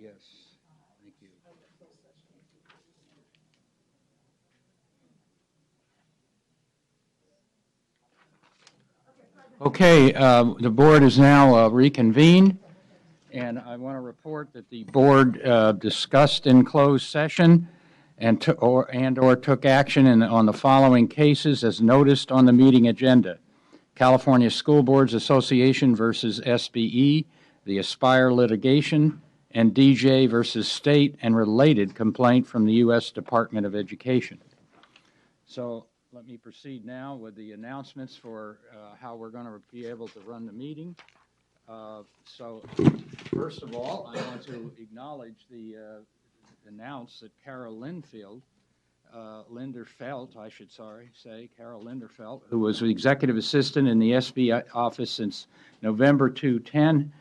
Yes, thank you. Okay, the board is now reconvened, and I want to report that the board discussed in closed session and or took action on the following cases as noticed on the meeting agenda: California School Boards Association versus SBE, the Aspire litigation, and DJ versus state and related complaint from the U.S. Department of Education. So let me proceed now with the announcements for how we're going to be able to run the meeting. So first of all, I want to acknowledge announce that Carol Linderfelt, Carol Linderfelt, who was the executive assistant in the SB office since November 2010,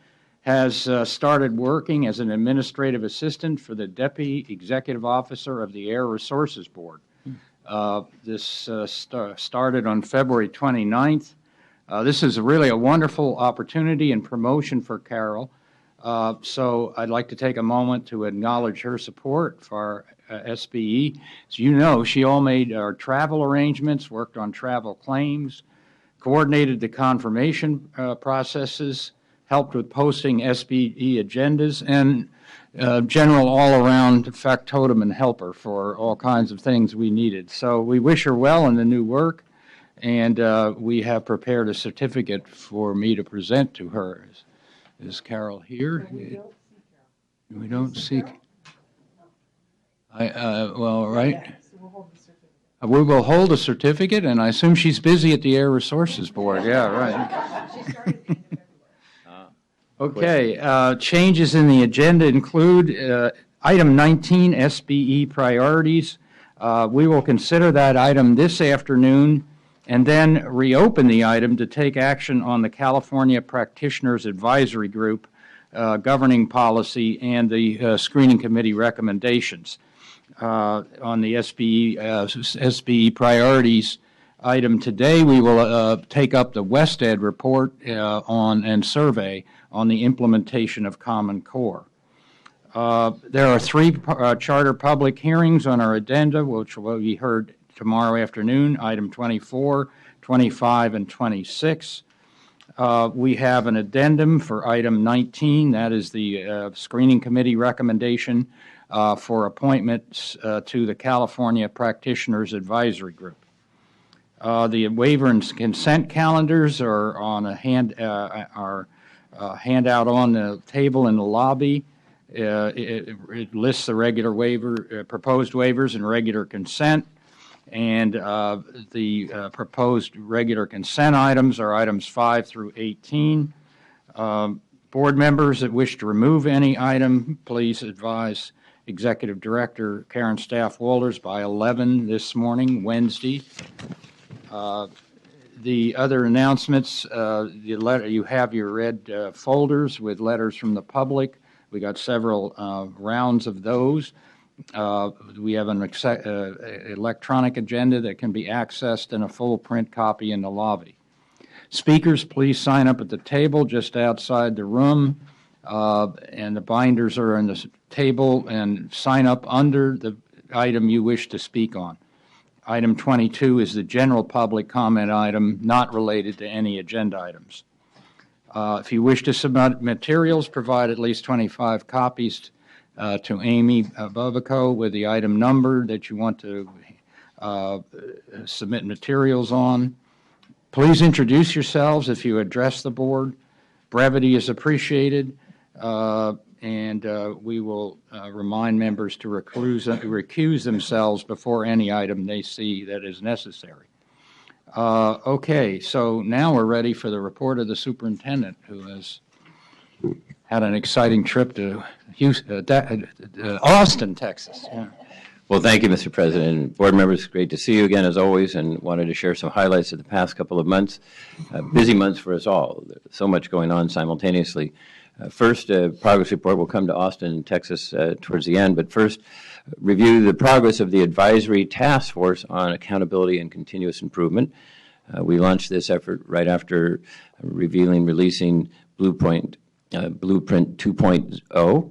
has started working as an administrative assistant for the Deputy Executive Officer of the Air Resources Board. This started on February 29th. This is really a wonderful opportunity and promotion for Carol. So I'd like to take a moment to acknowledge her support for SBE. As you know, she all made our travel arrangements, worked on travel claims, coordinated the confirmation processes, helped with posting SBE agendas, and general all-around factotum and helper for all kinds of things we needed. So we wish her well in the new work, and we have prepared a certificate for me to present to her. Is Carol here? We don't see Carol. Well, right. We will hold a certificate, and I assume she's busy at the Air Resources Board. Yeah, right. Okay, changes in the agenda include item 19, SBE priorities. We will consider that item this afternoon and then reopen the item to take action on the California Practitioners Advisory Group governing policy and the screening committee recommendations. On the SBE priorities item today, we will take up the WestEd report and survey on the implementation of Common Core. There are 3 charter public hearings on our agenda, which will be heard tomorrow afternoon, item 24, 25, and 26. We have an addendum for item 19, that is the screening committee recommendation for appointments to the California Practitioners Advisory Group. The waiver and consent calendars are on a handout on the table in the lobby. It lists the regular proposed waivers and regular consent, and the proposed regular consent items are items 5 through 18. Board members that wish to remove any item, please advise Executive Director Karen Staff Walters by 11 this morning, Wednesday. The other announcements, you have your red folders with letters from the public. We got several rounds of those. We have an electronic agenda that can be accessed in a full print copy in the lobby. Speakers, please sign up at the table just outside the room, and the binders are on the table, and sign up under the item you wish to speak on. Item 22 is the general public comment item not related to any agenda items. If you wish to submit materials, provide at least 25 copies to Amy Bovico with the item number that you want to submit materials on. Please introduce yourselves if you address the board. Brevity is appreciated, and we will remind members to recuse themselves before any item they see that is necessary. Okay, so now we're ready for the report of the superintendent, who has had an exciting trip to Austin, Texas. Yeah. Well, thank you, Mr. President. Board members, great to see you again as always, and wanted to share some highlights of the past couple of months. Busy months for us all. There's so much going on simultaneously. First, progress report will come to Austin, Texas towards the end, but first, review the progress of the Advisory Task Force on Accountability and Continuous Improvement. We launched this effort right after releasing Blueprint Blueprint 2.0,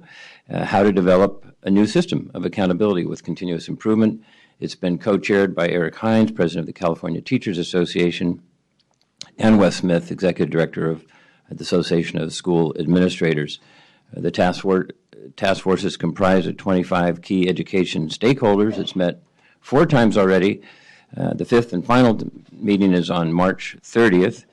how to develop a new system of accountability with continuous improvement. It's been co-chaired by Eric Hines, President of the California Teachers Association, and Wes Smith, Executive Director of the Association of School Administrators. The task force is comprised of 25 key education stakeholders. It's met 4 times already. The 5th and final meeting is on March 30th.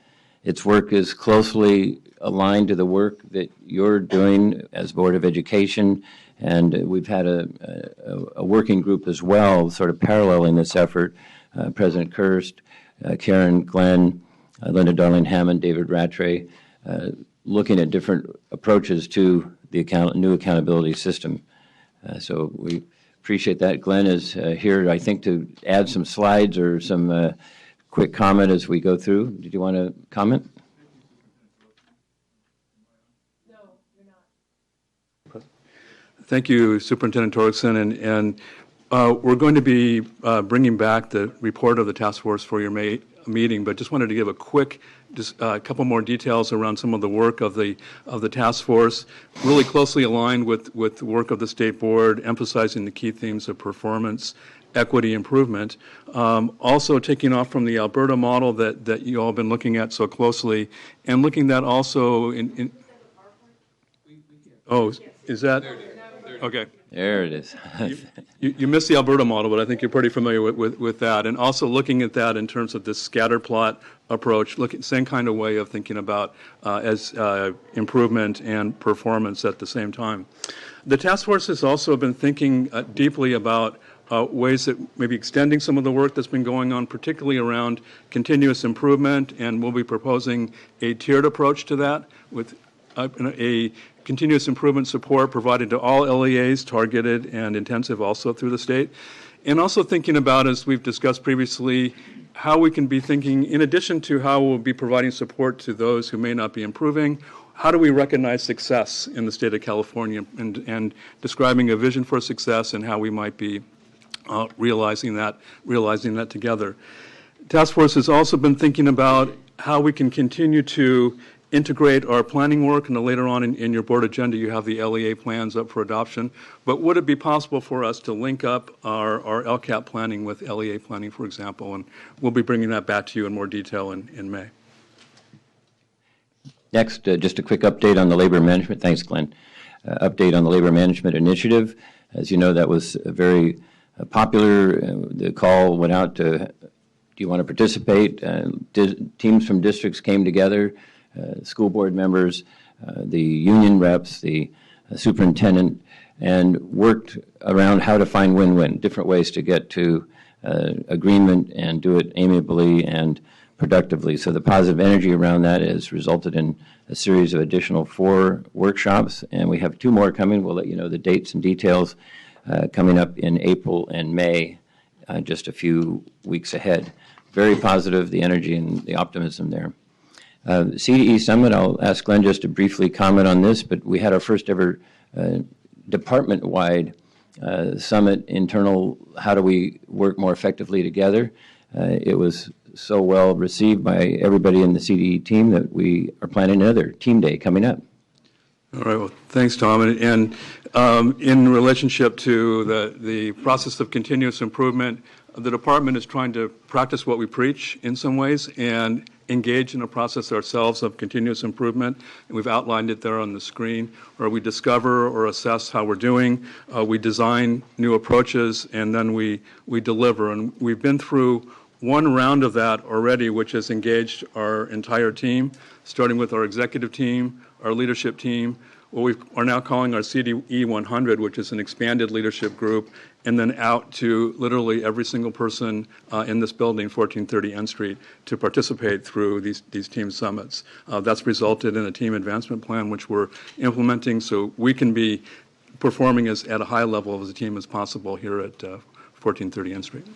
Its work is closely aligned to the work that you're doing as Board of Education, and we've had a working group as well, sort of paralleling this effort. President Kirst, Karen Glenn, Linda Darling-Hammond, David Rattray, looking at different approaches to the new accountability system. So we appreciate that. Glenn is here, I think, to add some slides or some quick comment as we go through. Did you want to comment? No, you're not. Thank you, Superintendent Torgerson. And we're going to be bringing back the report of the task force for your May meeting, but just wanted to give a quick, just a couple more details around some of the work of the task force, really closely aligned with the work of the State Board, emphasizing the key themes of performance, equity, improvement. Also taking off from the Alberta model that you all have been looking at so closely, and looking at also in oh, is that? Okay. There it is. You missed the Alberta model, but I think you're pretty familiar with that. And also looking at that in terms of this scatter plot approach, same kind of way of thinking about as improvement and performance at the same time. The task force has also been thinking deeply about ways that maybe extending some of the work that's been going on, particularly around continuous improvement, and we'll be proposing a tiered approach to that with a continuous improvement support provided to all LEAs, targeted and intensive also through the state. And also thinking about, as we've discussed previously, how we can be thinking, in addition to how we'll be providing support to those who may not be improving, how do we recognize success in the state of California, and describing a vision for success and how we might be realizing that together. Task Force has also been thinking about how we can continue to integrate our planning work, and then later on in your board agenda you have the LEA plans up for adoption. But would it be possible for us to link up our LCAP planning with LEA planning, for example? And we'll be bringing that back to you in more detail in May. Next, just a quick update on the labor management. Thanks, Glenn. Update on the labor management initiative. As you know, that was very popular. The call went out to, do you want to participate? Teams from districts came together. School board members, the union reps, the superintendent, and worked around how to find win-win, different ways to get to agreement and do it amiably and productively. So the positive energy around that has resulted in a series of additional 4 workshops, and we have 2 more coming. We'll let you know the dates and details coming up in April and May, just a few weeks ahead. Very positive, the energy and the optimism there. CDE Summit, I'll ask Glenn just to briefly comment on this, but we had our first ever department-wide summit, internal, how do we work more effectively together. It was so well received by everybody in the CDE team that we are planning another team day coming up. All right, well, thanks, Tom. And in relationship to the process of continuous improvement, the department is trying to practice what we preach in some ways and engage in a process ourselves of continuous improvement. And we've outlined it there on the screen, where we discover or assess how we're doing, we design new approaches, and then we deliver. And we've been through one round of that already, which has engaged our entire team, starting with our executive team, our leadership team, what we are now calling our CDE 100, which is an expanded leadership group, and then out to literally every single person in this building, 1430 N Street, to participate through these team summits. That's resulted in a team advancement plan, which we're implementing so we can be performing at a high level as a team as possible here at 1430 N Street.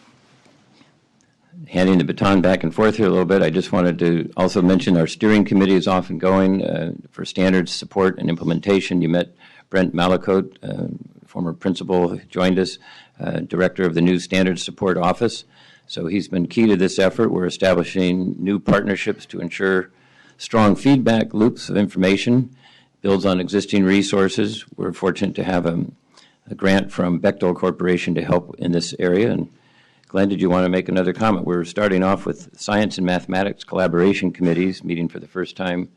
Handing the baton back and forth here a little bit, I just wanted to also mention our steering committee is off and going for standards support and implementation. You met Brent Malacote, former principal, who joined us, director of the new standards support office. So he's been key to this effort. We're establishing new partnerships to ensure strong feedback loops of information builds on existing resources. We're fortunate to have a grant from Bechtel Corporation to help in this area. And Glenn, did you want to make another comment? We're starting off with science and mathematics collaboration committees meeting for the first time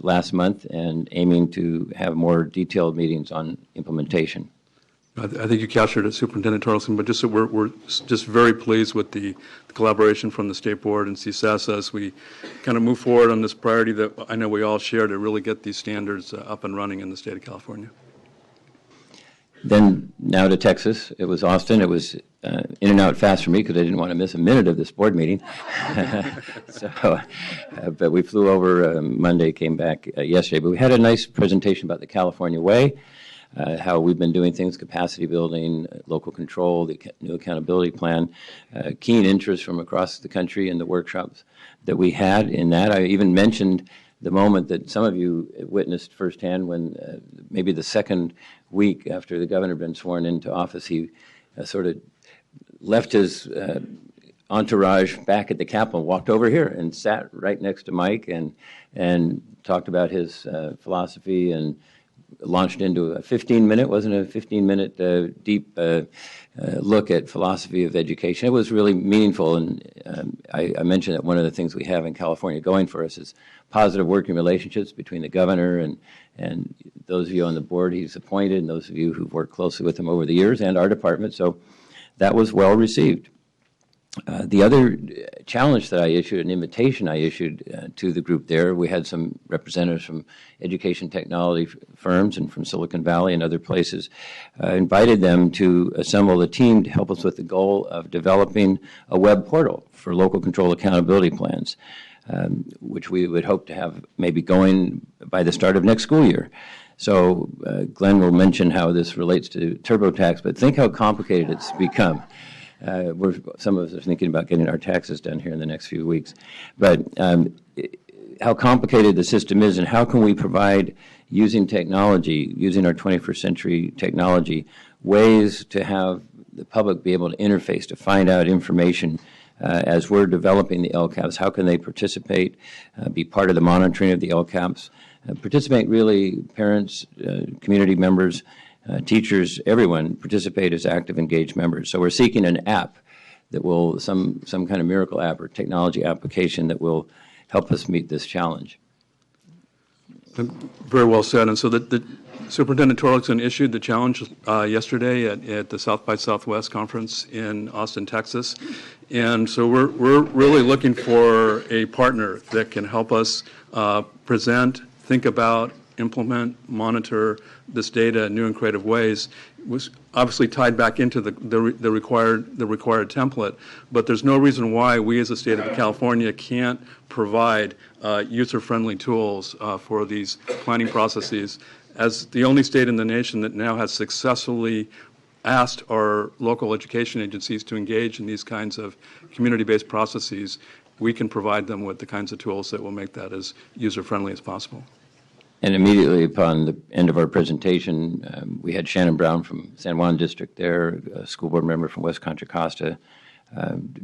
last month and aiming to have more detailed meetings on implementation. I think you captured it, Superintendent Torkelson, but just so we're just very pleased with the collaboration from the State Board and CSAS as we kind of move forward on this priority that I know we all share to really get these standards up and running in the state of California. Then now to Texas. It was Austin. It was in and out fast for me because I didn't want to miss a minute of this board meeting. But we flew over Monday, came back yesterday. But we had a nice presentation about the California Way. How we've been doing things, capacity building, local control, the new accountability plan, keen interest from across the country in the workshops that we had in that. I even mentioned the moment that some of you witnessed firsthand when maybe the second week after the governor had been sworn into office, he sort of left his entourage back at the Capitol, walked over here and sat right next to Mike and talked about his philosophy and launched into a 15-minute, wasn't it, a 15-minute deep look at philosophy of education. It was really meaningful, and I mentioned that one of the things we have in California going for us is positive working relationships between the governor and those of you on the board he's appointed and those of you who've worked closely with him over the years and our department. So that was well received. The other challenge that I issued, an invitation I issued to the group there, we had some representatives from education technology firms and from Silicon Valley and other places, invited them to assemble a team to help us with the goal of developing a web portal for local control accountability plans, which we would hope to have maybe going by the start of next school year. So Glenn will mention how this relates to TurboTax, but think how complicated it's become. Some of us are thinking about getting our taxes done here in the next few weeks. But how complicated the system is and how can we provide, using technology, using our 21st century technology, ways to have the public be able to interface, to find out information as we're developing the LCAPs. How can they participate, be part of the monitoring of the LCAPs, participate really, parents, community members, teachers, everyone participate as active, engaged members. So we're seeking an app that will, some kind of miracle app or technology application that will help us meet this challenge. Very well said. And so the Superintendent Torkelson issued the challenge yesterday at the South by Southwest conference in Austin, Texas. And so we're really looking for a partner that can help us present, think about, implement, monitor this data in new and creative ways. It was obviously tied back into the required template, but there's no reason why we as a state of California can't provide user-friendly tools for these planning processes. As the only state in the nation that now has successfully asked our local education agencies to engage in these kinds of community-based processes, we can provide them with the kinds of tools that will make that as user-friendly as possible. And immediately upon the end of our presentation, we had Shannon Brown from San Juan District there, a school board member from West Contra Costa,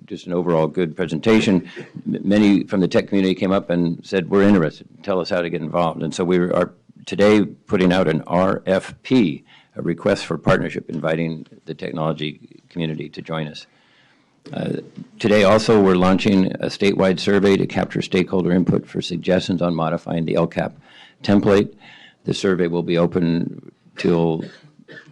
just an overall good presentation. Many from the tech community came up and said, we're interested, tell us how to get involved. And so we are today putting out an RFP, a request for partnership, inviting the technology community to join us. Today also we're launching a statewide survey to capture stakeholder input for suggestions on modifying the LCAP template. The survey will be open till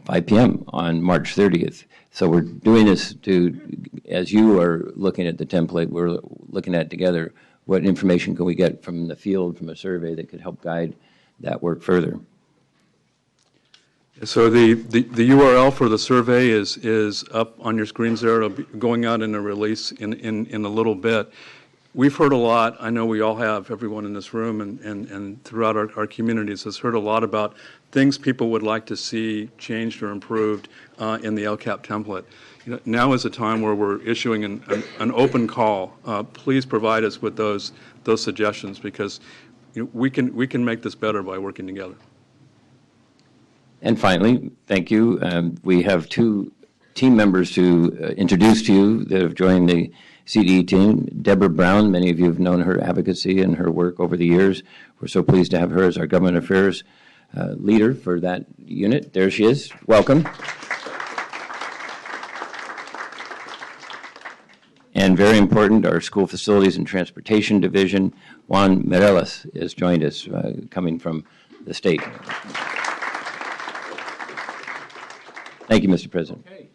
5 p.m. on March 30th. So we're doing this to, as you are looking at the template, we're looking at together what information can we get from the field, from a survey that could help guide that work further. So the URL for the survey is up on your screens there. It'll be going out in a release in a little bit. We've heard a lot, I know we all have, everyone in this room and throughout our communities has heard a lot about things people would like to see changed or improved in the LCAP template. You know, now is a time where we're issuing an open call. Please provide us with those suggestions because we can make this better by working together. And finally, thank you. We have two team members to introduce to you that have joined the CDE team. Deborah Brown, many of you have known her advocacy and her work over the years. We're so pleased to have her as our government affairs leader for that unit. There she is. Welcome. And very important, our School Facilities and Transportation Division, Juan Mireles, has joined us, coming from the state. Thank you, Mr. President. Okay.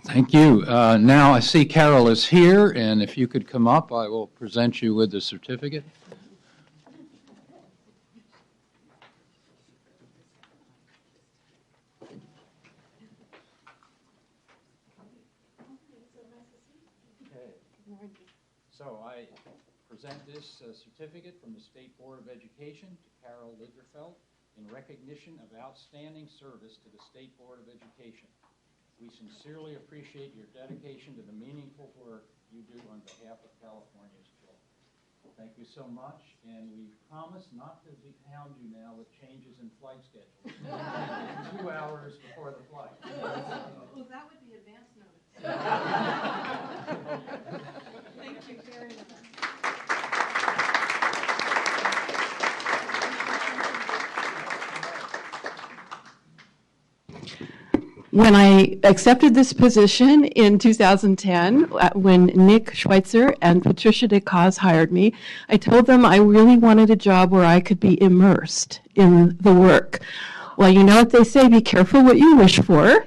Thank you. Now I see Carol is here, and if you could come up, I will present you with the certificate. So I present this certificate from the State Board of Education to Carol Lidgerfeld in recognition of outstanding service to the State Board of Education. We sincerely appreciate your dedication to the meaningful work you do on behalf of California's children. Thank you so much, and we promise not to hound you now with changes in flight schedules. 2 hours before the flight. Well, that would be advance notice. Thank you very much. When I accepted this position in 2010, when Nick Schweitzer and Patricia DeCause hired me, I told them I really wanted a job where I could be immersed in the work. Well, you know what they say, be careful what you wish for.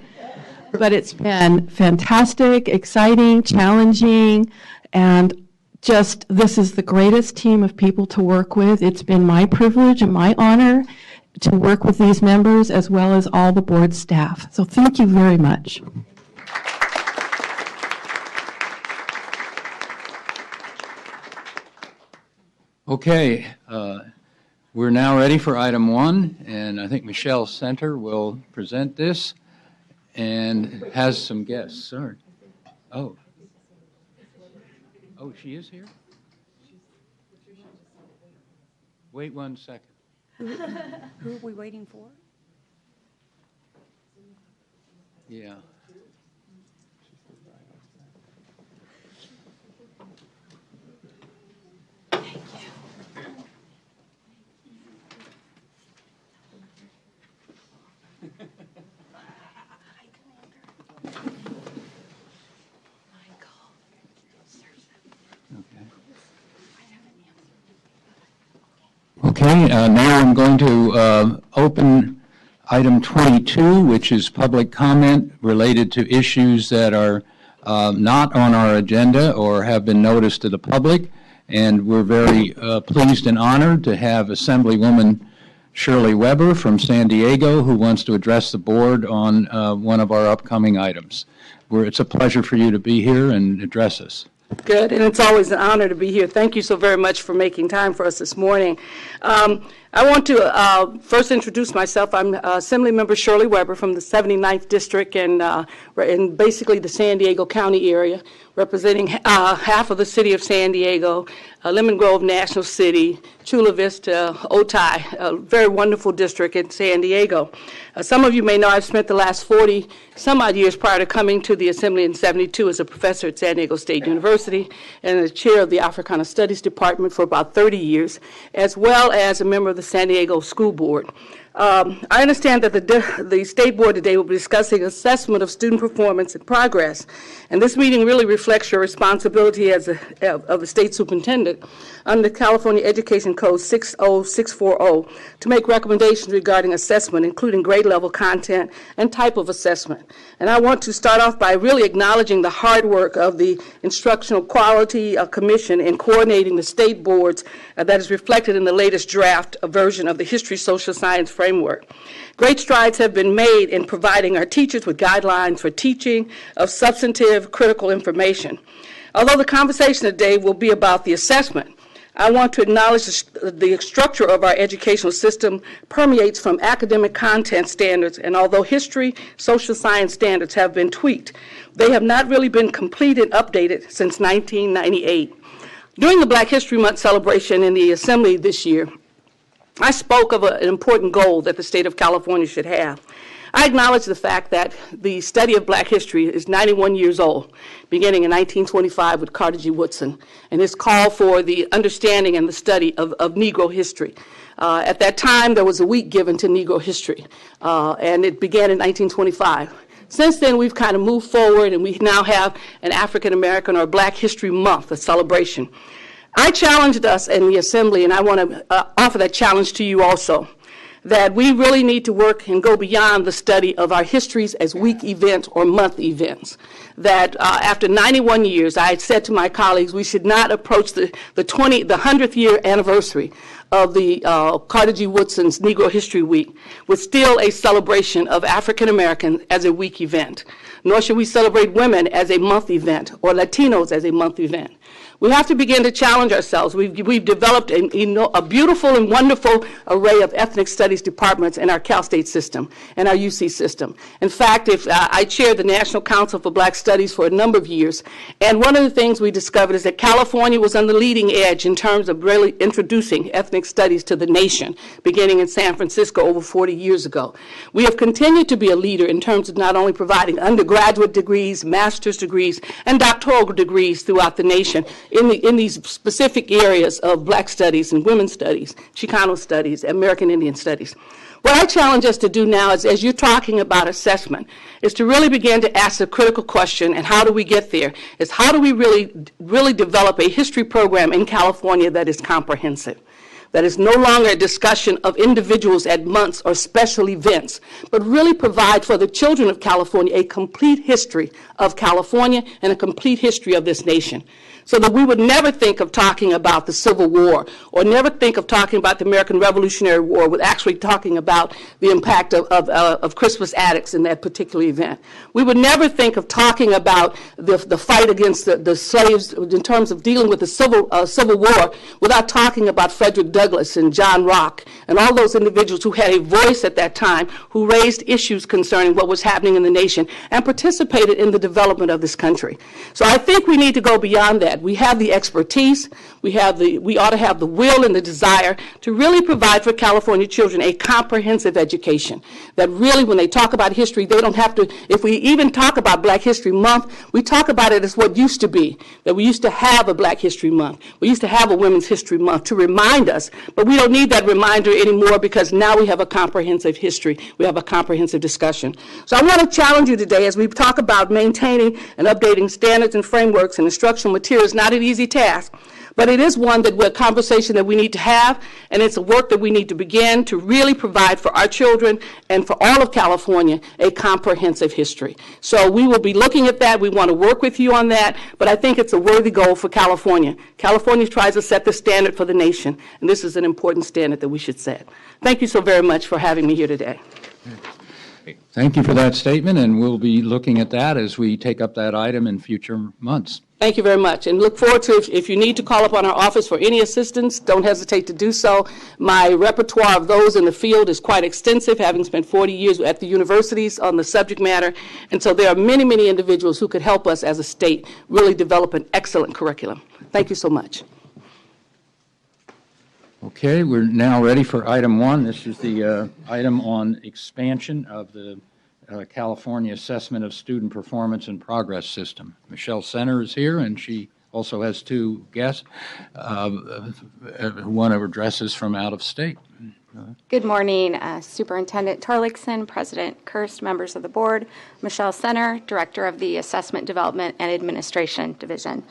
But it's been fantastic, exciting, challenging, and just this is the greatest team of people to work with. It's been my privilege and my honor to work with these members as well as all the board staff. So thank you very much. Okay, we're now ready for item 1, and I think Michelle Center will present this and has some guests. Sorry. Oh, she is here? Wait 1 second. Who are we waiting for? Yeah. Okay, now I'm going to open item 22, which is public comment related to issues that are not on our agenda or have been noticed to the public. And we're very pleased and honored to have Assemblywoman Shirley Weber from San Diego, who wants to address the board on one of our upcoming items. It's a pleasure for you to be here and address us. Good, and it's always an honor to be here. Thank you so very much for making time for us this morning. I want to first introduce myself. I'm Assemblymember Shirley Weber from the 79th District and in basically the San Diego County area, representing half of the city of San Diego, Lemon Grove, National City, Chula Vista, Otay, a very wonderful district in San Diego. Some of you may know I've spent the last 40 some odd years prior to coming to the Assembly in 72 as a professor at San Diego State University and the chair of the Africana Studies Department for about 30 years, as well as a member of the San Diego School Board. I understand that the State Board today will be discussing assessment of student performance and progress, and this meeting really reflects your responsibility as of the State Superintendent under California Education Code 60640 to make recommendations regarding assessment, including grade level content and type of assessment. And I want to start off by really acknowledging the hard work of the Instructional Quality Commission in coordinating the state boards that is reflected in the latest draft version of the History Social Science Framework. Great strides have been made in providing our teachers with guidelines for teaching of substantive critical information. Although the conversation today will be about the assessment, I want to acknowledge the structure of our educational system permeates from academic content standards, and although history, social science standards have been tweaked, they have not really been completed and updated since 1998. During the Black History Month celebration in the Assembly this year, I spoke of an important goal that the state of California should have. I acknowledge the fact that the study of black history is 91 years old, beginning in 1925 with Carter G. Woodson, and his call for the understanding and the study of Negro history. At that time, there was a week given to Negro history, and it began in 1925. Since then, we've kind of moved forward, and we now have an African American or Black History Month, a celebration. I challenged us in the Assembly, and I want to offer that challenge to you also, that we really need to work and go beyond the study of our histories as week events or month events. That after 91 years, I had said to my colleagues, we should not approach the 100th year anniversary of the Carter G. Woodson's Negro History Week with still a celebration of African Americans as a week event. Nor should we celebrate women as a month event or Latinos as a month event. We have to begin to challenge ourselves. We've developed a beautiful and wonderful array of ethnic studies departments in our Cal State system and our UC system. In fact, I chaired the National Council for Black Studies for a number of years, and one of the things we discovered is that California was on the leading edge in terms of really introducing ethnic studies to the nation, beginning in San Francisco over 40 years ago. We have continued to be a leader in terms of not only providing undergraduate degrees, master's degrees, and doctoral degrees throughout the nation in these specific areas of black studies and women's studies, Chicano studies, American Indian studies. What I challenge us to do now is, as you're talking about assessment, is to really begin to ask a critical question, and how do we get there, is how do we really develop a history program in California that is comprehensive, that is no longer a discussion of individuals at months or special events, but really provide for the children of California a complete history of California and a complete history of this nation, so that we would never think of talking about the Civil War or never think of talking about the American Revolutionary War with actually talking about the impact of Crispus Attucks in that particular event. We would never think of talking about the fight against the slaves in terms of dealing with the Civil War without talking about Frederick Douglass and John Locke and all those individuals who had a voice at that time, who raised issues concerning what was happening in the nation and participated in the development of this country. So I think we need to go beyond that. We have the expertise, we ought to have the will and the desire to really provide for California children a comprehensive education. That really, when they talk about history, they don't have to, if we even talk about Black History Month, we talk about it as what used to be. That we used to have a Black History Month. We used to have a Women's History Month to remind us, but we don't need that reminder anymore because now we have a comprehensive history. We have a comprehensive discussion. So I want to challenge you today as we talk about maintaining and updating standards and frameworks and instructional materials. It's not an easy task, but it is one that a conversation that we need to have, and it's a work that we need to begin to really provide for our children and for all of California a comprehensive history. So we will be looking at that. We want to work with you on that, but I think it's a worthy goal for California. California tries to set the standard for the nation, and this is an important standard that we should set. Thank you so very much for having me here today. Thank you for that statement, and we'll be looking at that as we take up that item in future months. Thank you very much, and look forward to, if you need to call upon our office for any assistance, don't hesitate to do so. My repertoire of those in the field is quite extensive, having spent 40 years at the universities on the subject matter, and so there are many, many individuals who could help us as a state really develop an excellent curriculum. Thank you so much. Okay, we're now ready for item 1. This is the item on expansion of the California Assessment of Student Performance and Progress System. Michelle Center is here, and she also has 2 guests. One of her addresses from out of state. Good morning, Superintendent Torlikson, President Kirst, members of the board, Michelle Center, Director of the Assessment Development and Administration Division.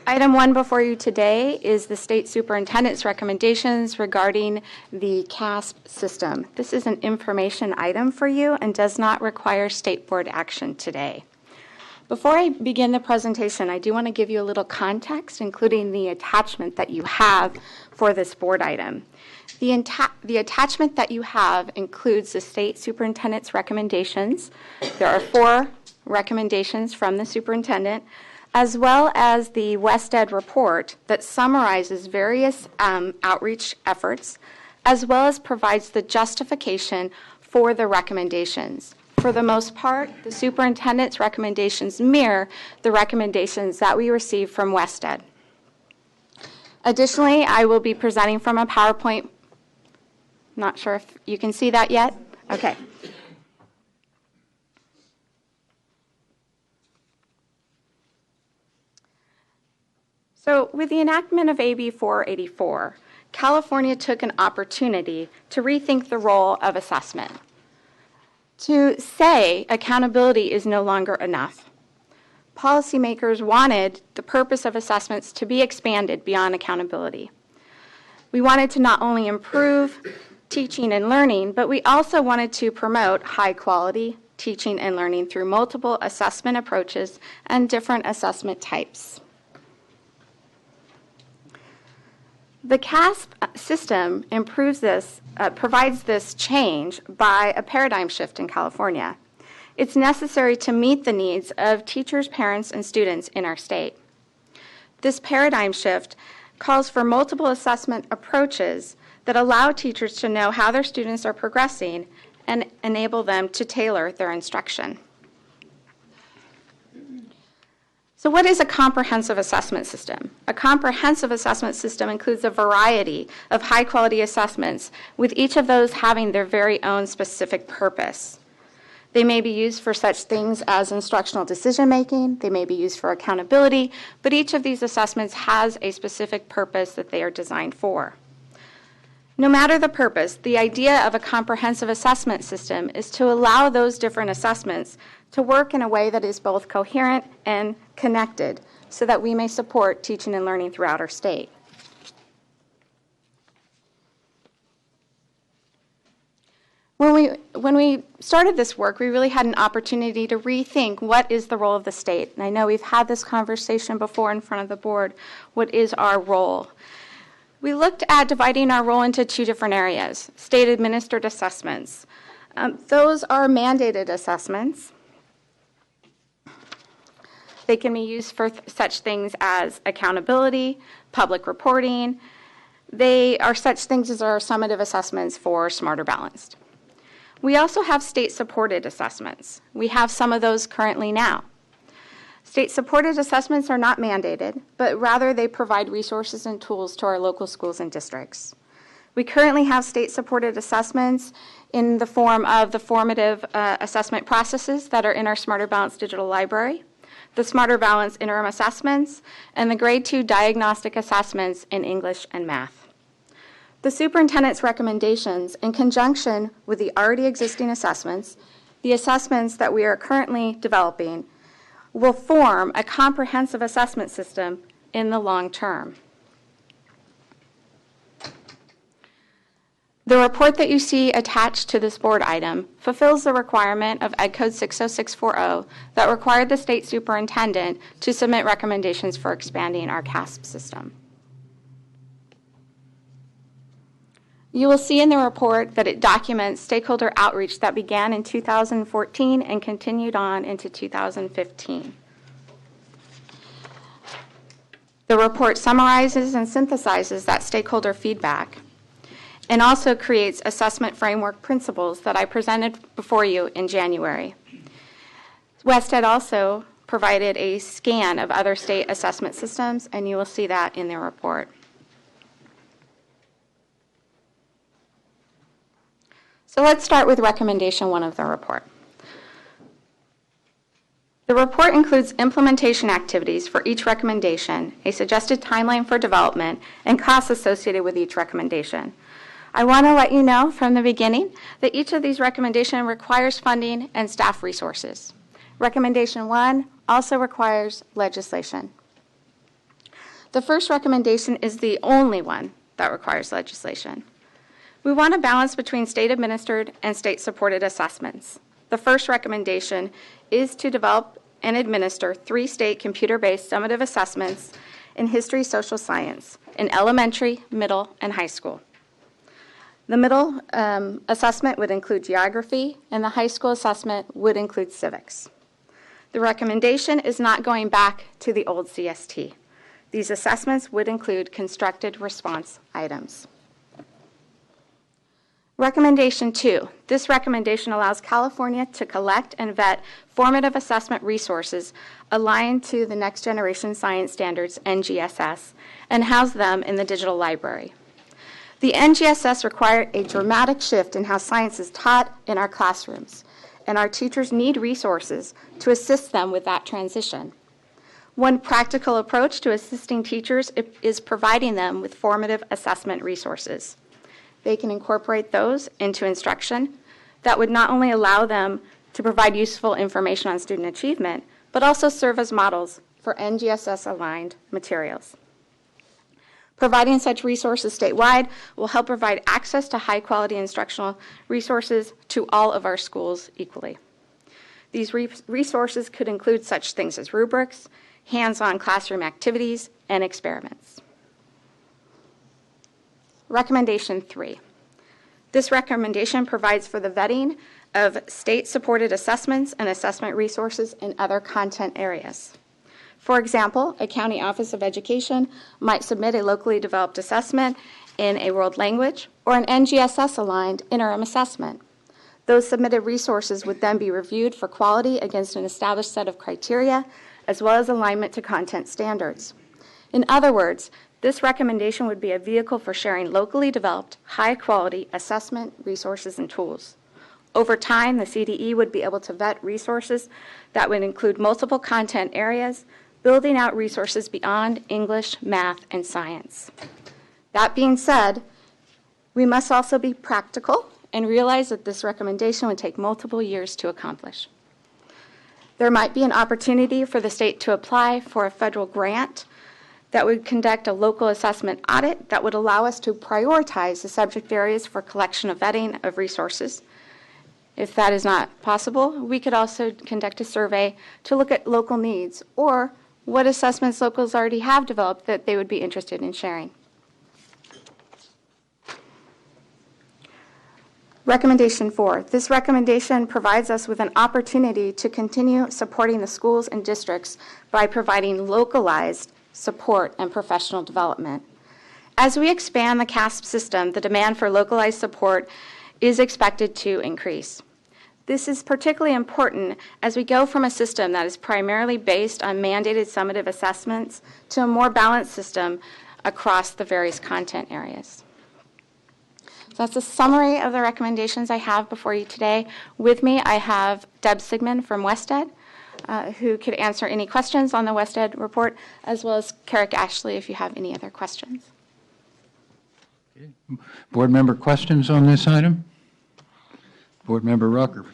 Item 1 before you today is the State Superintendent's recommendations regarding the CASP system. This is an information item for you and does not require state board action today. Before I begin the presentation, I do want to give you a little context, including the attachment that you have for this board item. The attachment that you have includes the state superintendent's recommendations. There are 4 recommendations from the superintendent, as well as the WestEd report that summarizes various outreach efforts, as well as provides the justification for the recommendations. For the most part, the superintendent's recommendations mirror the recommendations that we received from WestEd. Additionally, I will be presenting from a PowerPoint. Not sure if you can see that yet. Okay. So with the enactment of AB 484, California took an opportunity to rethink the role of assessment. To say accountability is no longer enough. Policymakers wanted the purpose of assessments to be expanded beyond accountability. We wanted to not only improve teaching and learning, but we also wanted to promote high-quality teaching and learning through multiple assessment approaches and different assessment types. The CASP system provides this change by a paradigm shift in California. It's necessary to meet the needs of teachers, parents, and students in our state. This paradigm shift calls for multiple assessment approaches that allow teachers to know how their students are progressing and enable them to tailor their instruction. So what is a comprehensive assessment system? A comprehensive assessment system includes a variety of high-quality assessments, with each of those having their very own specific purpose. They may be used for such things as instructional decision-making, they may be used for accountability, but each of these assessments has a specific purpose that they are designed for. No matter the purpose, the idea of a comprehensive assessment system is to allow those different assessments to work in a way that is both coherent and connected so that we may support teaching and learning throughout our state. When we started this work, we really had an opportunity to rethink what is the role of the state. And I know we've had this conversation before in front of the board. What is our role? We looked at dividing our role into two different areas: state-administered assessments. Those are mandated assessments. They can be used for such things as accountability, public reporting. They are such things as our summative assessments for Smarter Balanced. We also have state-supported assessments. We have some of those currently now. State-supported assessments are not mandated, but rather they provide resources and tools to our local schools and districts. We currently have state-supported assessments in the form of the formative assessment processes that are in our Smarter Balanced digital library, the Smarter Balanced interim assessments, and the Grade 2 diagnostic assessments in English and math. The superintendent's recommendations, in conjunction with the already existing assessments, the assessments that we are currently developing, will form a comprehensive assessment system in the long term. The report that you see attached to this board item fulfills the requirement of Ed Code 60640 that required the state superintendent to submit recommendations for expanding our CASP system. You will see in the report that it documents stakeholder outreach that began in 2014 and continued on into 2015. The report summarizes and synthesizes that stakeholder feedback and also creates assessment framework principles that I presented before you in January. WestEd also provided a scan of other state assessment systems, and you will see that in the report. So let's start with recommendation 1 of the report. The report includes implementation activities for each recommendation, a suggested timeline for development, and costs associated with each recommendation. I want to let you know from the beginning that each of these recommendations requires funding and staff resources. Recommendation 1 also requires legislation. The first recommendation is the only one that requires legislation. We want a balance between state-administered and state-supported assessments. The first recommendation is to develop and administer 3 state computer-based summative assessments in history, social science in elementary, middle, and high school. The middle assessment would include geography, and the high school assessment would include civics. The recommendation is not going back to the old CST. These assessments would include constructed response items. Recommendation 2. This recommendation allows California to collect and vet formative assessment resources aligned to the Next Generation Science Standards, NGSS, and house them in the digital library. The NGSS required a dramatic shift in how science is taught in our classrooms, and our teachers need resources to assist them with that transition. One practical approach to assisting teachers is providing them with formative assessment resources. They can incorporate those into instruction that would not only allow them to provide useful information on student achievement, but also serve as models for NGSS-aligned materials. Providing such resources statewide will help provide access to high-quality instructional resources to all of our schools equally. These resources could include such things as rubrics, hands-on classroom activities, and experiments. Recommendation 3. This recommendation provides for the vetting of state-supported assessments and assessment resources in other content areas. For example, a county office of education might submit a locally developed assessment in a world language or an NGSS-aligned interim assessment. Those submitted resources would then be reviewed for quality against an established set of criteria, as well as alignment to content standards. In other words, this recommendation would be a vehicle for sharing locally developed, high-quality assessment resources and tools. Over time, the CDE would be able to vet resources that would include multiple content areas, building out resources beyond English, math, and science. That being said, we must also be practical and realize that this recommendation would take multiple years to accomplish. There might be an opportunity for the state to apply for a federal grant that would conduct a local assessment audit that would allow us to prioritize the subject areas for collection of vetting of resources. If that is not possible, we could also conduct a survey to look at local needs or what assessments locals already have developed that they would be interested in sharing. Recommendation 4. This recommendation provides us with an opportunity to continue supporting the schools and districts by providing localized support and professional development. As we expand the CASP system, the demand for localized support is expected to increase. This is particularly important as we go from a system that is primarily based on mandated summative assessments to a more balanced system across the various content areas. So that's a summary of the recommendations I have before you today. With me, I have Deb Sigmund from WestEd, who could answer any questions on the WestEd report, as well as Carrick Ashley if you have any other questions. Okay. Board member questions on this item? Board member Rucker.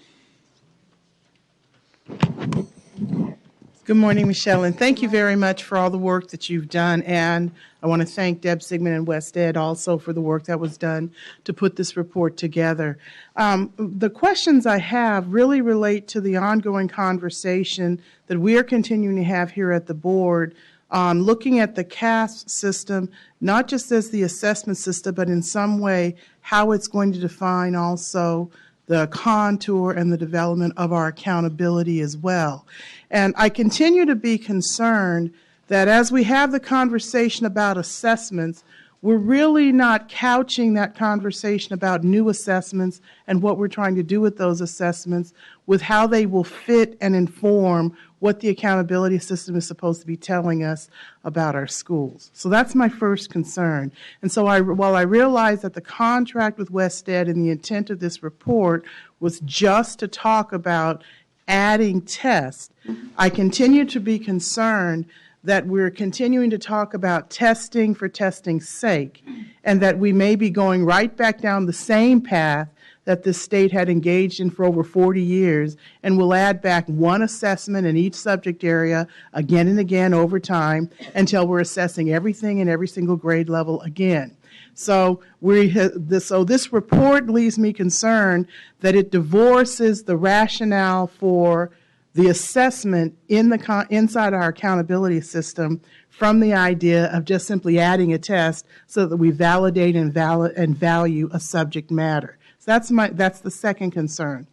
Good morning, Michelle, and thank you very much for all the work that you've done. And I want to thank Deb Sigmund and WestEd also for the work that was done to put this report together. The questions I have really relate to the ongoing conversation that we are continuing to have here at the board on looking at the CASP system, not just as the assessment system, but in some way how it's going to define also the contour and the development of our accountability as well. And I continue to be concerned that as we have the conversation about assessments, we're really not couching that conversation about new assessments and what we're trying to do with those assessments with how they will fit and inform what the accountability system is supposed to be telling us about our schools. So that's my first concern. And so while I realize that the contract with WestEd and the intent of this report was just to talk about adding tests, I continue to be concerned that we're continuing to talk about testing for testing's sake, and that we may be going right back down the same path that the state had engaged in for over 40 years, and we'll add back one assessment in each subject area again and again over time until we're assessing everything in every single grade level again. So this report leaves me concerned that it divorces the rationale for the assessment inside our accountability system from the idea of just simply adding a test so that we validate and value a subject matter. So that's the second concern.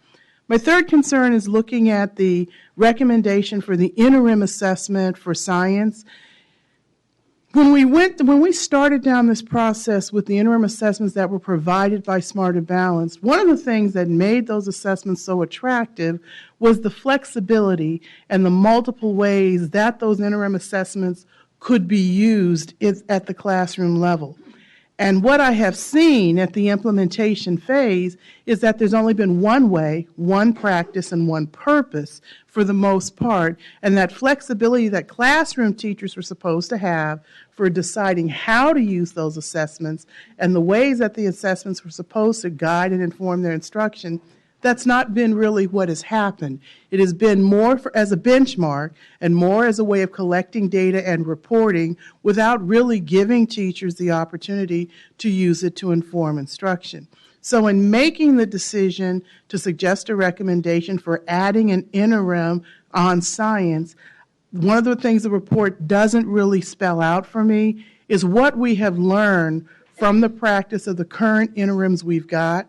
My third concern is looking at the recommendation for the interim assessment for science. When we started down this process with the interim assessments that were provided by Smarter Balanced, one of the things that made those assessments so attractive was the flexibility and the multiple ways that those interim assessments could be used at the classroom level. And what I have seen at the implementation phase is that there's only been one way, one practice, and one purpose for the most part, and that flexibility that classroom teachers were supposed to have for deciding how to use those assessments and the ways that the assessments were supposed to guide and inform their instruction, that's not been really what has happened. It has been more as a benchmark and more as a way of collecting data and reporting without really giving teachers the opportunity to use it to inform instruction. So in making the decision to suggest a recommendation for adding an interim on science, one of the things the report doesn't really spell out for me is what we have learned from the practice of the current interims we've got,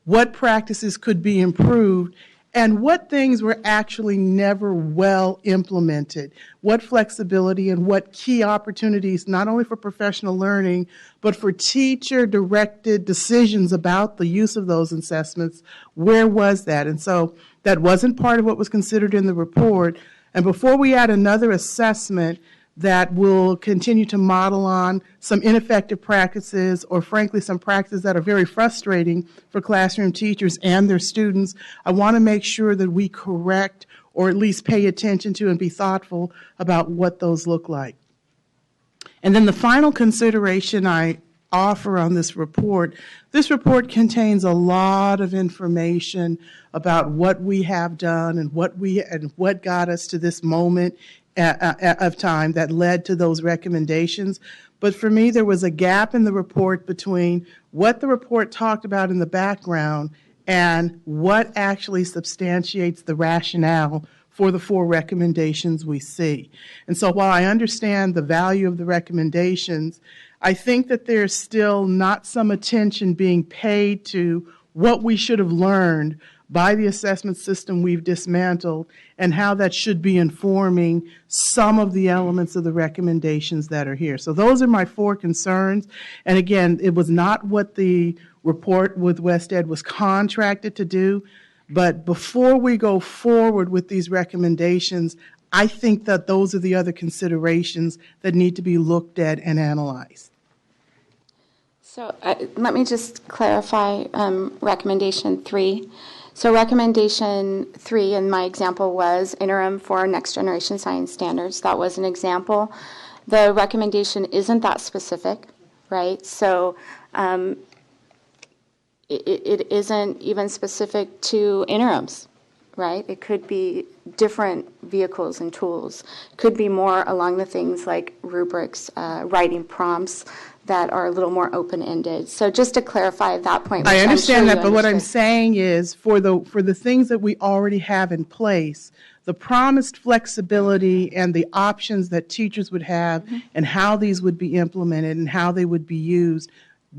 what practices could be improved, and what things were actually never well implemented, what flexibility and what key opportunities, not only for professional learning, but for teacher-directed decisions about the use of those assessments, where was that? And so that wasn't part of what was considered in the report. And before we add another assessment that will continue to model on some ineffective practices or frankly some practices that are very frustrating for classroom teachers and their students, I want to make sure that we correct or at least pay attention to and be thoughtful about what those look like. And then the final consideration I offer on this report contains a lot of information about what we have done and what got us to this moment of time that led to those recommendations. But for me, there was a gap in the report between what the report talked about in the background and what actually substantiates the rationale for the 4 recommendations we see. And so while I understand the value of the recommendations, I think that there's still not some attention being paid to what we should have learned by the assessment system we've dismantled and how that should be informing some of the elements of the recommendations that are here. So those are my 4 concerns. And again, it was not what the report with WestEd was contracted to do. But before we go forward with these recommendations, I think that those are the other considerations that need to be looked at and analyzed. So let me just clarify recommendation 3. So recommendation 3 in my example was interim for next generation science standards. That was an example. The recommendation isn't that specific, right? So it isn't even specific to interims, right? It could be different vehicles and tools. Could be more along the things like rubrics, writing prompts that are a little more open-ended. So just to clarify that point. I understand that, but what I'm saying is for the things that we already have in place, the promised flexibility and the options that teachers would have and how these would be implemented and how they would be used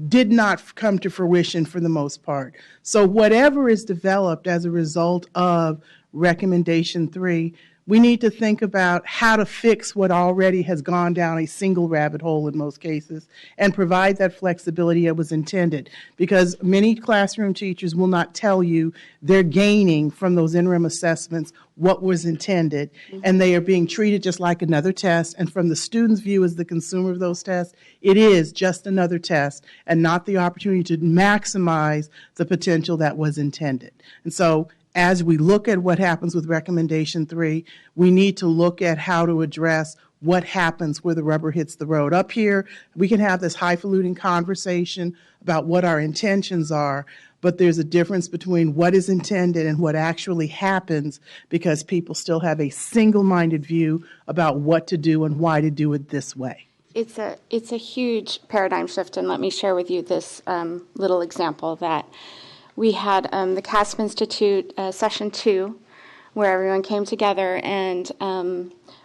did not come to fruition for the most part. So whatever is developed as a result of recommendation 3, we need to think about how to fix what already has gone down a single rabbit hole in most cases and provide that flexibility that was intended. Because many classroom teachers will not tell you they're gaining from those interim assessments what was intended, and they are being treated just like another test. And from the student's view as the consumer of those tests, it is just another test and not the opportunity to maximize the potential that was intended. And so as we look at what happens with recommendation 3, we need to look at how to address what happens where the rubber hits the road. Up here, we can have this highfalutin conversation about what our intentions are, but there's a difference between what is intended and what actually happens because people still have a single-minded view about what to do and why to do it this way. It's a huge paradigm shift, and let me share with you this little example that we had the CASP Institute session 2, where everyone came together, and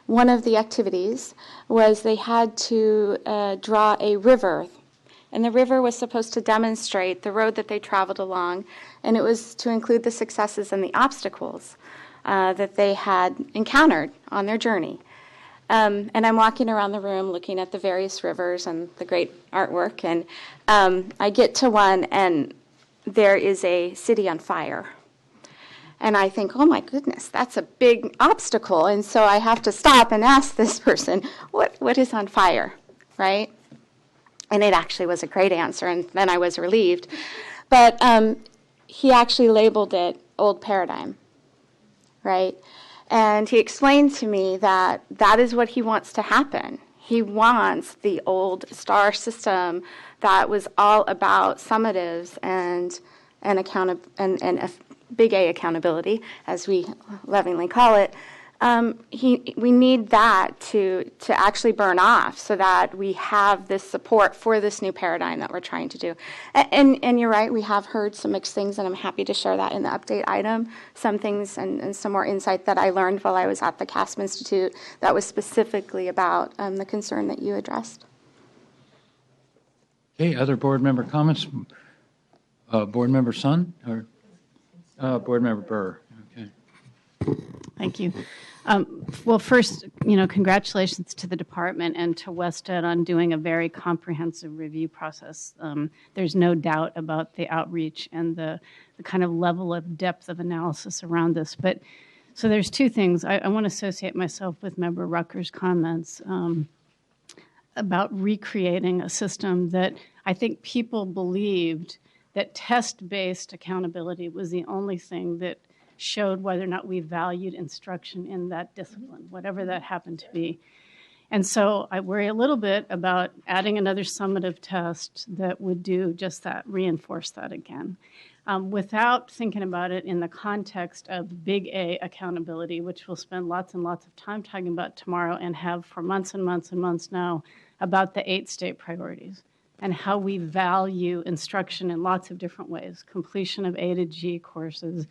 one of the activities was they had to draw a river, and the river was supposed to demonstrate the road that they traveled along, and it was to include the successes and the obstacles that they had encountered on their journey. And I'm walking around the room looking at the various rivers and the great artwork, and I get to one, and there is a city on fire. And I think, oh my goodness, that's a big obstacle. And so I have to stop and ask this person, what is on fire, right? And it actually was a great answer, and then I was relieved. But he actually labeled it old paradigm, right? And he explained to me that that is what he wants to happen. He wants the old STAR system that was all about summatives and big A accountability, as we lovingly call it. We need that to actually burn off so that we have this support for this new paradigm that we're trying to do. And you're right, we have heard some mixed things, and I'm happy to share that in the update item. Some things and some more insight that I learned while I was at the CASP Institute that was specifically about the concern that you addressed. Okay, other board member comments? Board member Sun or board member Burr? Okay. Thank you. Well, first, congratulations to the department and to WestEd on doing a very comprehensive review process. There's no doubt about the outreach and the kind of level of depth of analysis around this. But so there's two things. I want to associate myself with Member Rucker's comments about recreating a system that I think people believed that test-based accountability was the only thing that showed whether or not we valued instruction in that discipline, whatever that happened to be. And so I worry a little bit about adding another summative test that would do just that, reinforce that again, without thinking about it in the context of big A accountability, which we'll spend lots and lots of time talking about tomorrow and have for months and months and months now, about the 8 state priorities and how we value instruction in lots of different ways, completion of A to G courses.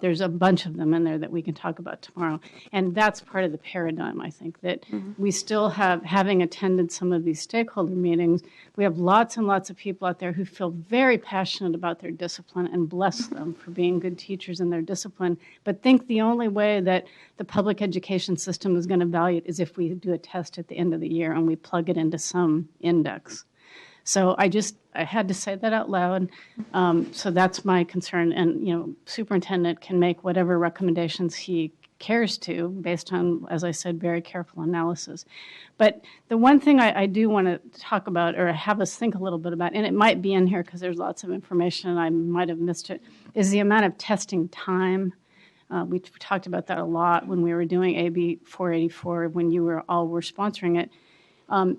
There's a bunch of them in there that we can talk about tomorrow. And that's part of the paradigm, I think, that we still have, having attended some of these stakeholder meetings, we have lots and lots of people out there who feel very passionate about their discipline, and bless them for being good teachers in their discipline, but think the only way that the public education system is going to value it is if we do a test at the end of the year and we plug it into some index. So I had to say that out loud. So that's my concern. And, superintendent can make whatever recommendations he cares to based on, as I said, very careful analysis. But the one thing I do want to talk about or have us think a little bit about, and it might be in here because there's lots of information and I might have missed it, is the amount of testing time. We talked about that a lot when we were doing AB 484, when you were sponsoring it.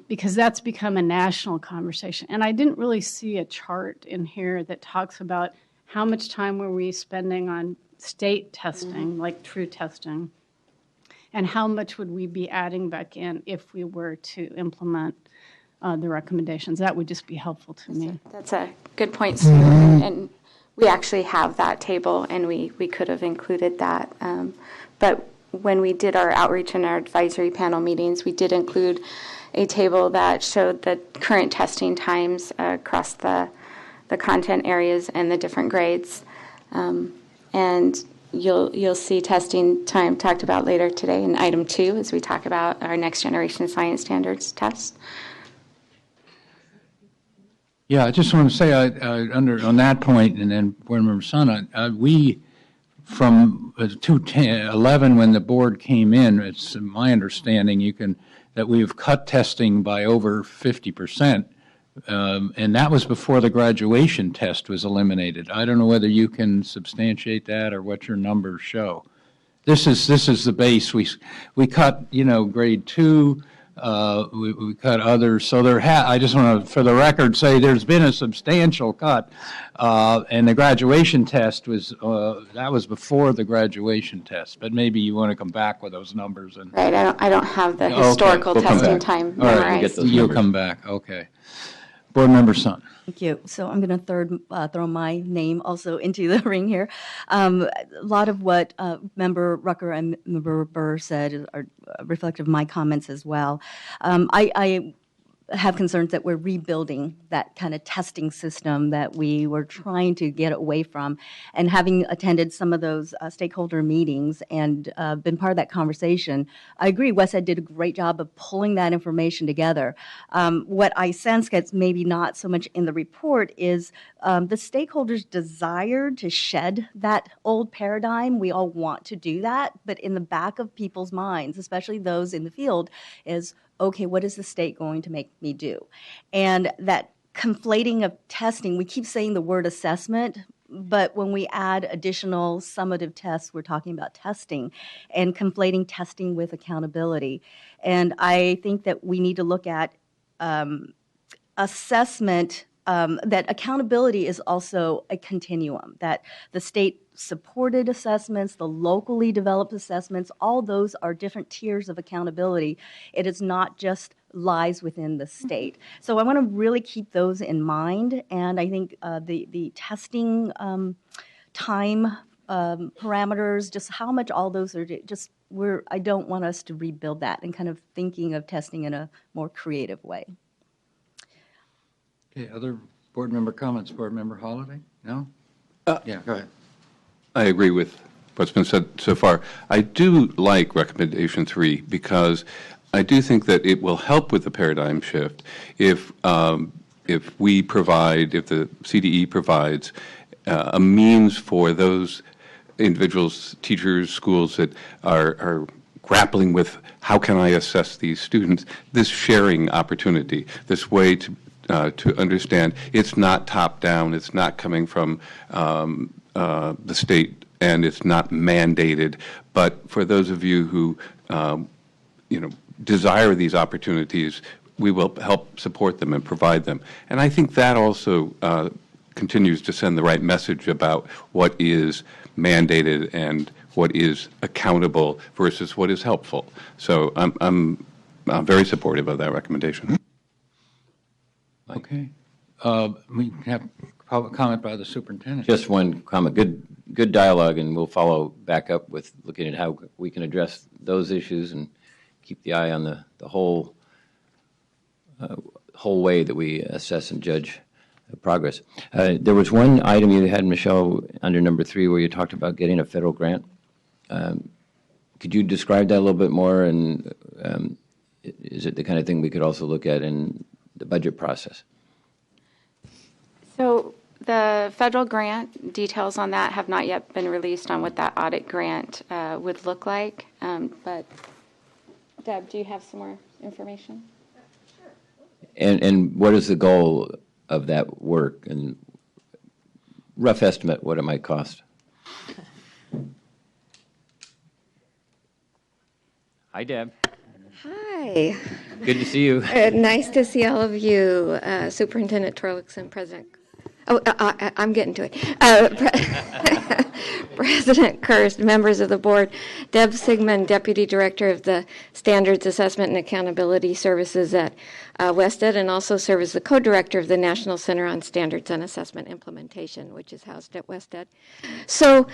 Because that's become a national conversation. And I didn't really see a chart in here that talks about how much time were we spending on state testing, like true testing, and how much would we be adding back in if we were to implement the recommendations. That would just be helpful to me. That's a good point, Sue. And we actually have that table, and we could have included that. But when we did our outreach and our advisory panel meetings, we did include a table that showed the current testing times across the content areas and the different grades. And you'll see testing time talked about later today in item 2 as we talk about our next generation science standards tests. Yeah, I just want to say on that point, and then Board Member Sun, we from 2011 when the board came in, it's my understanding that we've cut testing by over 50%, and that was before the graduation test was eliminated. I don't know whether you can substantiate that or what your numbers show. This is the base. We cut grade 2. We cut others. So I just want to, for the record, say there's been a substantial cut, and the graduation test was before the graduation test. But maybe you want to come back with those numbers. Right. I don't have the historical testing time memorized. All right. You'll come back. Okay. Board Member Sun. Thank you. So I'm going to throw my name also into the ring here. A lot of what Member Rucker and Member Burr said are reflective of my comments as well. I have concerns that we're rebuilding that kind of testing system that we were trying to get away from. And having attended some of those stakeholder meetings and been part of that conversation, I agree WestEd did a great job of pulling that information together. What I sense gets maybe not so much in the report is the stakeholders' desire to shed that old paradigm. We all want to do that, but in the back of people's minds, especially those in the field, is okay, what is the state going to make me do? And that conflating of testing, we keep saying the word assessment, but when we add additional summative tests, we're talking about testing and conflating testing with accountability. And I think that we need to look at assessment, that accountability is also a continuum, that the state supported assessments, the locally developed assessments, all those are different tiers of accountability. It is not just lies within the state. So I want to really keep those in mind, and I think the testing time parameters, just how much all those are, just I don't want us to rebuild that and kind of thinking of testing in a more creative way. Okay, other board member comments? Board member Holliday? No? Yeah, go ahead. I agree with what's been said so far. I do like recommendation 3 because I do think that it will help with the paradigm shift if we provide, if the CDE provides a means for those individuals, teachers, schools that are grappling with how can I assess these students, this sharing opportunity, this way to understand it's not top down, it's not coming from the state, and it's not mandated. But for those of you who desire these opportunities, we will help support them and provide them. And I think that also continues to send the right message about what is mandated and what is accountable versus what is helpful. So I'm very supportive of that recommendation. Okay. We have public comment by the superintendent. Just one comment. Good dialogue, and we'll follow back up with looking at how we can address those issues and keep the eye on the whole way that we assess and judge progress. There was one item you had, Michelle, under number 3, where you talked about getting a federal grant. Could you describe that a little bit more? And is it the kind of thing we could also look at in the budget process? So the federal grant details on that have not yet been released on what that audit grant would look like. But Deb, do you have some more information? And what is the goal of that work, and rough estimate what it might cost? Hi, Deb. Hi. Good to see you. Nice to see all of you, Superintendent Torlakson, President. Oh, I'm getting to it. President Kirst, members of the board, Deb Sigmund, Deputy Director of the Standards Assessment and Accountability Services at WestEd, and also serve as the co-director of the National Center on Standards and Assessment Implementation, which is housed at WestEd. So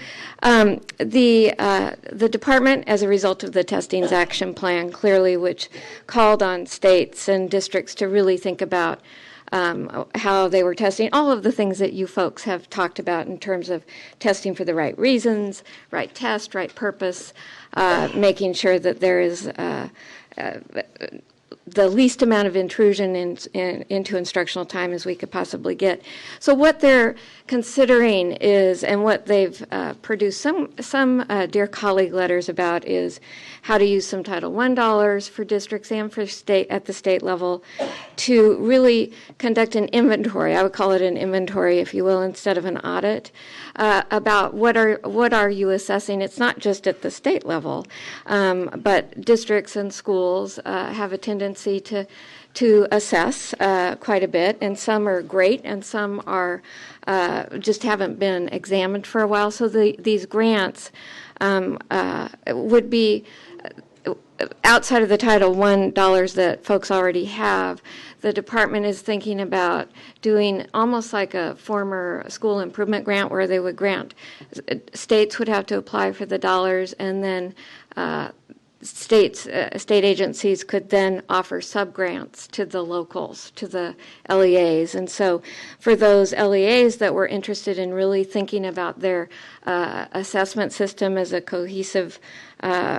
the department, as a result of the Testings Action Plan, clearly, which called on states and districts to really think about how they were testing, all of the things that you folks have talked about in terms of testing for the right reasons, right test, right purpose, making sure that there is the least amount of intrusion into instructional time as we could possibly get. So what they're considering is, and what they've produced some dear colleague letters about, is how to use some Title I dollars for districts and for state at the state level to really conduct an inventory. I would call it an inventory, if you will, instead of an audit, about what are you assessing. It's not just at the state level, but districts and schools have a tendency to assess quite a bit, and some are great, and some are just haven't been examined for a while. So these grants would be outside of the Title I dollars that folks already have. The department is thinking about doing almost like a former school improvement grant, where they would grant, states would have to apply for the dollars, and then state agencies could then offer sub-grants to the locals, to the LEAs. And so for those LEAs that were interested in really thinking about their assessment system as a cohesive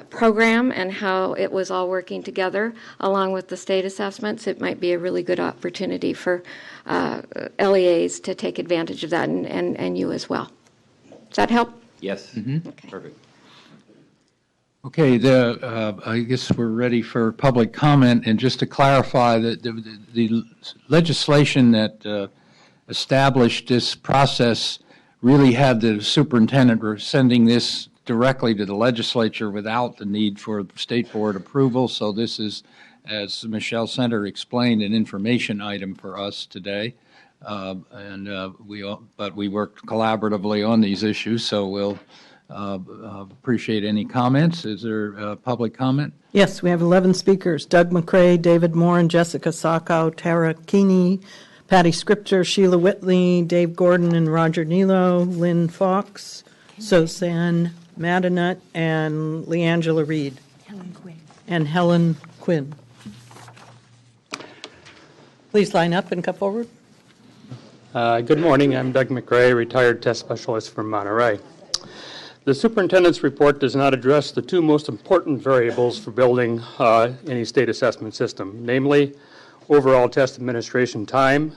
program and how it was all working together along with the state assessments, it might be a really good opportunity for LEAs to take advantage of that, and you as well. Does that help? Yes. Okay. Perfect. Okay, I guess we're ready for public comment, and just to clarify that the legislation that established this process really had the superintendent sending this directly to the legislature without the need for state board approval. So this is, as Michelle Center explained, an information item for us today. But we worked collaboratively on these issues, so we'll appreciate any comments. Is there public comment? Yes, we have 11 speakers: Doug McCrae, David Morin, Jessica Sacco, Tara Keeney, Patty Scripter, Sheila Whitley, Dave Gordon and Roger Nilo, Lynn Fox, Suzanne Madanut, and Leangela Reed. And Helen Quinn. Please line up and come forward. Good morning. I'm Doug McRae, retired test specialist from Monterey. The superintendent's report does not address the two most important variables for building any state assessment system, namely overall test administration time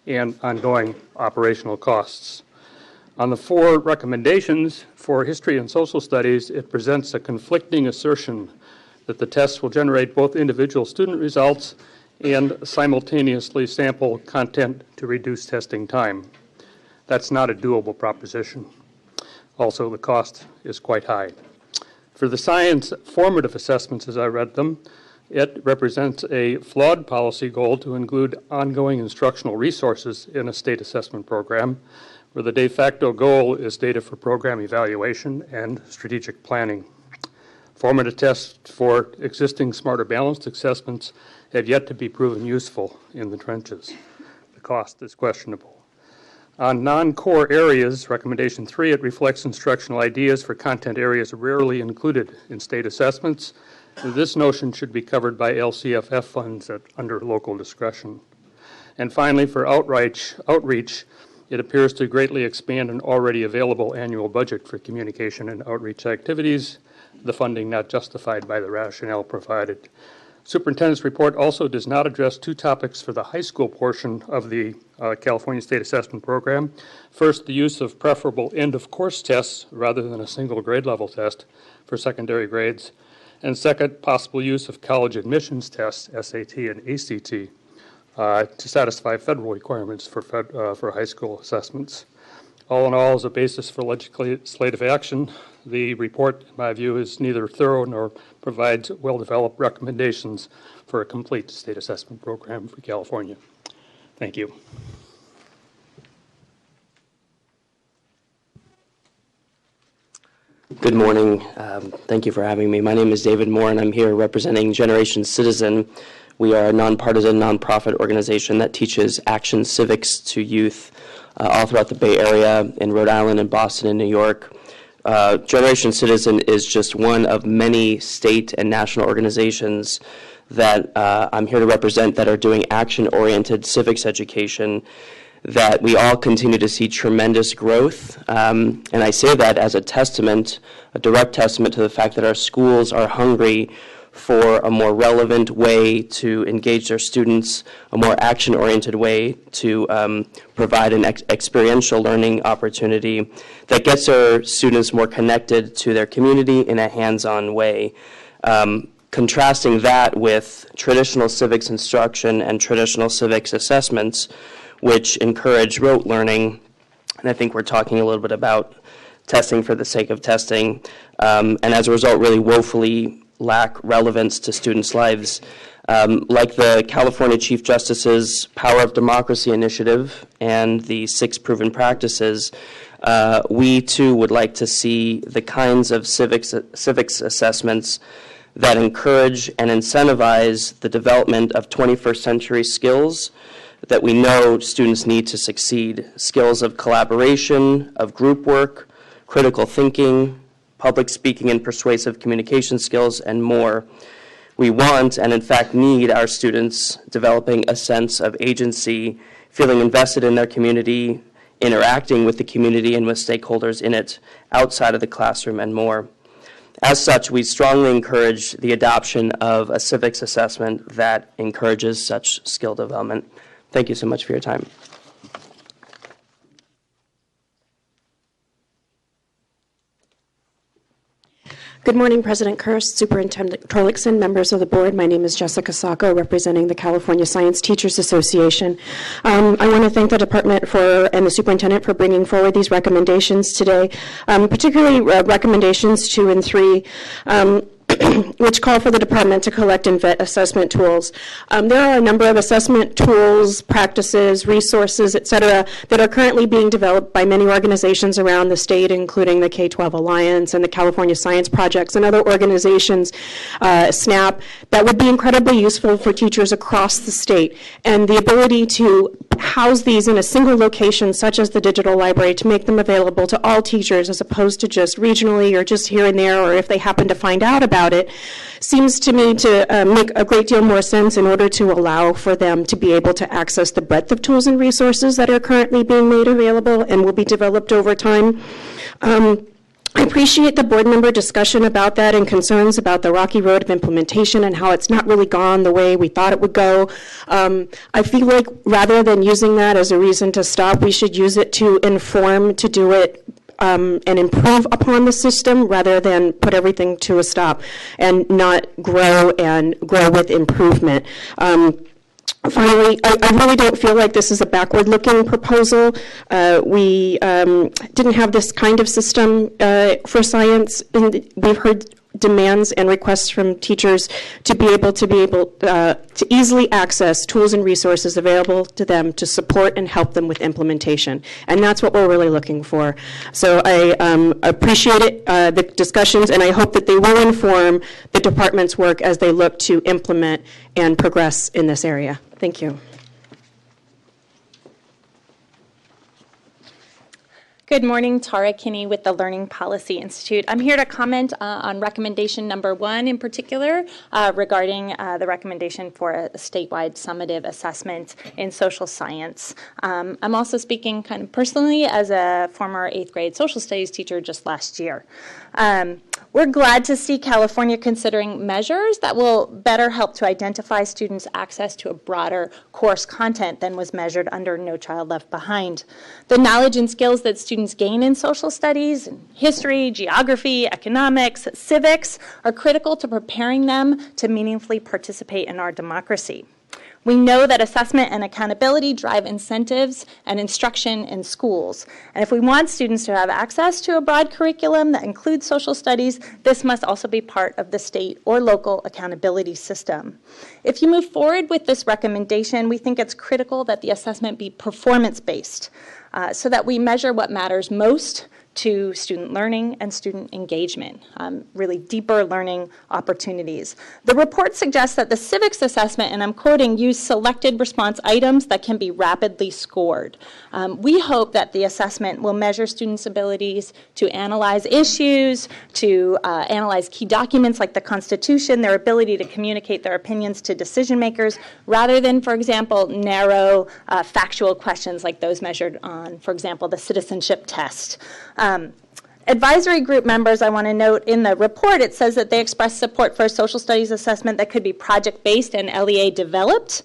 and ongoing operational costs. On the four recommendations for history and social studies, it presents a conflicting assertion that the tests will generate both individual student results and simultaneously sample content to reduce testing time. That's not a doable proposition. Also, the cost is quite high. For the science formative assessments, as I read them, it represents a flawed policy goal to include ongoing instructional resources in a state assessment program, where the de facto goal is data for program evaluation and strategic planning. Formative tests for existing smarter balanced assessments have yet to be proven useful in the trenches. The cost is questionable. On non-core areas, recommendation 3, it reflects instructional ideas for content areas rarely included in state assessments. This notion should be covered by LCFF funds under local discretion. And finally, for outreach, it appears to greatly expand an already available annual budget for communication and outreach activities, the funding not justified by the rationale provided. Superintendent's report also does not address two topics for the high school portion of the California State Assessment Program. First, the use of preferable end-of-course tests rather than a single grade level test for secondary grades. And second, possible use of college admissions tests, SAT and ACT, to satisfy federal requirements for high school assessments. All in all, as a basis for legislative action, the report, in my view, is neither thorough nor provides well-developed recommendations for a complete state assessment program for California. Thank you. Good morning. Thank you for having me. My name is David Moore, and I'm here representing Generation Citizen. We are a nonpartisan, nonprofit organization that teaches action civics to youth all throughout the Bay Area, in Rhode Island, and Boston, and New York. Generation Citizen is just one of many state and national organizations that I'm here to represent that are doing action-oriented civics education, that we all continue to see tremendous growth. And I say that as a testament, a direct testament to the fact that our schools are hungry for a more relevant way to engage their students, a more action-oriented way to provide an experiential learning opportunity that gets our students more connected to their community in a hands-on way. Contrasting that with traditional civics instruction and traditional civics assessments, which encourage rote learning, and I think we're talking a little bit about testing for the sake of testing, and as a result really woefully lack relevance to students' lives. Like the California Chief Justice's Power of Democracy initiative and the 6 proven practices, we too would like to see the kinds of civics assessments that encourage and incentivize the development of 21st century skills that we know students need to succeed. Skills of collaboration, of group work, critical thinking, public speaking and persuasive communication skills, and more. We want, and in fact need, our students developing a sense of agency, feeling invested in their community, interacting with the community and with stakeholders in it, outside of the classroom, and more. As such, we strongly encourage the adoption of a civics assessment that encourages such skill development. Thank you so much for your time. Good morning, President Kirst, Superintendent Torlakson, members of the board. My name is Jessica Sacco, representing the California Science Teachers Association. I want to thank the department and the superintendent for bringing forward these recommendations today, particularly recommendations 2 and 3. Which call for the department to collect and vet assessment tools. There are a number of assessment tools, practices, resources, et cetera, that are currently being developed by many organizations around the state, including the K-12 Alliance and the California Science Projects and other organizations, SNAP, that would be incredibly useful for teachers across the state. And the ability to house these in a single location, such as the digital library, to make them available to all teachers as opposed to just regionally or just here and there, or if they happen to find out about it, seems to me to make a great deal more sense in order to allow for them to be able to access the breadth of tools and resources that are currently being made available and will be developed over time. I appreciate the board member discussion about that and concerns about the rocky road of implementation and how it's not really gone the way we thought it would go. I feel like rather than using that as a reason to stop, we should use it to inform, to do it and improve upon the system rather than put everything to a stop and not grow with improvement. Finally, I really don't feel like this is a backward-looking proposal. We didn't have this kind of system for science. We've heard demands and requests from teachers to be able to easily access tools and resources available to them to support and help them with implementation. And that's what we're really looking for. So I appreciate it, the discussions, and I hope that they will inform the department's work as they look to implement and progress in this area. Thank you. Good morning, Tara Kinney with the Learning Policy Institute. I'm here to comment on recommendation number 1 in particular regarding the recommendation for a statewide summative assessment in social science. I'm also speaking kind of personally as a former 8th grade social studies teacher just last year. We're glad to see California considering measures that will better help to identify students' access to a broader course content than was measured under No Child Left Behind. The knowledge and skills that students gain in social studies, history, geography, economics, civics are critical to preparing them to meaningfully participate in our democracy. We know that assessment and accountability drive incentives and instruction in schools. And if we want students to have access to a broad curriculum that includes social studies, this must also be part of the state or local accountability system. If you move forward with this recommendation, we think it's critical that the assessment be performance-based so that we measure what matters most to student learning and student engagement, really deeper learning opportunities. The report suggests that the civics assessment, and I'm quoting, use selected response items that can be rapidly scored. We hope that the assessment will measure students' abilities to analyze issues, to analyze key documents like the Constitution, their ability to communicate their opinions to decision makers, rather than, for example, narrow factual questions like those measured on, for example, the citizenship test. Advisory group members, I want to note in the report, it says that they express support for a social studies assessment that could be project-based and LEA developed,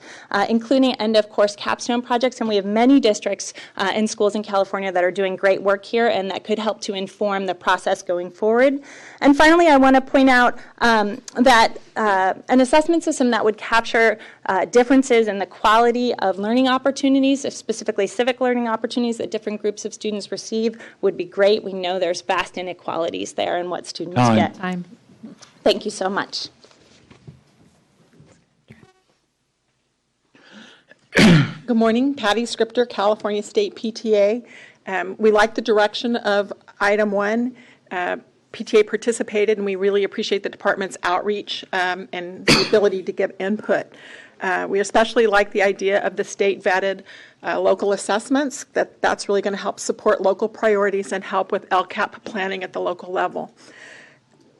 including end-of-course capstone projects. And we have many districts and schools in California that are doing great work here and that could help to inform the process going forward. And finally, I want to point out that an assessment system that would capture differences in the quality of learning opportunities, specifically civic learning opportunities that different groups of students receive, would be great. We know there's vast inequalities there in what students get. Thank you so much. Good morning, Patty Scripter, California State PTA. We like the direction of item 1. PTA participated, and we really appreciate the department's outreach and the ability to give input. We especially like the idea of the state-vetted local assessments, that's really going to help support local priorities and help with LCAP planning at the local level.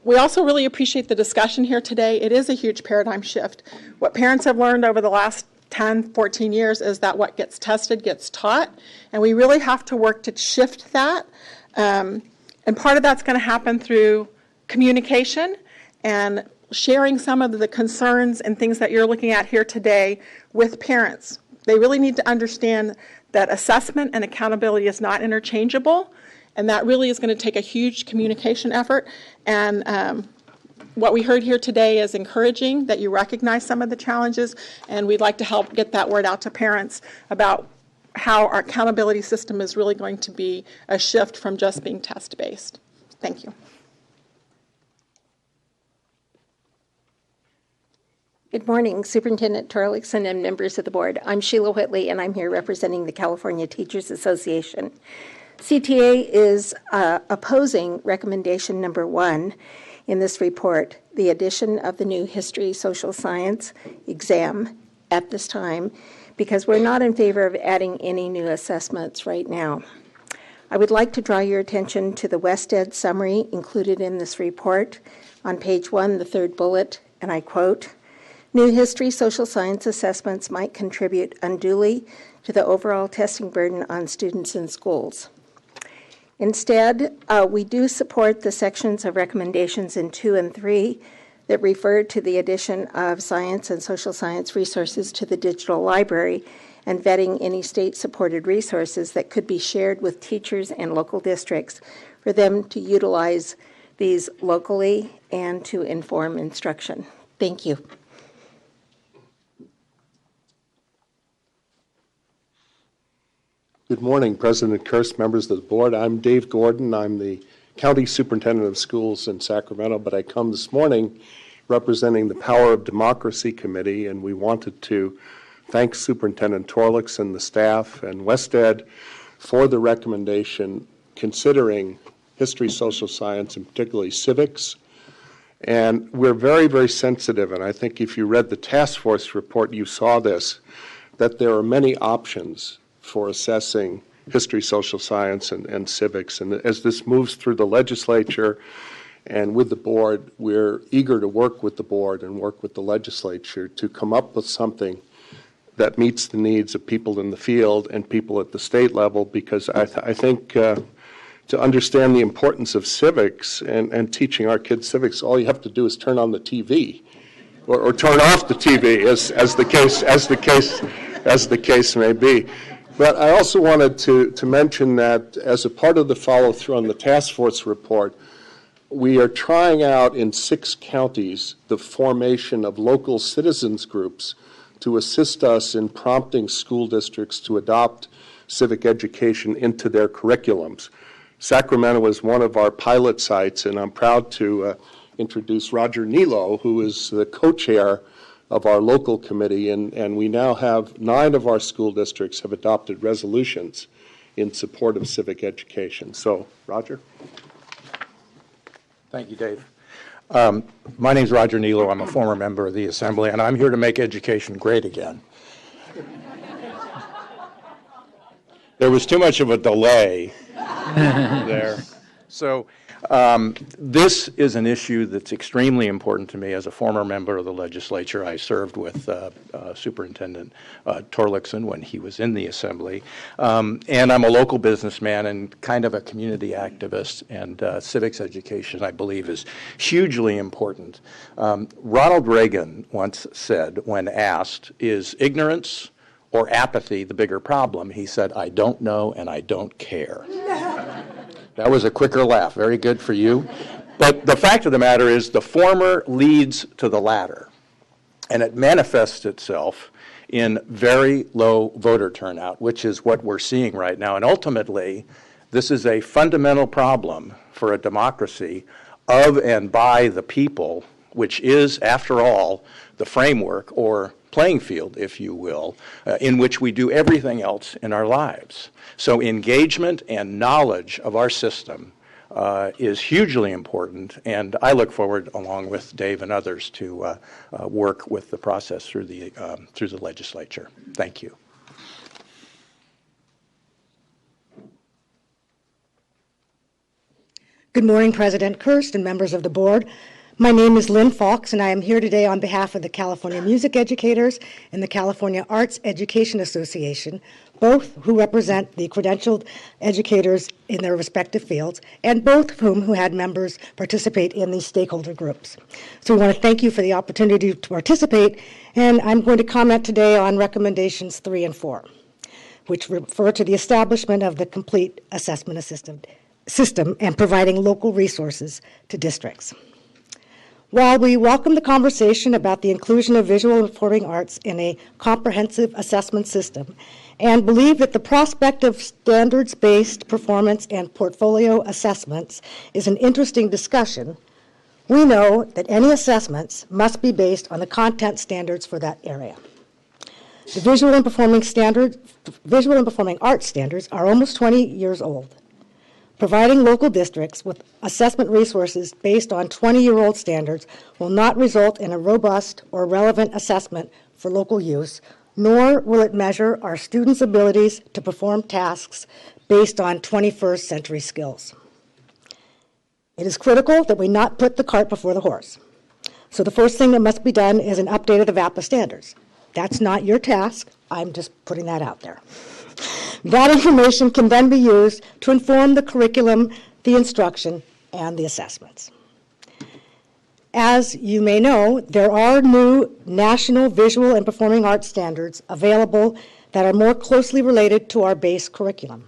We also really appreciate the discussion here today. It is a huge paradigm shift. What parents have learned over the last 10, 14 years is that what gets tested gets taught, and we really have to work to shift that. And part of that's going to happen through communication and sharing some of the concerns and things that you're looking at here today with parents. They really need to understand that assessment and accountability is not interchangeable, And that really is going to take a huge communication effort. And what we heard here today is encouraging that you recognize some of the challenges, and we'd like to help get that word out to parents about how our accountability system is really going to be a shift from just being test-based. Thank you. Good morning, Superintendent Torlakson and members of the board. I'm Sheila Whitley, and I'm here representing the California Teachers Association. CTA is opposing recommendation number 1 in this report, the addition of the new history social science exam at this time, because we're not in favor of adding any new assessments right now. I would like to draw your attention to the WestEd summary included in this report. On page 1, the 3rd bullet, and I quote, "New history social science assessments might contribute unduly to the overall testing burden on students in schools." Instead, we do support the sections of recommendations in 2 and 3 that refer to the addition of science and social science resources to the digital library and vetting any state-supported resources that could be shared with teachers and local districts for them to utilize these locally and to inform instruction. Thank you. Good morning, President Kirst, members of the board. I'm Dave Gordon. I'm the County Superintendent of Schools in Sacramento, but I come this morning representing the Power of Democracy Committee, and we wanted to thank Superintendent Torlakson, the staff, and WestEd for the recommendation considering history, social science, and particularly civics. And we're very, very sensitive, and I think if you read the task force report, you saw this, that there are many options for assessing history, social science, and civics. And as this moves through the legislature and with the board, we're eager to work with the board and work with the legislature to come up with something that meets the needs of people in the field and people at the state level, because I think to understand the importance of civics and teaching our kids civics, all you have to do is turn on the TV or turn off the TV, as the case may be. But I also wanted to mention that as a part of the follow-through on the task force report, we are trying out in 6 counties the formation of local citizens groups to assist us in prompting school districts to adopt civic education into their curriculums. Sacramento is one of our pilot sites, and I'm proud to introduce Roger Nilo, who is the co-chair of our local committee, and we now have 9 of our school districts have adopted resolutions in support of civic education. So, Roger. Thank you, Dave. My name is Roger Nilo. I'm a former member of the Assembly, and I'm here to make education great again. There was too much of a delay there. So this is an issue that's extremely important to me. As a former member of the legislature, I served with Superintendent Torlakson when he was in the Assembly. And I'm a local businessman and kind of a community activist, and civics education, I believe, is hugely important. Ronald Reagan once said, when asked, is ignorance or apathy the bigger problem? He said, I don't know and I don't care. That was a quicker laugh. Very good for you. But the fact of the matter is the former leads to the latter, and it manifests itself in very low voter turnout, which is what we're seeing right now. And ultimately, this is a fundamental problem for a democracy of and by the people, which is, after all, the framework or playing field, if you will, in which we do everything else in our lives. So engagement and knowledge of our system is hugely important, and I look forward, along with Dave and others, to work with the process through the legislature. Thank you. Good morning, President Kirst and members of the board. My name is Lynn Fox, and I am here today on behalf of the California Music Educators and the California Arts Education Association, both who represent the credentialed educators in their respective fields, and both of who had members participate in these stakeholder groups. So we want to thank you for the opportunity to participate, and I'm going to comment today on recommendations 3 and 4, which refer to the establishment of the complete assessment system and providing local resources to districts. While we welcome the conversation about the inclusion of visual and performing arts in a comprehensive assessment system and believe that the prospect of standards-based performance and portfolio assessments is an interesting discussion, we know that any assessments must be based on the content standards for that area. The visual and performing arts standards are almost 20 years old. Providing local districts with assessment resources based on 20-year-old standards will not result in a robust or relevant assessment for local use, nor will it measure our students' abilities to perform tasks based on 21st century skills. It is critical that we not put the cart before the horse. So the first thing that must be done is an update of the VAPA standards. That's not your task. I'm just putting that out there. That information can then be used to inform the curriculum, the instruction, and the assessments. As you may know, there are new national visual and performing arts standards available that are more closely related to our base curriculum.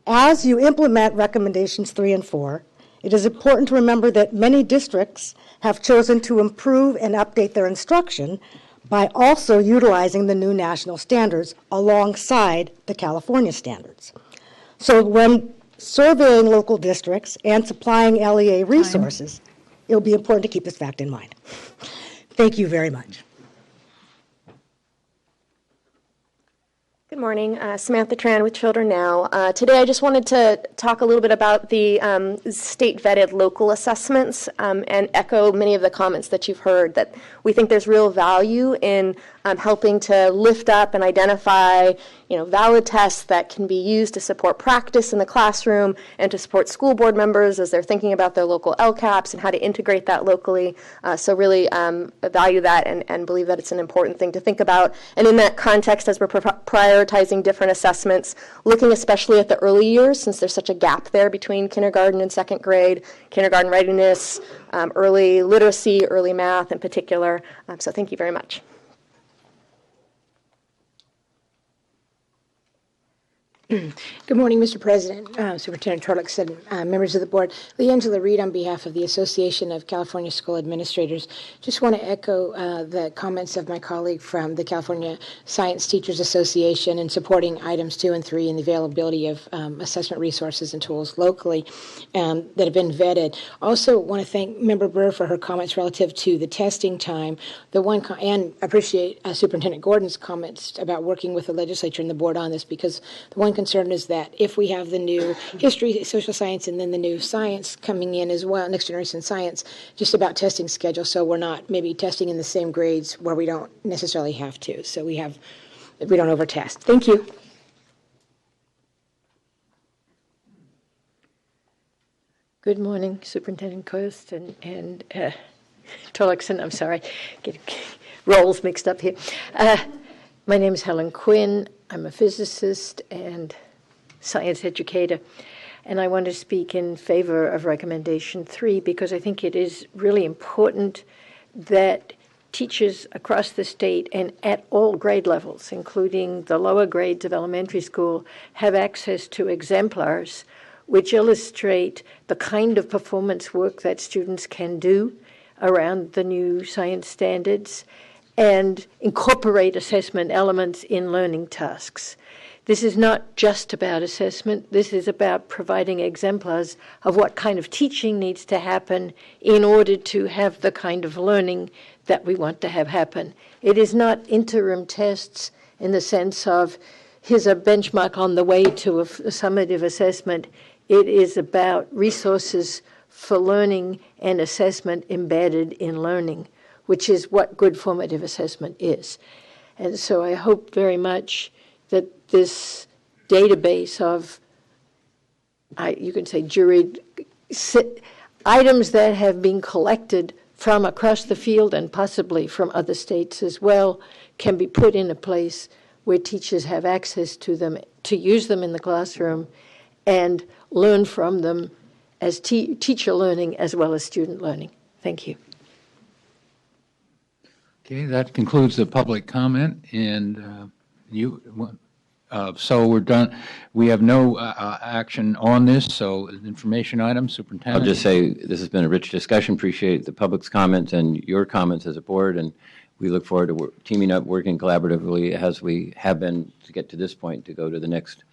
As you implement recommendations 3 and 4, it is important to remember that many districts have chosen to improve and update their instruction by also utilizing the new national standards alongside the California standards. So when surveying local districts and supplying LEA resources, it will be important to keep this fact in mind. Thank you very much. Good morning, Samantha Tran with Children Now. Today I just wanted to talk a little bit about the state-vetted local assessments and echo many of the comments that you've heard, that we think there's real value in helping to lift up and identify valid tests that can be used to support practice in the classroom and to support school board members as they're thinking about their local LCAPs and how to integrate that locally. So really value that and believe that it's an important thing to think about. And in that context, as we're prioritizing different assessments, looking especially at the early years, since there's such a gap there between kindergarten and second grade, kindergarten readiness, early literacy, early math in particular. So thank you very much. Good morning, Mr. President, Superintendent Torlakson, members of the board. Leangela Reed on behalf of the Association of California School Administrators. Just want to echo the comments of my colleague from the California Science Teachers Association in supporting items 2 and 3 and the availability of assessment resources and tools locally that have been vetted. Also want to thank Member Burr for her comments relative to the testing time. And appreciate Superintendent Gordon's comments about working with the legislature and the board on this, because the one concern is that if we have the new history, social science, and then the new science coming in as well, next generation science, just about testing schedule, so we're not maybe testing in the same grades where we don't necessarily have to. So we don't overtest. Thank you. Good morning, Superintendent Coast and Torlakson. I'm sorry, get roles mixed up here. My name is Helen Quinn. I'm a physicist and science educator, and I want to speak in favor of recommendation 3 because I think it is really important that teachers across the state and at all grade levels, including the lower grades of elementary school, have access to exemplars which illustrate the kind of performance work that students can do around the new science standards and incorporate assessment elements in learning tasks. This is not just about assessment. This is about providing exemplars of what kind of teaching needs to happen in order to have the kind of learning that we want to have happen. It is not interim tests in the sense of, here's a benchmark on the way to a summative assessment. It is about resources for learning and assessment embedded in learning, which is what good formative assessment is. And so I hope very much that this database of, you can say juried items that have been collected from across the field and possibly from other states as well can be put in a place where teachers have access to them, to use them in the classroom and learn from them as teacher learning as well as student learning. Thank you. Okay, that concludes the public comment, and So we're done. We have no action on this, so information item, I'll Superintendent. just say this has been a rich discussion. Appreciate the public's comments and your comments as a board, and we look forward to teaming up, working collaboratively as we have been to get to this point, to go to the next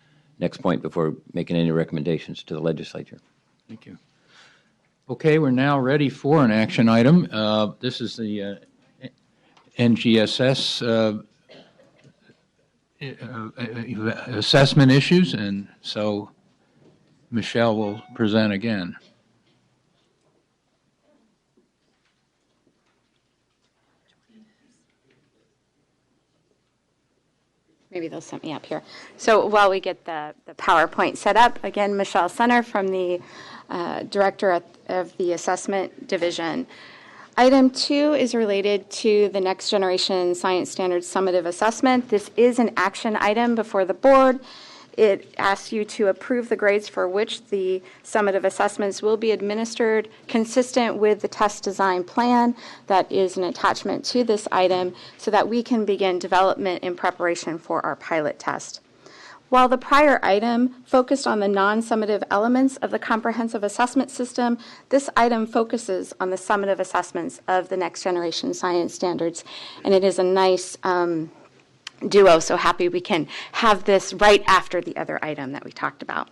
point before making any recommendations to the legislature. Thank you. Okay, we're now ready for an action item. This is the NGSS assessment issues, and so Michelle will present again. Maybe they'll set me up here. So while we get the PowerPoint set up, again, Michelle Senner from the Director of the Assessment Division. Item 2 is related to the Next Generation Science Standards Summative Assessment. This is an action item before the board. It asks you to approve the grades for which the summative assessments will be administered consistent with the test design plan that is an attachment to this item so that we can begin development in preparation for our pilot test. While the prior item focused on the non-summative elements of the comprehensive assessment system, this item focuses on the summative assessments of the Next Generation Science Standards, and it is a nice duo, so happy we can have this right after the other item that we talked about.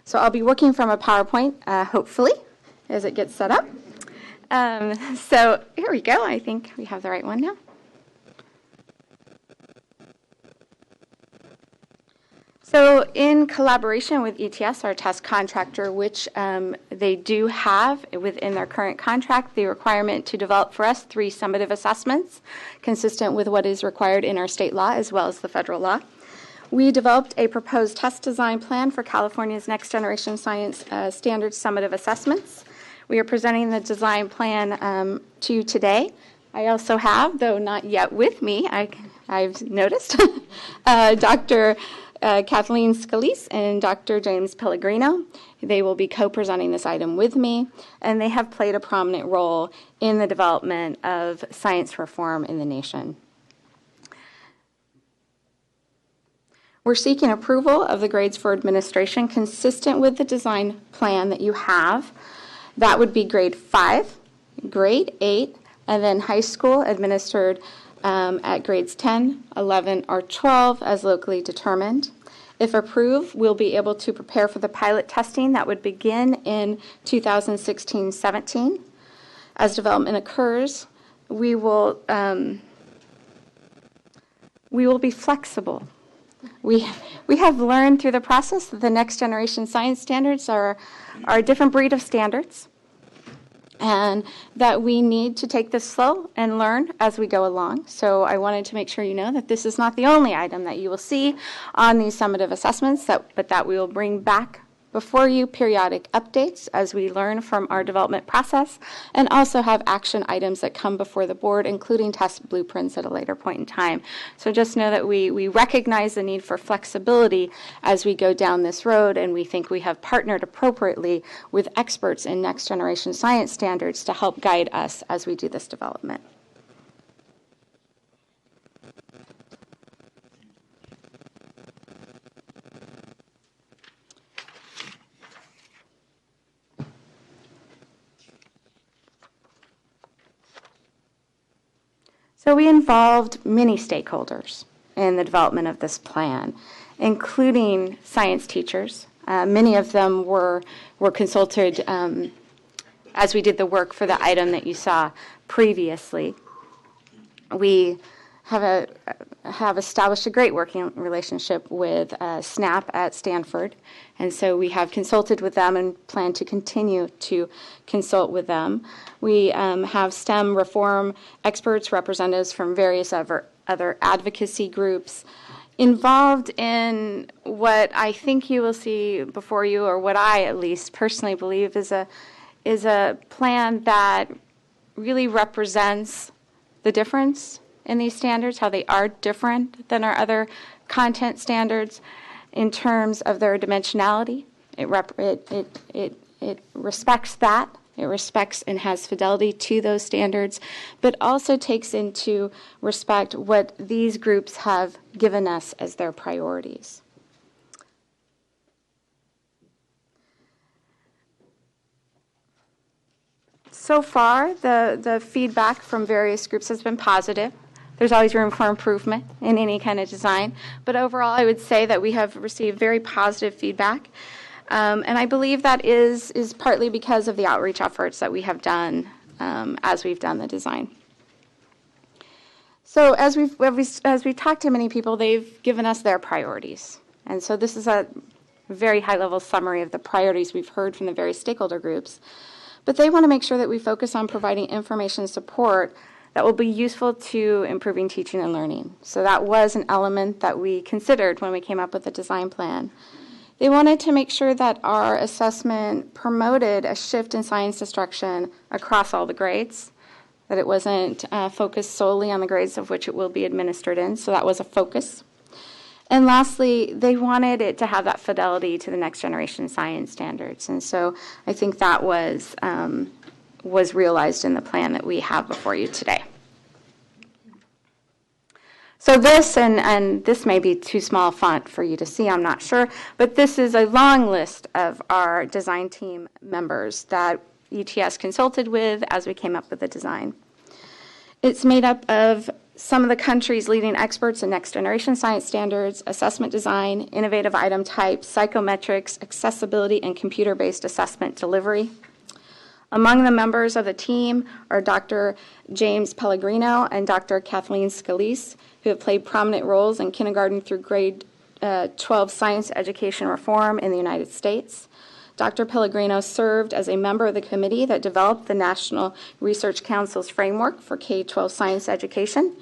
So I'll be working from a PowerPoint, hopefully, as it gets set up. So here we go. I think we have the right one now. So in collaboration with ETS, our test contractor, which they do have within their current contract, the requirement to develop for us 3 summative assessments consistent with what is required in our state law as well as the federal law. We developed a proposed test design plan for California's Next Generation Science Standards Summative Assessments. We are presenting the design plan to you today. I also have, though not yet with me, I've noticed, Dr. Kathleen Scalise and Dr. James Pellegrino. They will be co-presenting this item with me, and they have played a prominent role in the development of science reform in the nation. We're seeking approval of the grades for administration consistent with the design plan that you have. That would be grade 5, grade 8, and then high school administered at grades 10, 11, or 12 as locally determined. If approved, we'll be able to prepare for the pilot testing that would begin in 2016-17. As development occurs, we will be flexible. We have learned through the process that the Next Generation Science Standards are a different breed of standards, and that we need to take this slow and learn as we go along. So I wanted to make sure you know that this is not the only item that you will see on these summative assessments, but that we will bring back before you periodic updates as we learn from our development process, and also have action items that come before the board, including test blueprints at a later point in time. So just know that we recognize the need for flexibility as we go down this road, and we think we have partnered appropriately with experts in Next Generation Science Standards to help guide us as we do this development. So we involved many stakeholders in the development of this plan, including science teachers. Many of them were consulted as we did the work for the item that you saw previously. We have established a great working relationship with SNAP at Stanford, and so we have consulted with them and plan to continue to consult with them. We have STEM reform experts, representatives from various other advocacy groups involved in what I think you will see before you, or what I at least personally believe is a plan that really represents the difference in these standards, how they are different than our other content standards in terms of their dimensionality. It respects that It respects and has fidelity to those standards, but also takes into respect what these groups have given us as their priorities. So far, the feedback from various groups has been positive. There's always room for improvement in any kind of design, but overall I would say that we have received very positive feedback. And I believe that is partly because of the outreach efforts that we have done as we've done the design. So as we've talked to many people, they've given us their priorities. And so this is a very high-level summary of the priorities we've heard from the various stakeholder groups. But they want to make sure that we focus on providing information and support that will be useful to improving teaching and learning. So that was an element that we considered when we came up with the design plan. They wanted to make sure that our assessment promoted a shift in science instruction across all the grades, that it wasn't focused solely on the grades of which it will be administered in, so that was a focus. And lastly, they wanted it to have that fidelity to the next generation science standards, and so I think that was realized in the plan that we have before you today. So this, and this may be too small font for you to see, I'm not sure, but this is a long list of our design team members that ETS consulted with as we came up with the design. It's made up of some of the country's leading experts in next generation science standards, assessment design, innovative item types, psychometrics, accessibility, and computer-based assessment delivery. Among the members of the team are Dr. James Pellegrino and Dr. Kathleen Scalise, who have played prominent roles in kindergarten through grade 12 science education reform in the United States. Dr. Pellegrino served as a member of the committee that developed the National Research Council's framework for K-12 science education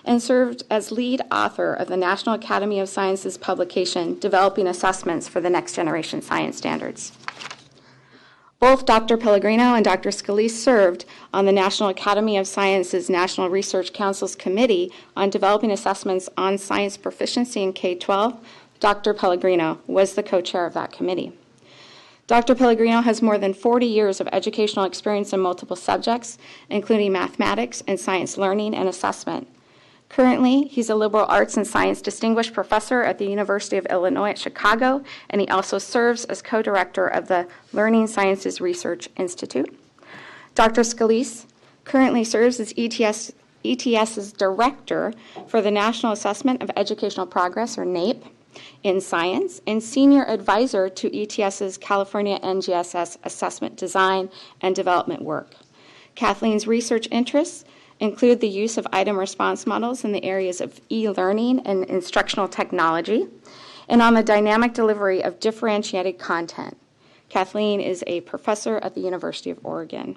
and served as lead author of the National Academy of Sciences publication, Developing Assessments for the Next Generation Science Standards. Both Dr. Pellegrino and Dr. Scalise served on the National Academy of Sciences National Research Council's Committee on Developing Assessments on Science Proficiency in K-12. Dr. Pellegrino was the co-chair of that committee. Dr. Pellegrino has more than 40 years of educational experience in multiple subjects, including mathematics and science learning and assessment. Currently, he's a liberal arts and science distinguished professor at the University of Illinois at Chicago, and he also serves as co-director of the Learning Sciences Research Institute. Dr. Scalise currently serves as ETS's director for the National Assessment of Educational Progress, or NAEP, in science, and senior advisor to ETS's California NGSS assessment design and development work. Kathleen's research interests include the use of item response models in the areas of e-learning and instructional technology, and on the dynamic delivery of differentiated content. Kathleen is a professor at the University of Oregon.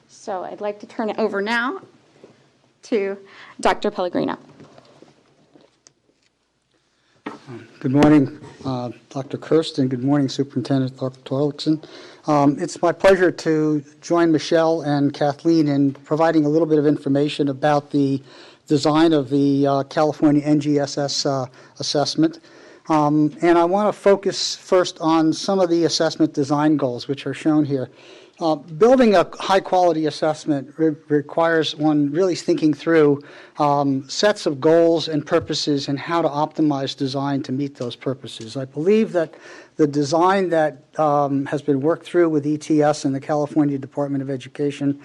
So I'd like to turn it over now to Dr. Pellegrino. Good morning, Dr. Kirsten. Good morning, Superintendent Dr. Torlakson. It's my pleasure to join Michelle and Kathleen in providing a little bit of information about the design of the California NGSS assessment. And I want to focus first on some of the assessment design goals, which are shown here. Building a high-quality assessment requires one really thinking through sets of goals and purposes and how to optimize design to meet those purposes. I believe that the design that has been worked through with ETS and the California Department of Education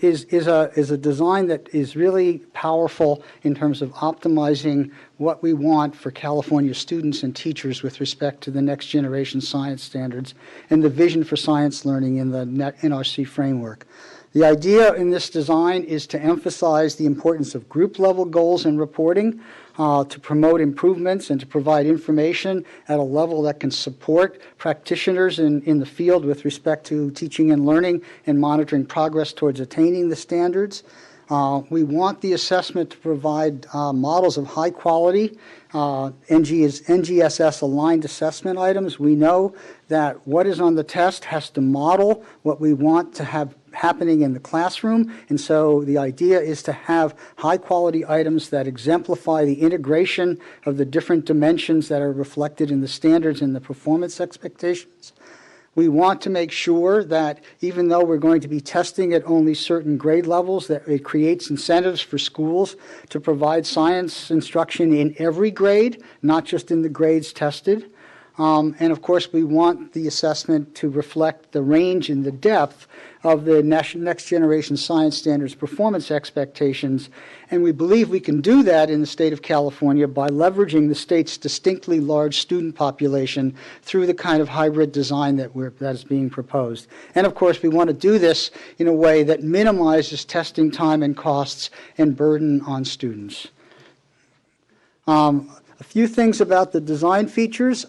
is a design that is really powerful in terms of optimizing what we want for California students and teachers with respect to the next generation science standards and the vision for science learning in the NRC framework. The idea in this design is to emphasize the importance of group level goals and reporting, to promote improvements and to provide information at a level that can support practitioners in the field with respect to teaching and learning and monitoring progress towards attaining the standards. We want the assessment to provide models of high quality, NGSS aligned assessment items. We know that what is on the test has to model what we want to have happening in the classroom, and so the idea is to have high quality items that exemplify the integration of the different dimensions that are reflected in the standards and the performance expectations. We want to make sure that even though we're going to be testing at only certain grade levels, that it creates incentives for schools to provide science instruction in every grade, not just in the grades tested. And of course, we want the assessment to reflect the range and the depth of the next generation science standards performance expectations. And we believe we can do that in the state of California by leveraging the state's distinctly large student population through the kind of hybrid design that is being proposed. And of course, we want to do this in a way that minimizes testing time and costs and burden on students. A few things about the design features.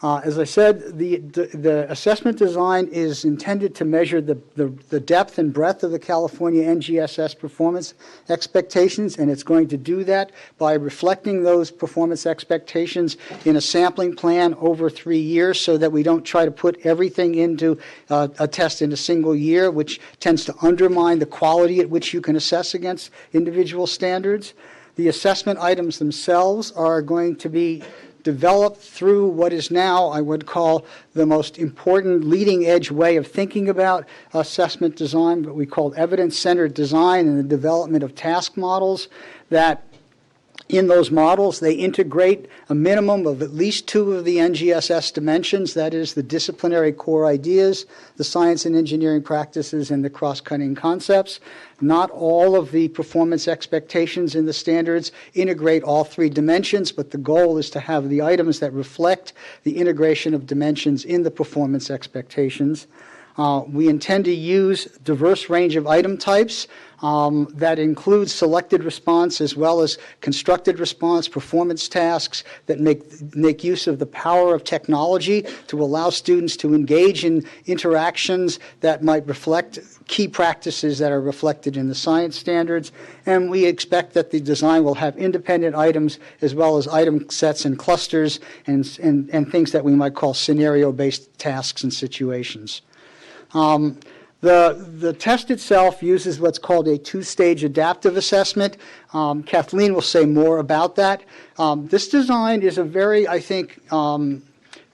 As I said, the assessment design is intended to measure the depth and breadth of the California NGSS performance expectations, and it's going to do that by reflecting those performance expectations in a sampling plan over 3 years so that we don't try to put everything into a test in a single year, which tends to undermine the quality at which you can assess against individual standards. The assessment items themselves are going to be developed through what is now, I would call, the most important leading edge way of thinking about assessment design, what we call evidence-centered design, and the development of task models that in those models, they integrate a minimum of at least 2 of the NGSS dimensions, that is, the disciplinary core ideas, the science and engineering practices, and the cross-cutting concepts. Not all of the performance expectations in the standards integrate all 3 dimensions, but the goal is to have the items that reflect the integration of dimensions in the performance expectations. We intend to use a diverse range of item types that includes selected response as well as constructed response performance tasks that make use of the power of technology to allow students to engage in interactions that might reflect key practices that are reflected in the science standards. And we expect that the design will have independent items as well as item sets and clusters and things that we might call scenario-based tasks and situations. The test itself uses what's called a 2-stage adaptive assessment. Kathleen will say more about that. This design is a very, I think,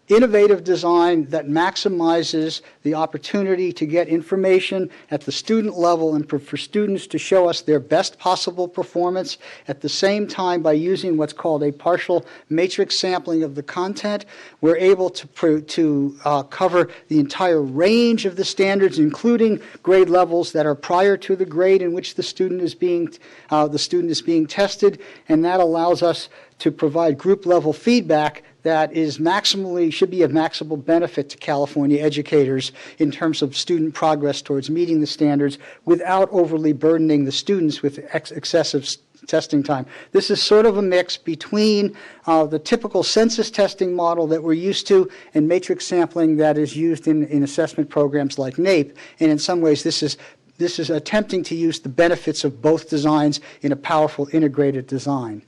innovative design that maximizes the opportunity to get information at the student level and for students to show us their best possible performance. At the same time, by using what's called a partial matrix sampling of the content, we're able to cover the entire range of the standards, including grade levels that are prior to the grade in which the student is being tested, and that allows us to provide group level feedback that should be of maximal benefit to California educators in terms of student progress towards meeting the standards without overly burdening the students with excessive testing time. This is sort of a mix between the typical census testing model that we're used to and matrix sampling that is used in assessment programs like NAEP, and in some ways this is attempting to use the benefits of both designs in a powerful integrated design.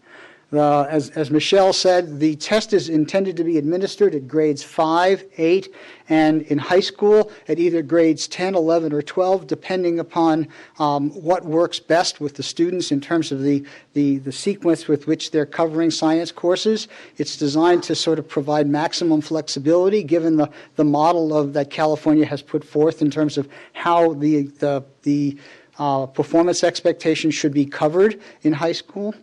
As Michelle said, the test is intended to be administered at grades 5, 8, and in high school at either grades 10, 11, or 12, depending upon what works best with the students in terms of the sequence with which they're covering science courses. It's designed to sort of provide maximum flexibility given the model that California has put forth in terms of how the performance expectations should be covered in high school.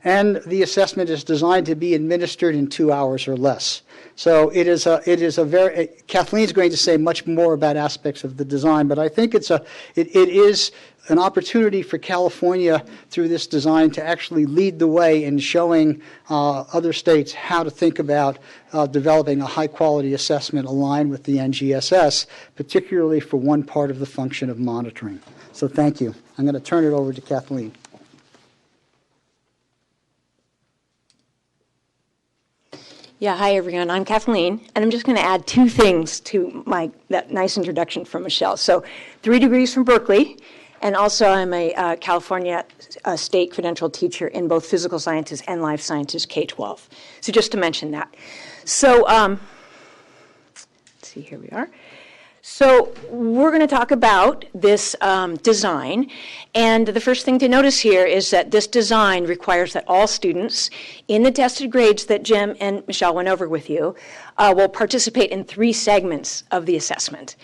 And the assessment is designed to be administered in 2 hours or less. So it is a very, Kathleen's going to say much more about aspects of the design, but I think it is an opportunity for California through this design to actually lead the way in showing other states how to think about developing a high quality assessment aligned with the NGSS, particularly for one part of the function of monitoring. So thank you. I'm going to turn it over to Kathleen. Yeah, hi everyone. I'm Kathleen, and I'm just going to add 2 things to that nice introduction from Michelle. So, 3 degrees from Berkeley, and also I'm a California state credentialed teacher in both physical sciences and life sciences K-12. So just to mention that. So, let's see, here we are. So we're going to talk about this design, and the first thing to notice here is that this design requires that all students in the tested grades that Jim and Michelle went over with you will participate in 3 segments of the assessment.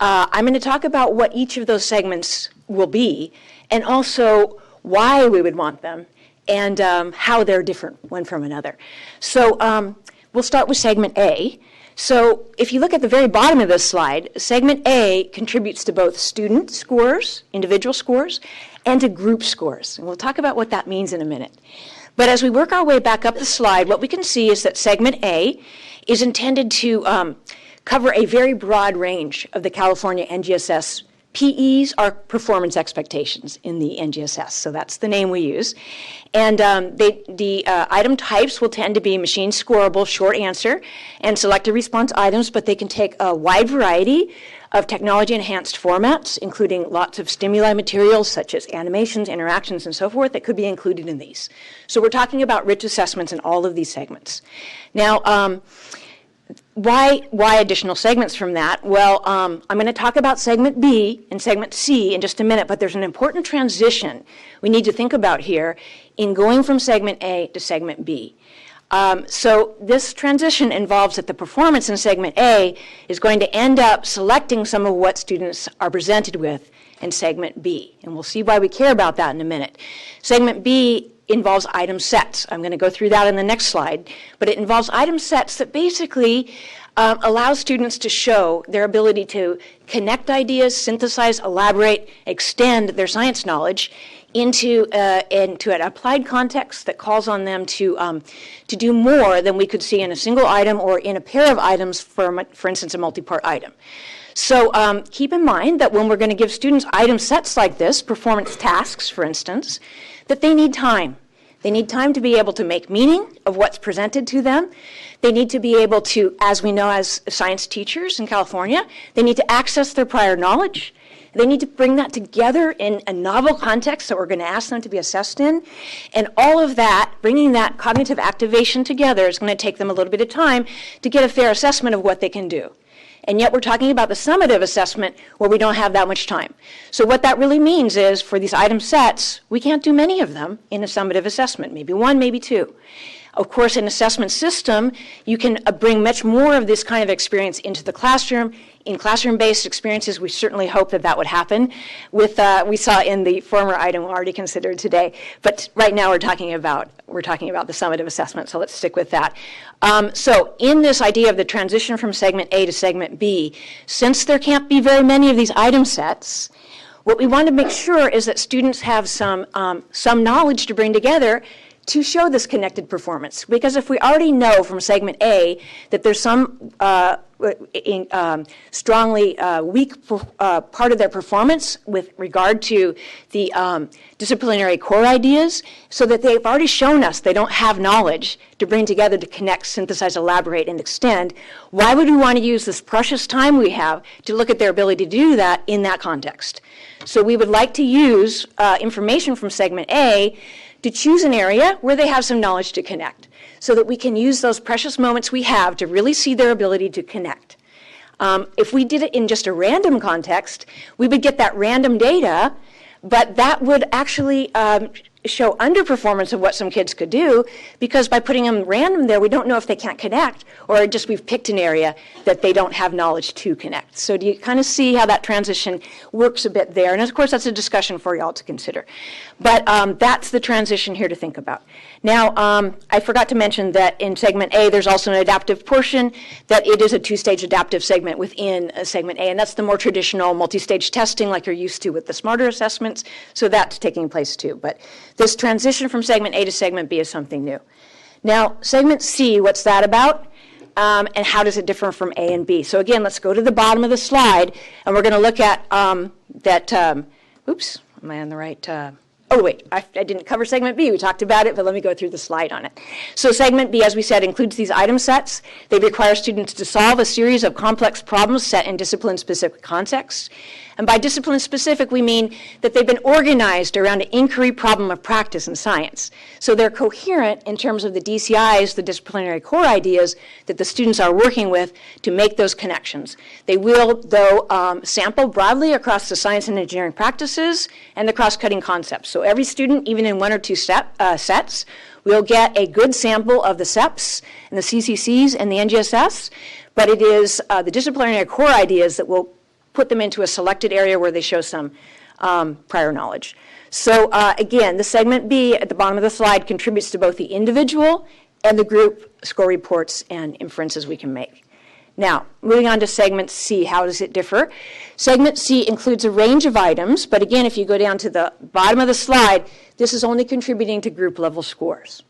I'm going to talk about what each of those segments will be, and also why we would want them, and how they're different one from another. So we'll start with segment A. So if you look at the very bottom of this slide, segment A contributes to both student scores, individual scores, and to group scores. And we'll talk about what that means in a minute. But as we work our way back up the slide, what we can see is that segment A is intended to cover a very broad range of the California NGSS. PEs are performance expectations in the NGSS, so that's the name we use. And the item types will tend to be machine scoreable short answer and selected response items, but they can take a wide variety of technology-enhanced formats, including lots of stimuli materials such as animations, interactions, and so forth that could be included in these. So we're talking about rich assessments in all of these segments. Now, why additional segments from that? Well, I'm going to talk about segment B and segment C in just a minute, but there's an important transition we need to think about here in going from segment A to segment B. So this transition involves that the performance in segment A is going to end up selecting some of what students are presented with in segment B, and we'll see why we care about that in a minute. Segment B involves item sets. I'm going to go through that in the next slide, but it involves item sets that basically allow students to show their ability to connect ideas, synthesize, elaborate, extend their science knowledge into an applied context that calls on them to do more than we could see in a single item or in a pair of items, for instance, a multi-part item. So keep in mind that when we're going to give students item sets like this, performance tasks, for instance, that they need time. They need time to be able to make meaning of what's presented to them. They need to be able to, as we know as science teachers in California, they need to access their prior knowledge. They need to bring that together in a novel context that we're going to ask them to be assessed in. And all of that, bringing that cognitive activation together, is going to take them a little bit of time to get a fair assessment of what they can do. And yet we're talking about the summative assessment where we don't have that much time. So what that really means is for these item sets, we can't do many of them in a summative assessment, maybe 1, maybe 2. Of course, in assessment system, you can bring much more of this kind of experience into the classroom. In classroom-based experiences, we certainly hope that that would happen. With we saw in the former item already considered today, but right now we're talking about the summative assessment. So let's stick with that. So in this idea of the transition from segment A to segment B, since there can't be very many of these item sets, what we want to make sure is that students have some knowledge to bring together to show this connected performance. Because if we already know from segment A that there's some strongly weak part of their performance with regard to the disciplinary core ideas, so that they've already shown us they don't have knowledge to bring together to connect, synthesize, elaborate, and extend, why would we want to use this precious time we have to look at their ability to do that in that context? So we would like to use information from segment A to choose an area where they have some knowledge to connect, so that we can use those precious moments we have to really see their ability to connect. If we did it in just a random context, we would get that random data, but that would actually show underperformance of what some kids could do, because by putting them random there, we don't know if they can't connect, or just we've picked an area that they don't have knowledge to connect. So do you kind of see how that transition works a bit there? And of course, that's a discussion for y'all to consider. But that's the transition here to think about. Now, I forgot to mention that in segment A, there's also an adaptive portion, that it is a 2-stage adaptive segment within segment A, and that's the more traditional multi-stage testing like you're used to with the smarter assessments, so that's taking place too. But this transition from segment A to segment B is something new. Now, segment C, what's that about? And how does it differ from A and B? So again, let's go to the bottom of the slide, and we're going to look at oops, am I on the right? Oh, wait, I didn't cover segment B. We talked about it, but let me go through the slide on it. So segment B, as we said, includes these item sets. They require students to solve a series of complex problems set in discipline-specific contexts. And by discipline-specific, we mean that they've been organized around an inquiry problem of practice in science. So they're coherent in terms of the DCIs, the disciplinary core ideas that the students are working with to make those connections. They will, though, sample broadly across the science and engineering practices and the cross-cutting concepts. So every student, even in one or two sets, will get a good sample of the SEPs and the CCCs and the NGSS, but it is the disciplinary core ideas that will put them into a selected area where they show some prior knowledge. So again, the segment B at the bottom of the slide contributes to both the individual and the group score reports and inferences we can make. Now, moving on to segment C, how does it differ? Segment C includes a range of items, but again, if you go down to the bottom of the slide, this is only contributing to group level scores.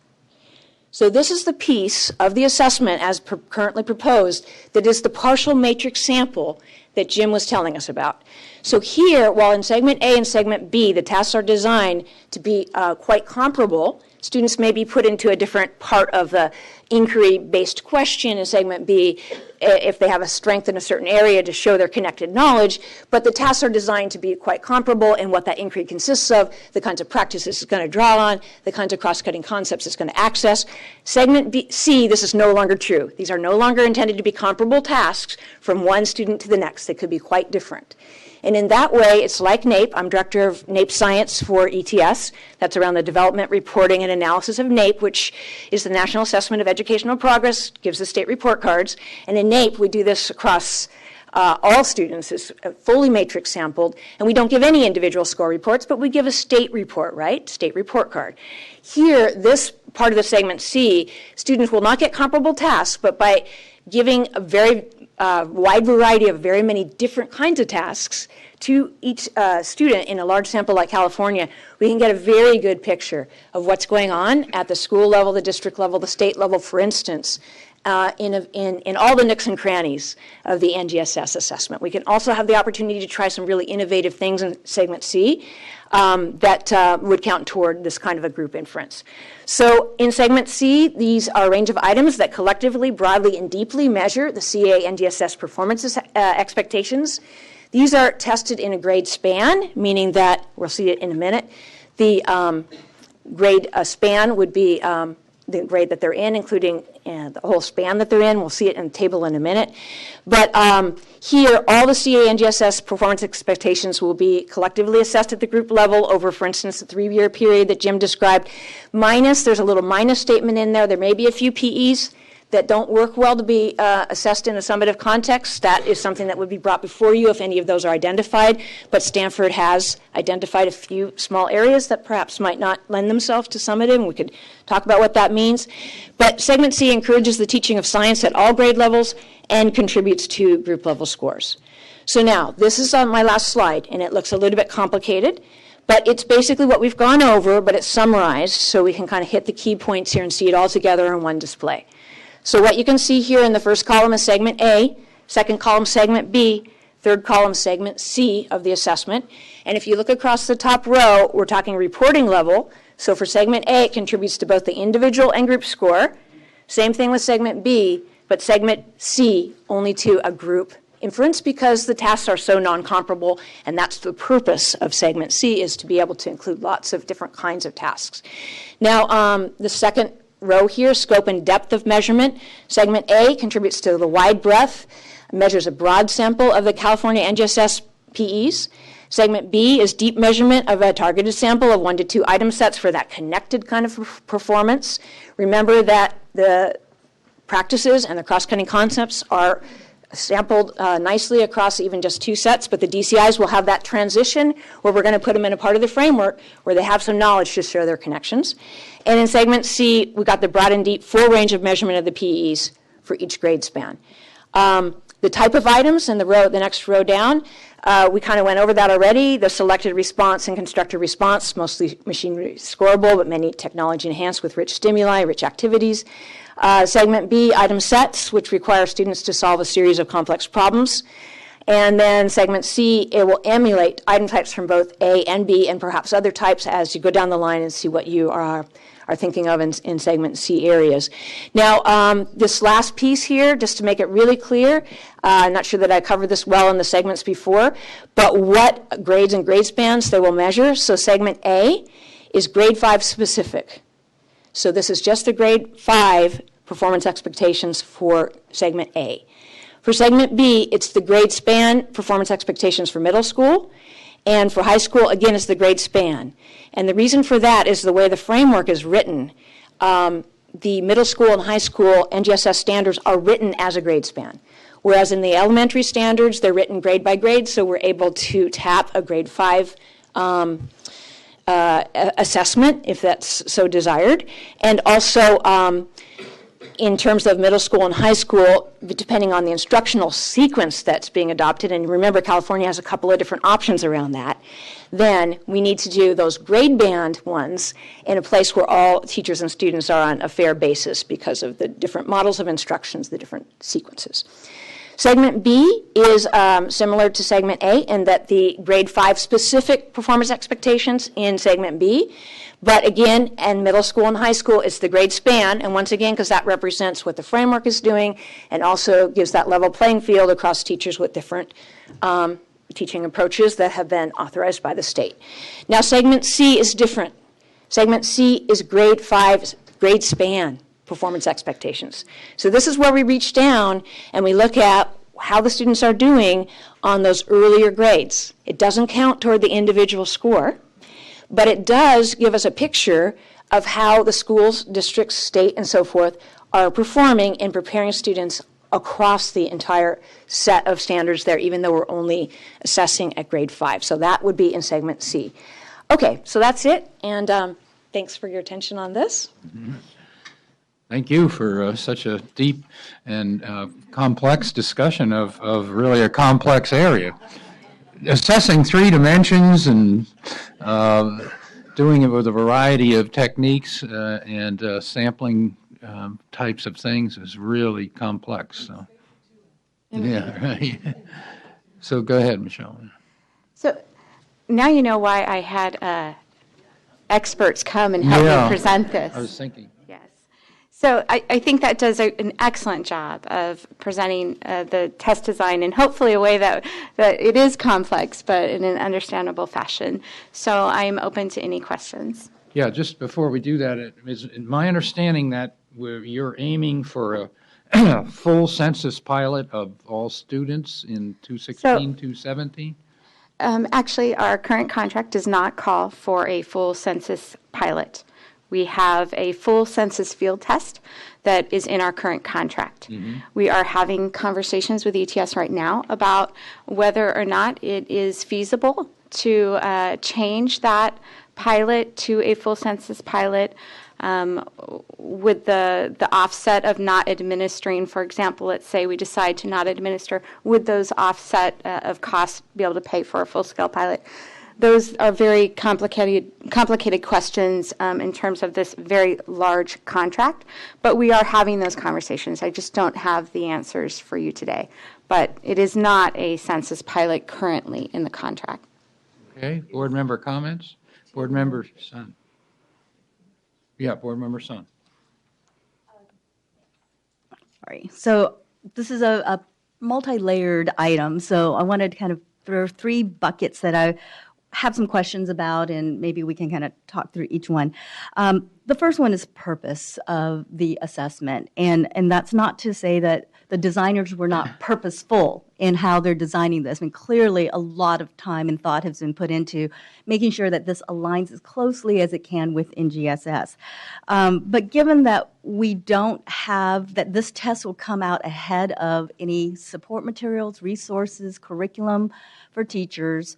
So this is the piece of the assessment as currently proposed that is the partial matrix sample that Jim was telling us about. So here, while in segment A and segment B, the tasks are designed to be quite comparable, students may be put into a different part of the inquiry-based question in segment B if they have a strength in a certain area to show their connected knowledge, but the tasks are designed to be quite comparable in what that inquiry consists of, the kinds of practices it's going to draw on, the kinds of cross-cutting concepts it's going to access. Segment C, this is no longer true. These are no longer intended to be comparable tasks from one student to the next. They could be quite different. And in that way, it's like NAEP. I'm director of NAEP Science for ETS. That's around the development, reporting, and analysis of NAEP, which is the National Assessment of Educational Progress, gives the state report cards. And in NAEP, we do this across all students. It's fully matrix sampled. And we don't give any individual score reports, but we give a state report, right? State report card. Here, this part of the segment C, students will not get comparable tasks, but by giving a very wide variety of very many different kinds of tasks to each student in a large sample like California, we can get a very good picture of what's going on at the school level, the district level, the state level, for instance, in all the nooks and crannies of the NGSS assessment. We can also have the opportunity to try some really innovative things in segment C that would count toward this kind of a group inference. So in segment C, these are a range of items that collectively, broadly, and deeply measure the CA NGSS performance expectations. These are tested in a grade span, meaning that, we'll see it in a minute, the grade span would be the grade that they're in, including the whole span that they're in. We'll see it in the table in a minute. But here, all the CA NGSS performance expectations will be collectively assessed at the group level over, for instance, the 3-year period that Jim described. Minus, there's a little minus statement in there. There may be a few PEs that don't work well to be assessed in a summative context. That is something that would be brought before you if any of those are identified. But Stanford has identified a few small areas that perhaps might not lend themselves to summative, and we could talk about what that means. But segment C encourages the teaching of science at all grade levels and contributes to group level scores. So now, this is on my last slide, and it looks a little bit complicated. But it's basically what we've gone over, but it's summarized so we can kind of hit the key points here and see it all together in one display. So what you can see here in the first column is segment A, second column segment B, third column segment C of the assessment. And if you look across the top row, we're talking reporting level. So for segment A, it contributes to both the individual and group score. Same thing with segment B, but segment C only to a group inference because the tasks are so non-comparable, and that's the purpose of segment C, is to be able to include lots of different kinds of tasks. Now, the second row here, scope and depth of measurement. Segment A contributes to the wide breadth, measures a broad sample of the California NGSS PEs. Segment B is deep measurement of a targeted sample of 1 to 2 item sets for that connected kind of performance. Remember that the practices and the cross-cutting concepts are sampled nicely across even just 2 sets, but the DCIs will have that transition where we're going to put them in a part of the framework where they have some knowledge to share their connections. And in segment C, we got the broad and deep full range of measurement of the PEs for each grade span. The type of items in the next row down, we kind of went over that already. The selected response and constructed response, mostly machine scoreable, but many technology enhanced with rich stimuli, rich activities. Segment B, item sets, which require students to solve a series of complex problems. And then segment C, it will emulate item types from both A and B and perhaps other types as you go down the line and see what you are thinking of in segment C areas. Now, this last piece here, just to make it really clear, I'm not sure that I covered this well in the segments before, but what grades and grade spans they will measure. So segment A is grade 5 specific. So this is just the grade 5 performance expectations for segment A. For segment B, it's the grade span performance expectations for middle school. And for high school, again, it's the grade span. And the reason for that is the way the framework is written. The middle school and high school NGSS standards are written as a grade span. Whereas in the elementary standards, they're written grade by grade, so we're able to tap a grade 5 assessment if that's so desired. And also, in terms of middle school and high school, depending on the instructional sequence that's being adopted, and remember California has a couple of different options around that, then we need to do those grade band ones in a place where all teachers and students are on a fair basis because of the different models of instructions, the different sequences. Segment B is similar to segment A in that the grade 5 specific performance expectations in segment B. But again, in middle school and high school, it's the grade span, and once again, because that represents what the framework is doing and also gives that level playing field across teachers with different teaching approaches that have been authorized by the state. Now, segment C is different. Segment C is grade 5 grade span performance expectations. So this is where we reach down and we look at how the students are doing on those earlier grades. It doesn't count toward the individual score, but it does give us a picture of how the schools, districts, state, and so forth are performing in preparing students across the entire set of standards there, even though we're only assessing at grade 5. So that would be in segment C. Okay, so that's it, and thanks for your attention on this. Mm-hmm. Thank you for such a deep and complex discussion of really a complex area. Assessing 3 dimensions and doing it with a variety of techniques and sampling types of things is really complex. So, yeah, right. So go ahead, Michelle. So now you know why I had experts come and help me present this. I was thinking. So I think that does an excellent job of presenting the test design in hopefully a way that it is complex, but in an understandable fashion. So I'm open to any questions. Yeah, just before we do that, it is my understanding that you're aiming for a full census pilot of all students in 2016, 2017? Actually, our current contract does not call for a full census pilot. We have a full census field test that is in our current contract. Mm-hmm. We are having conversations with ETS right now about whether or not it is feasible to change that pilot to a full census pilot with the offset of not administering. For example, let's say we decide to not administer, would those offset of costs be able to pay for a full-scale pilot? Those are very complicated questions in terms of this very large contract, but we are having those conversations. I just don't have the answers for you today. But it is not a census pilot currently in the contract. Okay, board member comments? Board member Sun. Yeah, board member Sun. Sorry. So this is a multi-layered item, so I wanted to kind of throw 3 buckets that I have some questions about, and maybe we can kind of talk through each one. The first one is purpose of the assessment, and that's not to say that the designers were not purposeful in how they're designing this. I mean, clearly a lot of time and thought has been put into making sure that this aligns as closely as it can with NGSS. But given that we don't have, that this test will come out ahead of any support materials, resources, curriculum for teachers,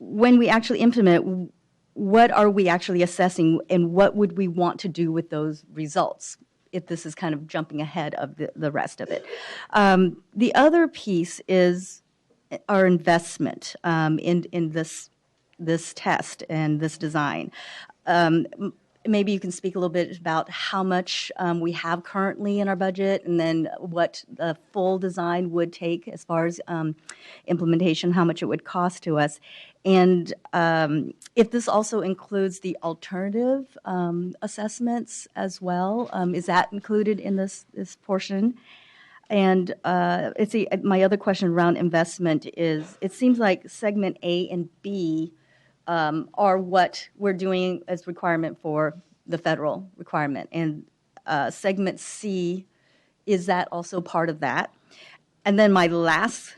when we actually implement, what are we actually assessing and what would we want to do with those results, if this is kind of jumping ahead of the rest of it. The other piece is our investment in this test and this design. maybe you can speak a little bit about how much we have currently in our budget, and then what the full design would take as far as implementation, how much it would cost to us. And if this also includes the alternative assessments as well, is that included in this portion? And my other question around investment is, it seems like segment A and B are what we're doing as requirement for the federal requirement. And segment C, is that also part of that? And then my last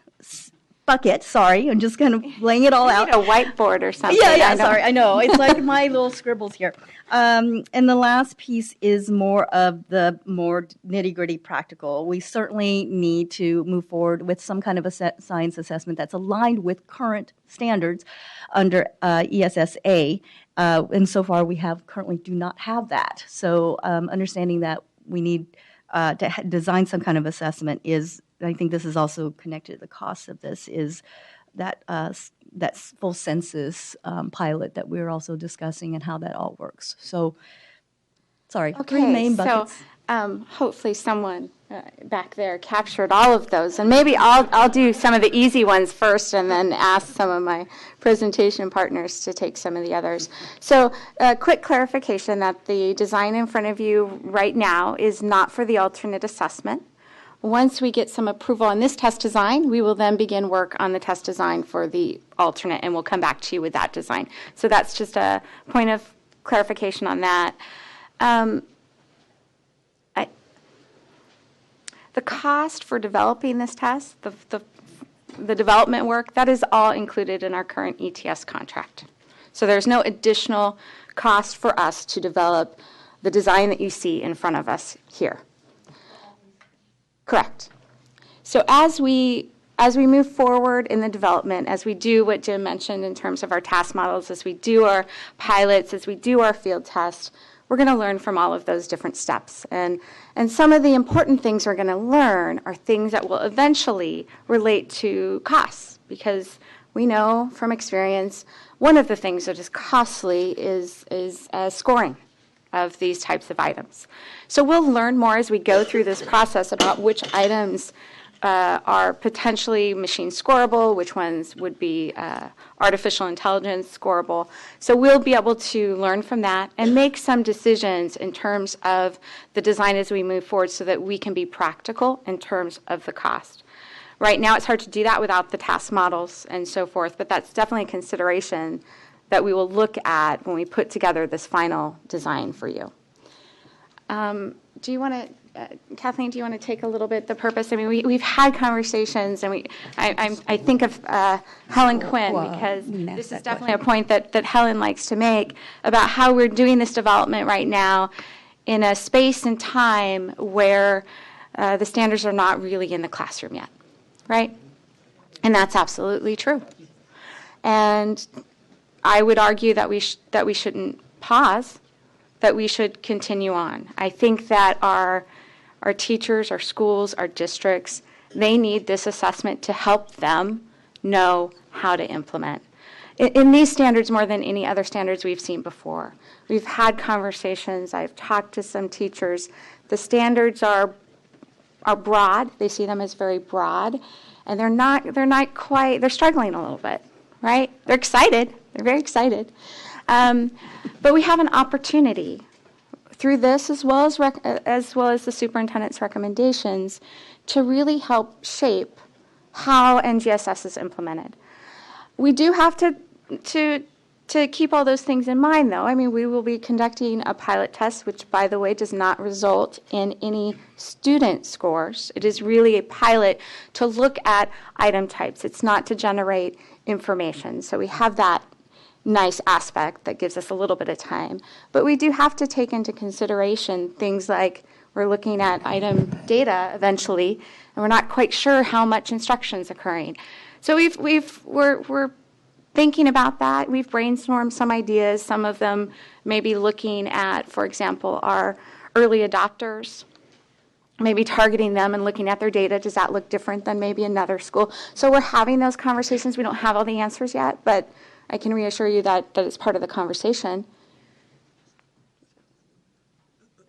bucket, sorry, I'm just kind of laying it all out. You need a whiteboard or something. Yeah, sorry, I know. It's like my little scribbles here. And the last piece is more of the more nitty-gritty practical. We certainly need to move forward with some kind of a science assessment that's aligned with current standards under ESSA. And so far, we currently do not have that. So understanding that we need to design some kind of assessment is, I think this is also connected to the cost of this, is that that full census pilot that we're also discussing and how that all works. So, sorry, three main buckets. So hopefully someone back there captured all of those. And maybe I'll do some of the easy ones first and then ask some of my presentation partners to take some of the others. So a quick clarification that the design in front of you right now is not for the alternate assessment. Once we get some approval on this test design, we will then begin work on the test design for the alternate, and we'll come back to you with that design. So that's just a point of clarification on that. The cost for developing this test, the development work, that is all included in our current ETS contract. So there's no additional cost for us to develop the design that you see in front of us here. Correct. So as we move forward in the development, as we do what Jim mentioned in terms of our task models, as we do our pilots, as we do our field tests, we're going to learn from all of those different steps. And some of the important things we're going to learn are things that will eventually relate to costs, because we know from experience one of the things that is costly is scoring of these types of items. So we'll learn more as we go through this process about which items are potentially machine scoreable, which ones would be artificial intelligence scoreable. So we'll be able to learn from that and make some decisions in terms of the design as we move forward so that we can be practical in terms of the cost. Right now it's hard to do that without the task models and so forth, but that's definitely a consideration that we will look at when we put together this final design for you. Do you want to, Kathleen, do you want to take a little bit the purpose? I mean, we've had conversations, and I think of Helen Quinn, because this is definitely a point that Helen likes to make about how we're doing this development right now in a space and time where the standards are not really in the classroom yet, right? And that's absolutely true. And I would argue that we shouldn't pause, that we should continue on. I think that our teachers, our schools, our districts, they need this assessment to help them know how to implement. In these standards, more than any other standards we've seen before, we've had conversations, I've talked to some teachers. The standards are broad. They see them as very broad, and they're not quite, they're struggling a little bit, right? They're excited. They're very excited. But we have an opportunity through this, as well as the superintendent's recommendations, to really help shape how NGSS is implemented. We do have to keep all those things in mind, though. I mean, we will be conducting a pilot test, which, by the way, does not result in any student scores. It is really a pilot to look at item types. It's not to generate information. So we have that nice aspect that gives us a little bit of time. But we do have to take into consideration things like we're looking at item data eventually, and we're not quite sure how much instruction is occurring. So we're thinking about that. We've brainstormed some ideas. Some of them may be looking at, for example, our early adopters, maybe targeting them and looking at their data. Does that look different than maybe another school? So we're having those conversations. We don't have all the answers yet, but I can reassure you that it's part of the conversation.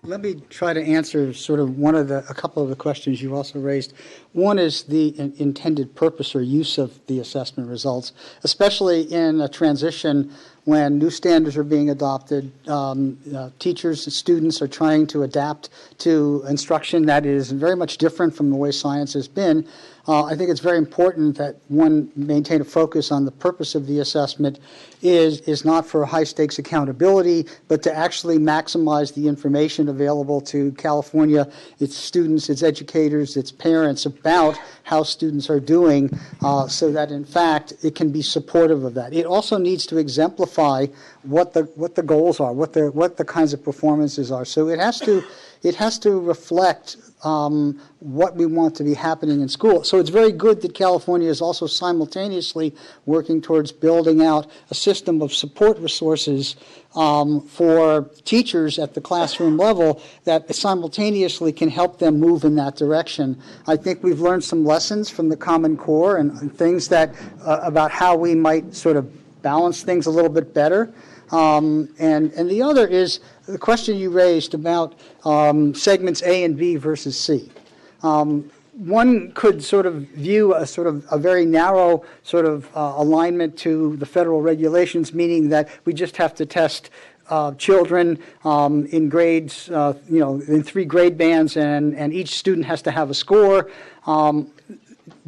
Let me try to answer sort of a couple of the questions you also raised. One is the intended purpose or use of the assessment results, especially in a transition when new standards are being adopted. Teachers and students are trying to adapt to instruction that is very much different from the way science has been. I think it's very important that one maintain a focus on the purpose of the assessment is not for high-stakes accountability, but to actually maximize the information available to California, its students, its educators, its parents about how students are doing so that, in fact, it can be supportive of that. It also needs to exemplify what the goals are, what the kinds of performances are. So it has to reflect what we want to be happening in school. So it's very good that California is also simultaneously working towards building out a system of support resources for teachers at the classroom level that simultaneously can help them move in that direction. I think we've learned some lessons from the Common Core and things that about how we might sort of balance things a little bit better. And the other is the question you raised about segments A and B versus C. One could sort of view a very narrow sort of alignment to the federal regulations, meaning that we just have to test children in grades, in 3 grade bands, and each student has to have a score.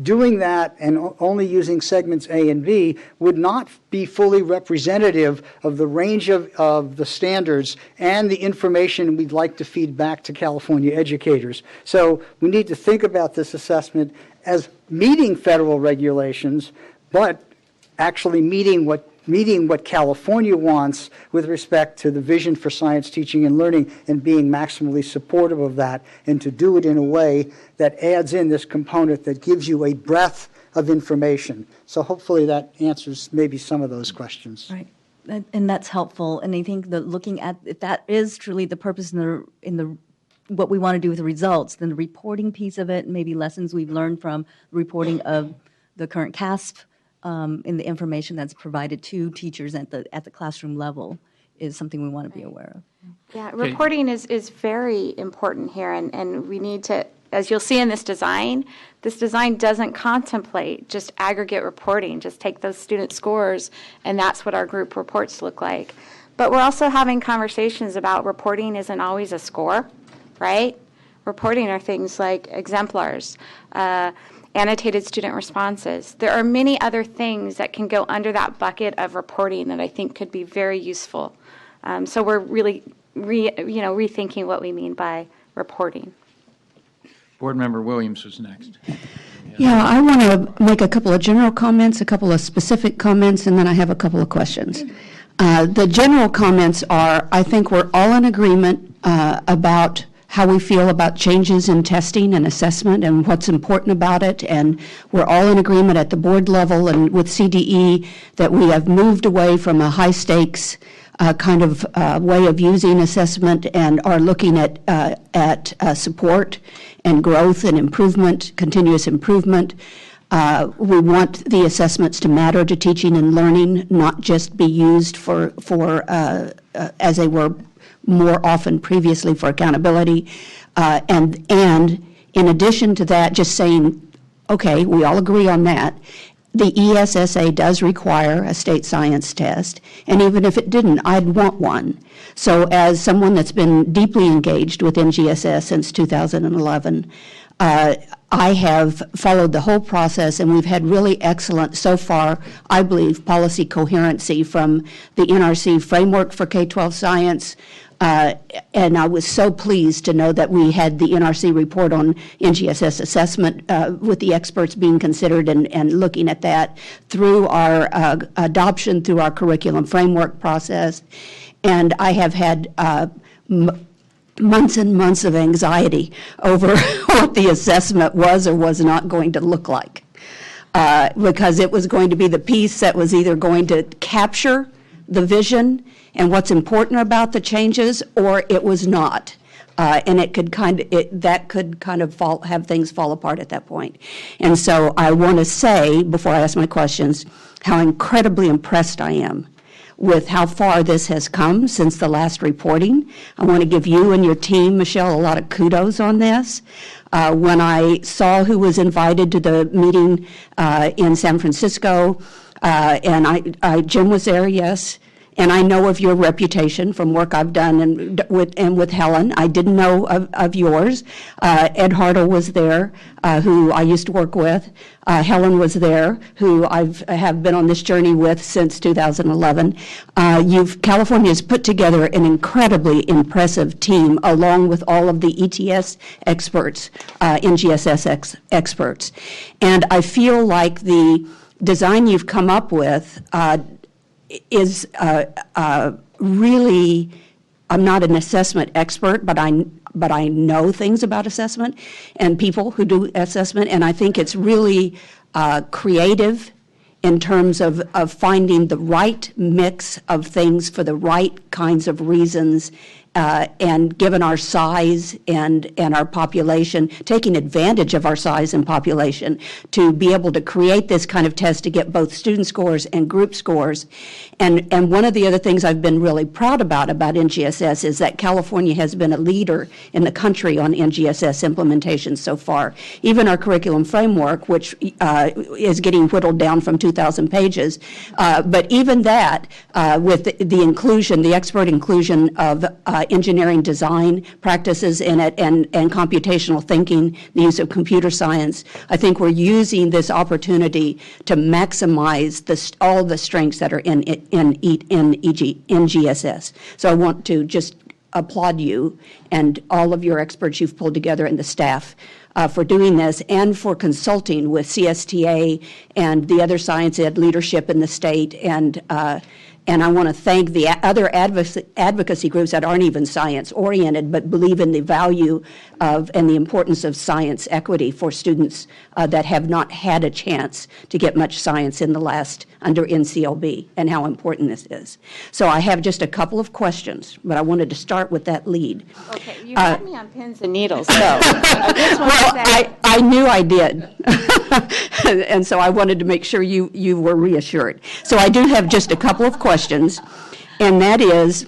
Doing that and only using segments A and B would not be fully representative of the range of the standards and the information we'd like to feed back to California educators. So we need to think about this assessment as meeting federal regulations, but actually meeting what California wants with respect to the vision for science teaching and learning and being maximally supportive of that, and to do it in a way that adds in this component that gives you a breadth of information. So hopefully that answers maybe some of those questions. Right. And that's helpful. And I think that looking at if that is truly the purpose in the what we want to do with the results, then the reporting piece of it, maybe lessons we've learned from reporting of the current CASP in the information that's provided to teachers at the classroom level is something we want to be aware of. Yeah, reporting is very important here, and we need to, as you'll see in this design doesn't contemplate just aggregate reporting, just take those student scores, and that's what our group reports look like. But we're also having conversations about reporting isn't always a score, right? Reporting are things like exemplars, annotated student responses. There are many other things that can go under that bucket of reporting that I think could be very useful. So we're really rethinking what we mean by reporting. Board Member Williams was next. Yeah, I want to make a couple of general comments, a couple of specific comments, and then I have a couple of questions. The general comments are, I think we're all in agreement about how we feel about changes in testing and assessment and what's important about it, and we're all in agreement at the board level and with CDE that we have moved away from a high-stakes kind of way of using assessment and are looking at support and growth and improvement, continuous improvement. We want the assessments to matter to teaching and learning, not just be used for as they were more often previously for accountability. And in addition to that, just saying, okay, we all agree on that. The ESSA does require a state science test, and even if it didn't, I'd want one. So as someone that's been deeply engaged with NGSS since 2011, I have followed the whole process, and we've had really excellent, so far, I believe, policy coherency from the NRC framework for K-12 science. And I was so pleased to know that we had the NRC report on NGSS assessment with the experts being considered and looking at that through our adoption, through our curriculum framework process. And I have had months and months of anxiety over what the assessment was or was not going to look like. Because it was going to be the piece that was either going to capture the vision and what's important about the changes, or it was not. And it could have things fall apart at that point. And so I want to say, before I ask my questions, how incredibly impressed I am with how far this has come since the last reporting. I want to give you and your team, Michelle, a lot of kudos on this. When I saw who was invited to the meeting in San Francisco, and Jim was there, yes. And I know of your reputation from work I've done and with Helen. I didn't know of yours. Ed Hartle was there, who I used to work with. Helen was there, who have been on this journey with since 2011. California has put together an incredibly impressive team, along with all of the ETS experts, NGSS experts. And I feel like the design you've come up with is really, I'm not an assessment expert, but I know things about assessment and people who do assessment, and I think it's really creative in terms of finding the right mix of things for the right kinds of reasons, and given our size and our population, taking advantage of our size and population to be able to create this kind of test to get both student scores and group scores. And one of the other things I've been really proud about NGSS is that California has been a leader in the country on NGSS implementation so far. Even our curriculum framework, which is getting whittled down from 2,000 pages, but even that, with the inclusion, the expert inclusion of engineering design practices in it and computational thinking, the use of computer science, I think we're using this opportunity to maximize all the strengths that are in NGSS. So I want to just applaud you and all of your experts you've pulled together and the staff for doing this and for consulting with CSTA and the other science ed leadership in the state. And I want to thank the other advocacy groups that aren't even science-oriented but believe in the value of and the importance of science equity for students that have not had a chance to get much science in the last under NCLB and how important this is. So I have just a couple of questions, but I wanted to start with that lead. Okay, you had me on pins and needles, so I knew I did. And so I wanted to make sure you were reassured. So I do have just a couple of questions, and that is,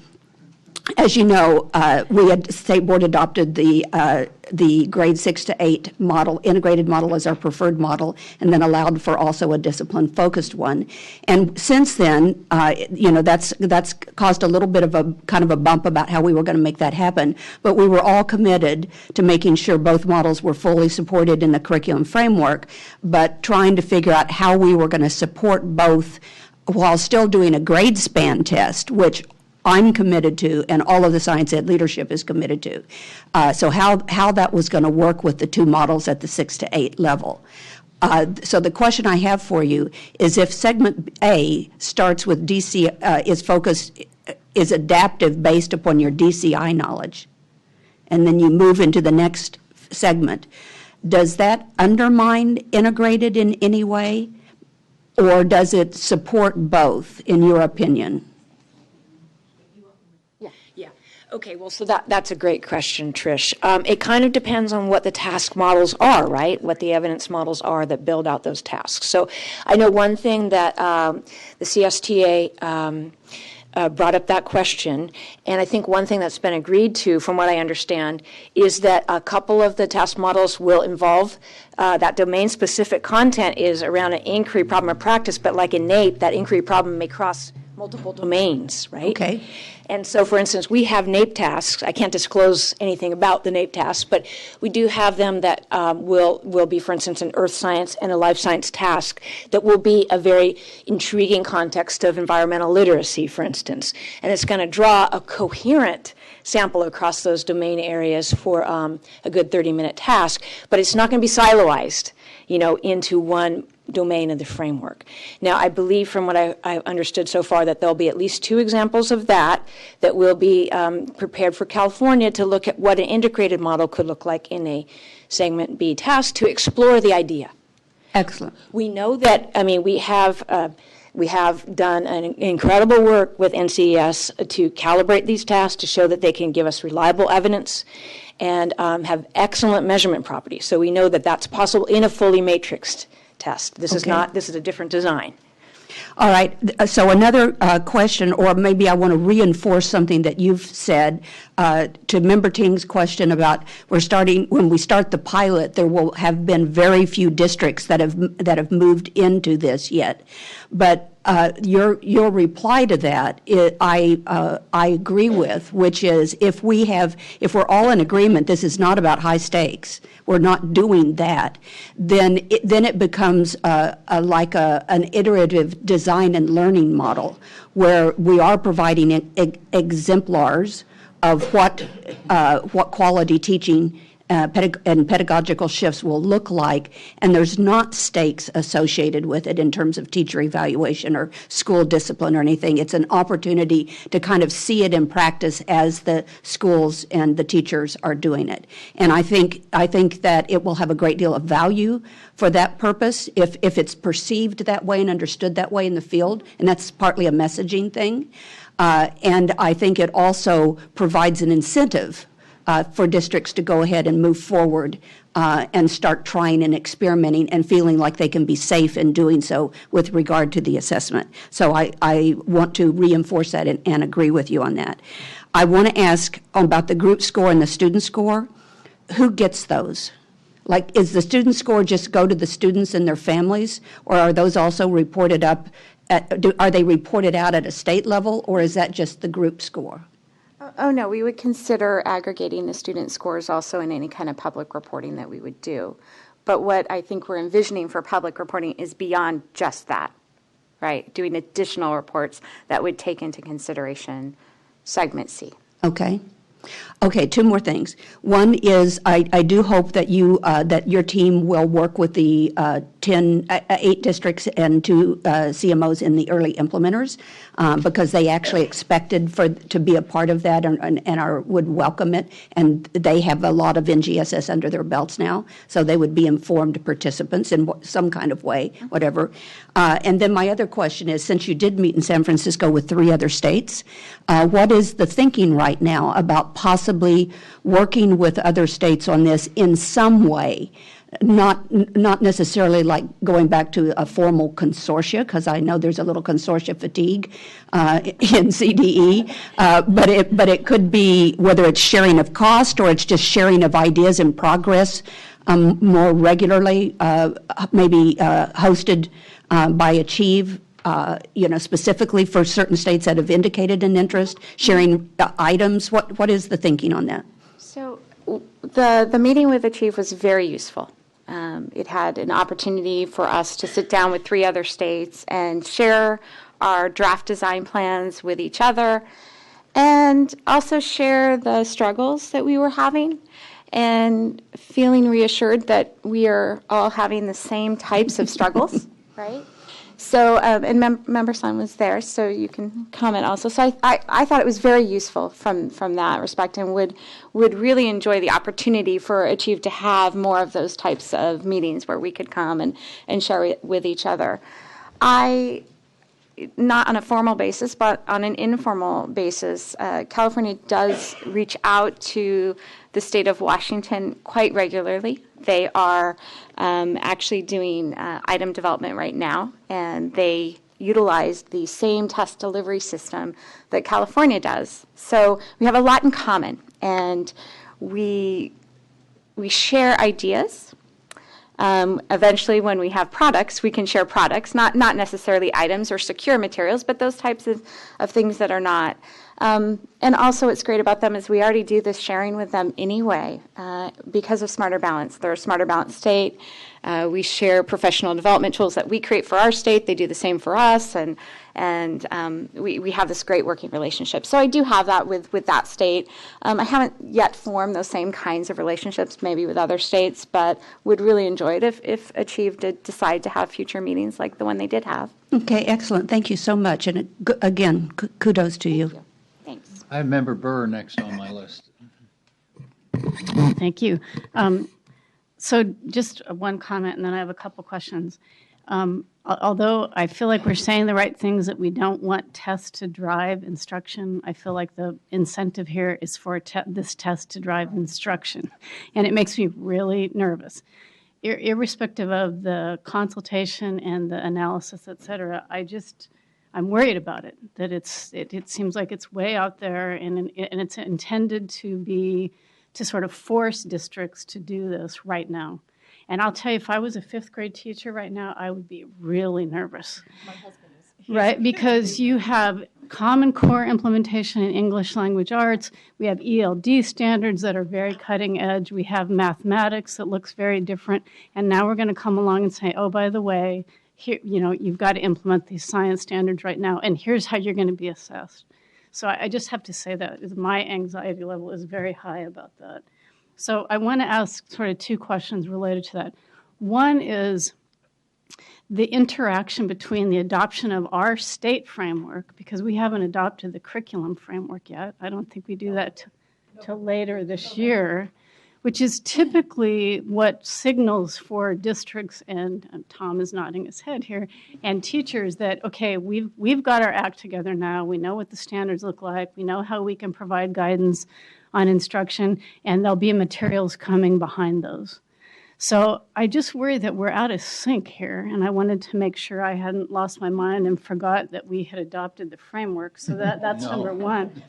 as you know, the State Board adopted the grade 6 to 8 model, integrated model as our preferred model, and then allowed for also a discipline-focused one. And since then, that's caused a little bit of a kind of a bump about how we were going to make that happen. But we were all committed to making sure both models were fully supported in the curriculum framework, but trying to figure out how we were going to support both while still doing a grade span test, which I'm committed to, and all of the science ed leadership is committed to. So how that was going to work with the two models at the 6 to 8 level. So the question I have for you is, if segment A starts with is adaptive based upon your DCI knowledge, and then you move into the next segment, does that undermine integrated in any way, or does it support both, in your opinion? Okay, well, so that's a great question, Trish. It kind of depends on what the task models are, right? What the evidence models are that build out those tasks. So I know one thing that the CSTA brought up that question, and I think one thing that's been agreed to, from what I understand, is that a couple of the task models will involve that domain-specific content is around an inquiry problem or practice, but like in NAEP, that inquiry problem may cross multiple domains, right? Okay. And so, for instance, we have NAEP tasks. I can't disclose anything about the NAEP tasks, but we do have them that will be, for instance, an earth science and a life science task that will be a very intriguing context of environmental literacy, for instance. And it's going to draw a coherent sample across those domain areas for a good 30-minute task, but it's not going to be siloized, into one domain of the framework. Now, I believe from what I've understood so far that there'll be at least 2 examples of that will be prepared for California to look at what an integrated model could look like in a segment B task to explore the idea. Excellent. We know that, we have done an incredible work with NCES to calibrate these tasks to show that they can give us reliable evidence and have excellent measurement properties. So we know that that's possible in a fully matrixed test. This is a different design. All right, so another question, or maybe I want to reinforce something that you've said to Member Ting's question about when we start the pilot, there will have been very few districts that have moved into this yet. But your reply to that, I agree with, which is if we're all in agreement, this is not about high stakes, we're not doing that, then it becomes like an iterative design and learning model where we are providing exemplars of what quality teaching and pedagogical shifts will look like, and there's not stakes associated with it in terms of teacher evaluation or school discipline or anything. It's an opportunity to kind of see it in practice as the schools and the teachers are doing it. And I think that it will have a great deal of value for that purpose if it's perceived that way and understood that way in the field, and that's partly a messaging thing. And I think it also provides an incentive for districts to go ahead and move forward and start trying and experimenting and feeling like they can be safe in doing so with regard to the assessment. So I want to reinforce that and agree with you on that. I want to ask about the group score and the student score. Who gets those? Like, is the student score just go to the students and their families, or are those also reported up? Are they reported out at a state level, or is that just the group score? Oh, no, we would consider aggregating the student scores also in any kind of public reporting that we would do. But what I think we're envisioning for public reporting is beyond just that, right? Doing additional reports that would take into consideration segment C. Okay. Okay, two more things. One is I do hope that that your team will work with the 8 districts and 2 CMOs in the early implementers because they actually expected to be a part of that and would welcome it. And they have a lot of NGSS under their belts now, so they would be informed participants in some kind of way, whatever. And then my other question is, since you did meet in San Francisco with 3 other states, what is the thinking right now about possibly working with other states on this in some way? Not necessarily like going back to a formal consortia, because I know there's a little consortia fatigue in CDE, but it could be whether it's sharing of cost or it's just sharing of ideas and progress more regularly, maybe hosted by Achieve, specifically for certain states that have indicated an interest, sharing items. What is the thinking on that? So the meeting with Achieve was very useful. It had an opportunity for us to sit down with 3 other states and share our draft design plans with each other and also share the struggles that we were having and feeling reassured that we are all having the same types of struggles, right? So, and Member Sun was there, so you can comment also. So I thought it was very useful from that respect and would really enjoy the opportunity for Achieve to have more of those types of meetings where we could come and share it with each other. Not on a formal basis, but on an informal basis, California does reach out to the state of Washington quite regularly. They are actually doing item development right now, and they utilize the same test delivery system that California does. So we have a lot in common, and we share ideas. Eventually, when we have products, we can share products, not necessarily items or secure materials, but those types of things that are not. And also what's great about them is we already do this sharing with them anyway because of Smarter Balance. They're a Smarter Balance state. We share professional development tools that we create for our state. They do the same for us, and we have this great working relationship. So I do have that with that state. I haven't yet formed those same kinds of relationships maybe with other states, but would really enjoy it if Achieve did decide to have future meetings like the one they did have. Okay, excellent. Thank you so much. And again, kudos to you. Thanks. I have Member Burr next on my list. Thank you. So just one comment, and then I have a couple questions. Although I feel like we're saying the right things that we don't want tests to drive instruction, I feel like the incentive here is for this test to drive instruction, and it makes me really nervous. irrespective of the consultation and the analysis, et cetera, I'm worried about it, that it seems like it's way out there, and it's intended to sort of force districts to do this right now. And I'll tell you, if I was a 5th grade teacher right now, I would be really nervous. My husband is. Right, because you have Common Core implementation in English language arts. We have ELD standards that are very cutting edge. We have mathematics that looks very different. And now we're going to come along and say, oh, by the way, here, you've got to implement these science standards right now, and here's how you're going to be assessed. So I just have to say that my anxiety level is very high about that. So I want to ask sort of 2 questions related to that. One is the interaction between the adoption of our state framework, because we haven't adopted the curriculum framework yet. I don't think we do that till later this year, which is typically what signals for districts, and Tom is nodding his head here, and teachers that, okay, we've got our act together now. We know what the standards look like. We know how we can provide guidance on instruction, and there'll be materials coming behind those. So I just worry that we're out of sync here, and I wanted to make sure I hadn't lost my mind and forgot that we had adopted the framework. So that's number one.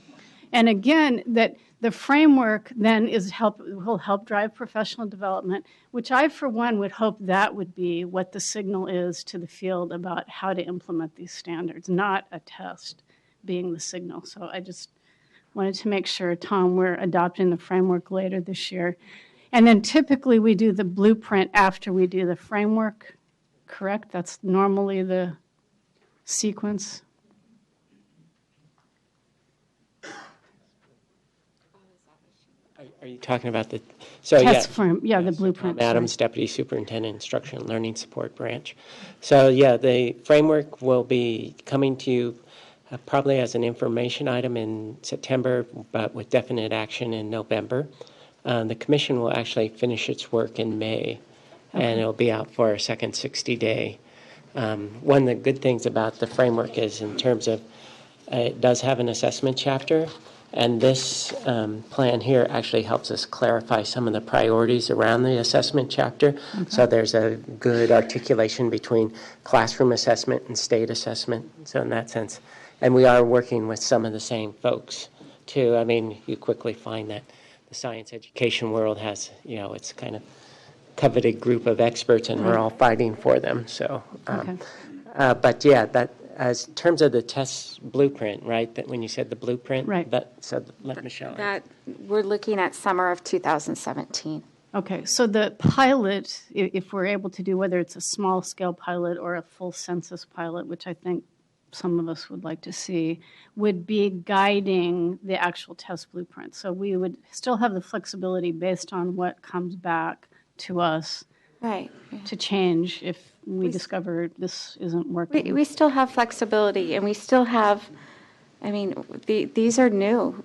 And again, that the framework then will help drive professional development, which I, for one, would hope that would be what the signal is to the field about how to implement these standards, not a test being the signal. So I just wanted to make sure, Tom, we're adopting the framework later this year. And then typically we do the blueprint after we do the framework, correct? That's normally the sequence. Are you talking about the the blueprint? Tom Adams, Deputy Superintendent, Instruction and Learning Support Branch. So the framework will be coming to you probably as an information item in September, but with definite action in November. The commission will actually finish its work in May, and it'll be out for a second 60-day. One of the good things about the framework is in terms of it does have an assessment chapter, and this plan here actually helps us clarify some of the priorities around the assessment chapter. Okay. So there's a good articulation between classroom assessment and state assessment. So in that sense, and we are working with some of the same folks too. I mean, you quickly find that the science education world has, it's kind of coveted group of experts, and we're all fighting for them. So, but yeah, that as in terms of the test blueprint, right? That when you said the blueprint, right? Let Michelle. That we're looking at summer of 2017. Okay, so the pilot, if we're able to do, whether it's a small scale pilot or a full census pilot, which I think some of us would like to see, would be guiding the actual test blueprint. So we would still have the flexibility based on what comes back to us, right, to change if we discover this isn't working. We still have flexibility, and we still have, these are new.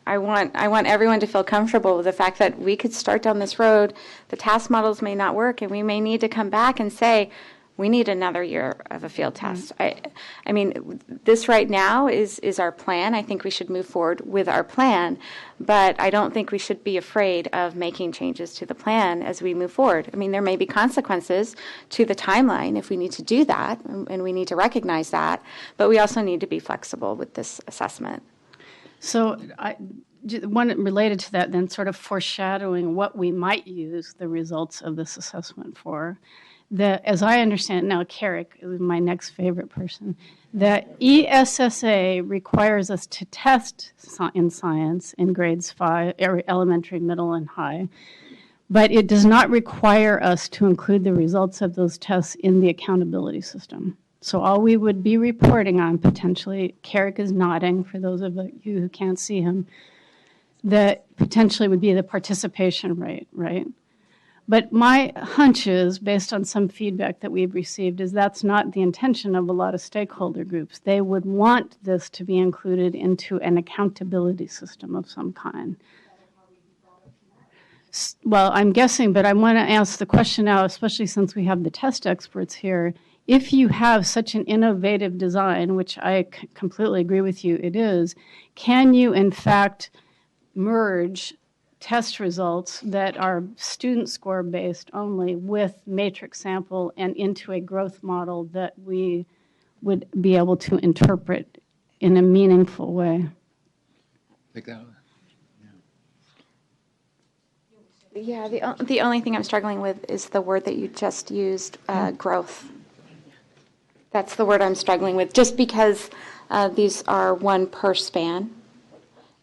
I want everyone to feel comfortable with the fact that we could start down this road, the task models may not work, and we may need to come back and say, we need another year of a field test. This right now is our plan. I think we should move forward with our plan, but I don't think we should be afraid of making changes to the plan as we move forward. There may be consequences to the timeline if we need to do that, and we need to recognize that, but we also need to be flexible with this assessment. So one related to that, then, sort of foreshadowing what we might use the results of this assessment for. As I understand now, Carrick is my next favorite person, that ESSA requires us to test in science in grades 5, elementary, middle, and high, but it does not require us to include the results of those tests in the accountability system. So all we would be reporting on potentially, Carrick is nodding for those of you who can't see him, that potentially would be the participation rate, right? But my hunch is, based on some feedback that we've received, is that's not the intention of a lot of stakeholder groups. They would want this to be included into an accountability system of some kind. Well, I'm guessing, but I want to ask the question now, especially since we have the test experts here. If you have such an innovative design, which I completely agree with you it is, can you in fact merge test results that are student score based only with matrix sample and into a growth model that we would be able to interpret in a meaningful way. Yeah, the only thing I'm struggling with is the word that you just used, growth. That's the word I'm struggling with, just because these are one per span,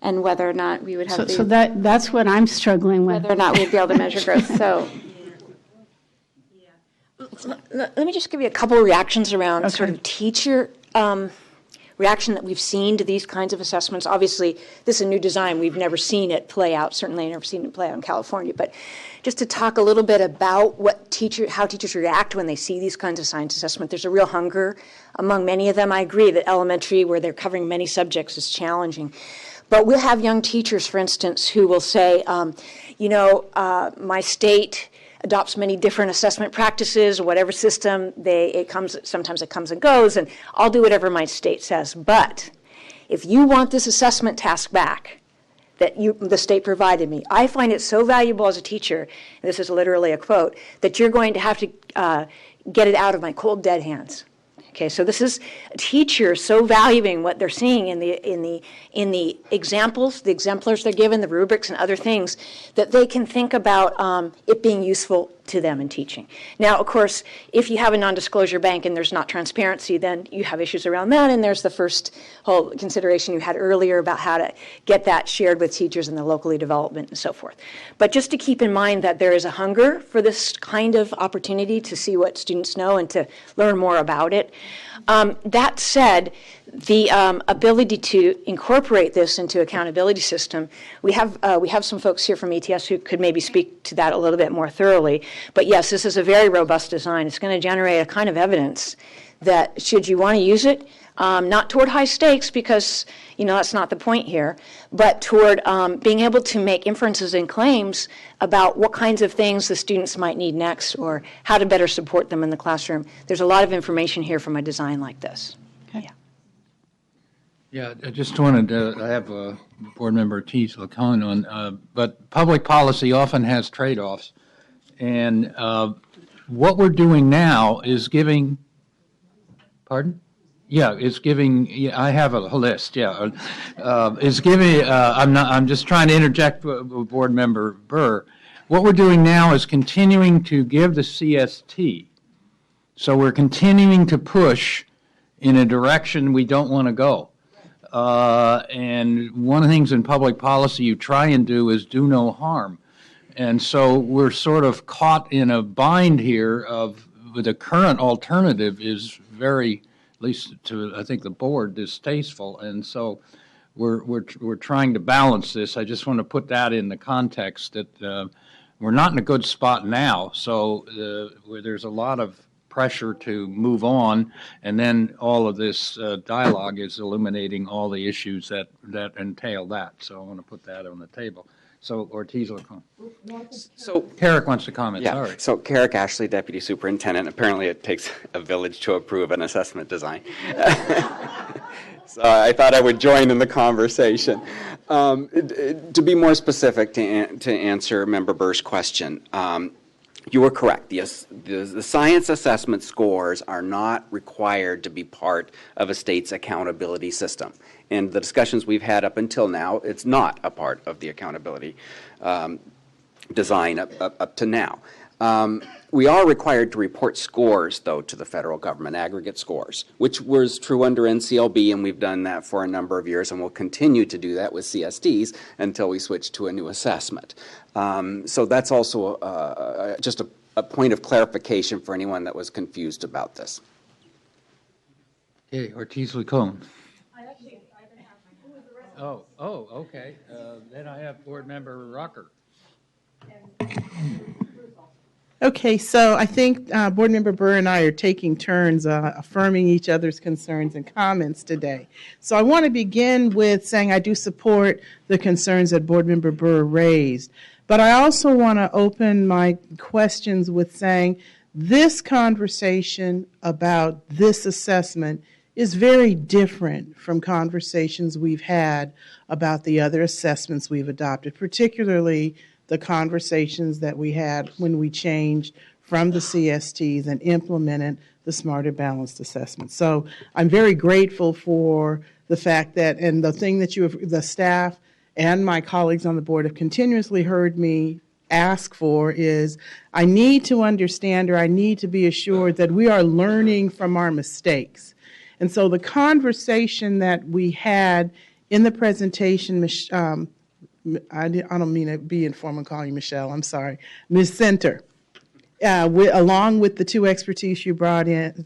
and whether or not we would have So that's what I'm struggling with. whether or not we'd be able to measure growth. So Let me just give you a couple of reactions around Okay. sort of teacher reaction that we've seen to these kinds of assessments. Obviously, this is a new design. We've never seen it play out. Certainly, I've never seen it play out in California. But just to talk a little bit about how teachers react when they see these kinds of science assessment, there's a real hunger among many of them. I agree that elementary, where they're covering many subjects, is challenging. But we'll have young teachers, for instance, who will say, my state adopts many different assessment practices, or whatever system sometimes it comes and goes, and I'll do whatever my state says. But if you want this assessment task back that the state provided me, I find it so valuable as a teacher, and this is literally a quote, that you're going to have to get it out of my cold, dead hands. Okay, so this is a teacher so valuing what they're seeing in the examples, the exemplars they're given, the rubrics and other things, that they can think about it being useful to them in teaching. Now, of course, if you have a non-disclosure bank and there's not transparency, then you have issues around that, and there's the first whole consideration you had earlier about how to get that shared with teachers in the locally development and so forth. But just to keep in mind that there is a hunger for this kind of opportunity to see what students know and to learn more about it. That said, the ability to incorporate this into accountability system, we have some folks here from ETS who could maybe speak to that a little bit more thoroughly. But yes, this is a very robust design. It's going to generate a kind of evidence that should you want to use it, not toward high stakes, because that's not the point here, but toward being able to make inferences and claims about what kinds of things the students might need next or how to better support them in the classroom. There's a lot of information here from a design like this. Yeah, I just wanted to, I have Board Member Ortiz Lacon on, but public policy often has trade-offs. And what we're doing now is giving, pardon? Yeah, it's giving, yeah, I have a list, yeah. It's giving, I'm just trying to interject with Board Member Burr. What we're doing now is continuing to give the CST. So we're continuing to push in a direction we don't want to go. And one of the things in public policy you try and do is do no harm. And so we're sort of caught in a bind here of the current alternative is very, at least to I think the board, distasteful. And so we're trying to balance this. I just want to put that in the context that we're not in a good spot now. So where there's a lot of pressure to move on, and then all of this dialogue is illuminating all the issues that entail that. So I want to put that on the table. So Ortiz Lacon. So Carrick wants to comment. Yeah. Sorry. So Carrick Ashley, Deputy Superintendent. Apparently, it takes a village to approve an assessment design. So I thought I would join in the conversation. To be more specific, to answer Member Burr's question. You were correct. The science assessment scores are not required to be part of a state's accountability system. In the discussions we've had up until now, it's not a part of the accountability design up to now. We are required to report scores, though, to the federal government, aggregate scores, which was true under NCLB, and we've done that for a number of years, and we'll continue to do that with CSDs until we switch to a new assessment. So that's also just a point of clarification for anyone that was confused about this. Okay, Ortiz Lacon. Oh, okay. Then I have Board Member Rucker. Okay, so I think Board Member Burr and I are taking turns affirming each other's concerns and comments today. So I want to begin with saying I do support the concerns that Board Member Burr raised. But I also want to open my questions with saying this conversation about this assessment is very different from conversations we've had about the other assessments we've adopted, particularly the conversations that we had when we changed from the CSTs and implemented the Smarter Balanced Assessment. So I'm very grateful for the fact that, and the thing that the staff and my colleagues on the board have continuously heard me ask for is I need to understand, or I need to be assured that we are learning from our mistakes. And so the conversation that we had in the presentation, I don't mean to be informal calling you Michelle, I'm sorry, Ms. Center, along with the two experts you brought in,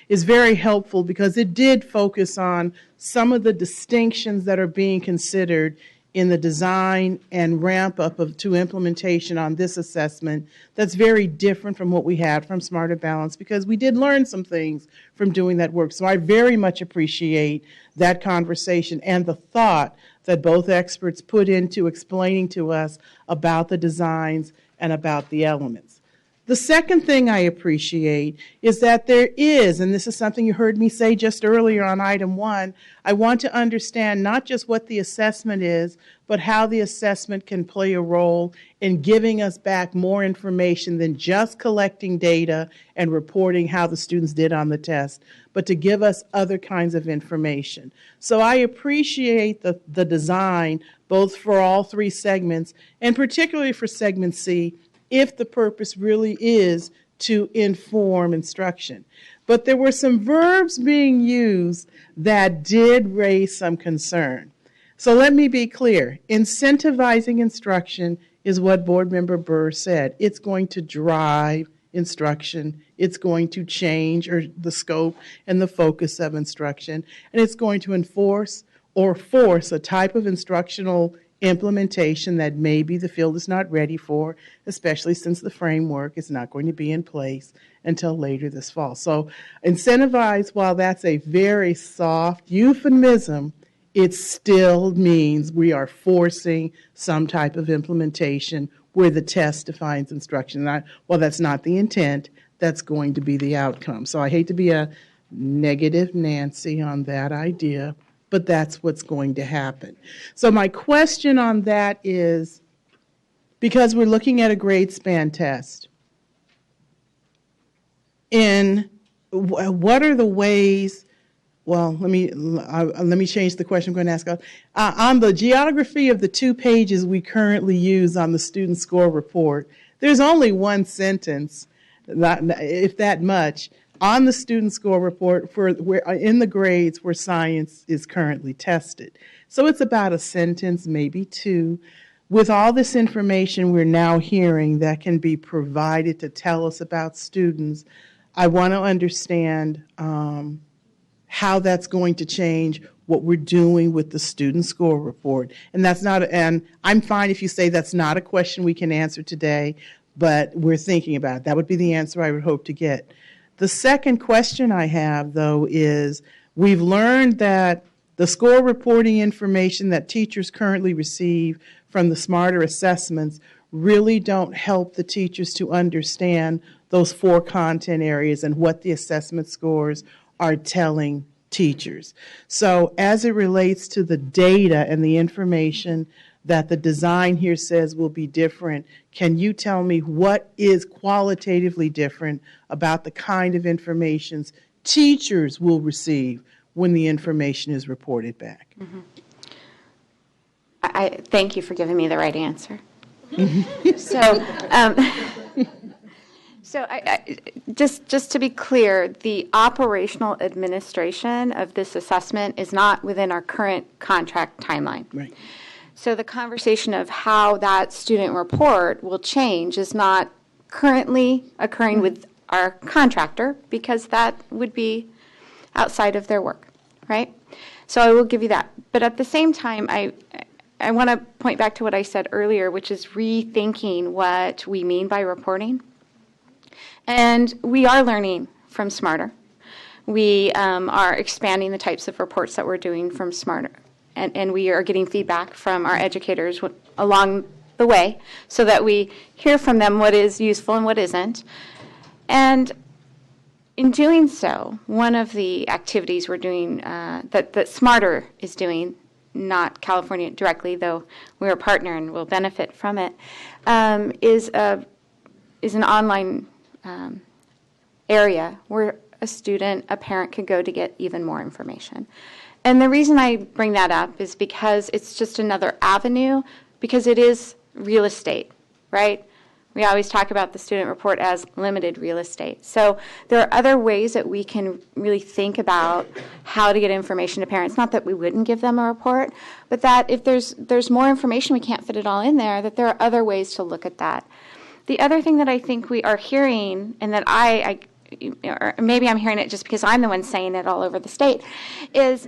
is very helpful because it did focus on some of the distinctions that are being considered in the design and ramp up to implementation on this assessment that's very different from what we had from Smarter Balance, because we did learn some things from doing that work. So I very much appreciate that conversation and the thought that both experts put into explaining to us about the designs and about the elements. The second thing I appreciate is that there is, and this is something you heard me say just earlier on item 1, I want to understand not just what the assessment is, but how the assessment can play a role in giving us back more information than just collecting data and reporting how the students did on the test, but to give us other kinds of information. So I appreciate the design, both for all 3 segments, and particularly for segment C, if the purpose really is to inform instruction. But there were some verbs being used that did raise some concern. So let me be clear. Incentivizing instruction is what Board Member Burr said. It's going to drive instruction. It's going to change the scope and the focus of instruction. And it's going to enforce or force a type of instructional implementation that maybe the field is not ready for, especially since the framework is not going to be in place until later this fall. So incentivize, while that's a very soft euphemism, it still means we are forcing some type of implementation where the test defines instruction. Well, that's not the intent, that's going to be the outcome. So I hate to be a negative Nancy on that idea, but that's what's going to happen. So my question on that is, because we're looking at a grade span test, what are the ways, well, let me change the question I'm going to ask. On the geography of the 2 pages we currently use on the student score report, there's only one sentence, if that much, on the student score report in the grades where science is currently tested. So it's about a sentence, maybe 2. With all this information we're now hearing that can be provided to tell us about students, I want to understand how that's going to change what we're doing with the student score report. And and I'm fine if you say that's not a question we can answer today, but we're thinking about it. That would be the answer I would hope to get. The second question I have, though, is we've learned that the score reporting information that teachers currently receive from the Smarter assessments really don't help the teachers to understand those 4 content areas and what the assessment scores are telling teachers. So as it relates to the data and the information that the design here says will be different, can you tell me what is qualitatively different about the kind of information teachers will receive when the information is reported back? Mm-hmm. I thank you for giving me the right answer. So just to be clear, the operational administration of this assessment is not within our current contract timeline. Right. So the conversation of how that student report will change is not currently occurring with our contractor, because that would be outside of their work, right? So I will give you that. But at the same time, I want to point back to what I said earlier, which is rethinking what we mean by reporting. And we are learning from Smarter. We are expanding the types of reports that we're doing from Smarter. And we are getting feedback from our educators along the way so that we hear from them what is useful and what isn't. And, in doing so, one of the activities we're doing, that Smarter is doing, not California directly, though we're a partner and will benefit from it, is an online area where a student, a parent could go to get even more information. And the reason I bring that up is because it's just another avenue, because it is real estate, right? We always talk about the student report as limited real estate. So there are other ways that we can really think about how to get information to parents. Not that we wouldn't give them a report, but that if there's more information, we can't fit it all in there, that there are other ways to look at that. The other thing that I think we are hearing, and that or maybe I'm hearing it just because I'm the one saying it all over the state, is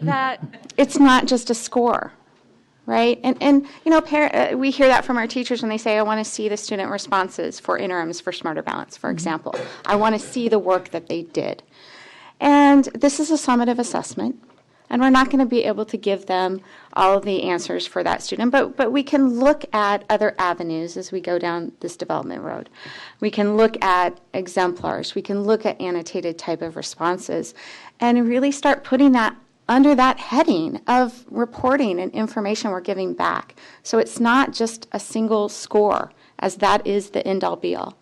that it's not just a score. Right? And we hear that from our teachers when they say, I want to see the student responses for interims for Smarter Balance, for example. I want to see the work that they did. And this is a summative assessment, and we're not going to be able to give them all of the answers for that student, but we can look at other avenues as we go down this development road. We can look at exemplars. We can look at annotated type of responses and really start putting that under that heading of reporting and information we're giving back. So it's not just a single score, as that is the end-all be-all.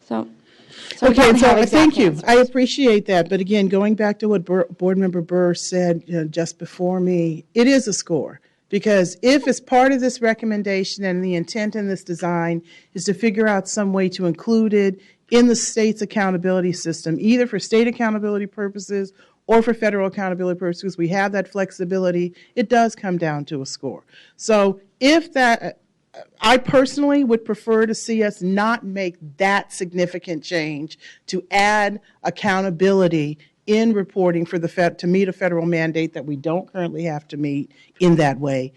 Okay, so thank you. I appreciate that. But again, going back to what Board Member Burr said just before me, it is a score. Because if as part of this recommendation and the intent in this design is to figure out some way to include it in the state's accountability system, either for state accountability purposes or for federal accountability purposes, we have that flexibility, it does come down to a score. So if that, I personally would prefer to see us not make that significant change to add accountability in reporting for to meet a federal mandate that we don't currently have to meet in that way,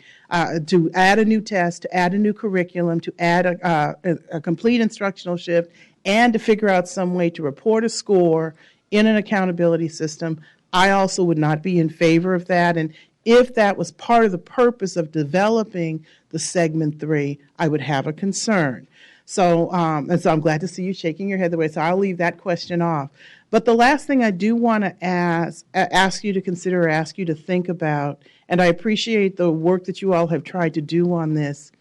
to add a new test, to add a new curriculum, to add a complete instructional shift, and to figure out some way to report a score in an accountability system. I also would not be in favor of that. And if that was part of the purpose of developing the segment 3, I would have a concern. So, and so I'm glad to see you shaking your head the way, so I'll leave that question off. But the last thing I do want to ask you to consider, ask you to think about, and I appreciate the work that you all have tried to do on this.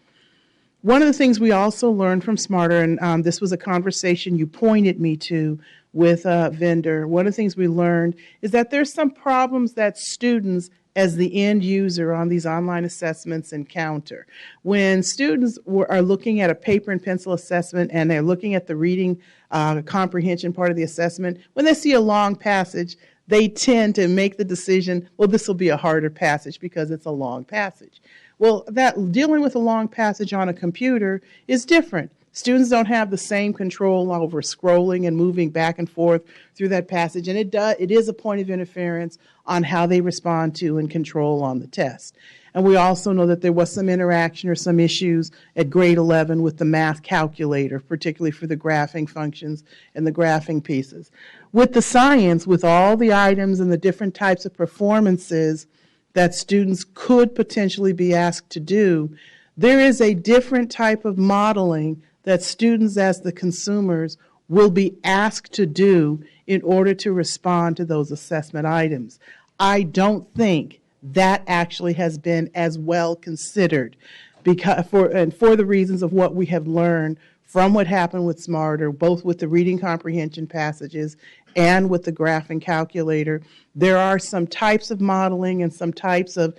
One of the things we also learned from Smarter, and this was a conversation you pointed me to with a vendor, one of the things we learned is that there's some problems that students as the end user on these online assessments encounter. When students are looking at a paper and pencil assessment and they're looking at the reading comprehension part of the assessment, when they see a long passage, they tend to make the decision, well, this will be a harder passage because it's a long passage. Well, that dealing with a long passage on a computer is different. Students don't have the same control over scrolling and moving back and forth through that passage, and it is a point of interference on how they respond to and control on the test. And we also know that there was some interaction or some issues at grade 11 with the math calculator, particularly for the graphing functions and the graphing pieces. With the science, with all the items and the different types of performances that students could potentially be asked to do, there is a different type of modeling that students as the consumers will be asked to do in order to respond to those assessment items. I don't think that actually has been as well considered because for the reasons of what we have learned from what happened with Smarter, both with the reading comprehension passages and with the graphing calculator. There are some types of modeling and some types of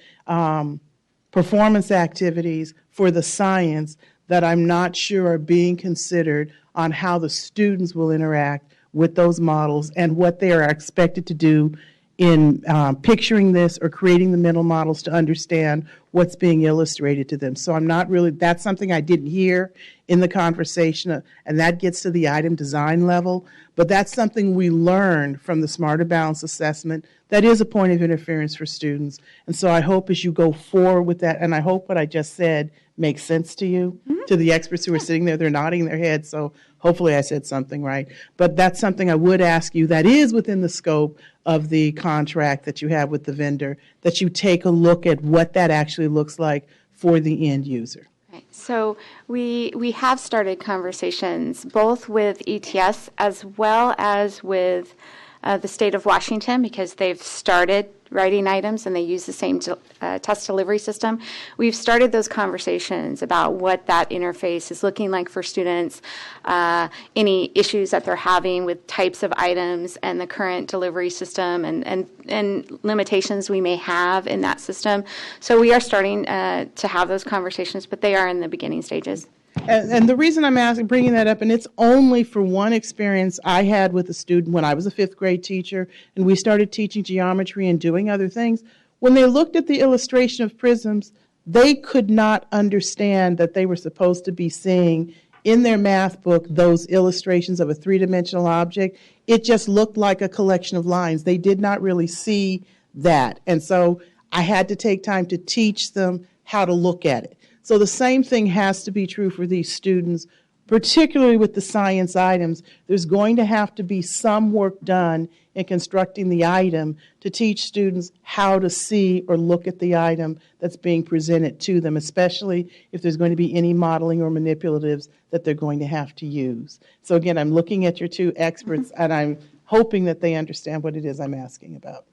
performance activities for the science that I'm not sure are being considered on how the students will interact with those models and what they are expected to do in picturing this or creating the mental models to understand what's being illustrated to them. So I'm not really, that's something I didn't hear in the conversation, and that gets to the item design level, but that's something we learned from the Smarter Balance assessment that is a point of interference for students. And so I hope as you go forward with that, and I hope what I just said makes sense to you, to the experts who are sitting there, they're nodding their heads, so hopefully I said something right. But that's something I would ask you that is within the scope of the contract that you have with the vendor, that you take a look at what that actually looks like for the end user. So we have started conversations both with ETS as well as with the state of Washington, because they've started writing items and they use the same test delivery system. We've started those conversations about what that interface is looking like for students, any issues that they're having with types of items and the current delivery system, and limitations we may have in that system. So we are starting to have those conversations, but they are in the beginning stages. And the reason I'm bringing that up, and it's only for one experience I had with a student when I was a 5th grade teacher, and we started teaching geometry and doing other things. When they looked at the illustration of prisms, they could not understand that they were supposed to be seeing in their math book those illustrations of a 3-dimensional object. It just looked like a collection of lines. They did not really see that. And so I had to take time to teach them how to look at it. So the same thing has to be true for these students, particularly with the science items. There's going to have to be some work done in constructing the item to teach students how to see or look at the item that's being presented to them, especially if there's going to be any modeling or manipulatives that they're going to have to use. So again, I'm looking at your two experts, and I'm hoping that they understand what it is I'm asking about.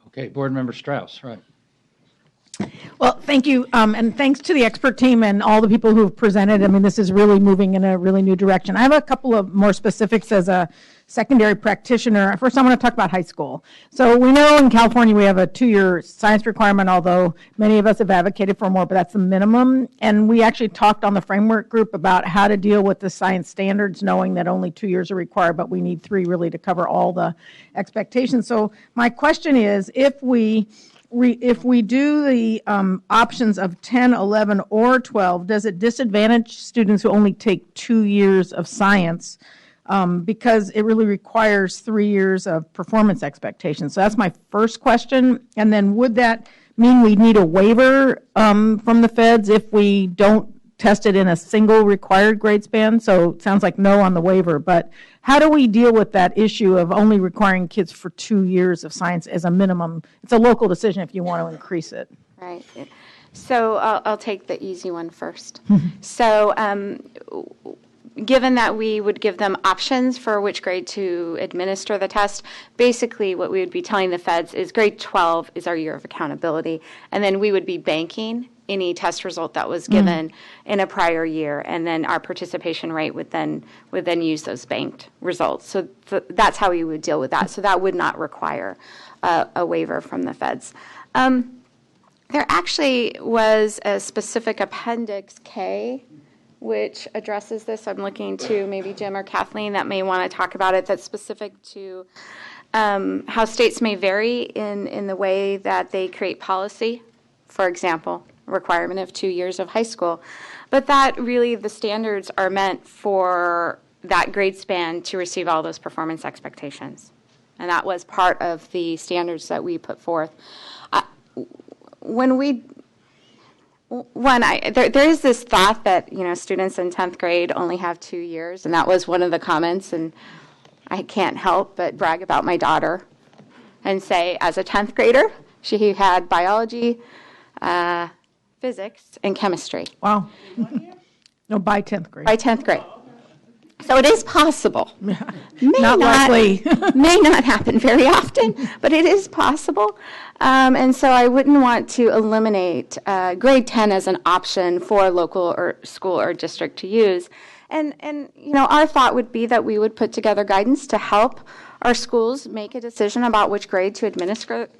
Okay, Board Member Strauss, right. Well, thank you, and thanks to the expert team and all the people who have presented. I mean, this is really moving in a really new direction. I have a couple of more specifics as a secondary practitioner. First, I want to talk about high school. So we know in California we have a 2-year science requirement, although many of us have advocated for more, but that's the minimum. And we actually talked on the framework group about how to deal with the science standards, knowing that only 2 years are required, but we need 3 really to cover all the expectations. So my question is, if we do the options of 10, 11, or 12, does it disadvantage students who only take 2 years of science because it really requires 3 years of performance expectations? So that's my first question. And then would that mean we need a waiver from the feds if we don't test it in a single required grade span? So it sounds like no on the waiver, but how do we deal with that issue of only requiring kids for 2 years of science as a minimum? It's a local decision if you want to increase it. Right. So I'll take the easy one first. So given that we would give them options for which grade to administer the test, basically what we would be telling the feds is grade 12 is our year of accountability, and then we would be banking any test result that was given in a prior year, and then our participation rate would then use those banked results. So that's how we would deal with that. So that would not require a waiver from the feds. There actually was a specific Appendix K which addresses this. I'm looking to maybe Jim or Kathleen that may want to talk about it, that's specific to how states may vary in the way that they create policy. For example, requirement of 2 years of high school. But that really, the standards are meant for that grade span to receive all those performance expectations. And that was part of the standards that we put forth. There is this thought that, students in 10th grade only have 2 years, and that was one of the comments, and I can't help but brag about my daughter and say, as a 10th grader, she had biology, physics, and chemistry. Wow. No, by 10th grade. By 10th grade. So it is possible. Not likely. May not happen very often, but it is possible. And so I wouldn't want to eliminate grade 10 as an option for local or school or district to use. And our thought would be that we would put together guidance to help our schools make a decision about which grade to administer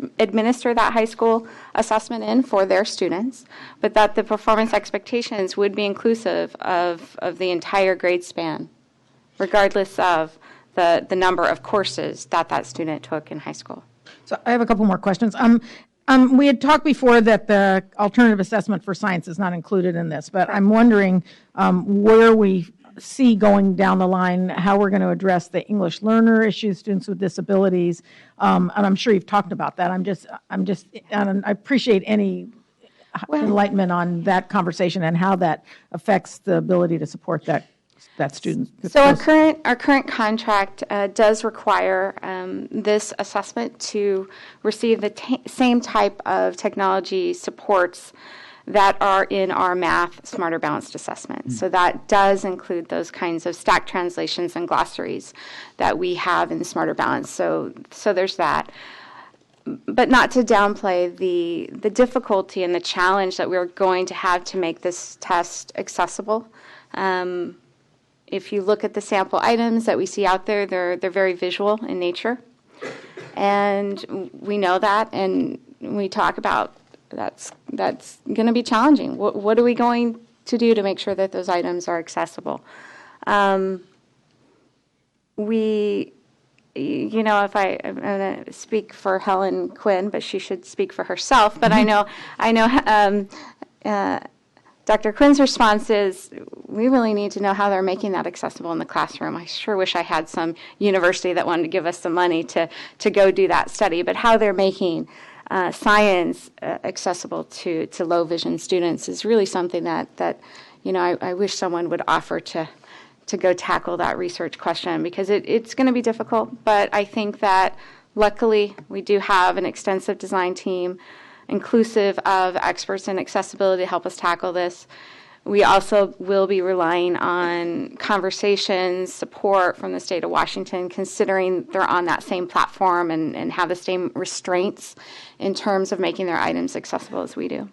that high school assessment in for their students, but that the performance expectations would be inclusive of the entire grade span, regardless of the number of courses that student took in high school. So I have a couple more questions. We had talked before that the alternative assessment for science is not included in this, but I'm wondering where we see going down the line how we're going to address the English learner issues, students with disabilities, and I'm sure you've talked about that. I appreciate any enlightenment on that conversation and how that affects the ability to support that student. So our current contract does require this assessment to receive the same type of technology supports that are in our math Smarter Balanced assessment. So that does include those kinds of stack translations and glossaries that we have in Smarter Balance. So there's that. But not to downplay the difficulty and the challenge that we're going to have to make this test accessible. If you look at the sample items that we see out there, they're very visual in nature. And we know that, and we talk about that's going to be challenging. What are we going to do to make sure that those items are accessible? If I'm going to speak for Helen Quinn, but she should speak for herself. But I know Dr. Quinn's response is, we really need to know how they're making that accessible in the classroom. I sure wish I had some university that wanted to give us some money to go do that study, but how they're making science accessible to low vision students is really something that I wish someone would offer to go tackle that research question, because it's going to be difficult. But I think that luckily we do have an extensive design team inclusive of experts in accessibility to help us tackle this. We also will be relying on conversations, support from the state of Washington, considering they're on that same platform and have the same restraints in terms of making their items accessible as we do.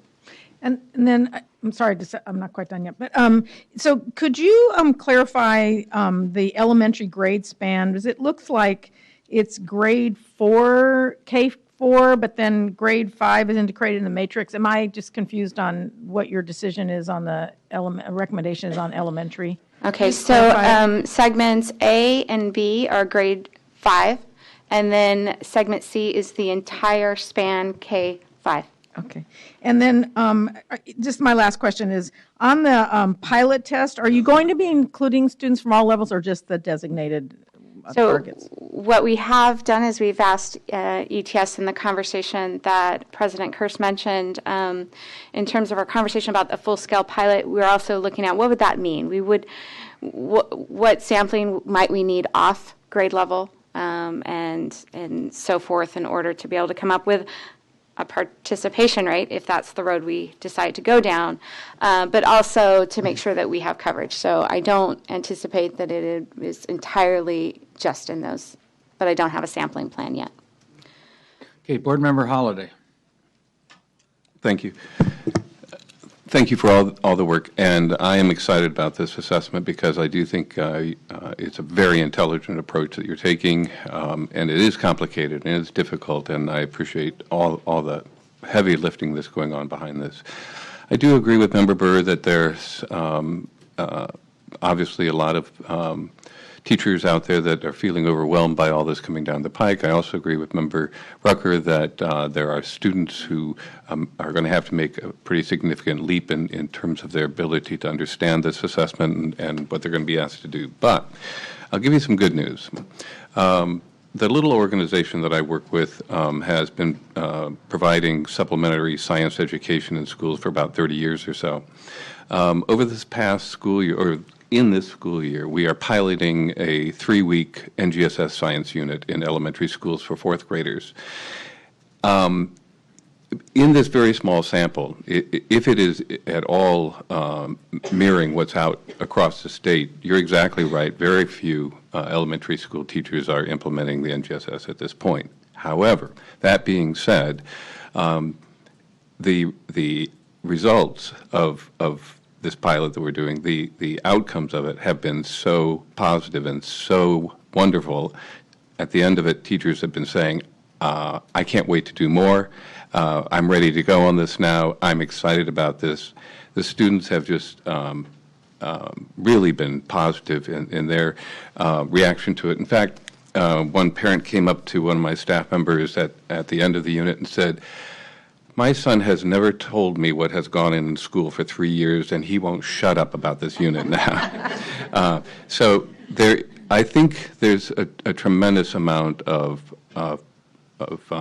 And then, I'm sorry, I'm not quite done yet, but so could you clarify the elementary grade span? Because it looks like it's grade 4, K4, but then grade 5 is integrated in the matrix. Am I just confused on what your decision is on the recommendation is on elementary? Okay, so segments A and B are grade 5, and then segment C is the entire span K5. Okay. And then just my last question is, on the pilot test, are you going to be including students from all levels or just the designated targets? What we have done is we've asked ETS in the conversation that President Kirst mentioned, in terms of our conversation about the full-scale pilot, we're also looking at what would that mean? What sampling might we need off grade level and so forth in order to be able to come up with a participation rate, if that's the road we decide to go down, but also to make sure that we have coverage. So I don't anticipate that it is entirely just in those, but I don't have a sampling plan yet. Okay, Board Member Holliday. Thank you. Thank you for all the work, and I am excited about this assessment because I do think it's a very intelligent approach that you're taking, and it is complicated and it's difficult, and I appreciate all the heavy lifting that's going on behind this. I do agree with Member Burr that there's obviously a lot of teachers out there that are feeling overwhelmed by all this coming down the pike. I also agree with Member Rucker that there are students who are going to have to make a pretty significant leap in terms of their ability to understand this assessment and what they're going to be asked to do. But I'll give you some good news. The little organization that I work with has been providing supplementary science education in schools for about 30 years or so. Over this past school year, or in this school year, we are piloting a 3-week NGSS science unit in elementary schools for 4th graders. In this very small sample, if it is at all mirroring what's out across the state, you're exactly right. Very few elementary school teachers are implementing the NGSS at this point. However, that being said, the results of this pilot that we're doing, the outcomes of it have been so positive and so wonderful. At the end of it, teachers have been saying, I can't wait to do more. I'm ready to go on this now. I'm excited about this. The students have just really been positive in their reaction to it. In fact, one parent came up to one of my staff members at the end of the unit and said, my son has never told me what has gone in school for 3 years, and he won't shut up about this unit now. So I think there's a tremendous amount of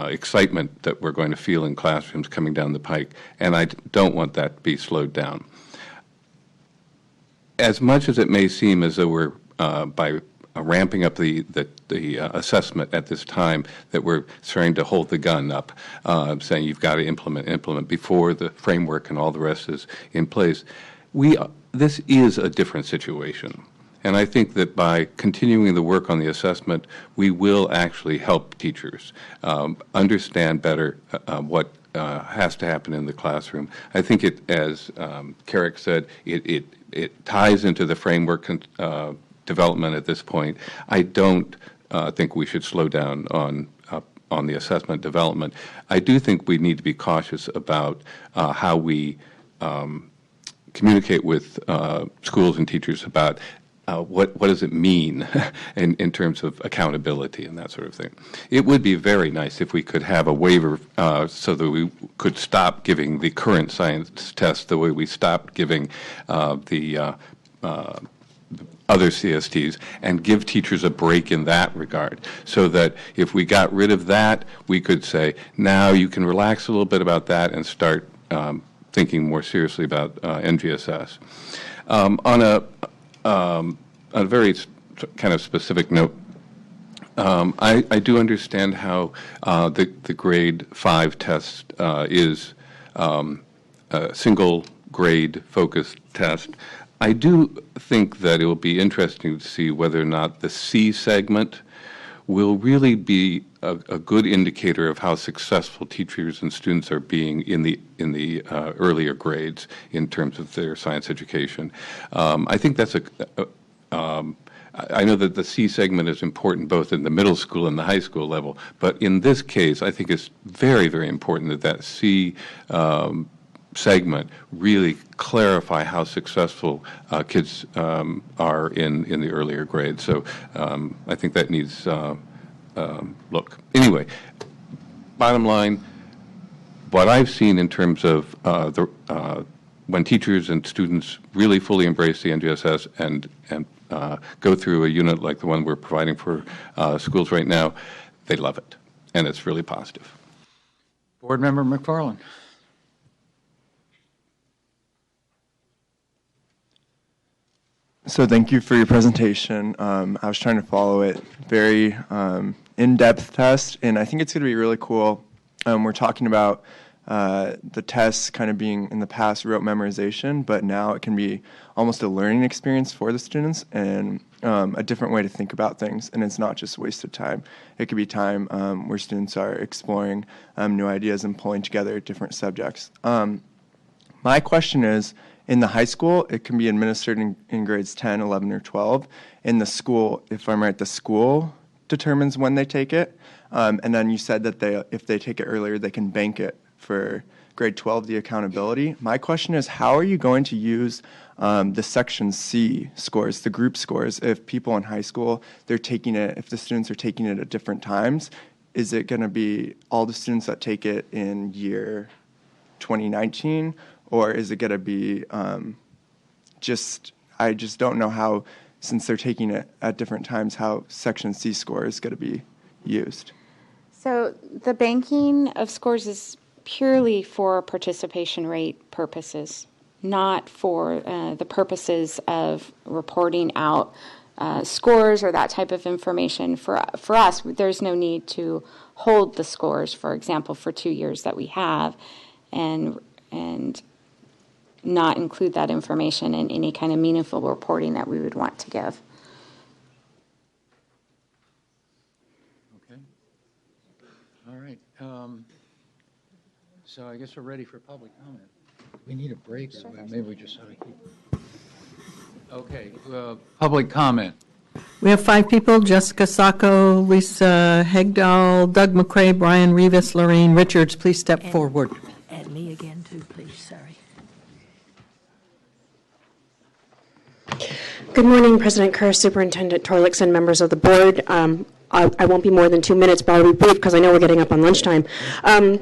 excitement that we're going to feel in classrooms coming down the pike, and I don't want that to be slowed down. As much as it may seem as though we're, by ramping up the assessment at this time, that we're starting to hold the gun up, saying you've got to implement before the framework and all the rest is in place. This is a different situation. And I think that by continuing the work on the assessment, we will actually help teachers understand better what has to happen in the classroom. I think it, as Carrick said, it ties into the framework development at this point. I don't think we should slow down on the assessment development. I do think we need to be cautious about how we communicate with schools and teachers about what does it mean in terms of accountability and that sort of thing. It would be very nice if we could have a waiver so that we could stop giving the current science test the way we stopped giving the other CSTs, and give teachers a break in that regard, so that if we got rid of that, we could say, now you can relax a little bit about that and start thinking more seriously about NGSS. On a very kind of specific note, I do understand how the grade 5 test is a single grade focused test. I do think that it will be interesting to see whether or not the C segment will really be a good indicator of how successful teachers and students are being in the earlier grades in terms of their science education. I think that's I know that the C segment is important both in the middle school and the high school level, but in this case, I think it's very, very important that C segment really clarify how successful kids are in the earlier grades. So I think that needs look. Anyway, bottom line, what I've seen in terms of when teachers and students really fully embrace the NGSS and go through a unit like the one we're providing for schools right now, they love it, and it's really positive. Board Member McFarland. So thank you for your presentation. I was trying to follow it. Very in-depth test, and I think it's going to be really cool. We're talking about the tests kind of being in the past rote memorization, but now it can be almost a learning experience for the students and a different way to think about things, and it's not just wasted time. It could be time where students are exploring new ideas and pulling together different subjects. My question is, in the high school, it can be administered in grades 10, 11, or 12. In the school, if I'm right, the school determines when they take it. And then you said that if they take it earlier, they can bank it for grade 12, the accountability. My question is, how are you going to use the Section C scores, the group scores, if people in high school, they're taking it, if the students are taking it at different times? Is it going to be all the students that take it in year 2019? Or is it going to be I just don't know how, since they're taking it at different times, how Section C score is going to be used. So the banking of scores is purely for participation rate purposes, not for the purposes of reporting out scores or that type of information. For us, there's no need to hold the scores, for example, for 2 years that we have, and not include that information in any kind of meaningful reporting that we would want to give. Okay. All right. So I guess we're ready for public comment. We need a break. Sure. Maybe we just ought to keep. Okay. Public comment. We have 5 people: Jessica Sacco, Lisa Hegdahl, Doug McCrae, Brian Rivas, Lorraine Richards. Please step forward. And me again, too, please. Sorry. Good morning, President Kerr, Superintendent Torlakson, members of the board. I won't be more than 2 minutes, but I'll be brief because I know we're getting up on lunchtime. I'm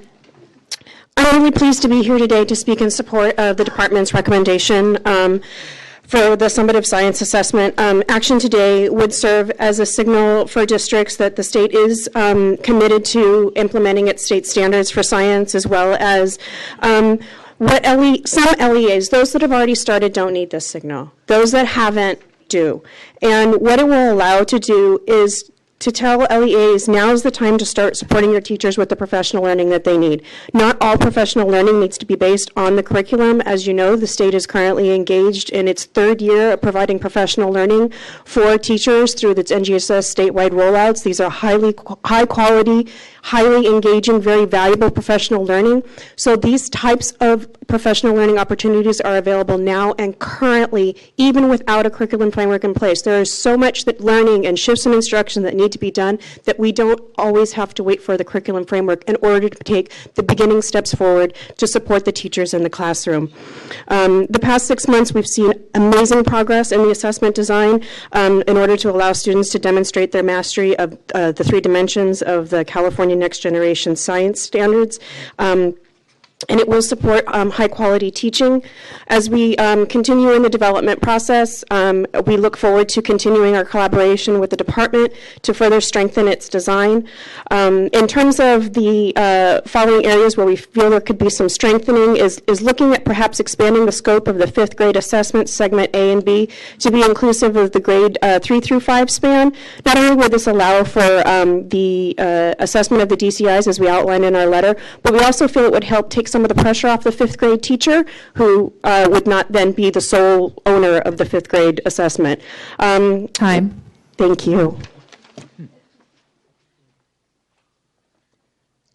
really pleased to be here today to speak in support of the department's recommendation for the summative science assessment. Action today would serve as a signal for districts that the state is committed to implementing its state standards for science, as well as some LEAs, those that have already started, don't need this signal. Those that haven't do. And what it will allow to do is to tell LEAs, now's the time to start supporting your teachers with the professional learning that they need. Not all professional learning needs to be based on the curriculum. As you know, the state is currently engaged in its third year of providing professional learning for teachers through its NGSS statewide rollouts. These are high quality, highly engaging, very valuable professional learning. So these types of professional learning opportunities are available now and currently, even without a curriculum framework in place. There is so much that learning and shifts in instruction that need to be done that we don't always have to wait for the curriculum framework in order to take the beginning steps forward to support the teachers in the classroom. The past 6 months, we've seen amazing progress in the assessment design in order to allow students to demonstrate their mastery of the 3 dimensions of the California Next Generation Science Standards. And it will support high-quality teaching. As we continue in the development process, we look forward to continuing our collaboration with the department to further strengthen its design. In terms of the following areas where we feel there could be some strengthening is looking at perhaps expanding the scope of the 5th grade assessment, segment A and B, to be inclusive of the grade 3 through 5 span. Not only will this allow for the assessment of the DCIs as we outlined in our letter, but we also feel it would help take some of the pressure off the 5th grade teacher who would not then be the sole owner of the 5th grade assessment. Time. Thank you.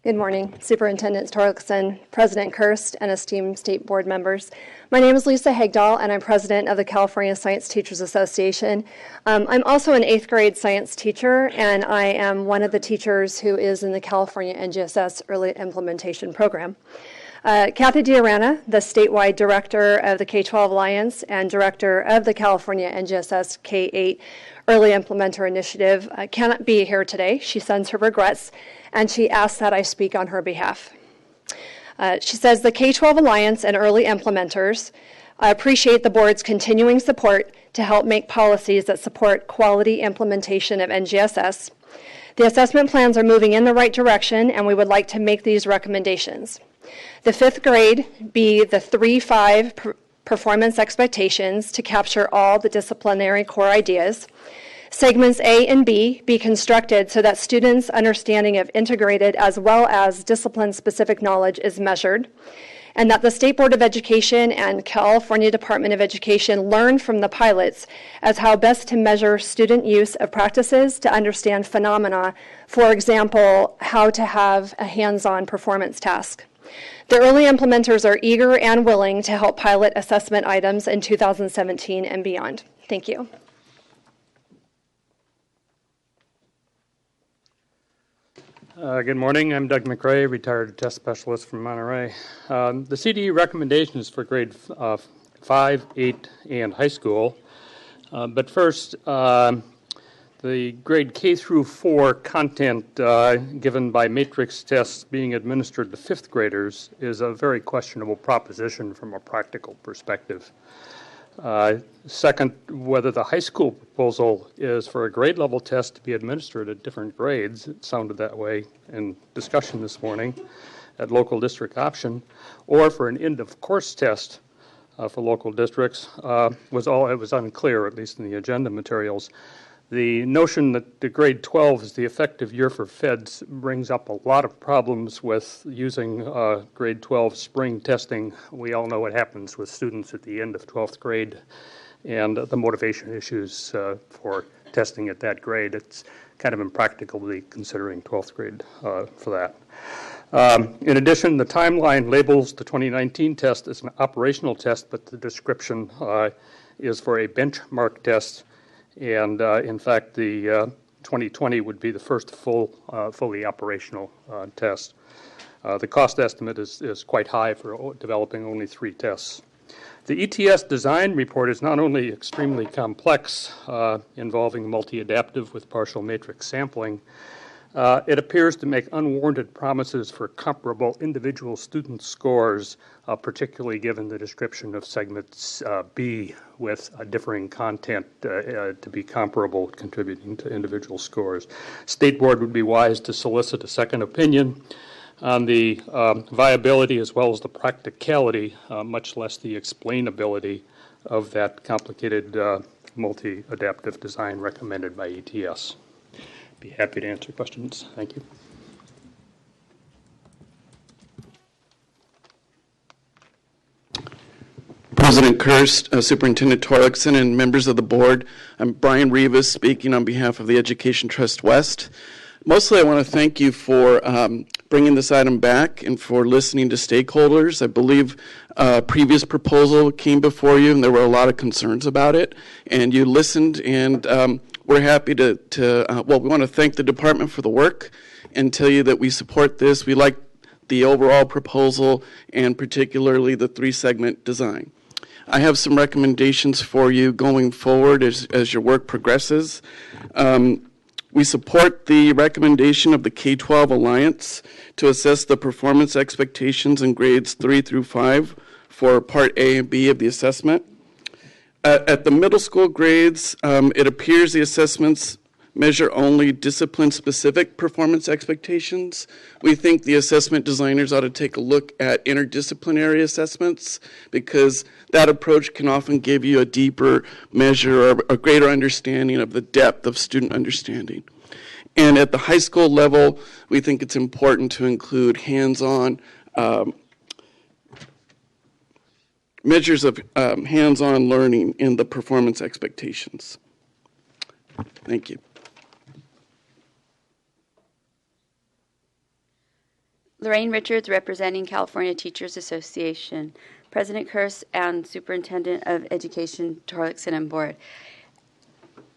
Good morning, Superintendent Torkelson, President Kirst, and esteemed state board members. My name is Lisa Hegdahl, and I'm president of the California Science Teachers Association. I'm also an 8th grade science teacher, and I am one of the teachers who is in the California NGSS Early Implementation Program. Kathy Diarana, the statewide director of the K-12 Alliance and director of the California NGSS K-8 Early Implementer Initiative, cannot be here today. She sends her regrets, and she asks that I speak on her behalf. She says the K-12 Alliance and early implementers appreciate the board's continuing support to help make policies that support quality implementation of NGSS. The assessment plans are moving in the right direction, and we would like to make these recommendations. The 5th grade be the 3-5 performance expectations to capture all the disciplinary core ideas. Segments A and B be constructed so that students' understanding of integrated as well as discipline-specific knowledge is measured, and that the State Board of Education and California Department of Education learn from the pilots as how best to measure student use of practices to understand phenomena, for example, how to have a hands-on performance task. The early implementers are eager and willing to help pilot assessment items in 2017 and beyond. Thank you. Good morning. I'm Doug McRae, retired test specialist from Monterey. The CDE recommendations for grade 5, 8, and high school. But first, the grade K through 4 content given by matrix tests being administered to 5th graders is a very questionable proposition from a practical perspective. Second, whether the high school proposal is for a grade level test to be administered at different grades, it sounded that way in discussion this morning at local district option, or for an end of course test for local districts it was unclear, at least in the agenda materials. The notion that the grade 12 is the effective year for feds brings up a lot of problems with using grade 12 spring testing. We all know what happens with students at the end of 12th grade and the motivation issues for testing at that grade. It's kind of impractical to be considering 12th grade for that. In addition, the timeline labels the 2019 test as an operational test, but the description is for a benchmark test. And in fact, the 2020 would be the first fully operational test. The cost estimate is quite high for developing only 3 tests. The ETS design report is not only extremely complex, involving multi-adaptive with partial matrix sampling, it appears to make unwarranted promises for comparable individual student scores, particularly given the description of segments B with differing content to be comparable, contributing to individual scores. State Board would be wise to solicit a second opinion on the viability as well as the practicality, much less the explainability of that complicated multi-adaptive design recommended by ETS. Be happy to answer questions. Thank you. President Kirst, Superintendent Torlakson, and members of the board, I'm Brian Rivas speaking on behalf of the Education Trust West. Mostly I want to thank you for bringing this item back and for listening to stakeholders. I believe a previous proposal came before you and there were a lot of concerns about it, and you listened, and we're happy to we want to thank the department for the work and tell you that we support this. We like the overall proposal and particularly the 3-segment design. I have some recommendations for you going forward as your work progresses. We support the recommendation of the K-12 Alliance to assess the performance expectations in grades 3 through 5 for Part A and B of the assessment. At the middle school grades, it appears the assessments measure only discipline-specific performance expectations. We think the assessment designers ought to take a look at interdisciplinary assessments because that approach can often give you a deeper measure or a greater understanding of the depth of student understanding. And at the high school level, we think it's important to include hands-on measures of hands-on learning in the performance expectations. Thank you. Lorraine Richards, representing California Teachers Association, President Kirst and Superintendent of Education Torlakson and Board.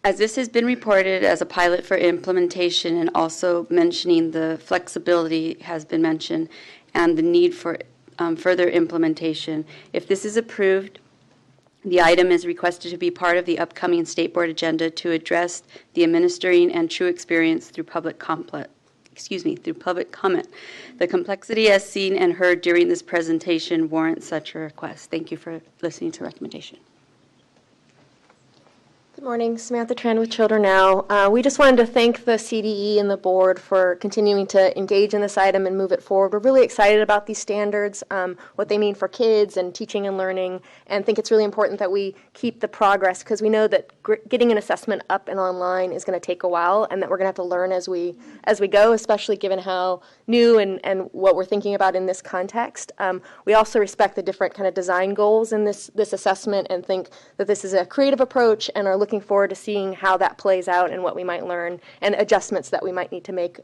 As this has been reported as a pilot for implementation and also mentioning the flexibility has been mentioned and the need for further implementation, if this is approved, the item is requested to be part of the upcoming State Board agenda to address the administering and true experience through public comment. The complexity as seen and heard during this presentation warrants such a request. Thank you for listening to the recommendation. Good morning, Samantha Tran with Children Now. We just wanted to thank the CDE and the board for continuing to engage in this item and move it forward. We're really excited about these standards, what they mean for kids and teaching and learning, and think it's really important that we keep the progress because we know that getting an assessment up and online is going to take a while and that we're going to have to learn as we go, especially given how new and what we're thinking about in this context. We also respect the different kind of design goals in this assessment and think that this is a creative approach and are looking forward to seeing how that plays out and what we might learn and adjustments that we might need to make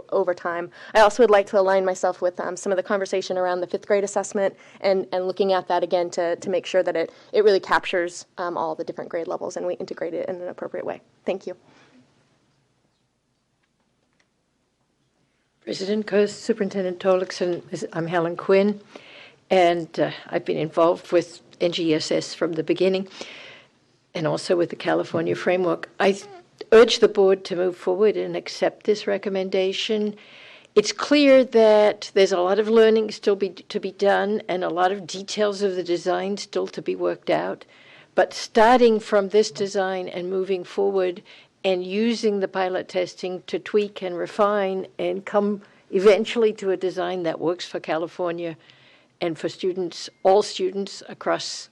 over time. I also would like to align myself with some of the conversation around the 5th grade assessment and looking at that again to make sure that it really captures all the different grade levels and we integrate it in an appropriate way. Thank you. President Kirst, Superintendent Torlakson, I'm Helen Quinn, and I've been involved with NGSS from the beginning and also with the California framework. I urge the board to move forward and accept this recommendation. It's clear that there's a lot of learning still to be done and a lot of details of the design still to be worked out. But starting from this design and moving forward and using the pilot testing to tweak and refine and come eventually to a design that works for California and for students, all students across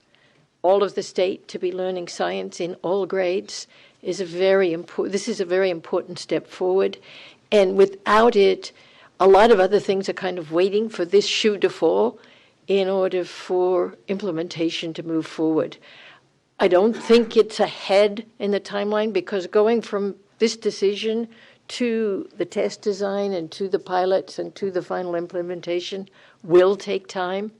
all of the state to be learning science in all grades is a very important, this is a very important step forward. And without it, a lot of other things are kind of waiting for this shoe to fall in order for implementation to move forward. I don't think it's ahead in the timeline because going from this decision to the test design and to the pilots and to the final implementation will take time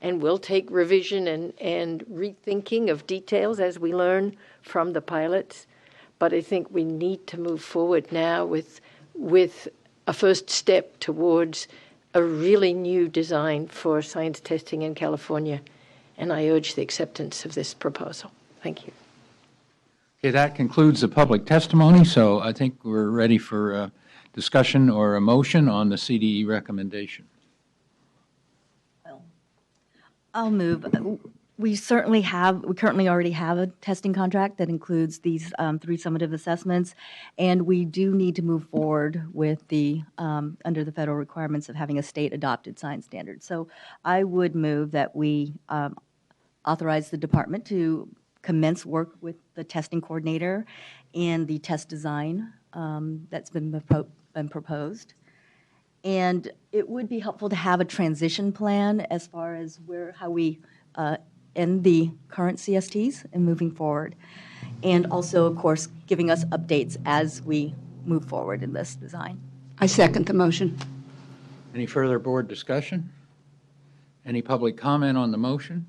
and will take revision and rethinking of details as we learn from the pilots. But I think we need to move forward now with a first step towards a really new design for science testing in California. And I urge the acceptance of this proposal. Thank you. Okay, that concludes the public testimony, so I think we're ready for a discussion or a motion on the CDE recommendation. I'll move. We currently already have a testing contract that includes these 3 summative assessments, and we do need to move forward with the, under the federal requirements of having a state-adopted science standard. So I would move that we authorize the department to commence work with the testing coordinator and the test design that's been proposed. And it would be helpful to have a transition plan as far as how we end the current CSTs and moving forward. And also, of course, giving us updates as we move forward in this design. I second the motion. Any further board discussion? Any public comment on the motion?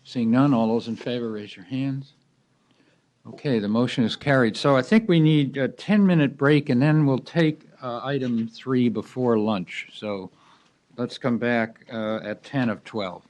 Seeing none, all those in favor, raise your hands. Okay, the motion is carried. So I think we need a 10-minute break, and then we'll take item 3 before lunch. So let's come back at 10 of 12.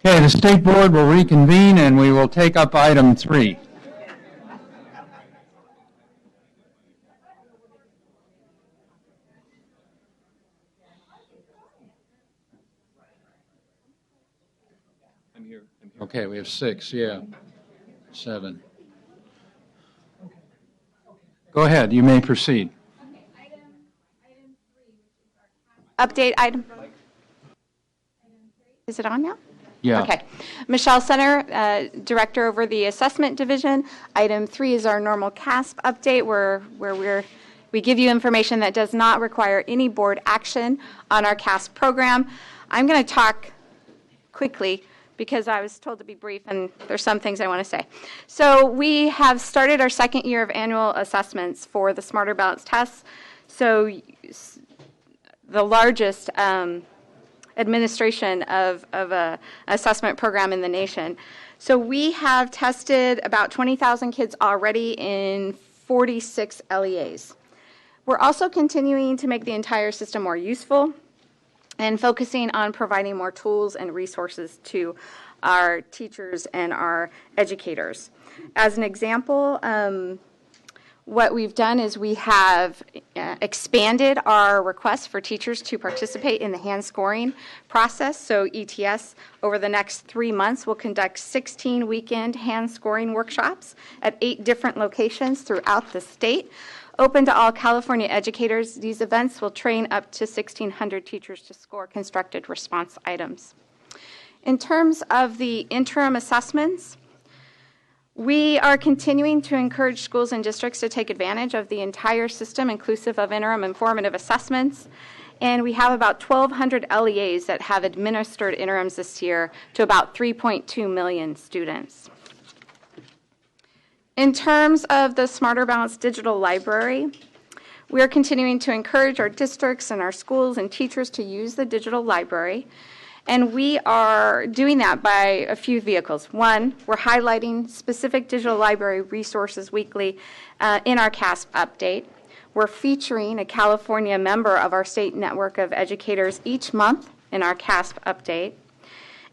Okay, the State Board will reconvene and we will take up item 3. Okay, we have 6, yeah. 7. Go ahead, you may proceed. Update item. Is it on now? Yeah. Okay. Michelle Center, Director over the Assessment Division. Item 3 is our normal CASP update where we give you information that does not require any board action on our CASP program. I'm going to talk quickly because I was told to be brief and there's some things I want to say. So we have started our second year of annual assessments for the Smarter Balance tests. So the largest administration of a assessment program in the nation. So we have tested about 20,000 kids already in 46 LEAs. We're also continuing to make the entire system more useful and focusing on providing more tools and resources to our teachers and our educators. As an example, what we've done is we have expanded our request for teachers to participate in the hand scoring process. So ETS, over the next 3 months, will conduct 16 weekend hand scoring workshops at 8 different locations throughout the state. Open to all California educators, these events will train up to 1,600 teachers to score constructed response items. In terms of the interim assessments, we are continuing to encourage schools and districts to take advantage of the entire system, inclusive of interim and formative assessments. And we have about 1,200 LEAs that have administered interims this year to about 3.2 million students. In terms of the Smarter Balance Digital Library, we are continuing to encourage our districts and our schools and teachers to use the digital library. And we are doing that by a few vehicles. One, we're highlighting specific digital library resources weekly in our CASP update. We're featuring a California member of our state network of educators each month in our CASP update.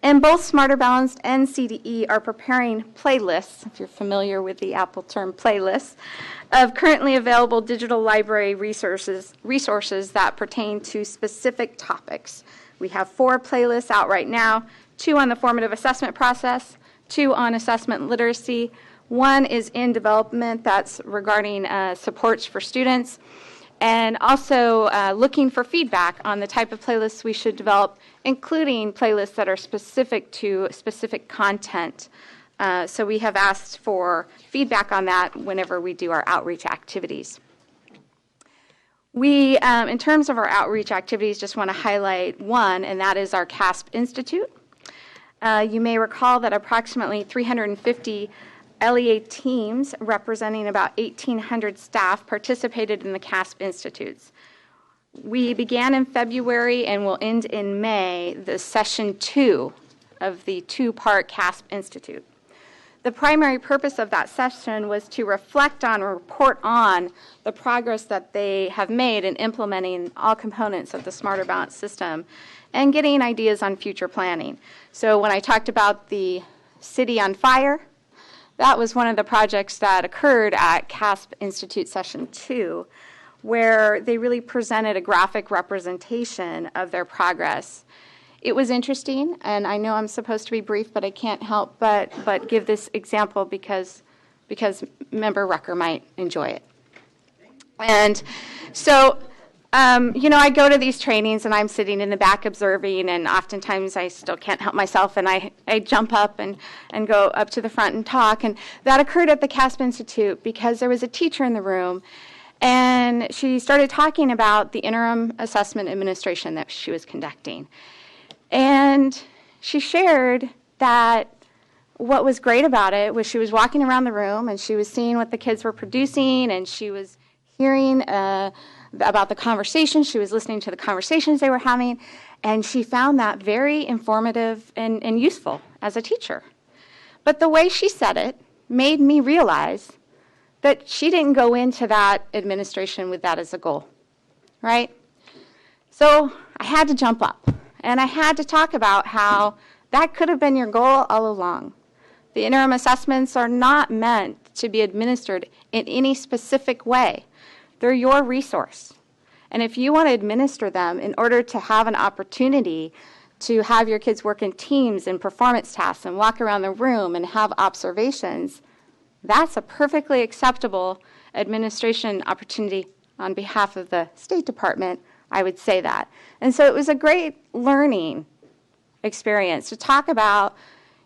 And both Smarter Balanced and CDE are preparing playlists, if you're familiar with the Apple term playlists, of currently available digital library resources that pertain to specific topics. We have 4 playlists out right now, 2 on the formative assessment process, 2 on assessment literacy. 1 is in development that's regarding supports for students, and also looking for feedback on the type of playlists we should develop, including playlists that are specific to specific content. So we have asked for feedback on that whenever we do our outreach activities. We, in terms of our outreach activities, just want to highlight one, and that is our CASP Institute. You may recall that approximately 350 LEA teams representing about 1,800 staff participated in the CASP Institutes. We began in February and will end in May, the session 2 of the 2-part CASP Institute. The primary purpose of that session was to reflect on or report on the progress that they have made in implementing all components of the Smarter Balance system and getting ideas on future planning. So when I talked about the City on Fire, that was one of the projects that occurred at CASP Institute Session 2, where they really presented a graphic representation of their progress. It was interesting, and I know I'm supposed to be brief, but I can't help but give this example because Member Rucker might enjoy it. And so, I go to these trainings, and I'm sitting in the back observing, and oftentimes I still can't help myself, and I jump up and go up to the front and talk. And that occurred at the CASP Institute because there was a teacher in the room, and she started talking about the interim assessment administration that she was conducting. And she shared that what was great about it was she was walking around the room and she was seeing what the kids were producing, and she was hearing about the conversations. She was listening to the conversations they were having, and she found that very informative and useful as a teacher. But the way she said it made me realize that she didn't go into that administration with that as a goal, right? So I had to jump up. And I had to talk about how That could have been your goal all along. The interim assessments are not meant to be administered in any specific way. They're your resource. And if you want to administer them in order to have an opportunity to have your kids work in teams and performance tasks and walk around the room and have observations, that's a perfectly acceptable administration opportunity on behalf of the State Department. I would say that. And so it was a great learning experience to talk about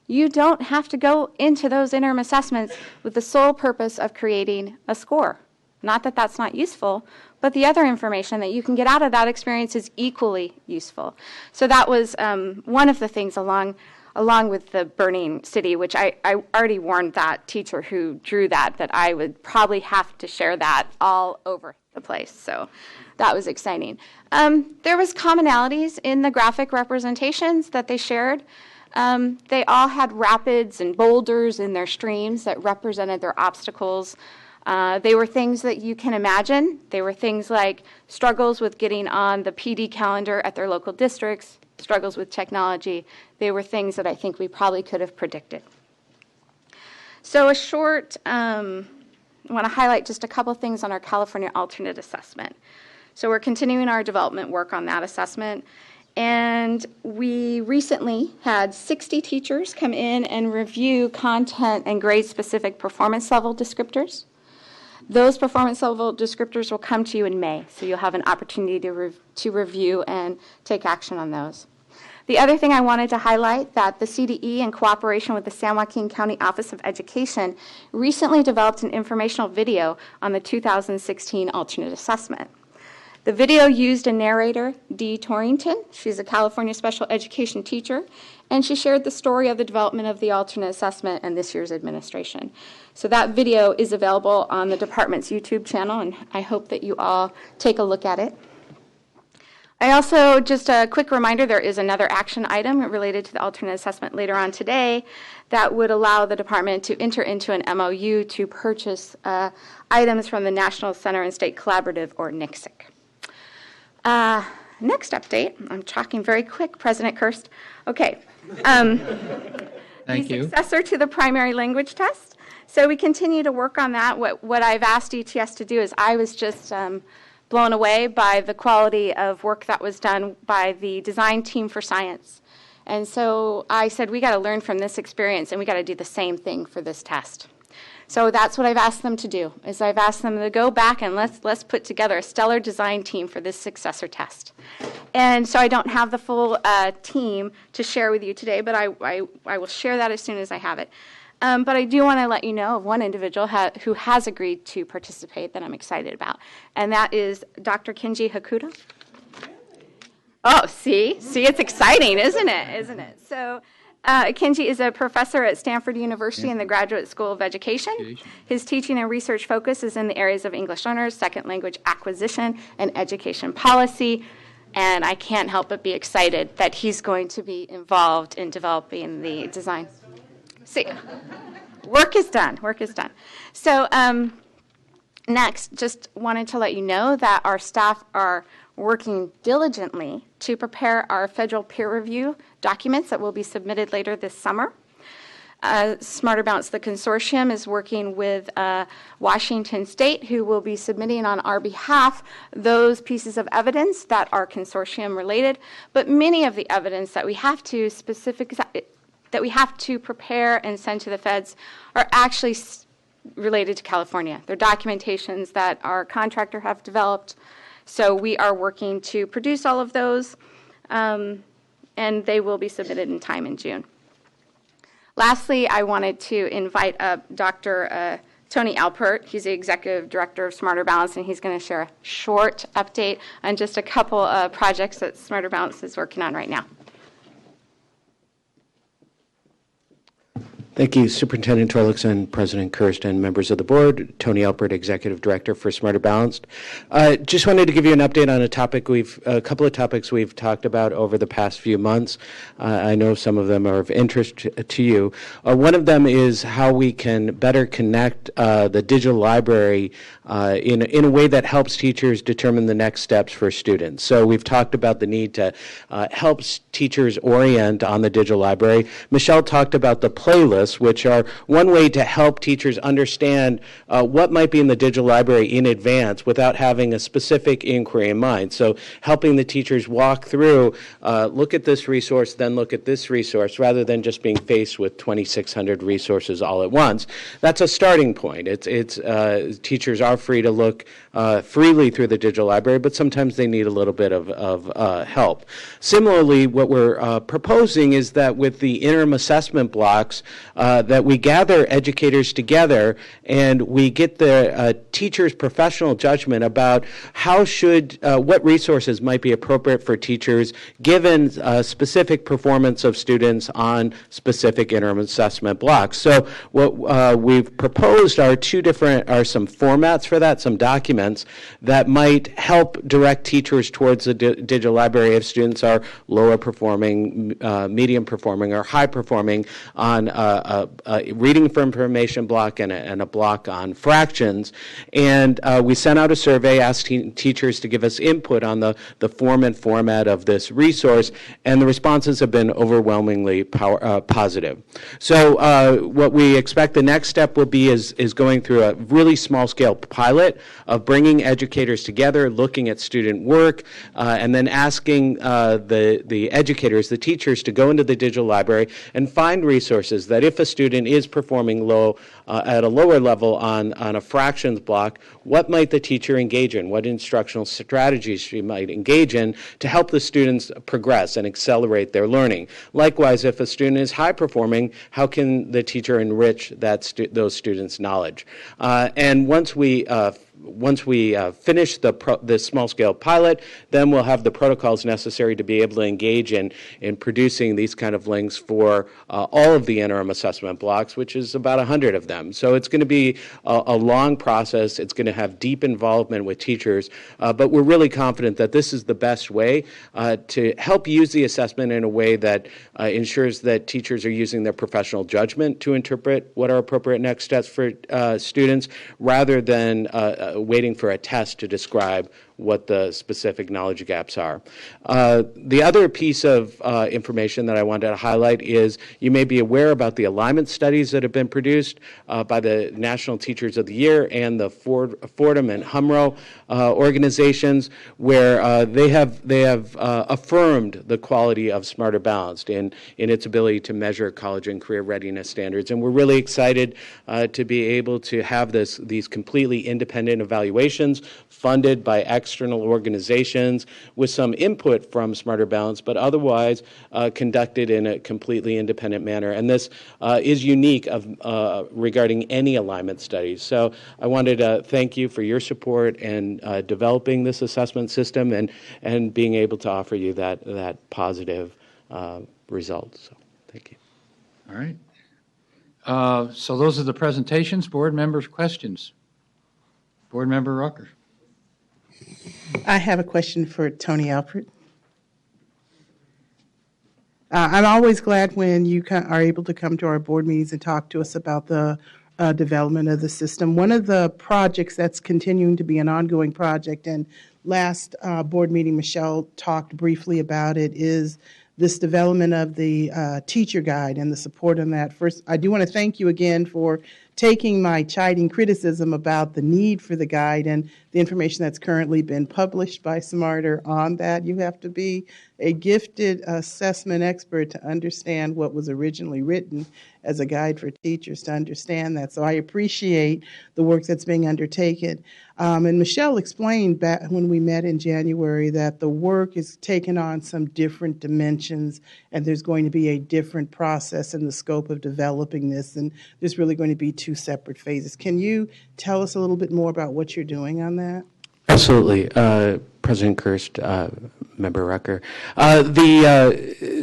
you don't have to go into those interim assessments with the sole purpose of creating a score. Not that that's not useful, but the other information that you can get out of that experience is equally useful. So that was one of the things along with the burning city, which I already warned that teacher who drew that I would probably have to share that all over the place. So that was exciting. There was commonalities in the graphic representations that they shared. They all had rapids and boulders in their streams that represented their obstacles. They were things that you can imagine. They were things like struggles with getting on the PD calendar at their local districts, struggles with technology. They were things that I think we probably could have predicted. So a short, I want to highlight just a couple things on our California alternate assessment. So we're continuing our development work on that assessment. And we recently had 60 teachers come in and review content and grade-specific performance level descriptors. Those performance level descriptors will come to you in May, so you'll have an opportunity to review and take action on those. The other thing I wanted to highlight that the CDE, in cooperation with the San Joaquin County Office of Education, recently developed an informational video on the 2016 alternate assessment. The video used a narrator, Dee Torrington. She's a California special education teacher, and she shared the story of the development of the alternate assessment and this year's administration. So that video is available on the department's YouTube channel, and I hope that you all take a look at it. I also, just a quick reminder, there is another action item related to the alternate assessment later on today that would allow the department to enter into an MOU to purchase items from the National Center and State Collaborative, or NCSIC. Next update, I'm talking very quick, President Kirst. Okay. Thank you. Successor to the primary language test. So we continue to work on that. What I've asked ETS to do is I was just blown away by the quality of work that was done by the design team for science. And so I said, we got to learn from this experience and we got to do the same thing for this test. So that's what I've asked them to do, is I've asked them to go back and let's put together a stellar design team for this successor test. And so I don't have the full team to share with you today, but I will share that as soon as I have it. But I do want to let you know of one individual who has agreed to participate that I'm excited about, and that is Dr. Kenji Hakuda. Oh, see, it's exciting, isn't it? So Kenji is a professor at Stanford University in the Graduate School of Education. His teaching and research focus is in the areas of English learners, second language acquisition, and education policy. And I can't help but be excited that he's going to be involved in developing the design. See, work is done. So next, just wanted to let you know that our staff are working diligently to prepare our federal peer review documents that will be submitted later this summer. Smarter Bounce, the consortium, is working with Washington State, who will be submitting on our behalf those pieces of evidence that are consortium related, but many of the evidence that we have to prepare and send to the feds are actually related to California. They're documentations that our contractor have developed. So we are working to produce all of those, and they will be submitted in time in June. Lastly, I wanted to invite up Dr. Tony Alpert. He's the Executive Director of Smarter Balance, and he's going to share a short update on just a couple of projects that Smarter Balance is working on right now. Thank you, Superintendent Torlakson, President Kirst, and members of the board. Tony Alpert, Executive Director for Smarter Balanced. Just wanted to give you an update on a couple of topics we've talked about over the past few months. I know some of them are of interest to you. One of them is how we can better connect the digital library in a way that helps teachers determine the next steps for students. So we've talked about the need to help teachers orient on the digital library. Michelle talked about the playlists, which are one way to help teachers understand what might be in the digital library in advance without having a specific inquiry in mind. So helping the teachers walk through, look at this resource, then look at this resource, rather than just being faced with 2,600 resources all at once. That's a starting point. Teachers are free to look freely through the digital library, but sometimes they need a little bit of help. Similarly, what we're proposing is that with the interim assessment blocks, that we gather educators together and we get the teacher's professional judgment about what resources might be appropriate for teachers given specific performance of students on specific interim assessment blocks. So what we've proposed are some formats for that, some documents that might help direct teachers towards the digital library if students are lower performing, medium performing, or high performing on a reading for information block and a block on fractions. And we sent out a survey asking teachers to give us input on the form and format of this resource, and the responses have been overwhelmingly positive. So what we expect the next step will be is going through a really small-scale pilot of bringing educators together, looking at student work, and then asking the educators, the teachers, to go into the digital library and find resources that if a student is performing low at a lower level on a fractions block, what might the teacher engage in? What instructional strategies she might engage in to help the students progress and accelerate their learning? Likewise, if a student is high performing, how can the teacher enrich those students' knowledge? And once we finish this small-scale pilot, then we'll have the protocols necessary to be able to engage in producing these kind of links for all of the interim assessment blocks, which is about 100 of them. So it's going to be a long process. It's going to have deep involvement with teachers, but we're really confident that this is the best way to help use the assessment in a way that ensures that teachers are using their professional judgment to interpret what are appropriate next steps for students, rather than waiting for a test to describe what the specific knowledge gaps are. The other piece of information that I wanted to highlight is you may be aware about the alignment studies that have been produced by the National Teachers of the Year and the Fordham and Humro organizations, where they have affirmed the quality of Smarter Balanced in its ability to measure college and career readiness standards. And we're really excited to be able to have these completely independent evaluations funded by external organizations with some input from Smarter Balance, but otherwise conducted in a completely independent manner. And this is unique regarding any alignment studies. So I wanted to thank you for your support in developing this assessment system and being able to offer you that positive result. So thank you. All right. So those are the presentations. Board members' questions. Board Member Rucker. I have a question for Tony Alpert. I'm always glad when you are able to come to our board meetings and talk to us about the development of the system. One of the projects that's continuing to be an ongoing project, and last board meeting Michelle talked briefly about it, is this development of the teacher guide and the support on that. First, I do want to thank you again for taking my chiding criticism about the need for the guide and the information that's currently been published by Smarter on that. You have to be a gifted assessment expert to understand what was originally written as a guide for teachers to understand that. So I appreciate the work that's being undertaken. And Michelle explained back when we met in January that the work is taken on some different dimensions, and there's going to be a different process in the scope of developing this, and there's really going to be two separate phases. Can you tell us a little bit more about what you're doing on that? Absolutely. President Kirst, Member Rucker.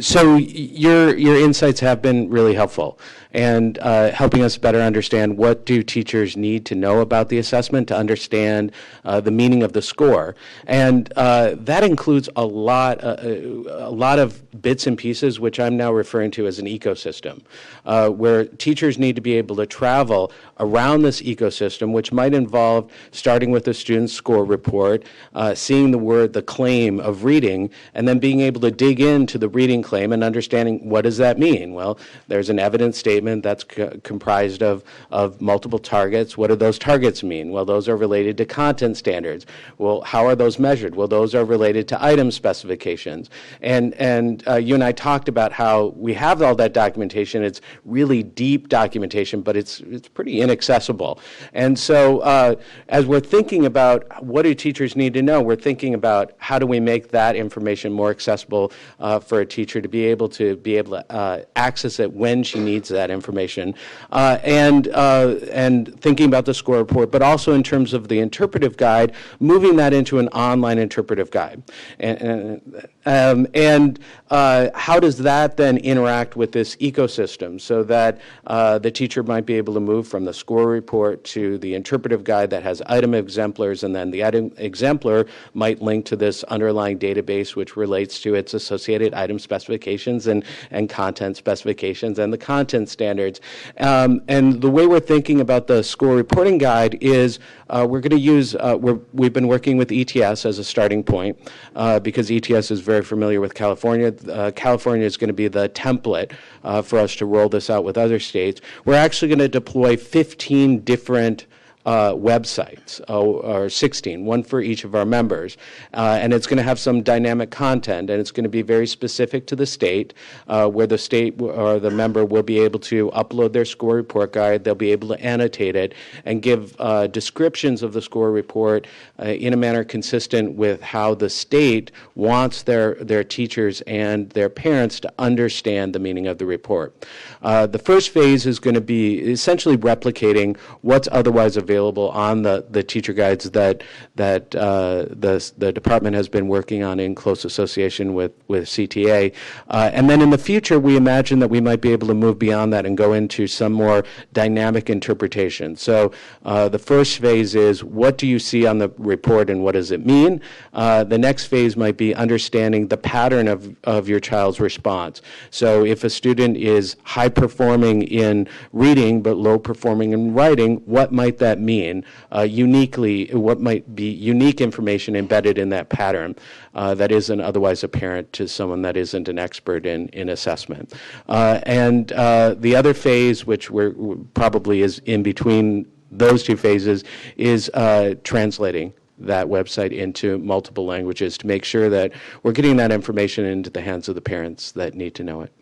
So your insights have been really helpful and helping us better understand what do teachers need to know about the assessment to understand the meaning of the score. And that includes a lot of bits and pieces, which I'm now referring to as an ecosystem, where teachers need to be able to travel around this ecosystem, which might involve starting with the student's score report, seeing the claim of reading, and then being able to dig into the reading claim and understanding what does that mean. Well, there's an evidence statement that's comprised of multiple targets. What do those targets mean? Well, those are related to content standards. Well, how are those measured? Well, those are related to item specifications. And you and I talked about how we have all that documentation. It's really deep documentation, but it's pretty inaccessible. And so as we're thinking about what do teachers need to know, we're thinking about how do we make that information more accessible for a teacher to be able to access it when she needs that information, and thinking about the score report, but also in terms of the interpretive guide, moving that into an online interpretive guide, and how does that then interact with this ecosystem so that the teacher might be able to move from the score report to the interpretive guide that has item exemplars, and then the item exemplar might link to this underlying database which relates to its associated item specifications and content specifications and the content standards. And the way we're thinking about the score reporting guide is we're going to use, we've been working with ETS as a starting point because ETS is very familiar with California. California is going to be the template for us to roll this out with other states. We're actually going to deploy 15 different websites, or 16, one for each of our members. And it's going to have some dynamic content, and it's going to be very specific to the state, where the state or the member will be able to upload their score report guide. They'll be able to annotate it and give descriptions of the score report in a manner consistent with how the state wants their teachers and their parents to understand the meaning of the report. The first phase is going to be essentially replicating what's otherwise available on the teacher guides that the department has been working on in close association with CTA. And then in the future, we imagine that we might be able to move beyond that and go into some more dynamic interpretation. So the first phase is, what do you see on the report and what does it mean? The next phase might be understanding the pattern of your child's response. So if a student is high performing in reading but low performing in writing, what might that mean? Uniquely, what might be unique information embedded in that pattern that isn't otherwise apparent to someone that isn't an expert in assessment. And the other phase, which we're probably is in between those two phases, is translating that website into multiple languages to make sure that we're getting that information into the hands of the parents that need to know it.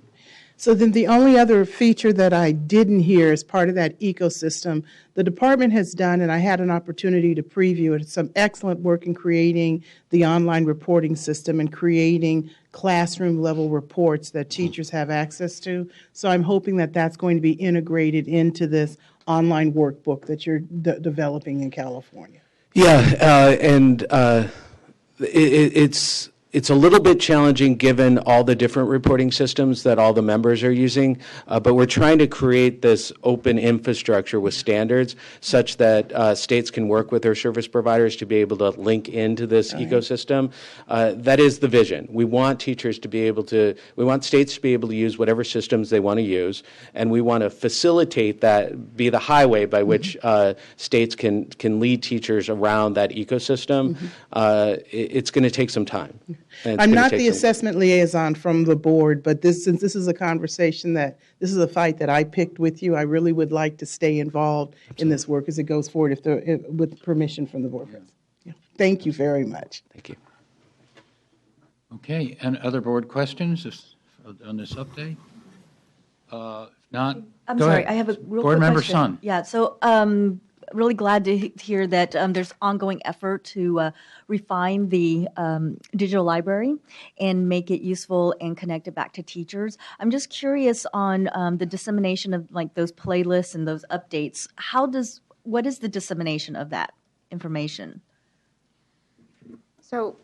So then the only other feature that I didn't hear as part of that ecosystem, the department has done, and I had an opportunity to preview it, some excellent work in creating the online reporting system and creating classroom level reports that teachers have access to. So I'm hoping that that's going to be integrated into this online workbook that you're developing in California. Yeah, and it's a little bit challenging given all the different reporting systems that all the members are using, but we're trying to create this open infrastructure with standards such that states can work with their service providers to be able to link into this ecosystem. That is the vision. We want teachers to be able to, we want states to be able to use whatever systems they want to use, and we want to facilitate that, be the highway by which states can lead teachers around that ecosystem. It's going to take some time. I'm not the assessment liaison from the board, but since this is a conversation this is a fight that I picked with you, I really would like to stay involved in this work as it goes forward with permission from the board. Yeah. Thank you very much. Thank you. Okay, and other board questions on this update? If not, I'm go sorry, ahead. I have a real Board quick Member question. Sun. Yeah, so really glad to hear that there's ongoing effort to refine the digital library and make it useful and connect it back to teachers. I'm just curious on the dissemination of like those playlists and those updates. What is the dissemination of that information? So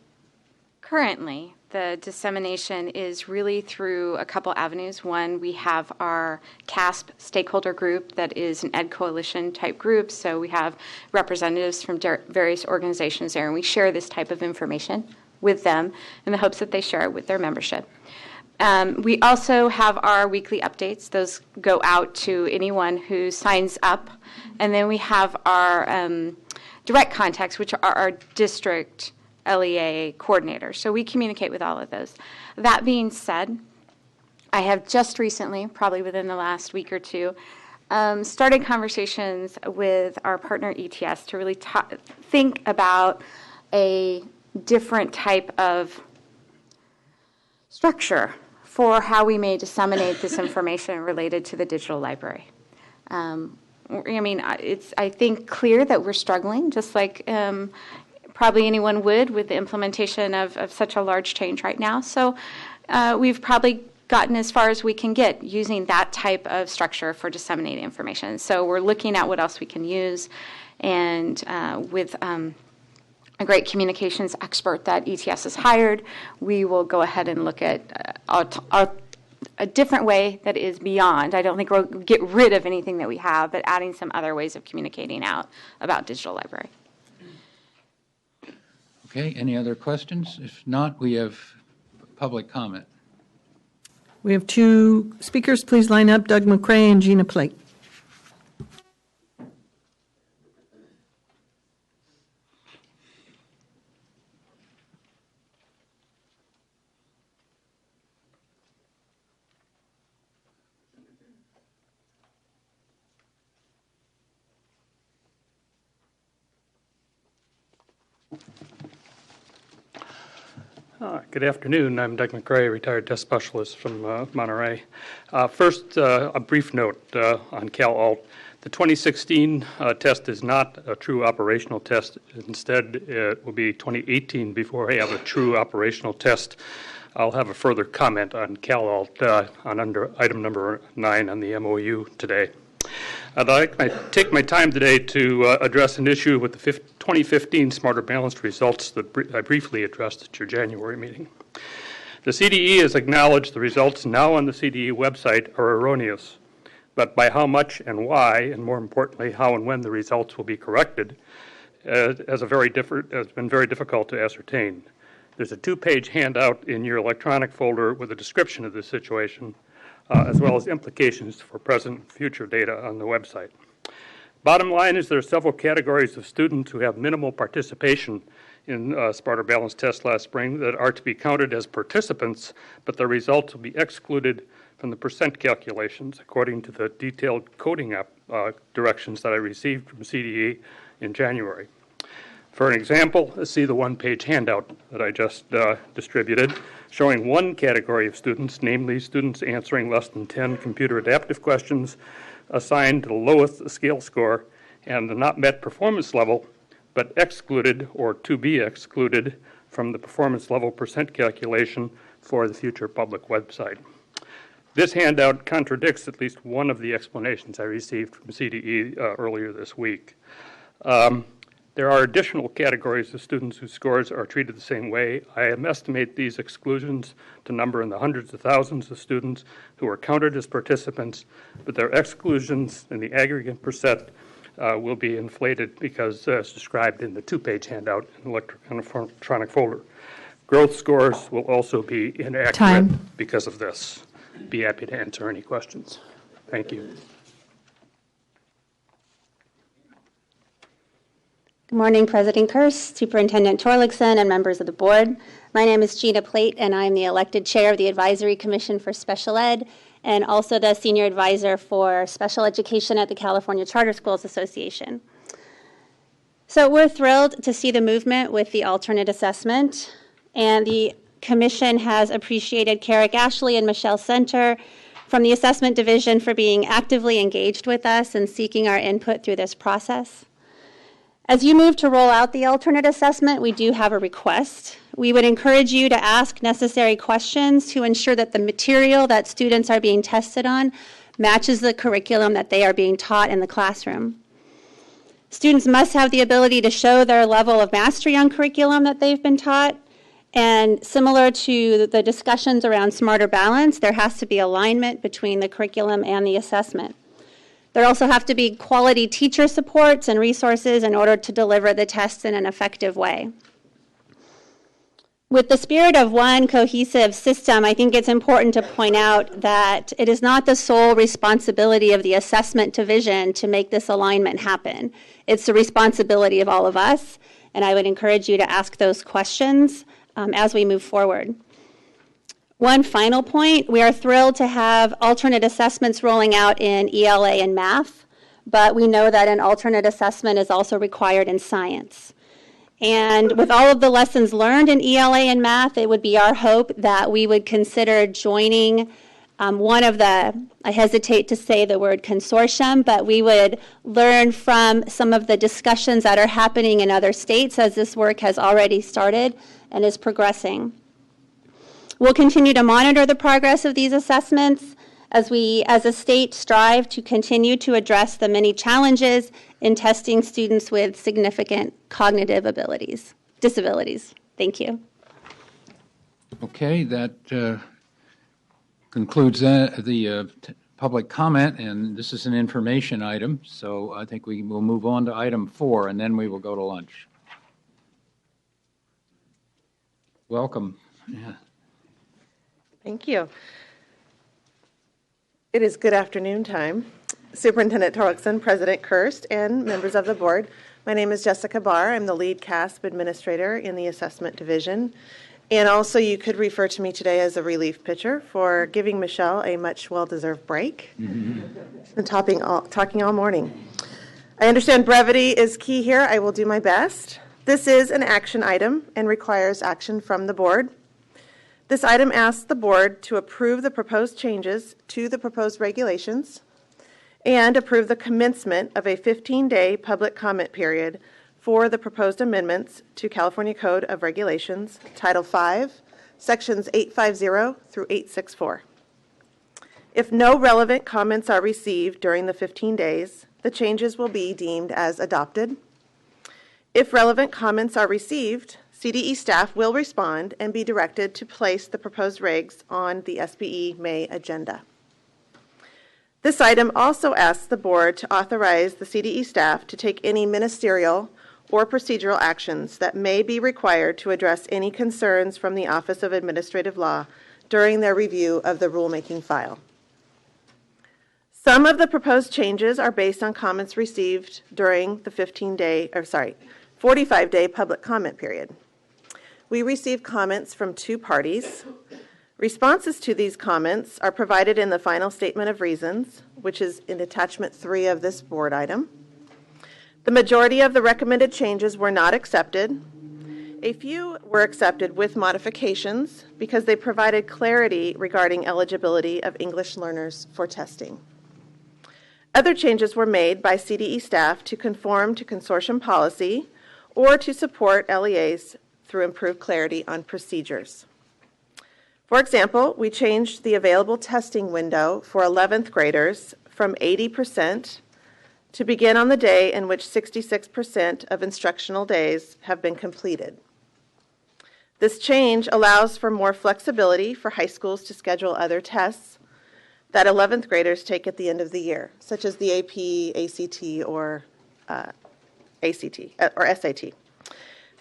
currently, the dissemination is really through a couple avenues. One, we have our CASP stakeholder group that is an Ed Coalition type group. So we have representatives from various organizations there, and we share this type of information with them in the hopes that they share it with their membership. We also have our weekly updates. Those go out to anyone who signs up. And then we have our direct contacts, which are our district LEA coordinators. So we communicate with all of those. That being said, I have just recently, probably within the last week or two, started conversations with our partner ETS to really think about a different type of structure for how we may disseminate this information related to the digital library. I mean, it's, I think, clear that we're struggling, just like probably anyone would with the implementation of such a large change right now. So we've probably gotten as far as we can get using that type of structure for disseminating information. So we're looking at what else we can use, and with a great communications expert that ETS has hired, we will go ahead and look at a different way that is beyond. I don't think we'll get rid of anything that we have, but adding some other ways of communicating out about digital library. Okay, any other questions? If not, we have public comment. We have two speakers. Please line up, Doug McCray and Gina Plate. Good afternoon. I'm Doug McCray, retired test specialist from Monterey. First, a brief note on CalAlt. The 2016 test is not a true operational test. Instead, it will be 2018 before I have a true operational test. I'll have a further comment on CalAlt on item number 9 on the MOU today. I'd like to take my time today to address an issue with the 2015 Smarter Balanced results that I briefly addressed at your January meeting. The CDE has acknowledged the results now on the CDE website are erroneous, but by how much and why, and more importantly, how and when the results will be corrected, has been very difficult to ascertain. There's a 2-page handout in your electronic folder with a description of the situation, as well as implications for present and future data on the website. Bottom line is there are several categories of students who have minimal participation in Smarter Balanced test last spring that are to be counted as participants, but their results will be excluded from the percent calculations according to the detailed coding directions that I received from CDE in January. For an example, see the 1-page handout that I just distributed, showing one category of students, namely students answering less than 10 computer adaptive questions, assigned to the lowest scale score and the not met performance level, but excluded or to be excluded from the performance level percent calculation for the future public website. This handout contradicts at least one of the explanations I received from CDE earlier this week. There are additional categories of students whose scores are treated the same way. I estimate these exclusions to number in the hundreds of thousands of students who are counted as participants, but their exclusions in the aggregate percent will be inflated because, as described in the 2-page handout in the electronic folder, growth scores will also be inaccurate because of this. Be happy to answer any questions. Thank you. Good morning, President Kirst, Superintendent Torlikson, and members of the board. My name is Gina Plate, and I'm the elected chair of the Advisory Commission for Special Ed, and also the senior advisor for special education at the California Charter Schools Association. So we're thrilled to see the movement with the alternate assessment, and the commission has appreciated Carrick Ashley and Michelle Center from the assessment division for being actively engaged with us and seeking our input through this process. As you move to roll out the alternate assessment, we do have a request. We would encourage you to ask necessary questions to ensure that the material that students are being tested on matches the curriculum that they are being taught in the classroom. Students must have the ability to show their level of mastery on curriculum that they've been taught, And similar to the discussions around smarter balance, there has to be alignment between the curriculum and the assessment. There also have to be quality teacher supports and resources in order to deliver the tests in an effective way. With the spirit of one cohesive system, I think it's important to point out that it is not the sole responsibility of the assessment division to make this alignment happen. It's the responsibility of all of us, and I would encourage you to ask those questions as we move forward. One final point, we are thrilled to have alternate assessments rolling out in ELA and math, but we know that an alternate assessment is also required in science. And with all of the lessons learned in ELA and math, it would be our hope that we would consider joining one of the, I hesitate to say the word consortium, but we would learn from some of the discussions that are happening in other states as this work has already started and is progressing. We'll continue to monitor the progress of these assessments as we, as a state, strive to continue to address the many challenges in testing students with significant cognitive disabilities. Thank you. Okay, that concludes the public comment, and this is an information item, so I think we will move on to item 4, and then we will go to lunch. Welcome. Yeah. Thank you. It is good afternoon time. Superintendent Torlakson, President Kirst, and members of the board. My name is Jessica Barr. I'm the lead CASP administrator in the assessment division. And also you could refer to me today as a relief pitcher for giving Michelle a much well-deserved break. She's been talking all morning. I understand brevity is key here. I will do my best. This is an action item and requires action from the board. This item asks the board to approve the proposed changes to the proposed regulations and approve the commencement of a 15-day public comment period for the proposed amendments to California Code of Regulations, Title V, Sections 850 through 864. If no relevant comments are received during the 15 days, the changes will be deemed as adopted. If relevant comments are received, CDE staff will respond and be directed to place the proposed regs on the SBE May agenda. This item also asks the board to authorize the CDE staff to take any ministerial or procedural actions that may be required to address any concerns from the Office of Administrative Law during their review of the rulemaking file. Some of the proposed changes are based on comments received during the 45-day public comment period. We received comments from 2 parties. Responses to these comments are provided in the final statement of reasons, which is in attachment 3 of this board item. The majority of the recommended changes were not accepted. A few were accepted with modifications because they provided clarity regarding eligibility of English learners for testing. Other changes were made by CDE staff to conform to consortium policy or to support LEAs through improved clarity on procedures. For example, we changed the available testing window for 11th graders from 80% to begin on the day in which 66% of instructional days have been completed. This change allows for more flexibility for high schools to schedule other tests that 11th graders take at the end of the year, such as the AP, ACT, or SAT.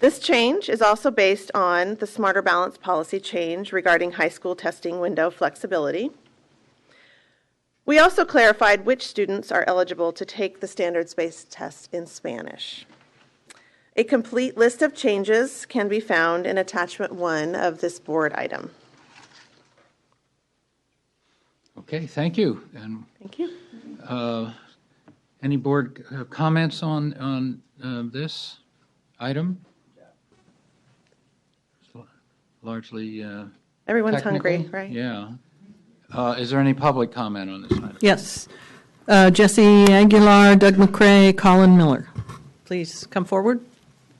This change is also based on the Smarter Balance policy change regarding high school testing window flexibility. We also clarified which students are eligible to take the standards-based test in Spanish. A complete list of changes can be found in attachment 1 of this board item. Okay, thank you. And thank you. Any board comments on this item? Largely everyone's technical. Hungry, right? Yeah. Is there any public comment on this item? Yes. Jesse Aguilar, Doug McCrae, Colin Miller. Please come forward,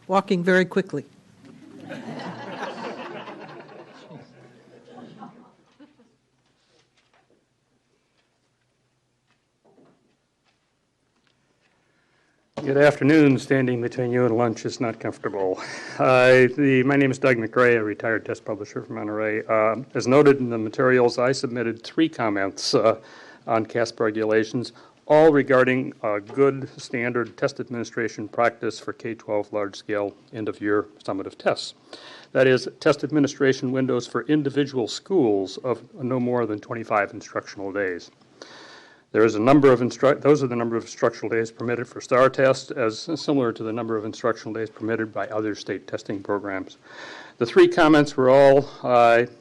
walking very quickly. Good afternoon. Standing between you and lunch is not comfortable. My name is Doug McRae, a retired test publisher from Monterey. As noted in the materials, I submitted 3 comments on CASP regulations, all regarding good standard test administration practice for K-12 large-scale end-of-year summative tests. That is, test administration windows for individual schools of no more than 25 instructional days. There is a number of those are the number of instructional days permitted for STAR tests, as similar to the number of instructional days permitted by other state testing programs. The 3 comments were all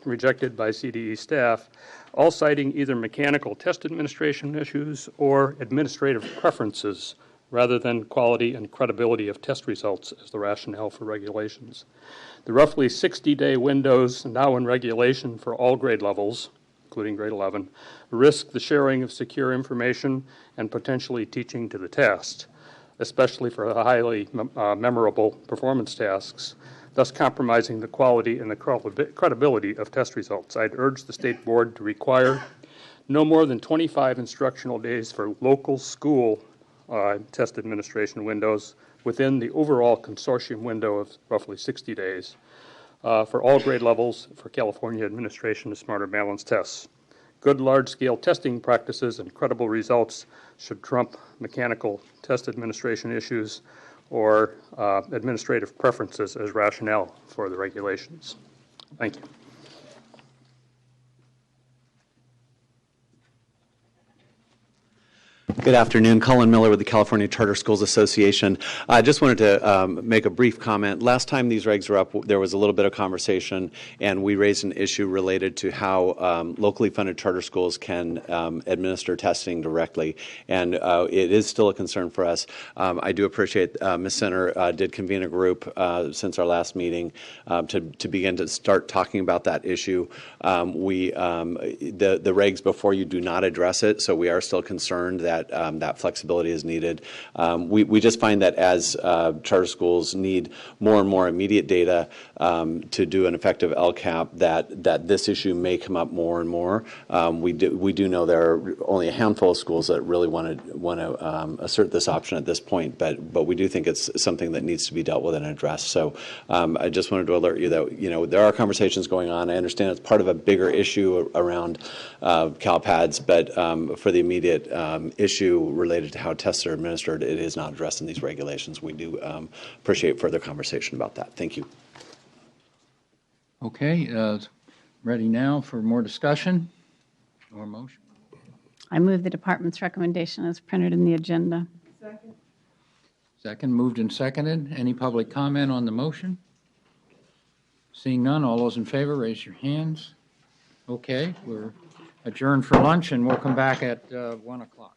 rejected by CDE staff, all citing either mechanical test administration issues or administrative preferences rather than quality and credibility of test results as the rationale for regulations. The roughly 60-day windows now in regulation for all grade levels, including grade 11, risk the sharing of secure information and potentially teaching to the test, especially for the highly memorable performance tasks, thus compromising the quality and the credibility of test results. I'd urge the state board to require no more than 25 instructional days for local school test administration windows within the overall consortium window of roughly 60 days for all grade levels for California administration of smarter balanced tests. Good large-scale testing practices and credible results should trump mechanical test administration issues or administrative preferences as rationale for the regulations. Thank you. Good afternoon. Colin Miller with the California Charter Schools Association. I just wanted to make a brief comment. Last time these regs were up, there was a little bit of conversation, and we raised an issue related to how locally funded charter schools can administer testing directly, and it is still a concern for us. I do appreciate Ms. Center did convene a group since our last meeting to begin to start talking about that issue. The regs before you do not address it, so we are still concerned that that flexibility is needed. We just find that as charter schools need more and more immediate data to do an effective LCAP, that this issue may come up more and more. We do know there are only a handful of schools that really want to assert this option at this point, but we do think it's something that needs to be dealt with and addressed. So I just wanted to alert you that there are conversations going on. I understand it's part of a bigger issue around CalPADS, but for the immediate issue related to how tests are administered, it is not addressed in these regulations. We do appreciate further conversation about that. Thank you. Okay, ready now for more discussion or motion? I move the department's recommendation as printed in the agenda. Second, moved and seconded. Any public comment on the motion? Seeing none, all those in favor, raise your hands. Okay, we're adjourned for lunch, and we'll come back at 1 o'clock.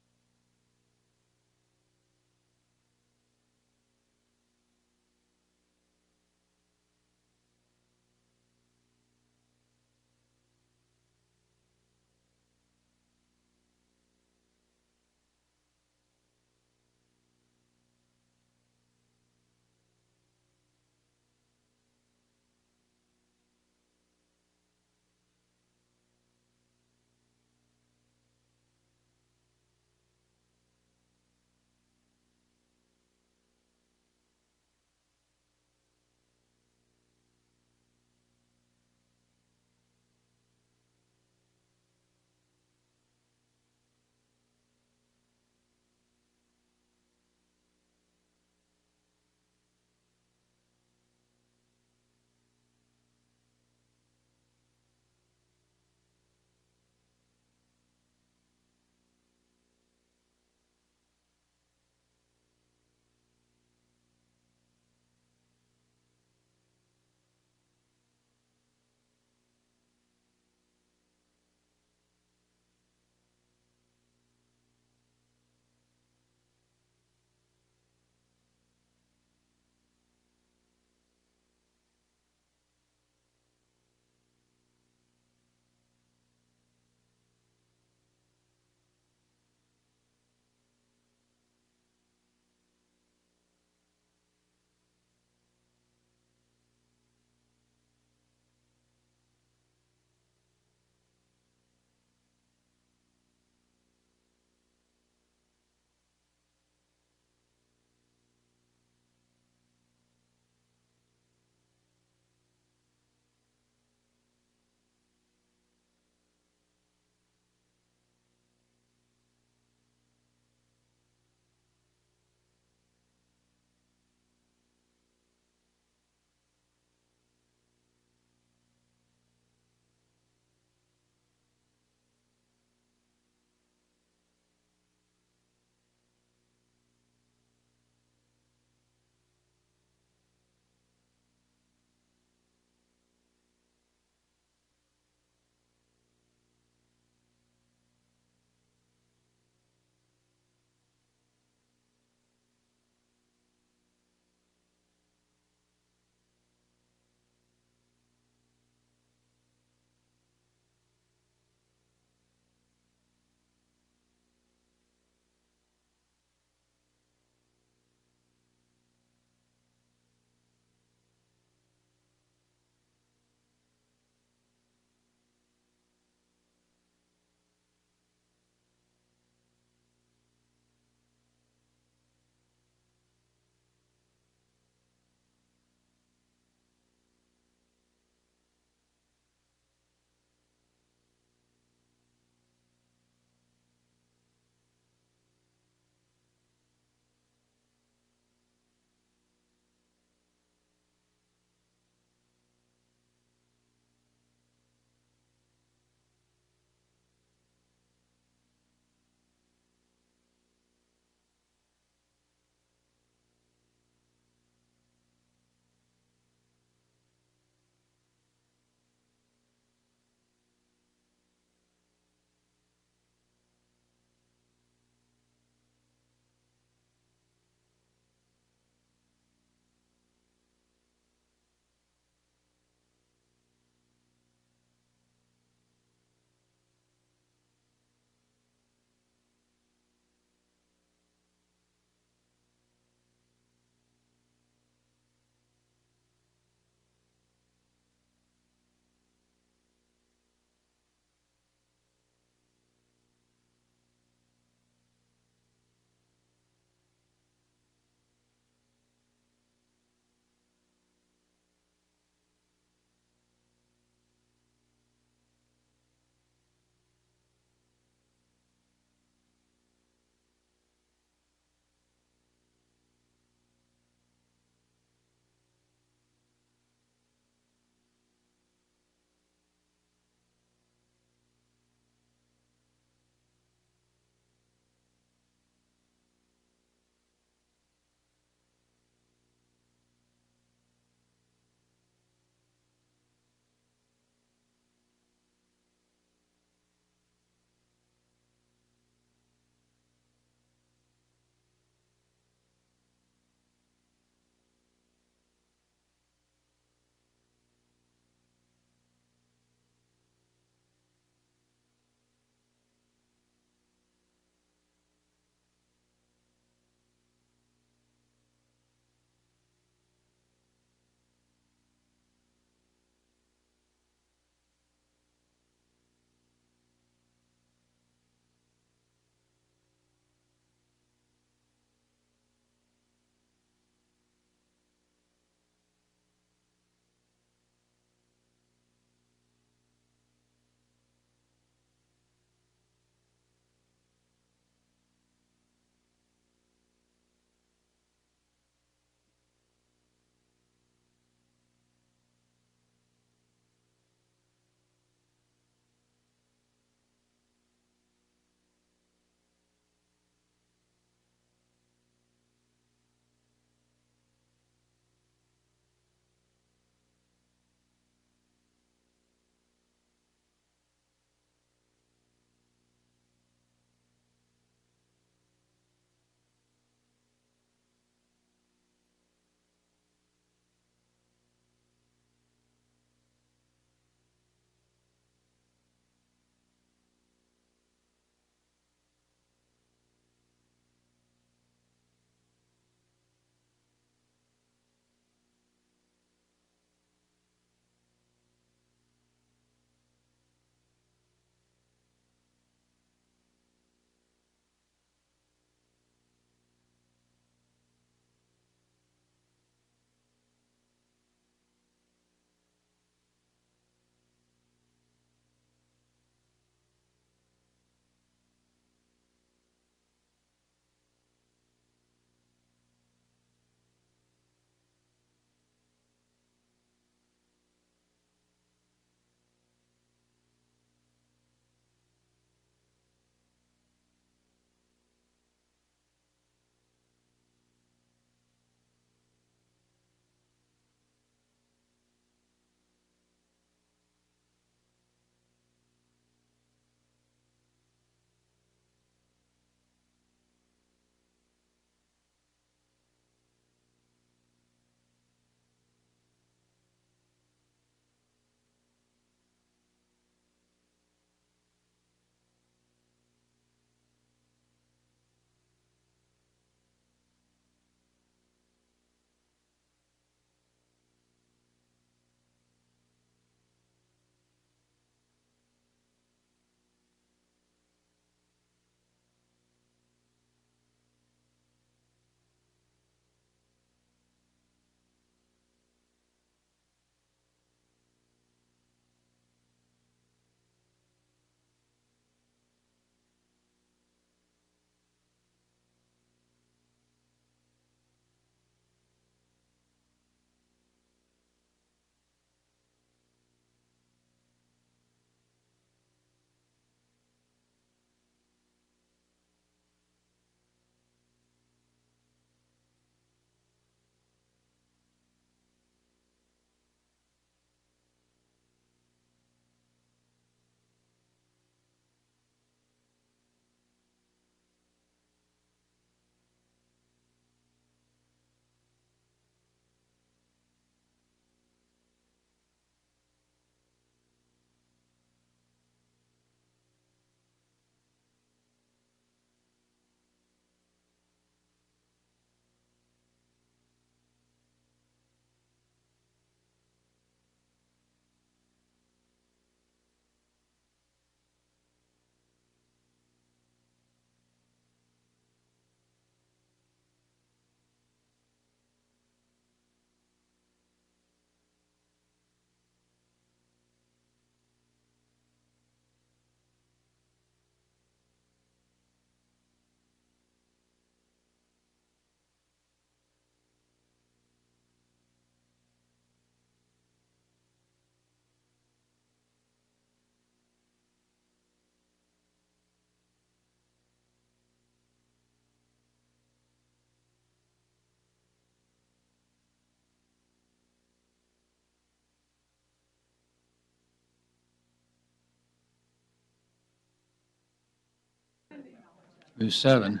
7.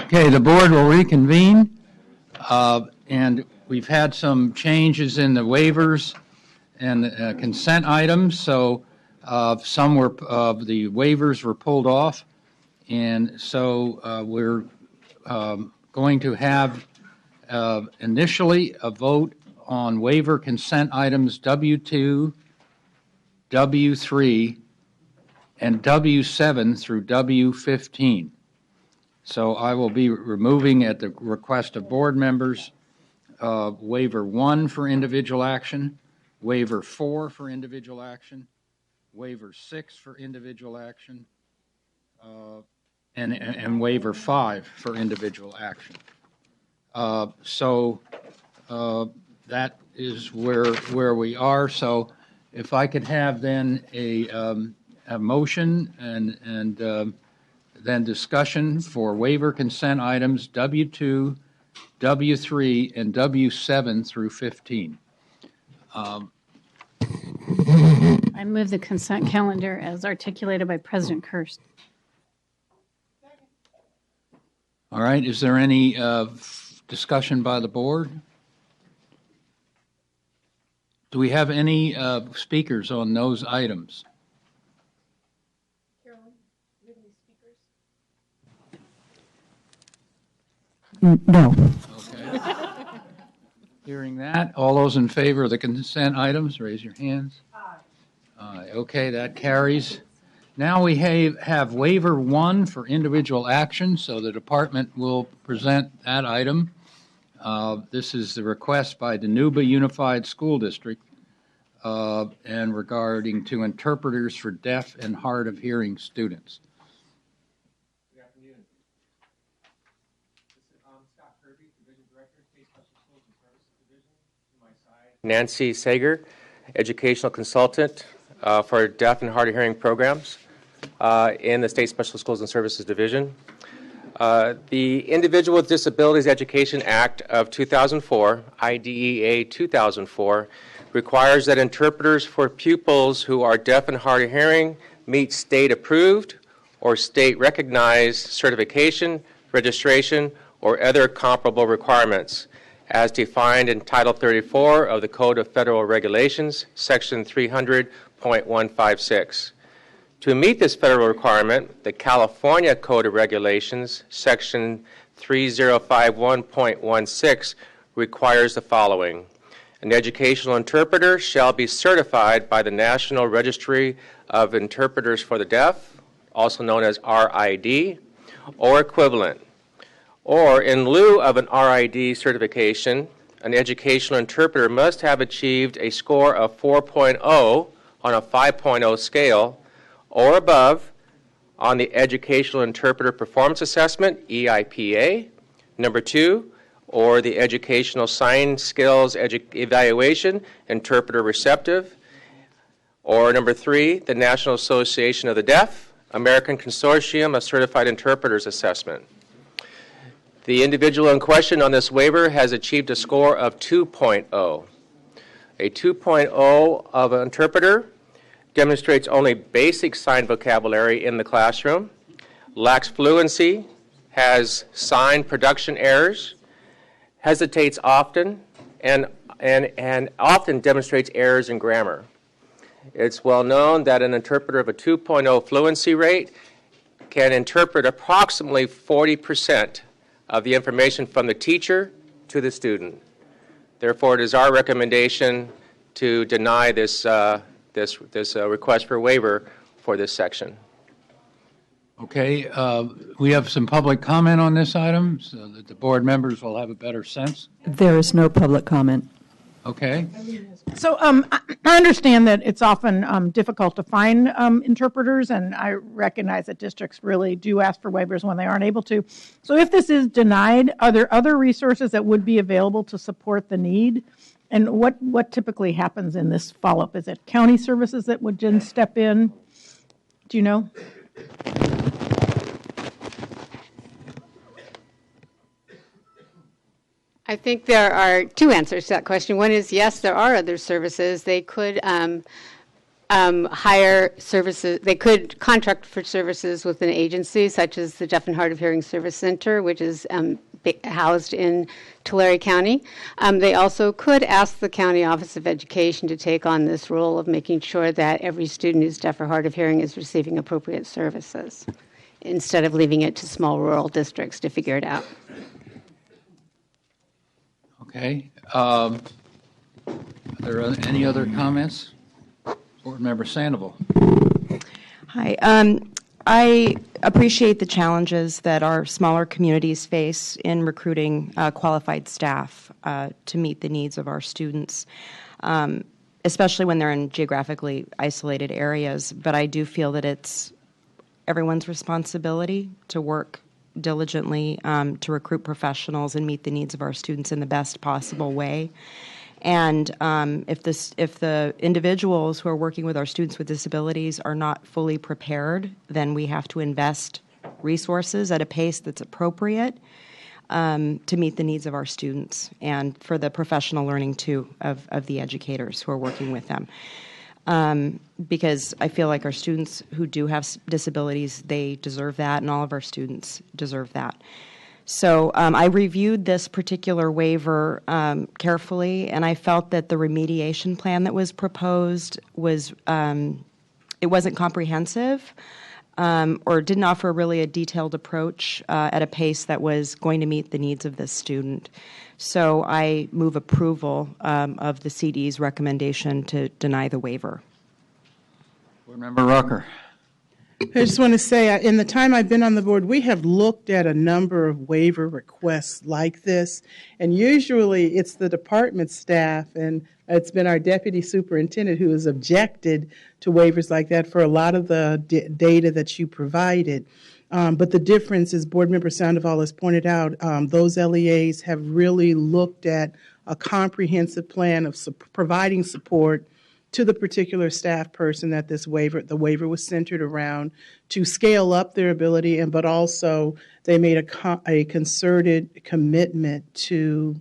Okay, the board will reconvene, and we've had some changes in the waivers and consent items, so some were, the waivers were pulled off, and so we're going to have initially a vote on waiver consent items W2, W3, and W7 through W15. So I will be removing at the request of board members waiver 1 for individual action, waiver 4 for individual action, waiver 6 for individual action, and waiver 5 for individual action. So that is where we are. So if I could have then a motion and then discussion for waiver consent items W2, W3, and W7 through 15. I move the consent calendar as articulated by President Kirst. All right, is there any discussion by the board? Do we have any speakers on those items? No. Okay. Hearing that, all those in favor of the consent items, raise your hands. Aye. Okay, that carries. Now we have waiver 1 for individual action, so the department will present that item. This is the request by Danuba Unified School District and regarding to interpreters for deaf and hard of hearing students. Good afternoon. This is Scott Kirby, Division Director, State Special Schools and Services Division. To my side, Nancy Sager, Educational Consultant for Deaf and Hard of Hearing programs in the State Special Schools and Services Division. The Individual with Disabilities Education Act of 2004, IDEA 2004, requires that interpreters for pupils who are deaf and hard of hearing meet state-approved or state-recognized certification, registration, or other comparable requirements as defined in Title 34 of the Code of Federal Regulations, Section 300.156. To meet this federal requirement, the California Code of Regulations, Section 3051.16, requires the following. An educational interpreter shall be certified by the National Registry of Interpreters for the Deaf, also known as RID, or equivalent. Or in lieu of an RID certification, an educational interpreter must have achieved a score of 4.0 on a 5.0 scale or above on the Educational Interpreter Performance Assessment, EIPA. Number 2, or the Educational Sign Skills Evaluation, Interpreter Receptive. Or number 3, the National Association of the Deaf, American Consortium of Certified Interpreters Assessment. The individual in question on this waiver has achieved a score of 2.0. A 2.0 of an interpreter demonstrates only basic sign vocabulary in the classroom, lacks fluency, has sign production errors, hesitates often, and often demonstrates errors in grammar. It's well known that an interpreter of a 2.0 fluency rate can interpret approximately 40% of the information from the teacher to the student. Therefore, it is our recommendation to deny this request for waiver for this section. Okay, we have some public comment on this item so that the board members will have a better sense. There is no public comment. Okay. So I understand that it's often difficult to find interpreters, and I recognize that districts really do ask for waivers when they aren't able to. So if this is denied, are there other resources that would be available to support the need? And what typically happens in this follow-up? Is it county services that would then step in? Do you know? I think there are two answers to that question. One is yes, there are other services. They could hire services, they could contract for services with an agency such as the Deaf and Hard of Hearing Service Center, which is housed in Tulare County. They also could ask the County Office of Education to take on this role of making sure that every student who's deaf or hard of hearing is receiving appropriate services, instead of leaving it to small rural districts to figure it out. Okay. Are there any other comments? Board Member Sandoval. Hi. I appreciate the challenges that our smaller communities face in recruiting qualified staff to meet the needs of our students, especially when they're in geographically isolated areas. But I do feel that it's everyone's responsibility to work diligently to recruit professionals and meet the needs of our students in the best possible way. And if the individuals who are working with our students with disabilities are not fully prepared, then we have to invest resources at a pace that's appropriate to meet the needs of our students and for the professional learning, too, of the educators who are working with them. Because I feel like our students who do have disabilities, they deserve that, and all of our students deserve that. So I reviewed this particular waiver carefully, and I felt that the remediation plan that was proposed was, it wasn't comprehensive or didn't offer really a detailed approach at a pace that was going to meet the needs of this student. So I move approval of the CD's recommendation to deny the waiver. Board Member Rucker. I just want to say, in the time I've been on the board, we have looked at a number of waiver requests like this, and usually it's the department staff, and it's been our deputy superintendent who has objected to waivers like that for a lot of the data that you provided. But the difference, as Board Member Sandoval has pointed out, those LEAs have really looked at a comprehensive plan of providing support to the particular staff person that the waiver was centered around, to scale up their ability, but also they made a concerted commitment to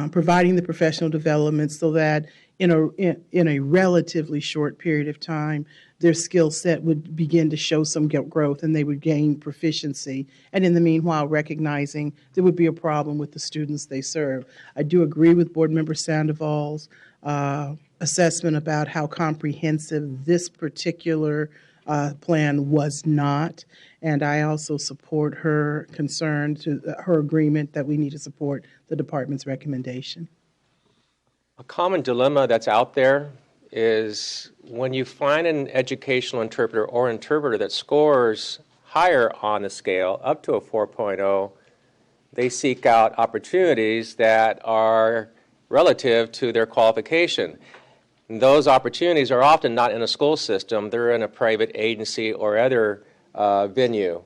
providing the professional development so that in a relatively short period of time, their skill set would begin to show some growth and they would gain proficiency. And in the meanwhile, recognizing there would be a problem with the students they serve. I do agree with Board Member Sandoval's assessment about how comprehensive this particular plan was not. And I also support her concern, her agreement that we need to support the department's recommendation. A common dilemma that's out there is when you find an educational interpreter or interpreter that scores higher on the scale, up to a 4.0, they seek out opportunities that are relative to their qualification. And those opportunities are often not in a school system, they're in a private agency or other venue.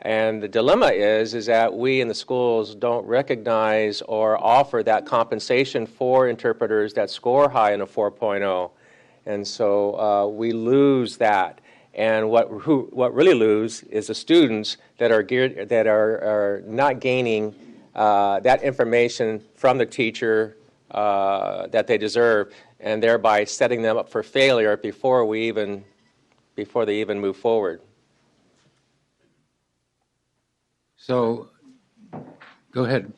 And the dilemma is that we in the schools don't recognize or offer that compensation for interpreters that score high in a 4.0. And so we lose that. And what really lose is the students that are not gaining that information from the teacher that they deserve, and thereby setting them up for failure before they even move forward. So, go ahead.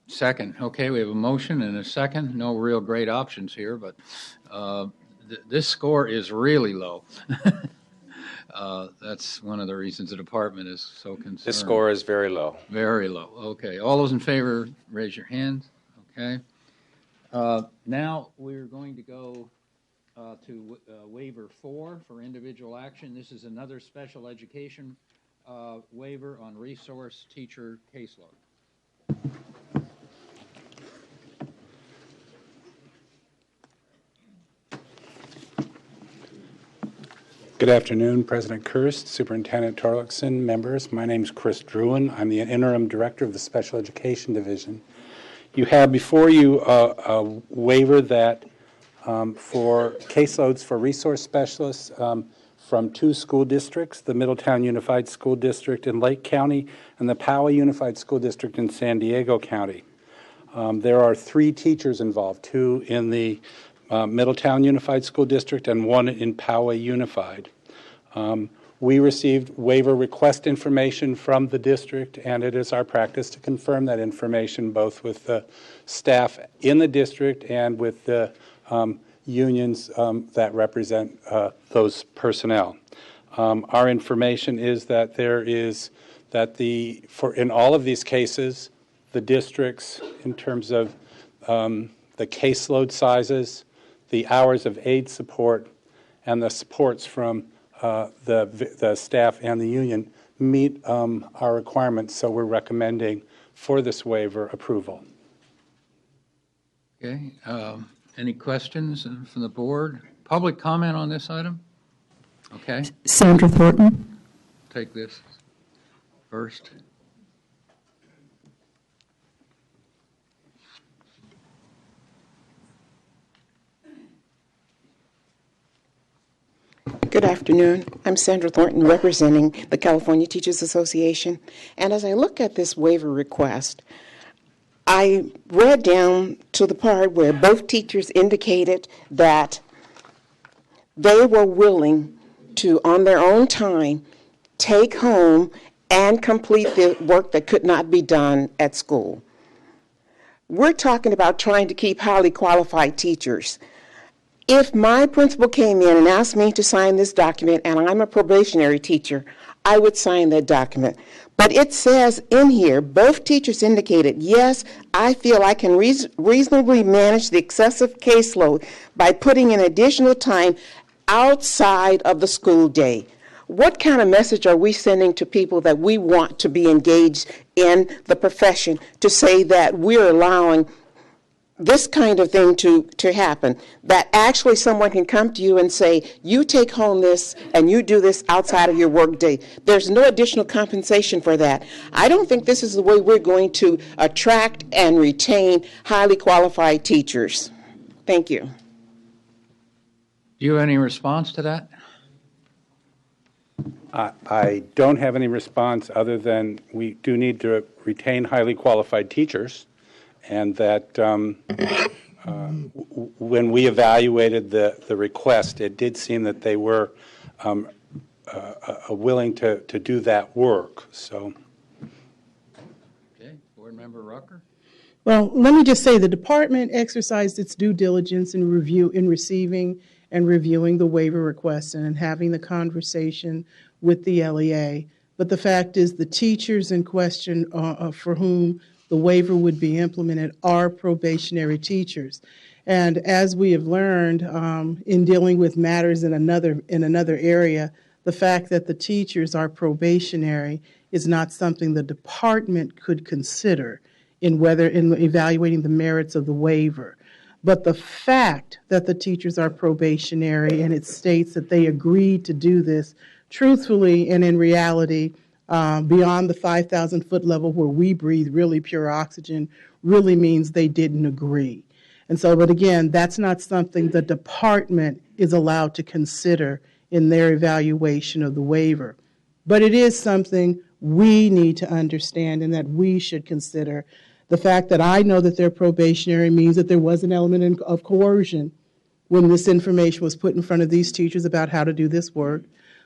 Second. Okay, we have a motion and a second. No real great options here, but this score is really low. That's one of the reasons the department is so concerned. This score is very low. Very low. Okay. All those in favor, raise your hands. Okay. Now we're going to go to waiver 4 for individual action. This is another special education waiver on resource teacher caseload. Good afternoon, President Kirst, Superintendent Torlakson, members. My name is Chris Druin. I'm the Interim Director of the Special Education Division. You have before you a waiver that for caseloads for resource specialists from 2 school districts, the Middletown Unified School District in Lake County and the Poway Unified School District in San Diego County. There are 3 teachers involved, 2 in the Middletown Unified School District and one in Poway Unified. We received waiver request information from the district, and it is our practice to confirm that information both with the staff in the district and with the unions that represent those personnel. Our information is that in all of these cases, the districts, in terms of the caseload sizes, the hours of aid support, and the supports from the staff and the union meet our requirements, so we're recommending for this waiver approval. Okay. Any questions from the board? Public comment on this item? Okay. Sandra Thornton. Take this first. Good afternoon. I'm Sandra Thornton, representing the California Teachers Association. And as I look at this waiver request, I read down to the part where both teachers indicated that they were willing to, on their own time, take home and complete the work that could not be done at school. We're talking about trying to keep highly qualified teachers. If my principal came in and asked me to sign this document, and I'm a probationary teacher, I would sign that document. But it says in here, both teachers indicated, yes, I feel I can reasonably manage the excessive caseload by putting in additional time outside of the school day. What kind of message are we sending to people that we want to be engaged in the profession to say that we're allowing this kind of thing to happen, that actually someone can come to you and say, you take home this and you do this outside of your work day. There's no additional compensation for that. I don't think this is the way we're going to attract and retain highly qualified teachers. Thank you. Do you have any response to that? I don't have any response other than we do need to retain highly qualified teachers, and that when we evaluated the request, it did seem that they were willing to do that work. So, okay, Board Member Rucker. Well, let me just say the department exercised its due diligence in receiving and reviewing the waiver request and having the conversation with the LEA. But the fact is the teachers in question for whom the waiver would be implemented are probationary teachers. And as we have learned in dealing with matters in another area, the fact that the teachers are probationary is not something the department could consider in evaluating the merits of the waiver. But the fact that the teachers are probationary and it states that they agreed to do this truthfully and in reality, beyond the 5,000-foot level where we breathe really pure oxygen, really means they didn't agree. And so, but again, that's not something the department is allowed to consider in their evaluation of the waiver. But it is something we need to understand and that we should consider. The fact that I know that they're probationary means that there was an element of coercion when this information was put in front of these teachers about how to do this work.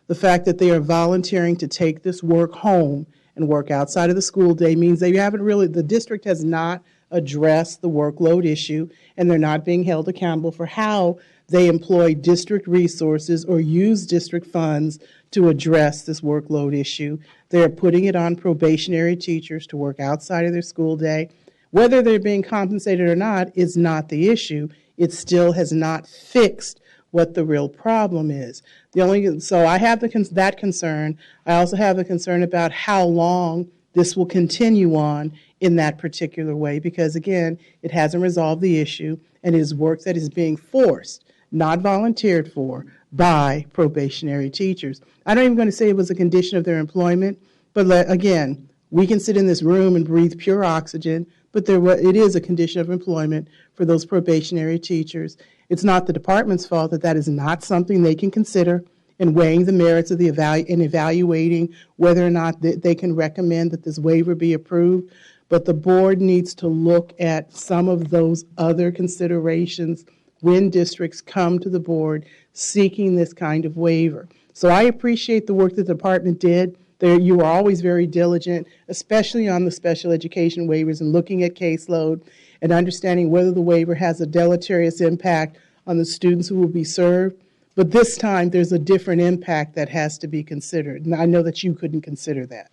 The fact that they are volunteering to take this work home and work outside of the school day means they haven't really, the district has not addressed the workload issue, and they're not being held accountable for how they employ district resources or use district funds to address this workload issue. They're putting it on probationary teachers to work outside of their school day. Whether they're being compensated or not is not the issue. It still has not fixed what the real problem is. So I have that concern. I also have a concern about how long this will continue on in that particular way, because again, it hasn't resolved the issue, and it is work that is being forced, not volunteered for, by probationary teachers. I'm not even going to say it was a condition of their employment, but again, we can sit in this room and breathe pure oxygen, but it is a condition of employment for those probationary teachers. It's not the department's fault that that is not something they can consider in weighing the merits of and evaluating whether or not they can recommend that this waiver be approved. But the board needs to look at some of those other considerations when districts come to the board seeking this kind of waiver. So I appreciate the work that the department did. You are always very diligent, especially on the special education waivers and looking at caseload and understanding whether the waiver has a deleterious impact on the students who will be served. But this time, there's a different impact that has to be considered, and I know that you couldn't consider that.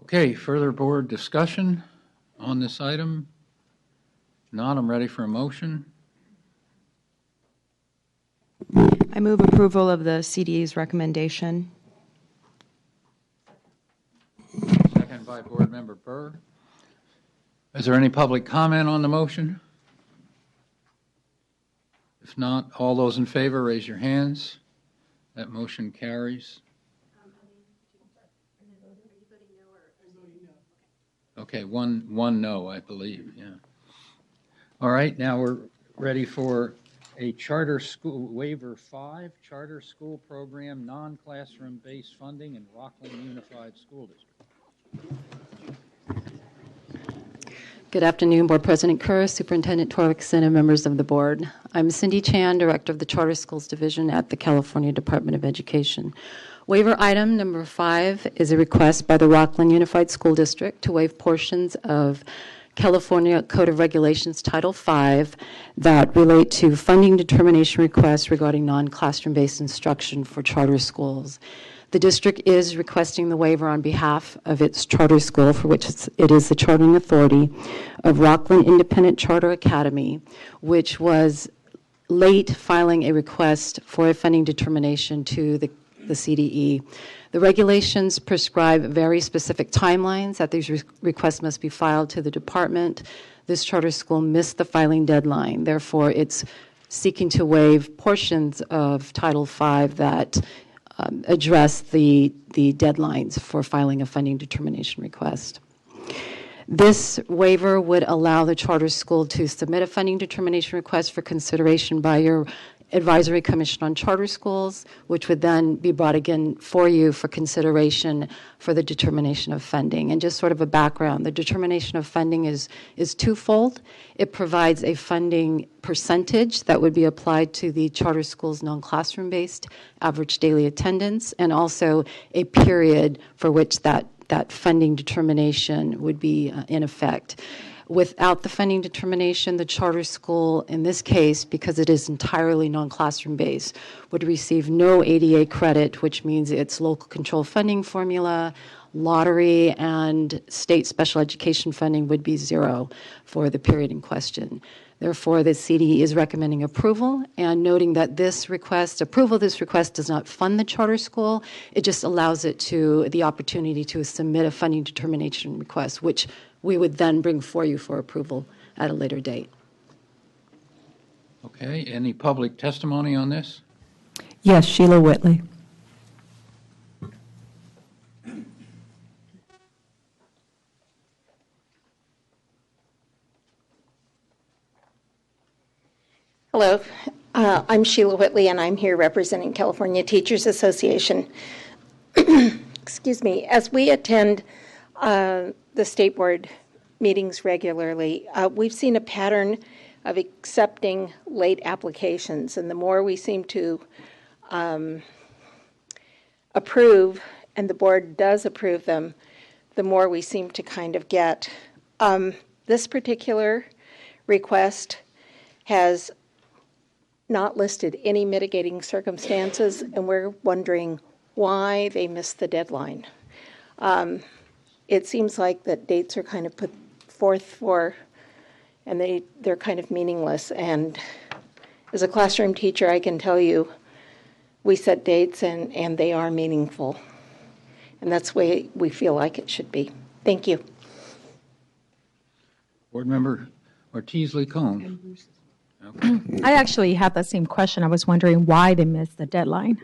Okay, further board discussion on this item? If not, I'm ready for a motion. I move approval of the CDE's recommendation. Second by Board Member Burr. Is there any public comment on the motion? If not, all those in favor, raise your hands. That motion carries. Okay, one no, I believe, yeah. All right, now we're ready for a charter school, waiver 5, charter school program, non-classroom based funding in Rockland Unified School District. Good afternoon, Board President Kerr, Superintendent Torlakson, and members of the board. I'm Cindy Chan, Director of the Charter Schools Division at the California Department of Education. Waiver item number 5 is a request by the Rockland Unified School District to waive portions of California Code of Regulations Title V that relate to funding determination requests regarding non-classroom-based instruction for charter schools. The district is requesting the waiver on behalf of its charter school, for which it is the chartering authority of Rockland Independent Charter Academy, which was late filing a request for a funding determination to the CDE. The regulations prescribe very specific timelines that these requests must be filed to the department. This charter school missed the filing deadline. Therefore, it's seeking to waive portions of Title V that address the deadlines for filing a funding determination request. This waiver would allow the charter school to submit a funding determination request for consideration by your Advisory Commission on Charter Schools, which would then be brought again for you for consideration for the determination of funding. And just sort of a background, the determination of funding is twofold. It provides a funding percentage that would be applied to the charter school's non-classroom-based average daily attendance, and also a period for which that funding determination would be in effect. Without the funding determination, the charter school, in this case, because it is entirely non-classroom based, would receive no ADA credit, which means its local control funding formula, lottery, and state special education funding would be zero for the period in question. Therefore, the CDE is recommending approval and noting that approval of this request does not fund the charter school. It just allows it the opportunity to submit a funding determination request, which we would then bring for you for approval at a later date. Okay, any public testimony on this? Yes, Sheila Whitley. Hello, I'm Sheila Whitley, and I'm here representing California Teachers Association. Excuse me. As we attend the state board meetings regularly, we've seen a pattern of accepting late applications, and the more we seem to approve, and the board does approve them, the more we seem to kind of get. This particular request has not listed any mitigating circumstances, and we're wondering why they missed the deadline. It seems like that dates are kind of put forth for, and they're kind of meaningless. And as a classroom teacher, I can tell you, we set dates and they are meaningful. And that's the way we feel like it should be. Thank you. Board Member Ortiz-Licon. Okay. I actually had that same question. I was wondering why they missed the deadline.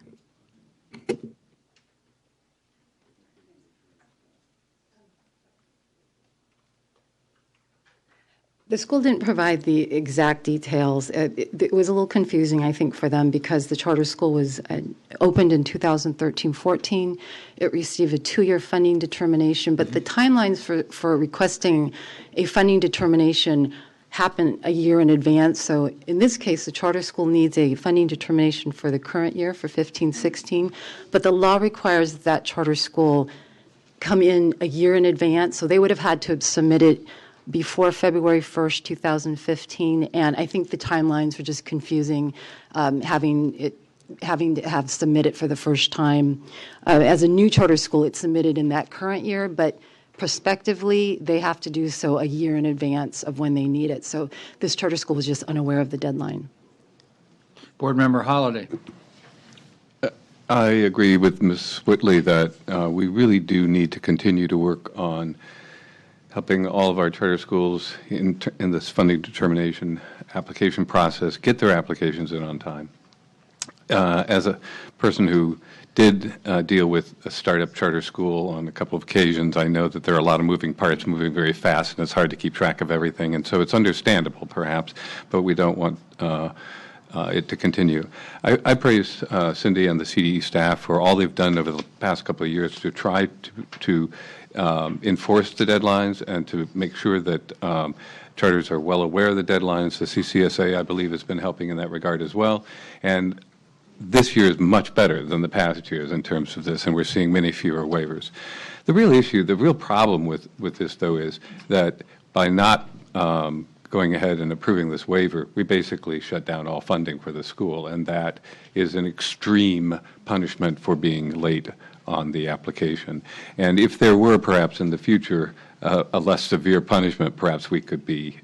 The school didn't provide the exact details. It was a little confusing, I think, for them because the charter school was opened in 2013-14. It received a 2-year funding determination, but the timelines for requesting a funding determination happen a year in advance. So in this case, the charter school needs a funding determination for the current year for 15-16, but the law requires that charter school come in a year in advance. So they would have had to have submitted before February 1st, 2015, and I think the timelines were just confusing, having to have submitted for the first time. As a new charter school, it's submitted in that current year, but prospectively, they have to do so a year in advance of when they need it. So this charter school was just unaware of the deadline. Board Member Holliday. I agree with Ms. Whitley that we really do need to continue to work on helping all of our charter schools in this funding determination application process get their applications in on time. As a person who did deal with a startup charter school on a couple of occasions, I know that there are a lot of moving parts moving very fast, and it's hard to keep track of everything. And so it's understandable, perhaps, but we don't want it to continue. I praise Cindy and the CDE staff for all they've done over the past couple of years to try to enforce the deadlines and to make sure that charters are well aware of the deadlines. The CCSA, I believe, has been helping in that regard as well. And this year is much better than the past years in terms of this, and we're seeing many fewer waivers. The real issue, the real problem with this, though, is that by not going ahead and approving this waiver, we basically shut down all funding for the school, and that is an extreme punishment for being late on the application. And if there were perhaps in the future a less severe punishment, perhaps we could be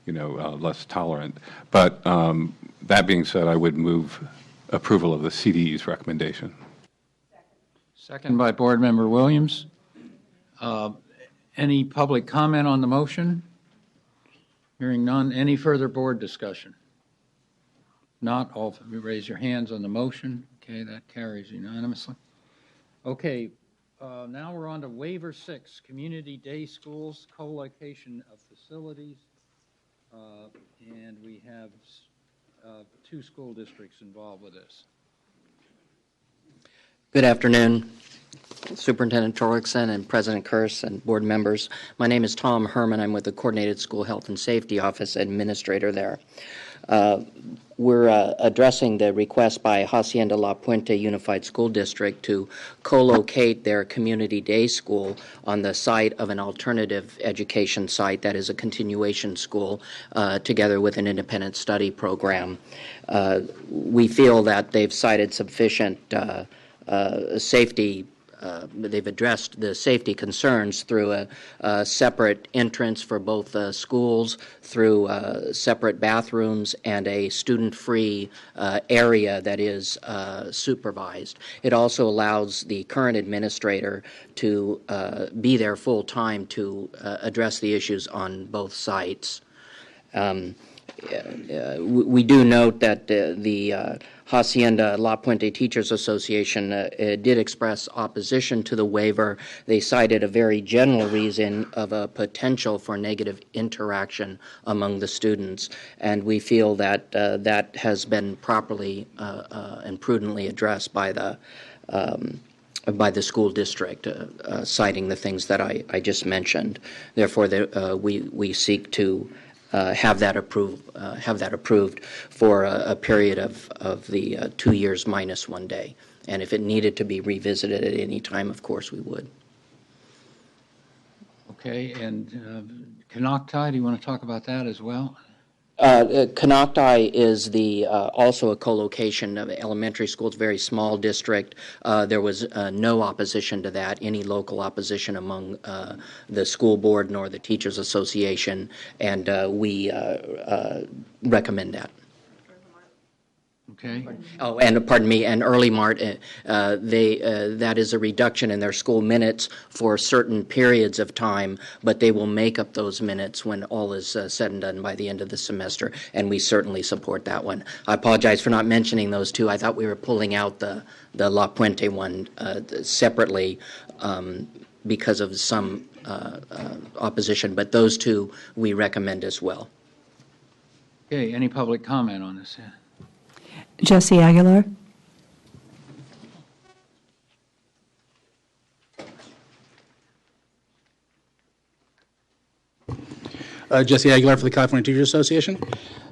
less tolerant. But that being said, I would move approval of the CDE's recommendation. Second by Board Member Williams. Any public comment on the motion? Hearing none. Any further board discussion? Not, all of you raise your hands on the motion. Okay, that carries unanimously. Okay, now we're on to waiver 6, community day schools, co-location of facilities, and we have 2 school districts involved with this. Good afternoon, Superintendent Torlakson and President Kurse and board members. My name is Tom Herman. I'm with the Coordinated School Health and Safety Office, administrator there. We're addressing the request by Hacienda La Puente Unified School District to co-locate their community day school on the site of an alternative education site that is a continuation school together with an independent study program. We feel that they've cited sufficient safety. They've addressed the safety concerns through a separate entrance for both schools, through separate bathrooms, and a student-free area that is supervised. It also allows the current administrator to be there full-time to address the issues on both sites. We do note that the Hacienda La Puente Teachers Association did express opposition to the waiver. They cited a very general reason of a potential for negative interaction among the students, and we feel that that has been properly and prudently addressed by the school district, citing the things that I just mentioned. Therefore, we seek to have that approved for a period of the 2 years minus 1 day. And if it needed to be revisited at any time, of course we would. Okay, and Canocti, do you want to talk about that as well? Canocti is also a co-location of elementary school. It's a very small district. There was no opposition to that, any local opposition among the school board nor the Teachers Association, and we recommend that. Okay. Oh, and pardon me, and Early Mart, that is a reduction in their school minutes for certain periods of time, but they will make up those minutes when all is said and done by the end of the semester, and we certainly support that one. I apologize for not mentioning those two. I thought we were pulling out the La Puente one separately because of some opposition, but those two we recommend as well. Okay, any public comment on this? Jesse Aguilar. Jesse Aguilar for the California Teachers Association.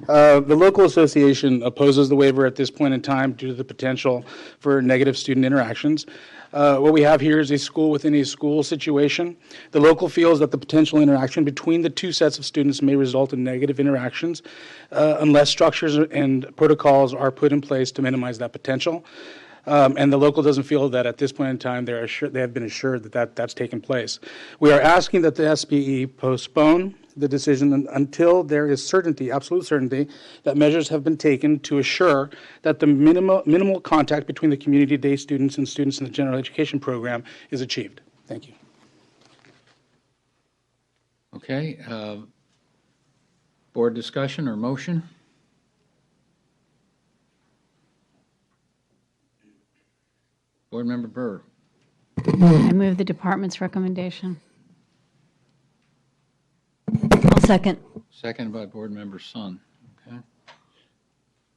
The local association opposes the waiver at this point in time due to the potential for negative student interactions. What we have here is a school within a school situation. The local feels that the potential interaction between the two sets of students may result in negative interactions unless structures and protocols are put in place to minimize that potential. And the local doesn't feel that at this point in time they have been assured that that's taken place. We are asking that the SPE postpone the decision until there is certainty, absolute certainty, that measures have been taken to assure that the minimal contact between the community day students and students in the general education program is achieved. Thank you. Okay. Board discussion or motion? Board Member Burr. I move the department's recommendation. I'll second. Second by Board Member Sun. Okay.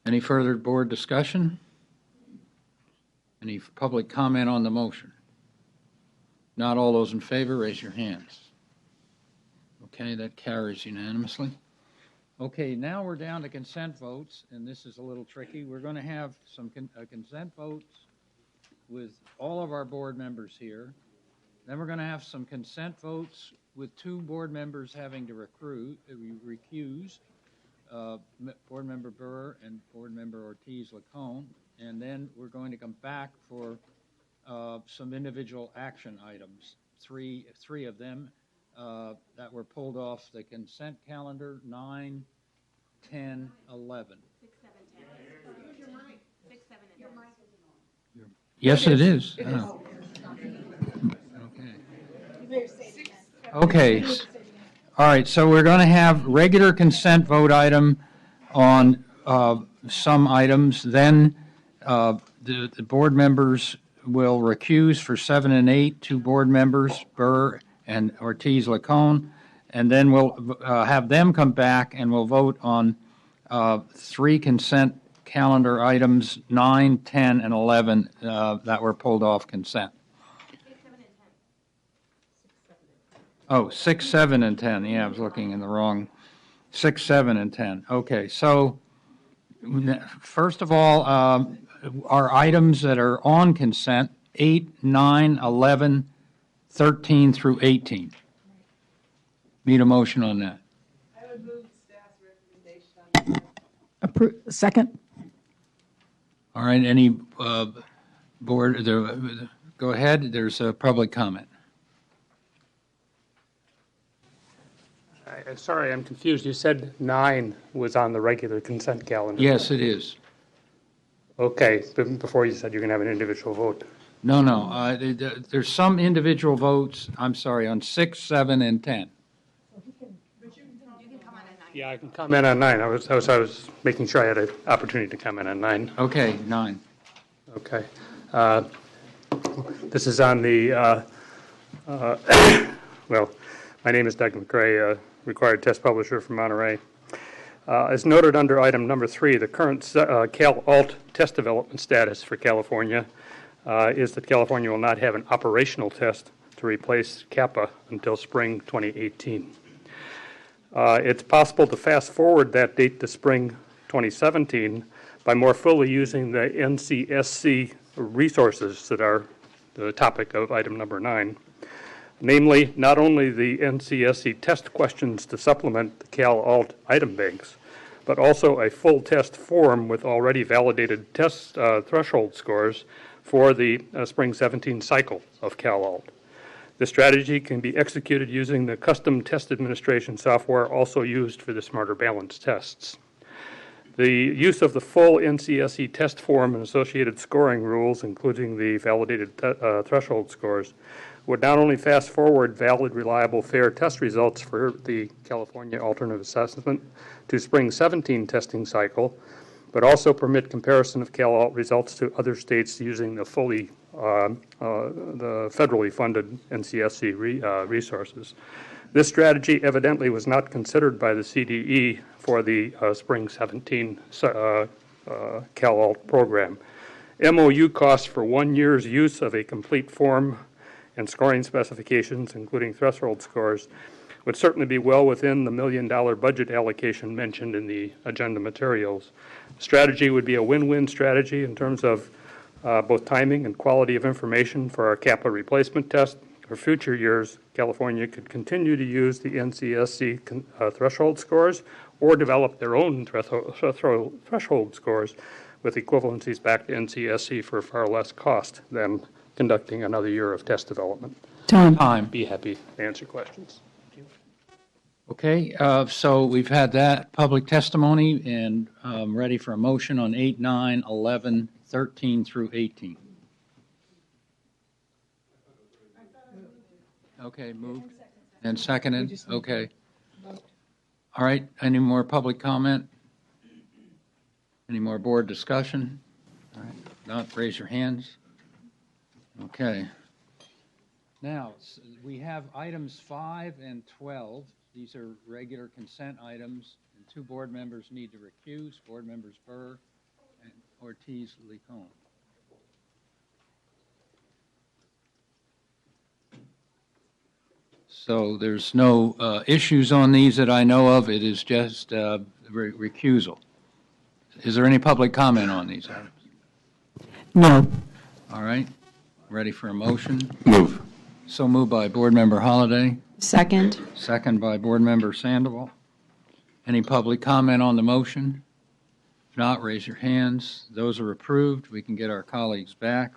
Any further board discussion? Any public comment on the motion? Not all those in favor, raise your hands. Okay, that carries unanimously. Okay, now we're down to consent votes, and this is a little tricky. We're going to have some consent votes with all of our board members here. Then we're going to have some consent votes with 2 board members having to recuse, Board Member Burr and Board Member Ortiz-Lacone. And then we're going to come back for some individual action items, three of them that were pulled off the consent calendar, 9, 10, 11. 6, 7, 10. Use your mic. 6, 7, and 10. Your mic is on. Yes, it is. It is. Oh. Okay. All right, so we're going to have regular consent vote item on some items. Then the board members will recuse for 7 and 8, 2 board members, Burr and Ortiz-Lacone. And then we'll have them come back and we'll vote on 3 consent calendar items, 9, 10, and 11 that were pulled off consent. 6, 7, and 10. Yeah, I was looking in the wrong. 6, 7, and 10. Okay, so first of all, our items that are on consent, 8, 9, 11, 13 through 18. Need a motion on that. I would move staff's recommendation. Second. All right, any board, go ahead. There's a public comment. Sorry, I'm confused. You said 9 was on the regular consent calendar. Yes, it is. Okay, before you said you're going to have an individual vote. No. There's some individual votes, I'm sorry, on 6, 7, and 10. Yeah, I can comment on 9. I was making sure I had an opportunity to comment on 9. Okay, 9. Okay. This is on the, well, my name is Doug McRae, required test publisher from Monterey. As noted under item number 3, the current Cal-Alt test development status for California is that California will not have an operational test to replace CAPA until spring 2018. It's possible to fast forward that date to spring 2017 by more fully using the NCSC resources that are the topic of item number 9. Namely, not only the NCSC test questions to supplement the Cal-Alt item banks, but also a full test form with already validated test threshold scores for the spring 17 cycle of Cal-Alt. The strategy can be executed using the custom test administration software also used for the Smarter Balance tests. The use of the full NCSC test form and associated scoring rules, including the validated threshold scores, would not only fast forward valid, reliable, fair test results for the California Alternative Assessment to spring 17 testing cycle, but also permit comparison of Cal-Alt results to other states using the fully the federally funded NCSC resources. This strategy evidently was not considered by the CDE for the spring 17 Cal-Alt program. MOU costs for 1 year's use of a complete form and scoring specifications, including threshold scores, would certainly be well within the $1 million budget allocation mentioned in the agenda materials. Strategy would be a win-win strategy in terms of both timing and quality of information for our capital replacement test. For future years, California could continue to use the NCSC threshold scores or develop their own threshold scores with equivalencies back to NCSC for far less cost than conducting another year of test development. Time. Be happy to answer questions. Okay, so we've had that public testimony and ready for a motion on 8, 9, 11, 13 through 18. Okay, moved and seconded. Okay. All right, any more public comment? Any more board discussion? All right, not raise your hands. Okay. Now, we have items 5 and 12. These are regular consent items, and 2 board members need to recuse, board members Burr and Ortiz-Licon. So there's no issues on these that I know of. It is just recusal. Is there any public comment on these items? No. All right. Ready for a motion? Move. So moved by Board Member Holliday. Second. Second by Board Member Sandoval. Any public comment on the motion? If not, raise your hands. Those are approved. We can get our colleagues back.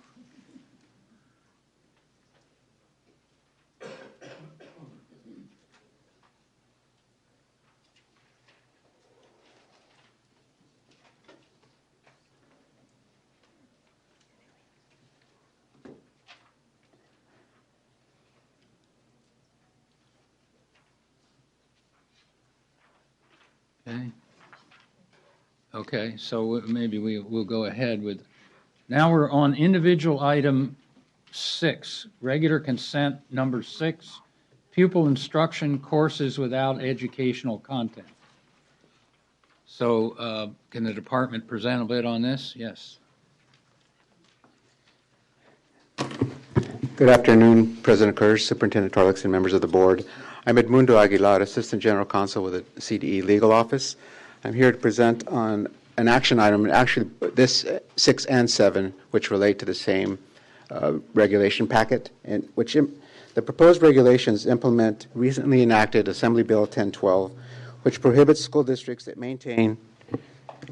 Okay. Okay, so maybe we'll go ahead with, now we're on individual item 6, regular consent number 6, pupil instruction courses without educational content. So can the department present a bit on this? Yes. Good afternoon, President Kurz, Superintendent Torlakson, and members of the board. I'm Edmundo Aguilar, Assistant General Counsel with the CDE Legal Office. I'm here to present on an action item, actually this 6 and 7, which relate to the same regulation packet, and which the proposed regulations implement recently enacted Assembly Bill 1012, which prohibits school districts that maintain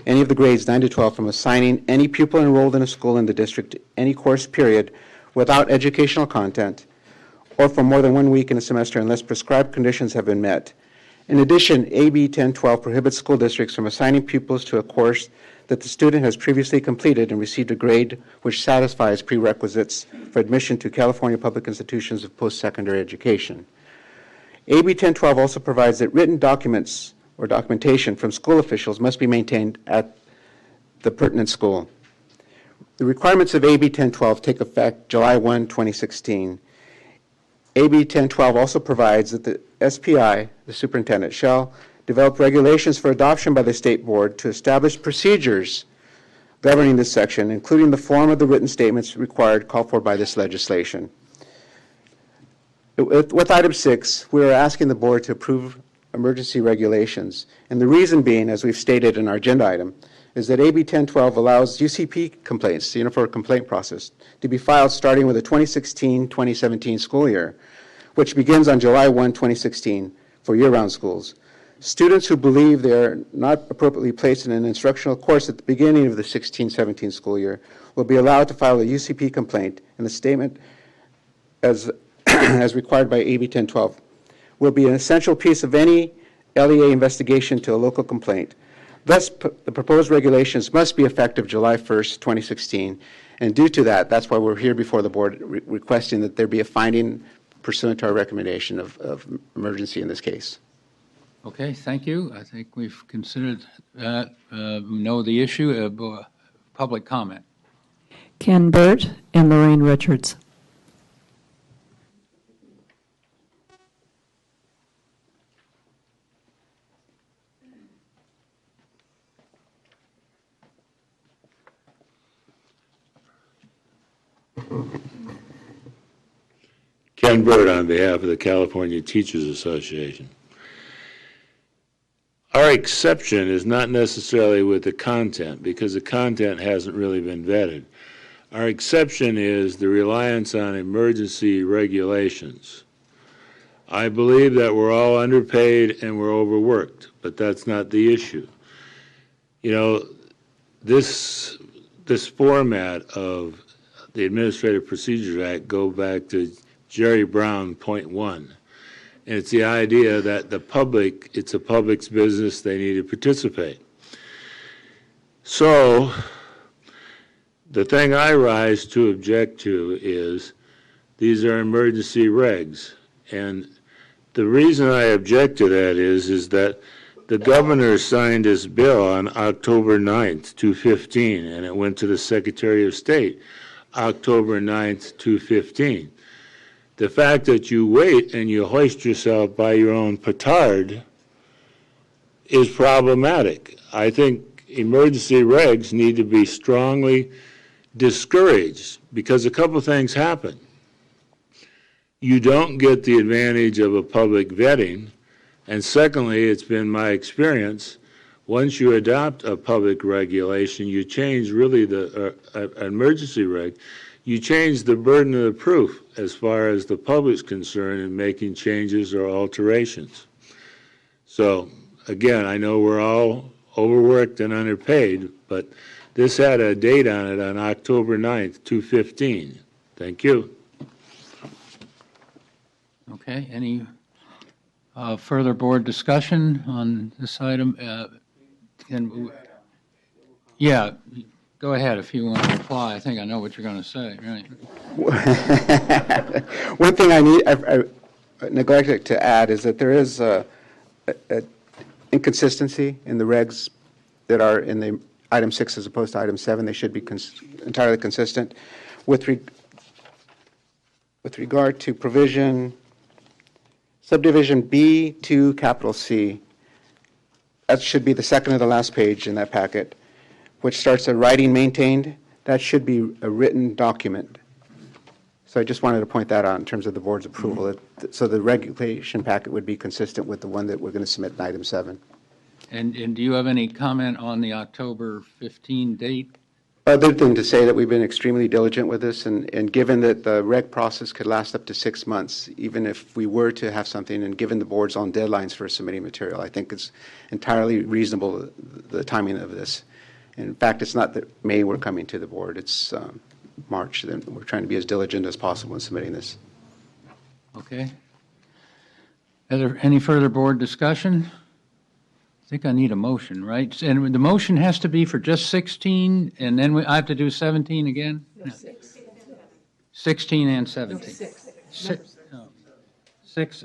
any of the grades 9 to 12 from assigning any pupil enrolled in a school in the district any course period without educational content, or for more than 1 week in a semester unless prescribed conditions have been met. In addition, AB 1012 prohibits school districts from assigning pupils to a course that the student has previously completed and received a grade which satisfies prerequisites for admission to California public institutions of post-secondary education. AB 1012 also provides that written documents or documentation from school officials must be maintained at the pertinent school. The requirements of AB 1012 take effect July 1, 2016. AB 1012 also provides that the SPI, the superintendent, shall develop regulations for adoption by the state board to establish procedures governing this section, including the form of the written statements required called for by this legislation. With item 6, we are asking the board to approve emergency regulations, and the reason being, as we've stated in our agenda item, is that AB 1012 allows UCP complaints, the Uniform Complaint Process, to be filed starting with the 2016-2017 school year, which begins on July 1, 2016 for year-round schools. Students who believe they are not appropriately placed in an instructional course at the beginning of the 16-17 school year will be allowed to file a UCP complaint, and the statement, as required by AB 1012, will be an essential piece of any LEA investigation to a local complaint. Thus, the proposed regulations must be effective July 1st, 2016, and due to that, that's why we're here before the board requesting that there be a finding pursuant to our recommendation of emergency in this case. Okay, thank you. I think we've considered that, know the issue. Public comment. Ken Burt and Lorraine Richards. Ken Dan Bird on behalf of the California Teachers Association. Our exception is not necessarily with the content, because the content hasn't really been vetted. Our exception is the reliance on emergency regulations. I believe that we're all underpaid and we're overworked, but that's not the issue. You know, this format of the Administrative Procedures Act go back to Jerry Brown, point one. And it's the idea that the public, it's a public's business, they need to participate. So, the thing I rise to object to is these are emergency regs. And the reason I object to that is that the governor signed this bill on October 9th, 2015, and it went to the Secretary of State October 9th, 2015. The fact that you wait and you hoist yourself by your own petard is problematic. I think emergency regs need to be strongly discouraged, because a couple things happen. You don't get the advantage of a public vetting, and secondly, it's been my experience, once you adopt a public regulation, you change really the emergency reg, you change the burden of the proof as far as the public's concerned in making changes or alterations. So, again, I know we're all overworked and underpaid, but this had a date on it on October 9th, 2015. Thank you. Okay, any further board discussion on this item? Yeah, go ahead if you want to reply. I think I know what you're going to say. Right. One thing I neglected to add is that there is a inconsistency in the regs that are in the item 6 as opposed to item 7. They should be entirely consistent. With regard to provision, subdivision B2 capital C, that should be the second to the last page in that packet, which starts at writing maintained. That should be a written document. So I just wanted to point that out in terms of the board's approval. So the regulation packet would be consistent with the one that we're going to submit in item 7. And do you have any comment on the October 15 date? Other than to say that we've been extremely diligent with this, and given that the reg process could last up to 6 months, even if we were to have something, and given the board's own deadlines for submitting material, I think it's entirely reasonable, the timing of this. In fact, it's not that May we're coming to the board, it's March. Then we're trying to be as diligent as possible in submitting this. Okay. Is there any further board discussion? I think I need a motion, right? And the motion has to be for just 16, and then I have to do 17 again? No, 6. 16 and 17. No, 6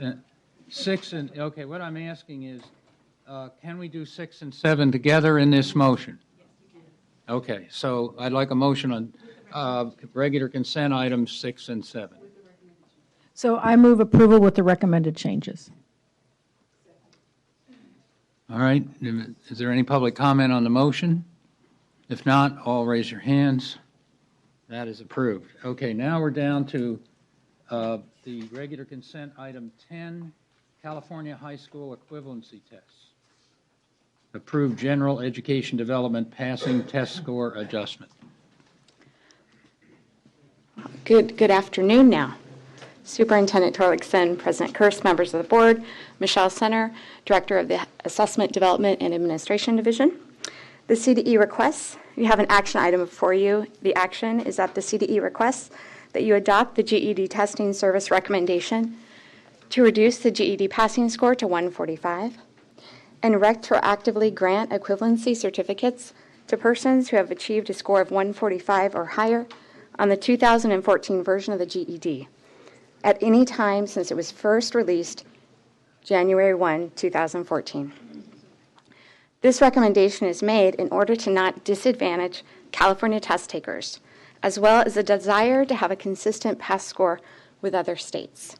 and, okay, what I'm asking is, can we do 6 and 7 together in this motion? Okay, so I'd like a motion on regular consent items 6 and 7. So I move approval with the recommended changes. All right, is there any public comment on the motion? If not, all raise your hands. That is approved. Okay, now we're down to the regular consent item 10, California High School Equivalency Tests. Approved General Education Development Passing Test Score Adjustment. Good afternoon now. Superintendent Torlakson, President Kirst, members of the board, Michelle Center, Director of the Assessment, Development, and Administration Division. The CDE requests, you have an action item before you. The action is that the CDE requests that you adopt the GED testing service recommendation to reduce the GED passing score to 145 and retroactively grant equivalency certificates to persons who have achieved a score of 145 or higher on the 2014 version of the GED at any time since it was first released January 1, 2014. This recommendation is made in order to not disadvantage California test takers, as well as a desire to have a consistent pass score with other states.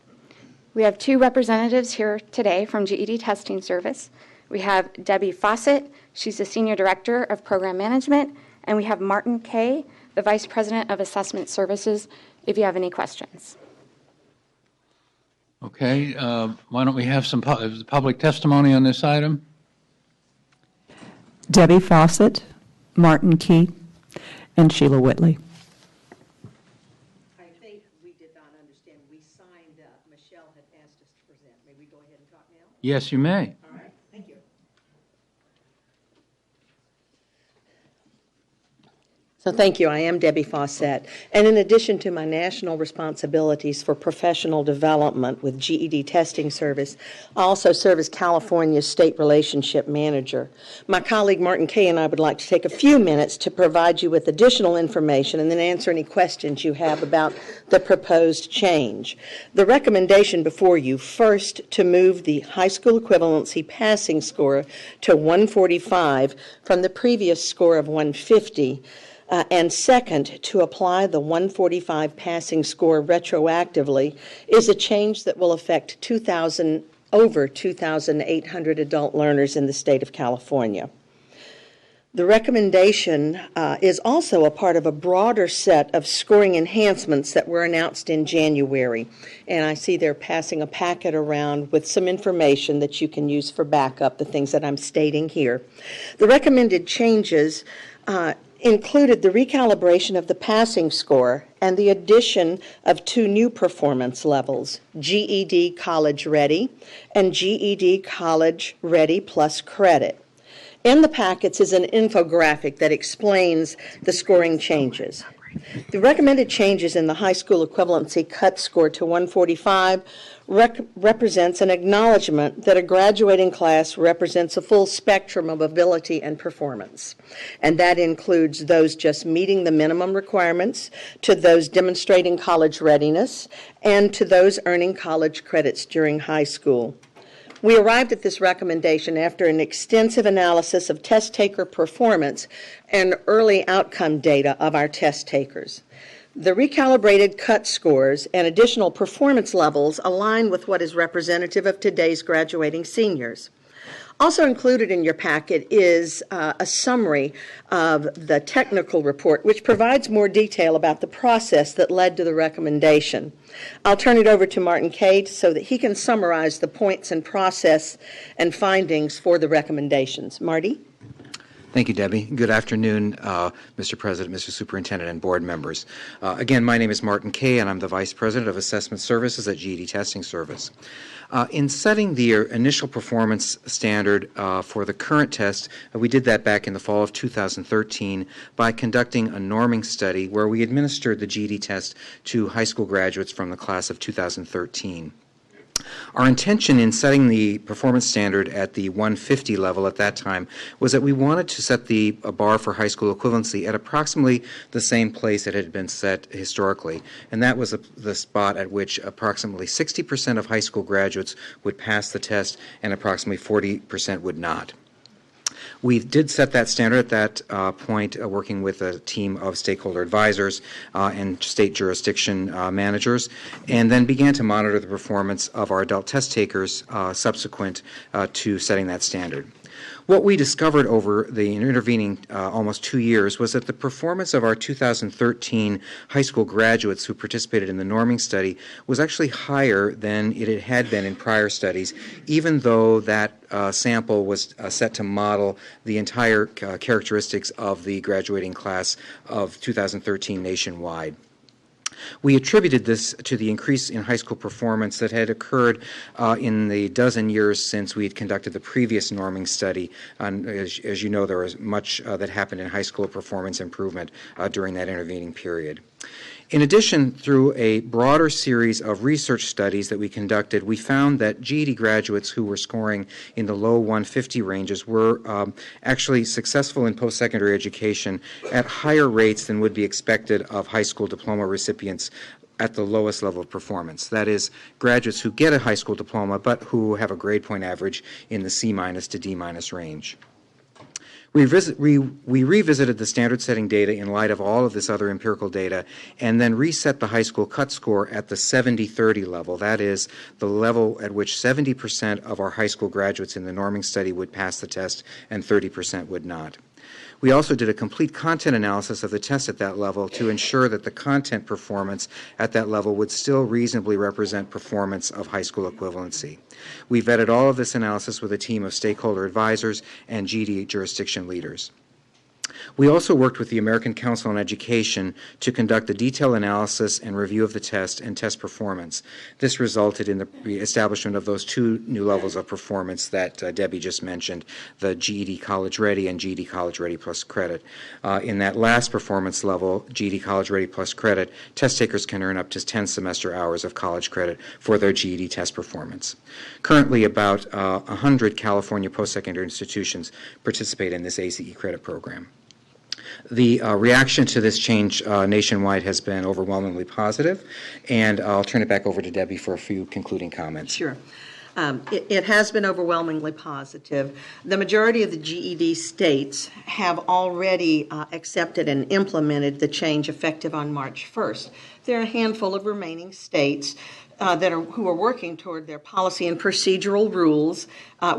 We have 2 representatives here today from GED Testing Service. We have Debbie Fawcett, she's the Senior Director of Program Management, and we have Martin Kay, the Vice President of Assessment Services, if you have any questions. Okay, why don't we have some public testimony on this item? Debbie Fawcett, Martin Key, and Sheila Whitley. I think we did not understand. We signed up. Michelle had asked us to present. May we go ahead and talk now? Yes, you may. All right. Thank you. So thank you. I am Debbie Fawcett. And in addition to my national responsibilities for professional development with GED testing service, I also serve as California's State Relationship Manager. My colleague Martin Kay and I would like to take a few minutes to provide you with additional information and then answer any questions you have about the proposed change. The recommendation before you, first, to move the high school equivalency passing score to 145 from the previous score of 150, and second, to apply the 145 passing score retroactively, is a change that will affect over 2,800 adult learners in the state of California. The recommendation is also a part of a broader set of scoring enhancements that were announced in January. And I see they're passing a packet around with some information that you can use for backup, the things that I'm stating here. The recommended changes included the recalibration of the passing score and the addition of 2 new performance levels, GED College Ready and GED College Ready Plus Credit. In the packets is an infographic that explains the scoring changes. The recommended changes in the high school equivalency cut score to 145 represents an acknowledgement that a graduating class represents a full spectrum of ability and performance. And that includes those just meeting the minimum requirements, to those demonstrating college readiness, and to those earning college credits during high school. We arrived at this recommendation after an extensive analysis of test taker performance and early outcome data of our test takers. The recalibrated cut scores and additional performance levels align with what is representative of today's graduating seniors. Also included in your packet is a summary of the technical report, which provides more detail about the process that led to the recommendation. I'll turn it over to Martin Kay so that he can summarize the points and process and findings for the recommendations. Marty? Thank you, Debbie. Good afternoon, Mr. President, Mr. Superintendent, and board members. Again, my name is Martin Kay, and I'm the Vice President of Assessment Services at GED Testing Service. In setting the initial performance standard for the current test, we did that back in the fall of 2013 by conducting a norming study where we administered the GED test to high school graduates from the class of 2013. Our intention in setting the performance standard at the 150 level at that time was that we wanted to set the bar for high school equivalency at approximately the same place it had been set historically, and that was the spot at which approximately 60% of high school graduates would pass the test and approximately 40% would not. We did set that standard at that point, working with a team of stakeholder advisors and state jurisdiction managers, and then began to monitor the performance of our adult test takers subsequent to setting that standard. What we discovered over the intervening almost 2 years was that the performance of our 2013 high school graduates who participated in the norming study was actually higher than it had been in prior studies, even though that sample was set to model the entire characteristics of the graduating class of 2013 nationwide. We attributed this to the increase in high school performance that had occurred in the dozen years since we had conducted the previous norming study. As you know, there was much that happened in high school performance improvement during that intervening period. In addition, through a broader series of research studies that we conducted, we found that GED graduates who were scoring in the low 150 ranges were actually successful in post-secondary education at higher rates than would be expected of high school diploma recipients at the lowest level of performance. That is, graduates who get a high school diploma but who have a grade point average in the C- to D- range. We revisited the standard setting data in light of all of this other empirical data and then reset the high school cut score at the 70-30 level. That is the level at which 70% of our high school graduates in the norming study would pass the test and 30% would not. We also did a complete content analysis of the test at that level to ensure that the content performance at that level would still reasonably represent performance of high school equivalency. We vetted all of this analysis with a team of stakeholder advisors and GED jurisdiction leaders. We also worked with the American Council on Education to conduct a detailed analysis and review of the test and test performance. This resulted in the establishment of those two new levels of performance that Debbie just mentioned, the GED College Ready and GED College Ready Plus Credit. In that last performance level, GED College Ready Plus Credit, test takers can earn up to 10 semester hours of college credit for their GED test performance. Currently, about 100 California post-secondary institutions participate in this ACE credit program. The reaction to this change nationwide has been overwhelmingly positive, and I'll turn it back over to Debbie for a few concluding comments. Sure. It has been overwhelmingly positive. The majority of the GED states have already accepted and implemented the change effective on March 1st. There are a handful of remaining states who are working toward their policy and procedural rules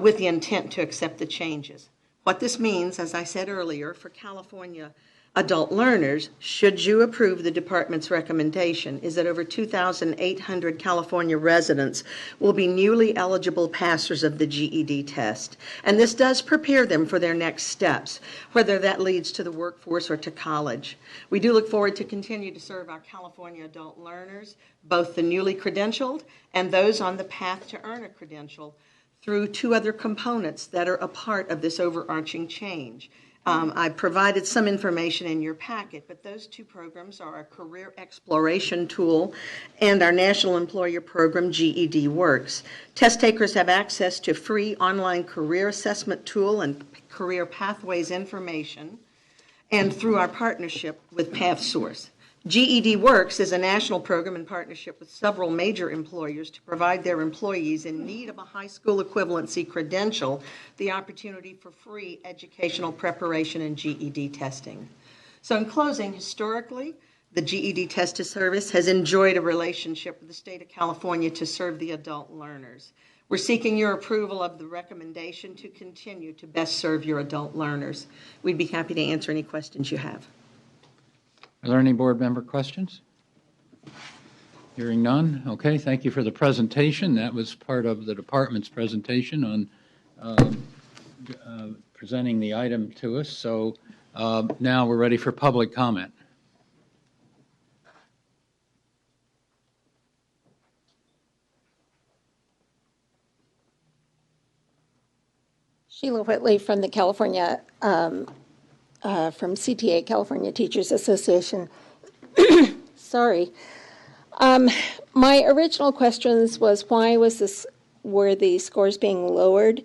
with the intent to accept the changes. What this means, as I said earlier, for California adult learners, should you approve the department's recommendation, is that over 2,800 California residents will be newly eligible passers of the GED test. And this does prepare them for their next steps, whether that leads to the workforce or to college. We do look forward to continue to serve our California adult learners, both the newly credentialed and those on the path to earn a credential, through two other components that are a part of this overarching change. I provided some information in your packet, but those two programs are our career exploration tool and our national employer program, GED Works. Test takers have access to free online career assessment tool and career pathways information, and through our partnership with PathSource. GED Works is a national program in partnership with several major employers to provide their employees in need of a high school equivalency credential the opportunity for free educational preparation and GED testing. So in closing, historically, the GED Test Service has enjoyed a relationship with the state of California to serve the adult learners. We're seeking your approval of the recommendation to continue to best serve your adult learners. We'd be happy to answer any questions you have. Are there any board member questions? Hearing none. Okay, thank you for the presentation. That was part of the department's presentation on presenting the item to us. So now we're ready for public comment. Sheila Whitley from the California from CTA, California Teachers Association. Sorry. My original questions was why were the scores being lowered,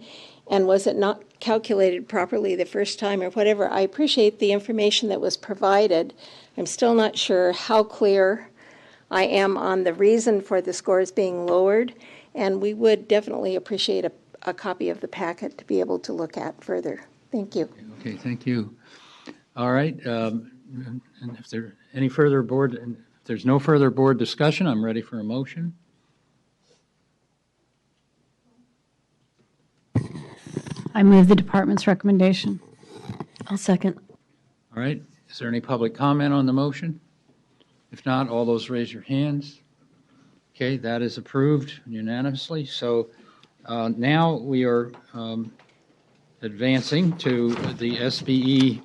and was it not calculated properly the first time or whatever? I appreciate the information that was provided. I'm still not sure how clear I am on the reason for the scores being lowered, and we would definitely appreciate a copy of the packet to be able to look at further. Thank you. Okay, thank you. All right, and if there any further board, if there's no further board discussion, I'm ready for a motion. I move the department's recommendation. I'll second. All right, is there any public comment on the motion? If not, all those raise your hands. Okay, that is approved unanimously. So now we are advancing to the SBE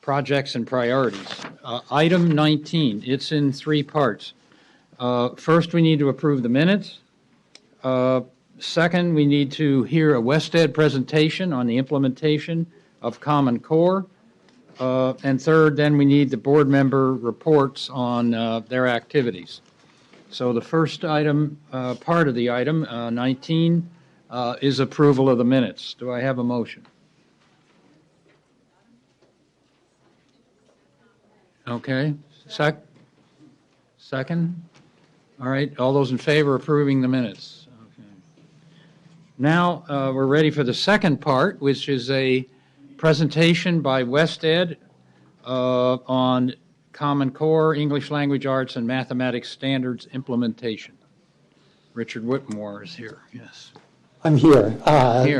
projects and priorities. Item 19, it's in three parts. First, we need to approve the minutes. Second, we need to hear a WestEd presentation on the implementation of Common Core. And third, then we need the board member reports on their activities. So the first item, part of the item, 19, is approval of the minutes. Do I have a motion? Okay, second? All right, all those in favor of approving the minutes? Okay. Now we're ready for the second part, which is a presentation by WestEd on Common Core, English Language Arts, and Mathematics Standards implementation. Richard Whitmore is here, yes. I'm here.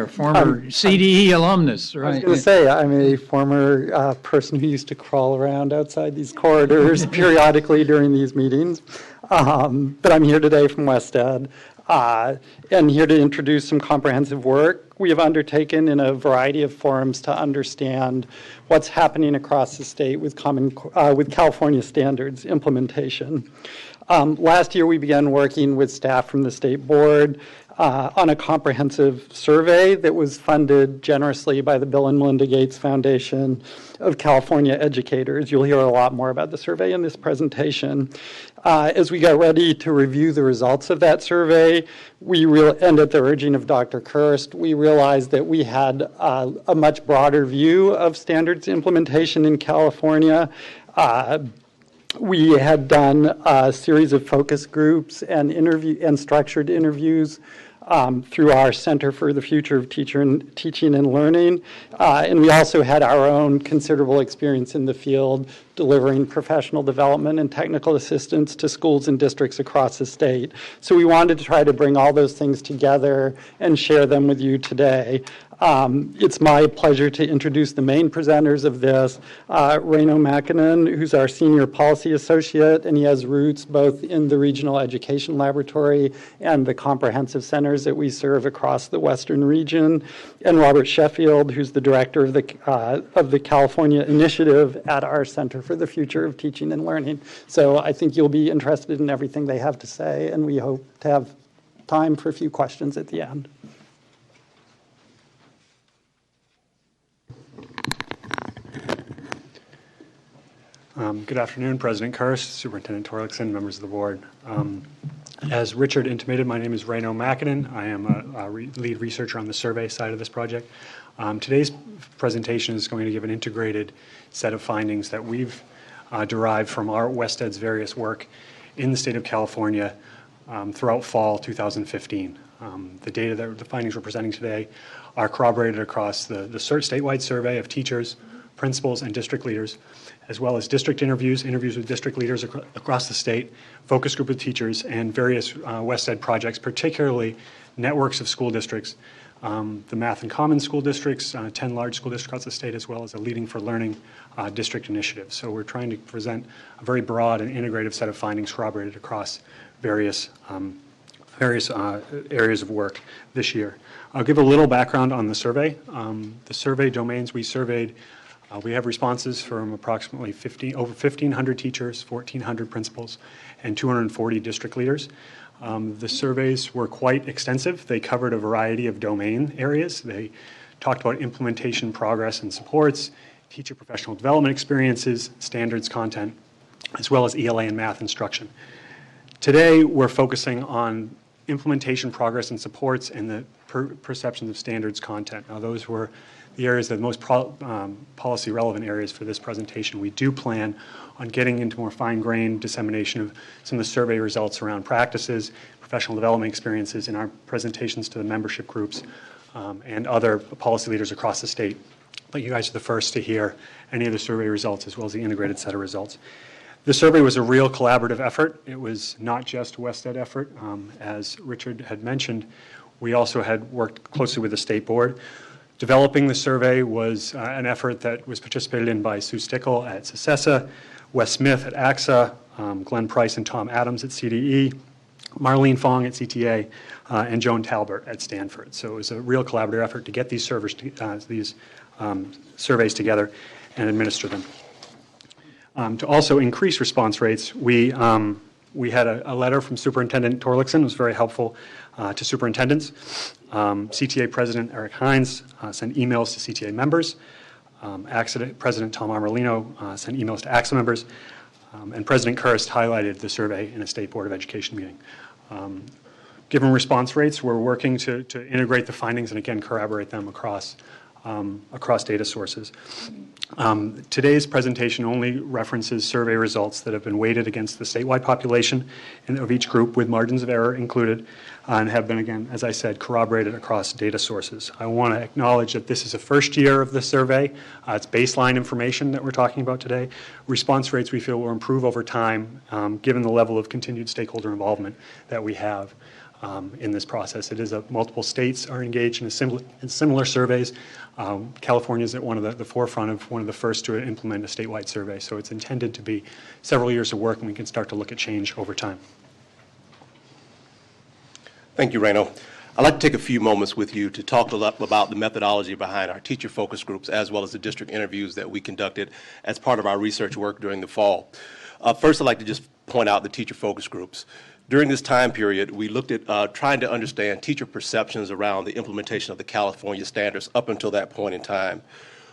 Former CDE alumnus, right? I was going to say, I'm a former person who used to crawl around outside these corridors periodically during these meetings. But I'm here today from West Ed and here to introduce some comprehensive work we have undertaken in a variety of forums to understand what's happening across the state with California standards implementation. Last year, we began working with staff from the state board on a comprehensive survey that was funded generously by the Bill and Melinda Gates Foundation of California Educators. You'll hear a lot more about the survey in this presentation. As we got ready to review the results of that survey, and at the urging of Dr. Kirst, we realized that we had a much broader view of standards implementation in California. We had done a series of focus groups and structured interviews through our Center for the Future of Teaching and Learning. And we also had our own considerable experience in the field delivering professional development and technical assistance to schools and districts across the state. So we wanted to try to bring all those things together and share them with you today. It's my pleasure to introduce the main presenters of this, Reino Makinen, who's our Senior Policy Associate, and he has roots both in the Regional Education Laboratory and the comprehensive centers that we serve across the Western region, and Robert Sheffield, who's the Director of the California Initiative at our Center for the Future of Teaching and Learning. So I think you'll be interested in everything they have to say, and we hope to have time for a few questions at the end. Good afternoon, President Kirst, Superintendent Torlakson, members of the board. As Richard intimated, my name is Reino Makinen. I am a lead researcher on the survey side of this project. Today's presentation is going to give an integrated set of findings that we've derived from our West Ed's various work in the state of California throughout fall 2015. The findings we're presenting today are corroborated across the statewide survey of teachers, principals, and district leaders, as well as district interviews with district leaders across the state, focus group of teachers, and various West Ed projects, particularly networks of school districts, the Math and Commons school districts, 10 large school districts across the state, as well as a Leading for Learning district initiative. So we're trying to present a very broad and integrative set of findings corroborated across various areas of work this year. I'll give a little background on the survey. The survey domains we surveyed, we have responses from approximately over 1,500 teachers, 1,400 principals, and 240 district leaders. The surveys were quite extensive. They covered a variety of domain areas. They talked about implementation, progress, and supports, teacher professional development experiences, standards content, as well as ELA and math instruction. Today, we're focusing on implementation, progress, and supports, and the perceptions of standards content. Now, those were the areas that are the most policy relevant areas for this presentation. We do plan on getting into more fine-grained dissemination of some of the survey results around practices, professional development experiences in our presentations to the membership groups and other policy leaders across the state. But you guys are the first to hear any of the survey results as well as the integrated set of results. The survey was a real collaborative effort. It was not just a West Ed effort. As Richard had mentioned, we also had worked closely with the state board. Developing the survey was an effort that was participated in by Sue Stickle at SESSA, Wes Smith at AXA, Glenn Price and Tom Adams at CDE, Marlene Fong at CTA, and Joan Talbert at Stanford. So it was a real collaborative effort to get these surveys together and administer them. To also increase response rates, we had a letter from Superintendent Torlakson. It was very helpful to superintendents. CTA President Eric Hines sent emails to CTA members. AXA President Tom Amerlino sent emails to AXA members. And President Kirst highlighted the survey in a State Board of Education meeting. Given response rates, we're working to integrate the findings and again corroborate them across data sources. Today's presentation only references survey results that have been weighted against the statewide population of each group with margins of error included and have been, again, as I said, corroborated across data sources. I want to acknowledge that this is the first year of the survey. It's baseline information that we're talking about today. Response rates we feel will improve over time given the level of continued stakeholder involvement that we have. in this process. It is multiple states are engaged in similar surveys. California is at one of the forefront of one of the first to implement a statewide survey. So it's intended to be several years of work, and we can start to look at change over time. Thank you, Reno. I'd like to take a few moments with you to talk a lot about the methodology behind our teacher focus groups as well as the district interviews that we conducted as part of our research work during the fall. First, I'd like to just point out the teacher focus groups. During this time period, we looked at trying to understand teacher perceptions around the implementation of the California standards up until that point in time.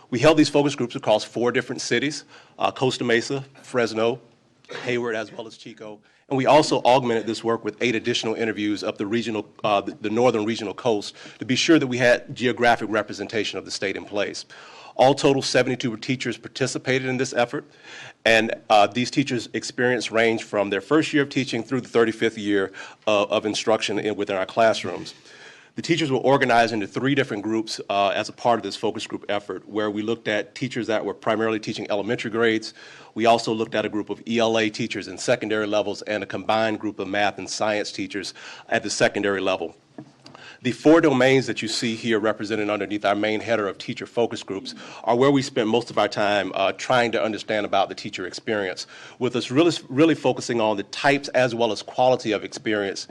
We held these focus groups across 4 different cities, Costa Mesa, Fresno, Hayward, as well as Chico. And we also augmented this work with 8 additional interviews up the northern regional coast to be sure that we had geographic representation of the state in place. All total, 72 teachers participated in this effort, and these teachers' experience ranged from their first year of teaching through the 35th year of instruction within our classrooms. The teachers were organized into 3 different groups as a part of this focus group effort, where we looked at teachers that were primarily teaching elementary grades. We also looked at a group of ELA teachers in secondary levels and a combined group of math and science teachers at the secondary level. The 4 domains that you see here represented underneath our main header of teacher focus groups are where we spend most of our time trying to understand about the teacher experience, with us really focusing on the types as well as quality of experiences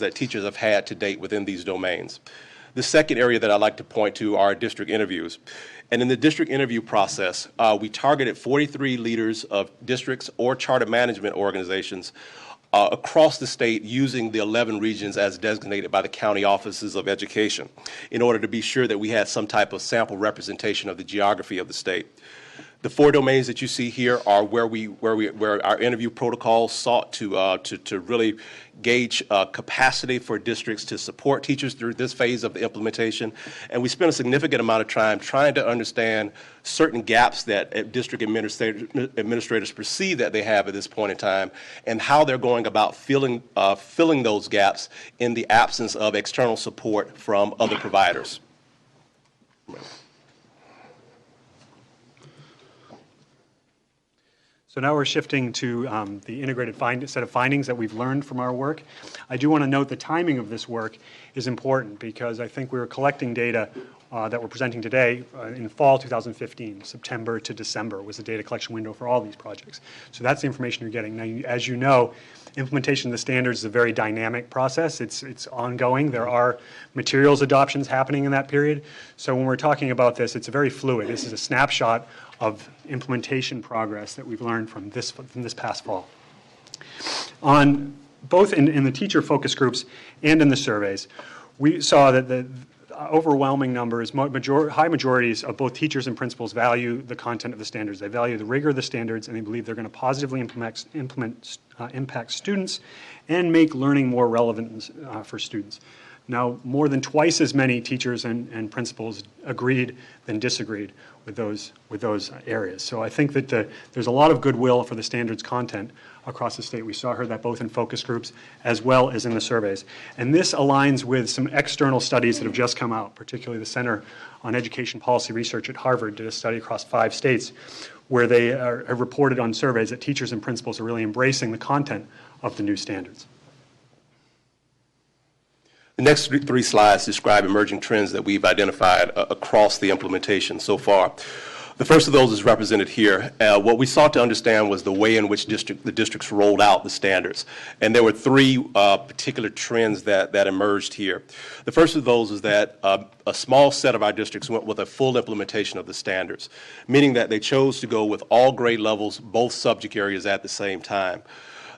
that teachers have had to date within these domains. The second area that I'd like to point to are district interviews. And in the district interview process, we targeted 43 leaders of districts or charter management organizations across the state using the 11 regions as designated by the county offices of education in order to be sure that we had some type of sample representation of the geography of the state. The 4 domains that you see here are where our interview protocol sought to really gauge capacity for districts to support teachers through this phase of the implementation. And we spent a significant amount of time trying to understand certain gaps that district administrators perceive that they have at this point in time, and how they're going about filling those gaps in the absence of external support from other providers. So now we're shifting to the integrated set of findings that we've learned from our work. I do want to note the timing of this work is important, because I think we were collecting data that we're presenting today in fall 2015. September to December was the data collection window for all these projects. So that's the information you're getting. Now, as you know, implementation of the standards is a very dynamic process. It's ongoing. There are materials adoptions happening in that period. So when we're talking about this, it's very fluid. This is a snapshot of implementation progress that we've learned from this past fall. On both in the teacher focus groups and in the surveys, we saw that the overwhelming numbers, high majorities of both teachers and principals value the content of the standards. They value the rigor of the standards, and they believe they're going to positively impact students and make learning more relevant for students. Now, more than twice as many teachers and principals agreed than disagreed with those areas. So I think that there's a lot of goodwill for the standards content across the state. We heard that both in focus groups as well as in the surveys. And this aligns with some external studies that have just come out, particularly the Center on Education Policy Research at Harvard did a study across 5 states where they have reported on surveys that teachers and principals are really embracing the content of the new standards. The next 3 slides describe emerging trends that we've identified across the implementation so far. The first of those is represented here. What we sought to understand was the way in which the districts rolled out the standards. And there were 3 particular trends that emerged here. The first of those is that a small set of our districts went with a full implementation of the standards, meaning that they chose to go with all grade levels, both subject areas at the same time.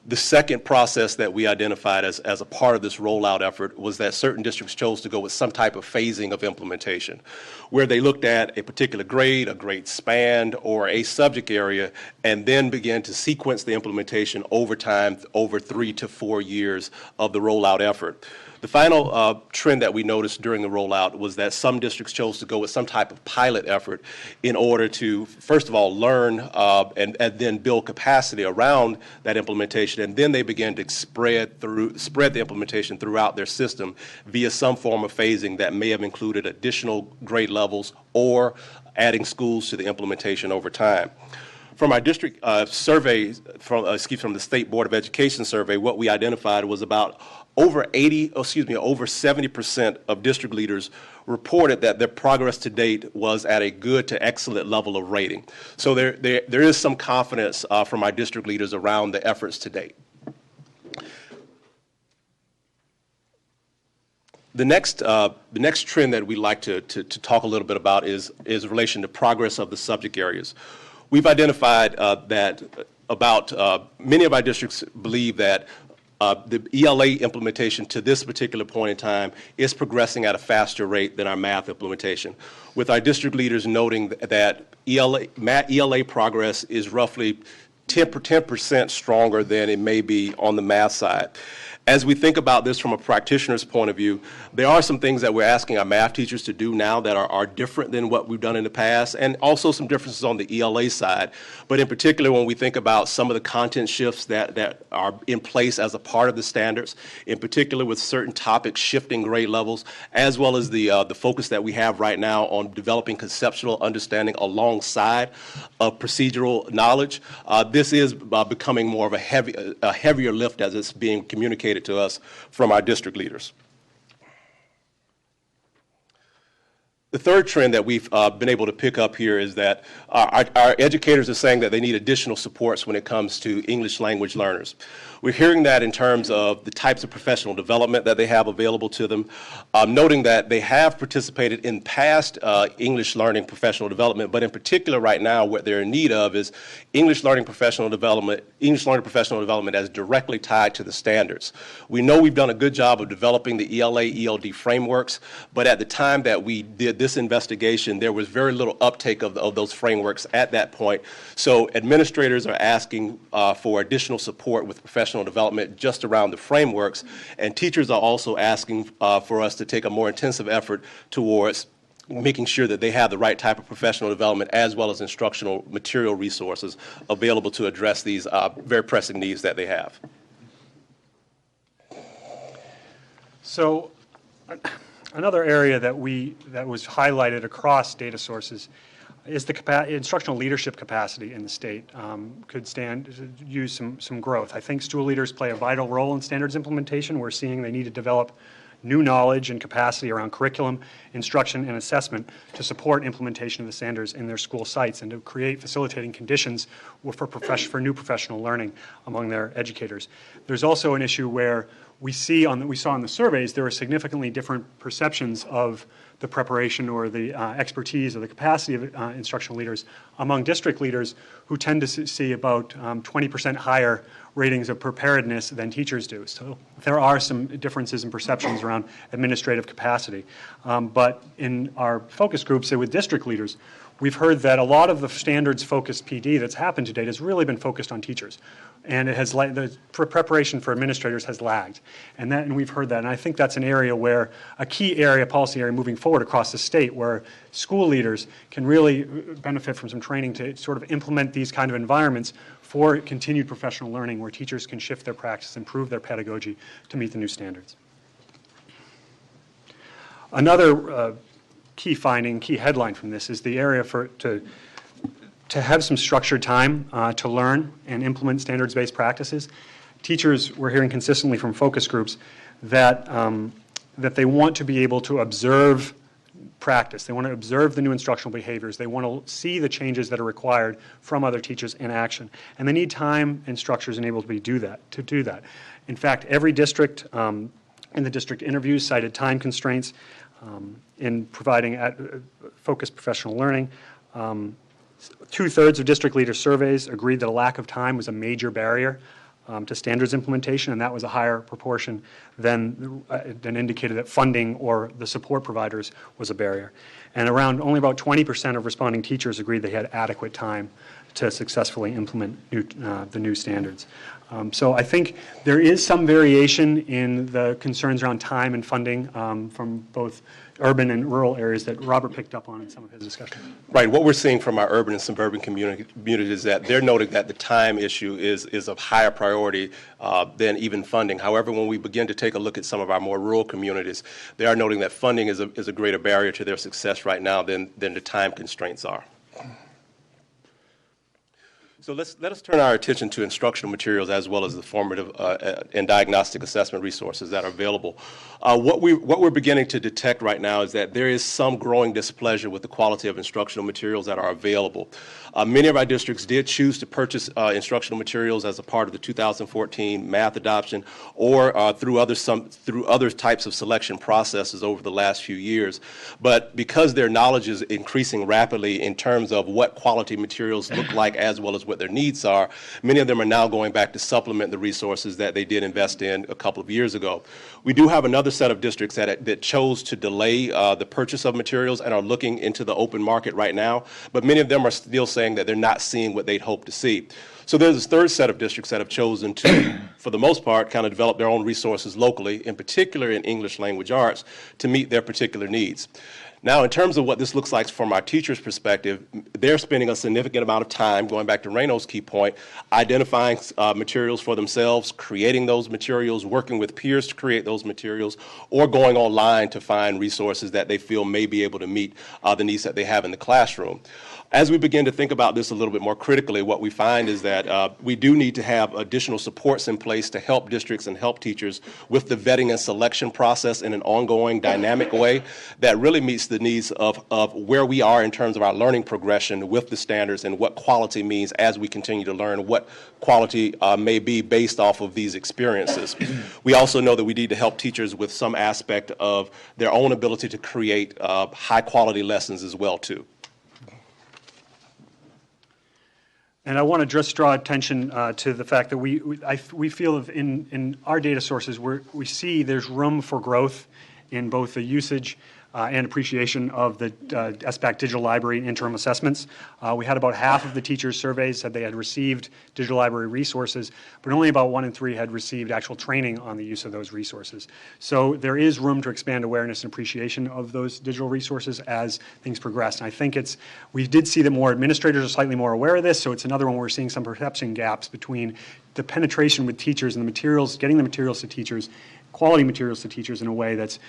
The second process that we identified as a part of this rollout effort was that certain districts chose to go with some type of phasing of implementation, where they looked at a particular grade, a grade span, or a subject area, and then began to sequence the implementation over time, over 3 to 4 years of the rollout effort. The final trend that we noticed during the rollout was that some districts chose to go with some type of pilot effort in order to, first of all, learn and then build capacity around that implementation, and then they began to spread the implementation throughout their system via some form of phasing that may have included additional grade levels or adding schools to the implementation over time. From our district survey, from the State Board of Education survey, what we identified was about over 70% of district leaders reported that their progress to date was at a good to excellent level of rating. So there is some confidence from our district leaders around the efforts to date. The next trend that we'd like to talk a little bit about is in relation to progress of the subject areas. We've identified that many of our districts believe that the ELA implementation to this particular point in time is progressing at a faster rate than our math implementation, with our district leaders noting that ELA progress is roughly 10% stronger than it may be on the math side. As we think about this from a practitioner's point of view, there are some things that we're asking our math teachers to do now that are different than what we've done in the past, and also some differences on the ELA side. But in particular, when we think about some of the content shifts that are in place as a part of the standards, in particular with certain topics shifting grade levels, as well as the focus that we have right now on developing conceptual understanding alongside of procedural knowledge, this is becoming more of a heavier lift as it's being communicated to us from our district leaders. The third trend that we've been able to pick up here is that our educators are saying that they need additional supports when it comes to English language learners. We're hearing that in terms of the types of professional development that they have available to them, noting that they have participated in past English learning professional development, but in particular right now what they're in need of is English learning professional development as directly tied to the standards. We know we've done a good job of developing the ELA, ELD frameworks, but at the time that we did this investigation, there was very little uptake of those frameworks at that point. So administrators are asking for additional support with professional development just around the frameworks, and teachers are also asking for us to take a more intensive effort towards making sure that they have the right type of professional development as well as instructional material resources available to address these very pressing needs that they have. So another area that was highlighted across data sources is the instructional leadership capacity in the state could use some growth. I think school leaders play a vital role in standards implementation. We're seeing they need to develop new knowledge and capacity around curriculum, instruction, and assessment to support implementation of the standards in their school sites and to create facilitating conditions for new professional learning among their educators. There's also an issue where we saw in the surveys there are significantly different perceptions of the preparation or the expertise or the capacity of instructional leaders among district leaders who tend to see about 20% higher ratings of preparedness than teachers do. So there are some differences in perceptions around administrative capacity. But in our focus groups with district leaders, we've heard that a lot of the standards-focused PD that's happened to date has really been focused on teachers. And it has the preparation for administrators has lagged, and we've heard that. And I think that's an area where a key area, policy area, moving forward across the state, where school leaders can really benefit from some training to sort of implement these kind of environments for continued professional learning, where teachers can shift their practice, improve their pedagogy to meet the new standards. Another key finding, key headline from this is the area to have some structured time to learn and implement standards-based practices. Teachers, we're hearing consistently from focus groups that they want to be able to observe practice. They want to observe the new instructional behaviors. They want to see the changes that are required from other teachers in action. And they need time and structures enabled to do that. In fact, every district in the district interviews cited time constraints in providing focused professional learning. 2/3 of district leader surveys agreed that a lack of time was a major barrier to standards implementation, and that was a higher proportion than indicated that funding or the support providers was a barrier. And only about 20% of responding teachers agreed they had adequate time to successfully implement the new standards. So I think there is some variation in the concerns around time and funding from both urban and rural areas that Robert picked up on in some of his discussion. Right. What we're seeing from our urban and suburban communities is that they're noting that the time issue is of higher priority than even funding. However, when we begin to take a look at some of our more rural communities, they are noting that funding is a greater barrier to their success right now than the time constraints are. So let us turn our attention to instructional materials as well as the formative and diagnostic assessment resources that are available. What we're beginning to detect right now is that there is some growing displeasure with the quality of instructional materials that are available. Many of our districts did choose to purchase instructional materials as a part of the 2014 math adoption or through other types of selection processes over the last few years. But because their knowledge is increasing rapidly in terms of what quality materials look like as well as what their needs are, many of them are now going back to supplement the resources that they did invest in a couple of years ago. We do have another set of districts that chose to delay the purchase of materials and are looking into the open market right now, but many of them are still saying that they're not seeing what they'd hoped to see. So there's this third set of districts that have chosen to, for the most part, kind of develop their own resources locally, in particular in English language arts, to meet their particular needs. Now, in terms of what this looks like from our teachers' perspective, they're spending a significant amount of time, going back to Reno's key point, identifying materials for themselves, creating those materials, working with peers to create those materials, or going online to find resources that they feel may be able to meet the needs that they have in the classroom. As we begin to think about this a little bit more critically, what we find is that we do need to have additional supports in place to help districts and help teachers with the vetting and selection process in an ongoing, dynamic way that really meets the needs of where we are in terms of our learning progression with the standards and what quality means as we continue to learn what quality may be based off of these experiences. We also know that we need to help teachers with some aspect of their own ability to create high-quality lessons as well, too. And I want to just draw attention to the fact that we feel in our data sources we see there's room for growth in both the usage and appreciation of the SBAC Digital Library interim assessments. We had about half of the teachers surveys said they had received digital library resources, but only about 1 in 3 had received actual training on the use of those resources. So there is room to expand awareness and appreciation of those digital resources as things progress. And I think we did see that more administrators are slightly more aware of this, so it's another one where we're seeing some perception gaps between the penetration with teachers and the materials, getting the materials to teachers, quality materials to teachers in a way that's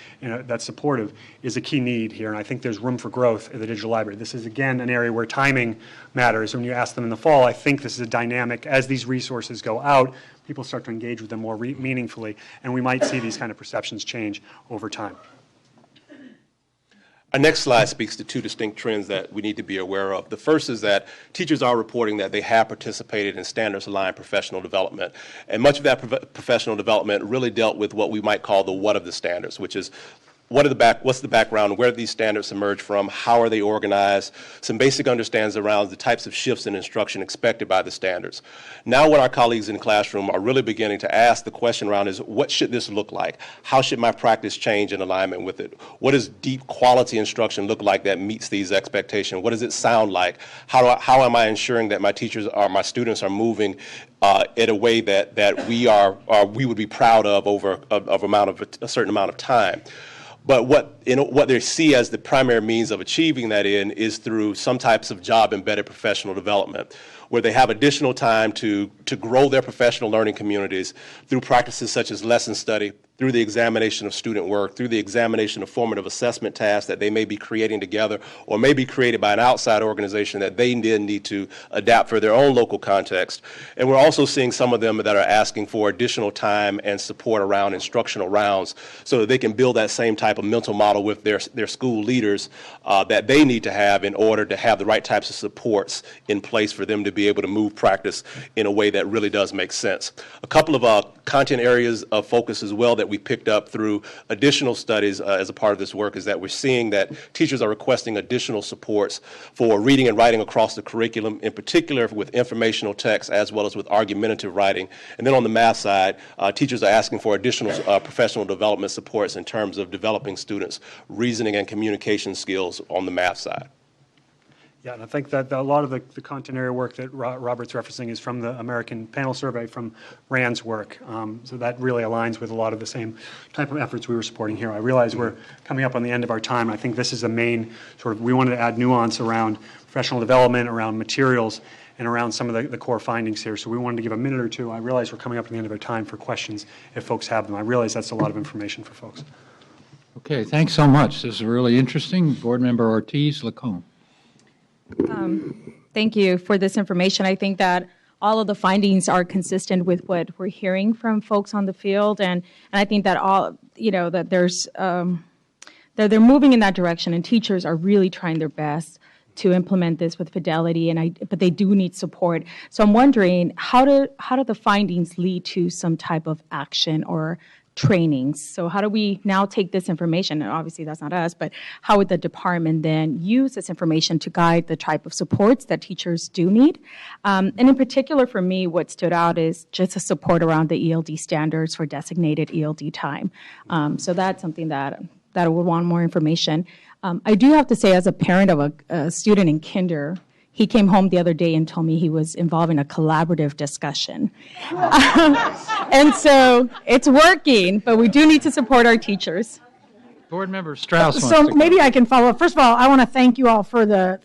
supportive is a key need here, and I think there's room for growth in the digital library. This is, again, an area where timing matters. When you ask them in the fall, I think this is a dynamic. As these resources go out, people start to engage with them more meaningfully, and we might see these kind of perceptions change over time. Our next slide speaks to two distinct trends that we need to be aware of. The first is that teachers are reporting that they have participated in standards-aligned professional development. And much of that professional development really dealt with what we might call the what of the standards, which is what's the background, where these standards emerge from, how are they organized, some basic understandings around the types of shifts in instruction expected by the standards. Now what our colleagues in the classroom are really beginning to ask the question around is, what should this look like? How should my practice change in alignment with it? What does deep quality instruction look like that meets these expectations? What does it sound like? How am I ensuring that my teachers or my students are moving in a way that we would be proud of over a certain amount of time? But what they see as the primary means of achieving that is through some types of job-embedded professional development, where they have additional time to grow their professional learning communities through practices such as lesson study, through the examination of student work, through the examination of formative assessment tasks that they may be creating together or may be created by an outside organization that they then need to adapt for their own local context. And we're also seeing some of them that are asking for additional time and support around instructional rounds so that they can build that same type of mental model with their school leaders that they need to have in order to have the right types of supports in place for them to be able to move practice in a way that really does make sense. A couple of content areas of focus as well that we picked up through additional studies as a part of this work is that we're seeing that teachers are requesting additional supports for reading and writing across the curriculum, in particular with informational text as well as with argumentative writing. And then on the math side, teachers are asking for additional professional development supports in terms of developing students' reasoning and communication skills on the math side. Yeah, and I think that a lot of the content area work that Robert's referencing is from the American Panel Survey from Rand's work. So that really aligns with a lot of the same type of efforts we were supporting here. I realize we're coming up on the end of our time. I think this is the main we wanted to add nuance around professional development, around materials, and around some of the core findings here. So we wanted to give a minute or two. I realize we're coming up at the end of our time for questions if folks have them. I realize that's a lot of information for folks. Okay, thanks so much. This is really interesting. Board Member Ortiz-Lacombe. Thank you for this information. I think that all of the findings are consistent with what we're hearing from folks on the field, and I think that that there's that they're moving in that direction, and teachers are really trying their best to implement this with fidelity, but they do need support. So I'm wondering, how do the findings lead to some type of action or trainings? So how do we now take this information, and obviously that's not us, but how would the department then use this information to guide the type of supports that teachers do need? And in particular for me, what stood out is just the support around the ELD standards for designated ELD time. So that's something that I would want more information. I do have to say, as a parent of a student in kinder, he came home the other day and told me he was involved in a collaborative discussion. And so it's working, but we do need to support our teachers. Board Member Strauss wants So to go. maybe I can follow up. First of all, I want to thank you all for the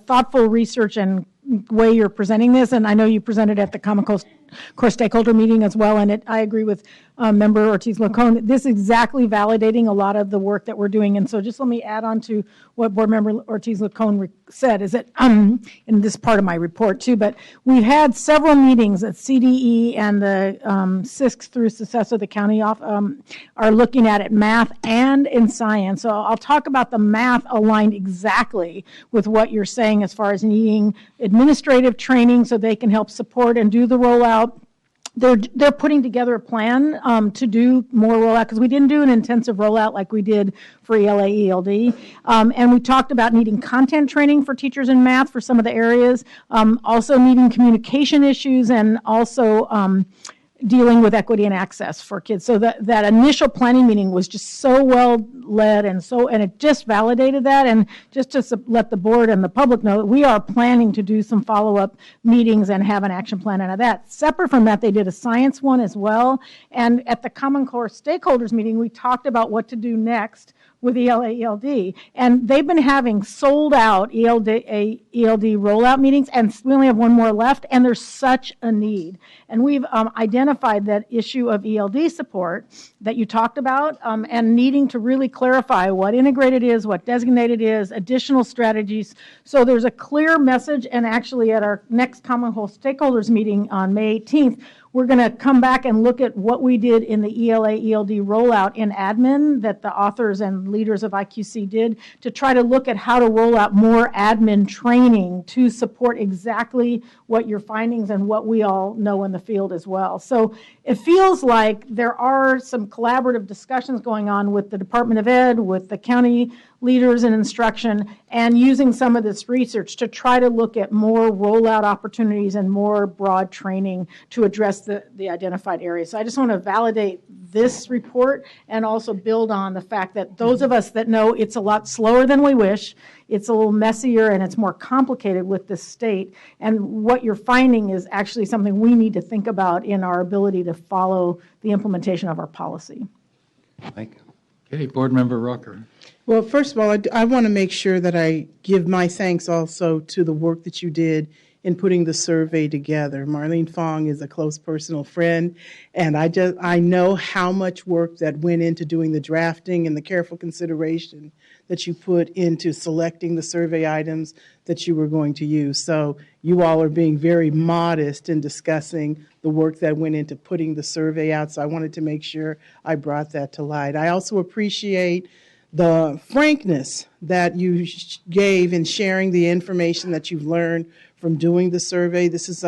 thoughtful research and way you're presenting this, and I know you presented at the Common Core stakeholder meeting as well, and I agree with Member Ortiz-Lacone. This is exactly validating a lot of the work that we're doing, and so just let me add on to what Board Member Ortiz-Lacone said, is that, in this part of my report too, but we've had several meetings at CDE and the SISC through successor, the county are looking at it, math and in science. So I'll talk about the math aligned exactly with what you're saying as far as needing administrative training so they can help support and do the rollout. They're putting together a plan to do more rollout, because we didn't do an intensive rollout like we did for ELA, ELD. And we talked about needing content training for teachers in math for some of the areas, also needing communication issues, and also dealing with equity and access for kids. So that initial planning meeting was just so well led, and it just validated that. And just to let the board and the public know that we are planning to do some follow-up meetings and have an action plan out of that. Separate from that, they did a science one as well. And at the Common Core stakeholders meeting, we talked about what to do next with ELA, ELD. And they've been having sold out ELD rollout meetings, and we only have one more left, and there's such a need. And we've identified that issue of ELD support that you talked about, and needing to really clarify what integrated is, what designated is, additional strategies. So there's a clear message, and actually at our next Common Core stakeholders meeting on May 18th, we're going to come back and look at what we did in the ELA, ELD rollout in admin that the authors and leaders of IQC did, to try to look at how to roll out more admin training to support exactly what your findings and what we all know in the field as well. So it feels like there are some collaborative discussions going on with the Department of Ed, with the county leaders in instruction, and using some of this research to try to look at more rollout opportunities and more broad training to address the identified areas. So I just want to validate this report and also build on the fact that those of us that know it's a lot slower than we wish, it's a little messier, and it's more complicated with the state, and what you're finding is actually something we need to think about in our ability to follow the implementation of our policy. Thank you. Okay, Board Member Rucker. Well, first of all, I want to make sure that I give my thanks also to the work that you did in putting the survey together. Marlene Fong is a close personal friend, and I know how much work that went into doing the drafting and the careful consideration that you put into selecting the survey items that you were going to use. So you all are being very modest in discussing the work that went into putting the survey out, so I wanted to make sure I brought that to light. I also appreciate the frankness that you gave in sharing the information that you've learned from doing the survey. This is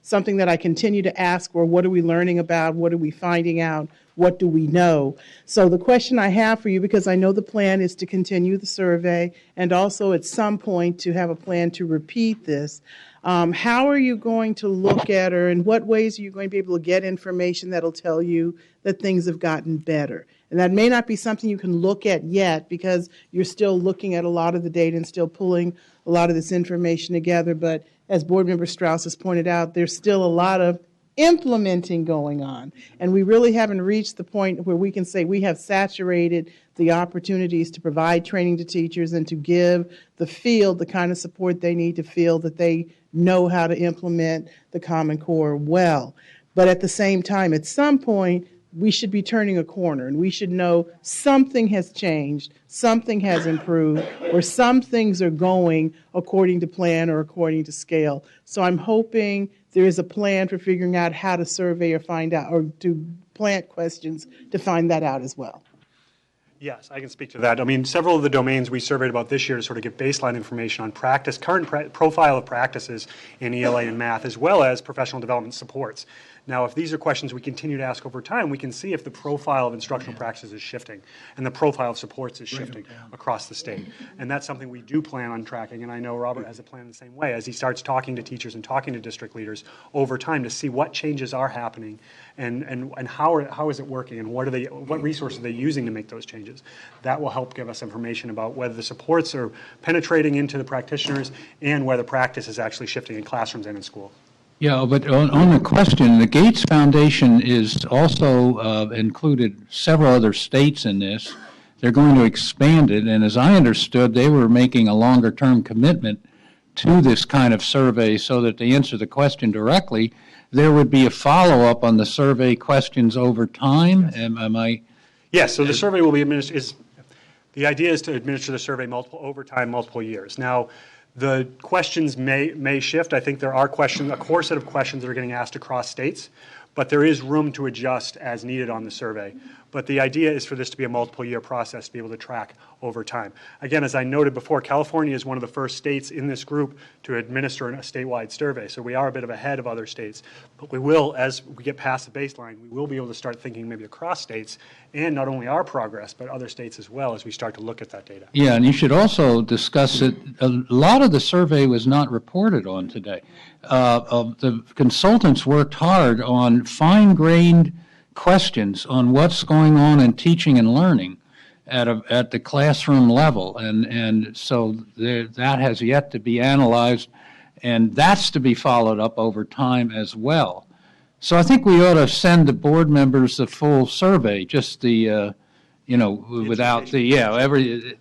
something that I continue to ask, or what are we learning about? What are we finding out? What do we know? So the question I have for you, because I know the plan is to continue the survey and also at some point to have a plan to repeat this, how are you going to look at, or in what ways are you going to be able to get information that'll tell you that things have gotten better? And that may not be something you can look at yet because you're still looking at a lot of the data and still pulling a lot of this information together. But as Board Member Strauss has pointed out, there's still a lot of implementing going on. And we really haven't reached the point where we can say we have saturated the opportunities to provide training to teachers and to give the field the kind of support they need to feel that they know how to implement the Common Core well. But at the same time, at some point, we should be turning a corner, and we should know something has changed, something has improved, or some things are going according to plan or according to scale. So I'm hoping there is a plan for figuring out how to survey or find out, or to plant questions to find that out as well. Yes, I can speak to that. I mean, several of the domains we surveyed about this year to sort of give baseline information on practice, current profile of practices in ELA and math, as well as professional development supports. Now, if these are questions we continue to ask over time, we can see if the profile of instructional practices is shifting and the profile of supports is shifting across the state. And that's something we do plan on tracking, and I know Robert has a plan in the same way as he starts talking to teachers and talking to district leaders over time to see what changes are happening and how is it working and what resources are they using to make those changes. That will help give us information about whether the supports are penetrating into the practitioners and whether practice is actually shifting in classrooms and in schools. Yeah, but on the question, the Gates Foundation is also included several other states in this. They're going to expand it, and as I understood, they were making a longer-term commitment to this kind of survey so that to answer the question directly, there would be a follow-up on the survey questions over time. Am I? Yes, so the survey will be administered. The idea is to administer the survey over time, multiple years. Now, the questions may shift. I think there are a core set of questions that are getting asked across states, but there is room to adjust as needed on the survey. But the idea is for this to be a multiple-year process to be able to track over time. Again, as I noted before, California is one of the first states in this group to administer a statewide survey, so we are a bit of ahead of other states. But we will, as we get past the baseline, we will be able to start thinking maybe across states and not only our progress, but other states as well as we start to look at that data. Yeah, and you should also discuss it. A lot of the survey was not reported on today. The consultants worked hard on fine-grained questions on what's going on in teaching and learning at the classroom level, and so that has yet to be analyzed, and that's to be followed up over time as well. So I think we ought to send the board members the full survey, just the without the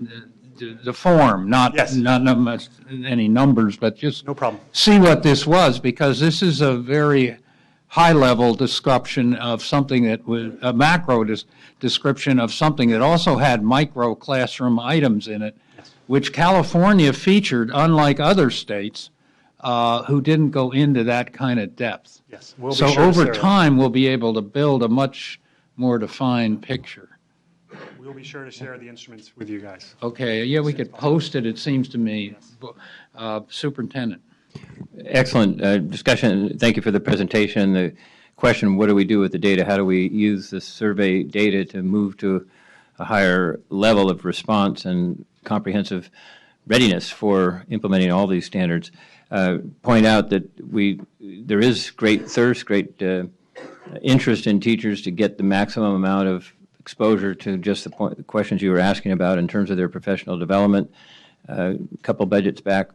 form, not much any numbers, but just no problem. See what this was, because this is a very high-level description of something that was a macro description of something that also had micro classroom items in it, which California featured, unlike other states who didn't go into that kind of depth. Yes, we'll be so sure over time, we'll be able to build a much more defined picture. We'll be sure to share the instruments with you guys. Okay, yeah, we could post it, it seems to me. Superintendent. Excellent discussion. Thank you for the presentation. The question, what do we do with the data? How do we use the survey data to move to a higher level of response and comprehensive readiness for implementing all these standards? Point out that there is great thirst, great interest in teachers to get the maximum amount of exposure to just the questions you were asking about in terms of their professional development. A couple budgets back,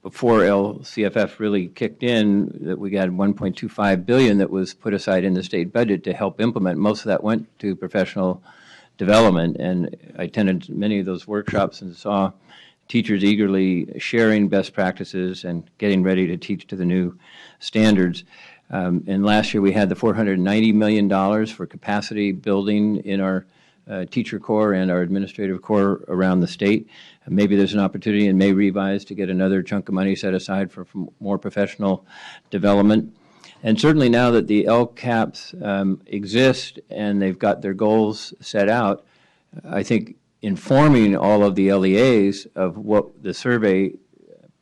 before LCFF really kicked in, that we got $1.25 billion that was put aside in the state budget to help implement. Most of that went to professional development, and I attended many of those workshops and saw teachers eagerly sharing best practices and getting ready to teach to the new standards. And last year we had the $490 million for capacity building in our teacher corps and our administrative corps around the state. Maybe there's an opportunity in May Revise to get another chunk of money set aside for more professional development. And certainly now that the LCAPs exist and they've got their goals set out, I think informing all of the LEAs of what the survey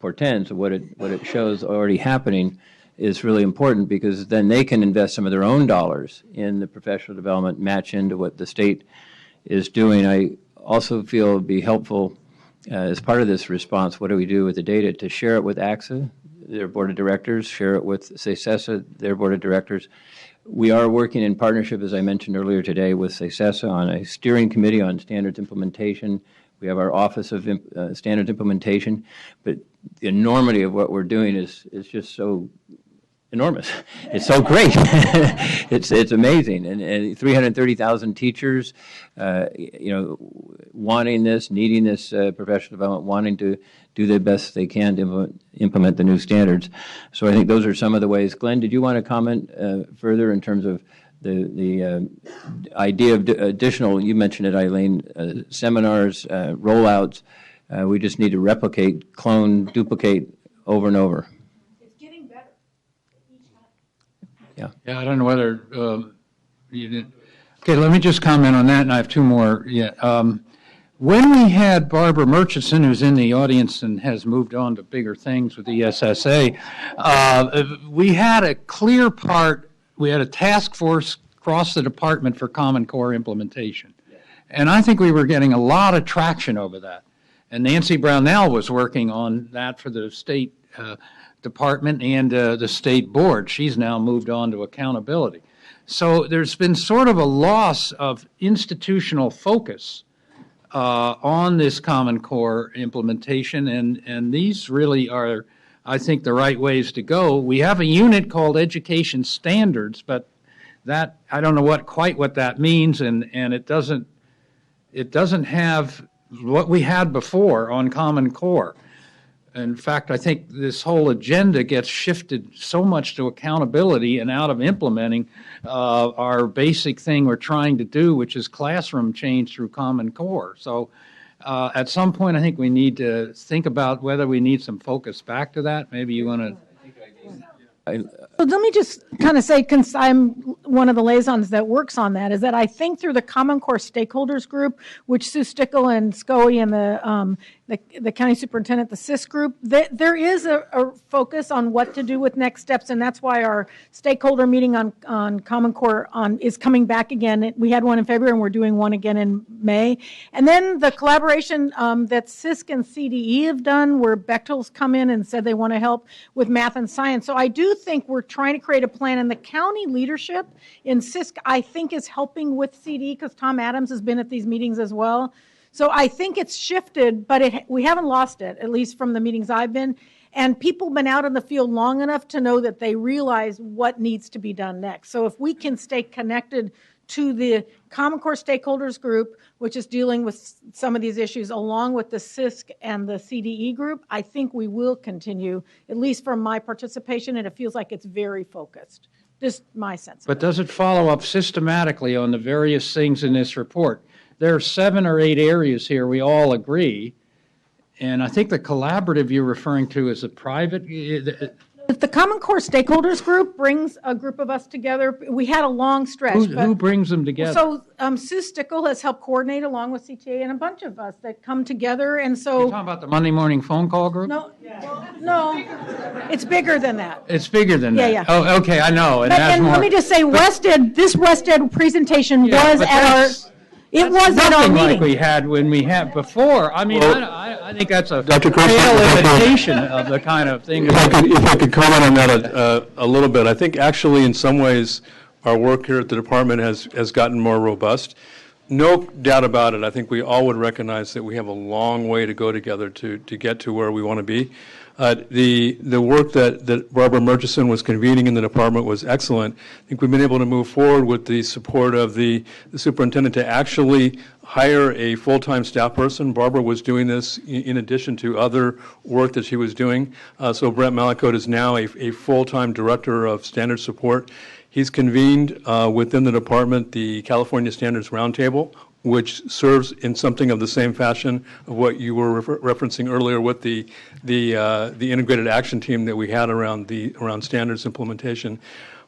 portends, what it shows already happening, is really important, because then they can invest some of their own dollars in the professional development, match into what the state is doing. I also feel it would be helpful as part of this response, what do we do with the data, to share it with AXA, their board of directors, share it with SECESA, their board of directors. We are working in partnership, as I mentioned earlier today, with SECESA on a steering committee on standards implementation. We have our Office of Standards Implementation, but the enormity of what we're doing is just so enormous. It's so great. It's amazing, and 330,000 teachers, wanting this, needing this professional development, wanting to do the best they can to implement the new standards. So I think those are some of the ways. Glenn, did you want to comment further in terms of the idea of additional, you mentioned it, Eileen, seminars, rollouts, we just need to replicate, clone, duplicate over and over. It's getting better. Yeah. Yeah, I don't know whether you did. Okay, let me just comment on that, and I have two more. Yeah. When we had Barbara Murchison, who's in the audience and has moved on to bigger things with the ESSA, we had a clear part, we had a task force across the department for Common Core implementation. And I think we were getting a lot of traction over that. And Nancy Brownell was working on that for the state department and the state board. She's now moved on to accountability. So there's been sort of a loss of institutional focus on this Common Core implementation, and these really are, I think, the right ways to go. We have a unit called Education Standards, but that, I don't know quite what that means, and it doesn't have what we had before on Common Core. In fact, I think this whole agenda gets shifted so much to accountability and out of implementing our basic thing we're trying to do, which is classroom change through Common Core. So at some point, I think we need to think about whether we need some focus back to that. Maybe you want to... So let me just kind of say, because I'm one of the liaisons that works on that, is that I think through the Common Core Stakeholders Group, which Sue Stickle and Scoey and the county superintendent, the SIS group, there is a focus on what to do with next steps, and that's why our stakeholder meeting on Common Core is coming back again. We had one in February, and we're doing one again in May. And then the collaboration that CISC and CDE have done, where Bechtel's come in and said they want to help with math and science. So I do think we're trying to create a plan, and the county leadership in CISC, I think, is helping with CDE, because Tom Adams has been at these meetings as well. So I think it's shifted, but we haven't lost it, at least from the meetings I've been. And people have been out in the field long enough to know that they realize what needs to be done next. So if we can stay connected to the Common Core Stakeholders Group, which is dealing with some of these issues, along with the CISC and the CDE group, I think we will continue, at least from my participation, and it feels like it's very focused. Just my sense. But does it follow up systematically on the various things in this report? There are 7 or 8 areas here we all agree, and I think the collaborative you're referring to is a private... The Common Core Stakeholders Group brings a group of us together. We had a long stretch. Who brings them together? So Sue Stickle has helped coordinate along with CTA and a bunch of us that come together, and so... You're talking about the Monday morning phone call group? No, no, it's bigger than that. It's bigger than that? Yeah. Oh, okay, I know. And let me just say, this West Ed presentation was at our... It was at our meeting. Like we had when we had before. I mean, I think that's a Dr. pale imitation of the kind of thing. If I could comment on that a little bit, I think actually in some ways our work here at the department has gotten more robust. No doubt about it. I think we all would recognize that we have a long way to go together to get to where we want to be. The work that Barbara Murchison was convening in the department was excellent. I think we've been able to move forward with the support of the superintendent to actually hire a full-time staff person. Barbara was doing this in addition to other work that she was doing. So Brent Malakote is now a full-time director of standards support. He's convened within the department the California Standards Roundtable, which serves in something of the same fashion of what you were referencing earlier with the integrated action team that we had around standards implementation.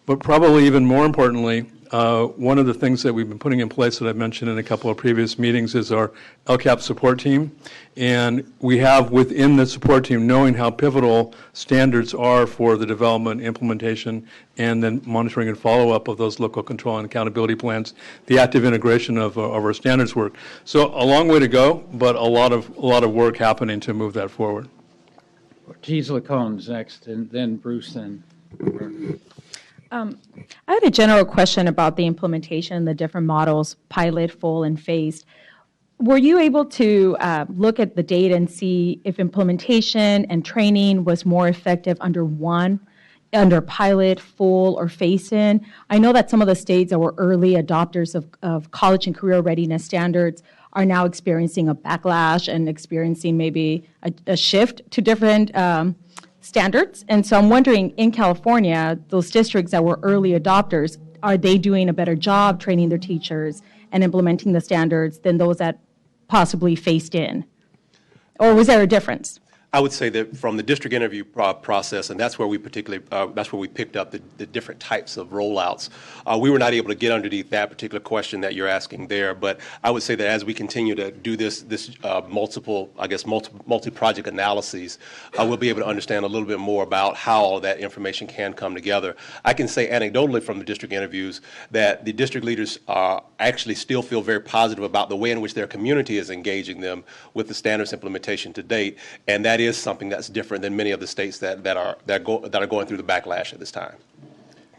But probably even more importantly, one of the things that we've been putting in place that I've mentioned in a couple of previous meetings is our LCAP support team. And we have within the support team, knowing how pivotal standards are for the development, implementation, and then monitoring and follow-up of those local control and accountability plans, the active integration of our standards work. So a long way to go, but a lot of work happening to move that forward. Ortiz Lacone's next, and then Bruce, then. I had a general question about the implementation, the different models, pilot, full, and phased. Were you able to look at the data and see if implementation and training was more effective under pilot, full, or phase-in? I know that some of the states that were early adopters of college and career readiness standards are now experiencing a backlash and experiencing maybe a shift to different standards. And so I'm wondering, in California, those districts that were early adopters, are they doing a better job training their teachers and implementing the standards than those that possibly faced in? Or was there a difference? I would say that from the district interview process, and that's where we particularly, that's where we picked up the different types of rollouts. We were not able to get underneath that particular question that you're asking there, but I would say that as we continue to do this multi-project analyses, we'll be able to understand a little bit more about how all that information can come together. I can say anecdotally from the district interviews that the district leaders actually still feel very positive about the way in which their community is engaging them with the standards implementation to date, and that is something that's different than many of the states that are going through the backlash at this time.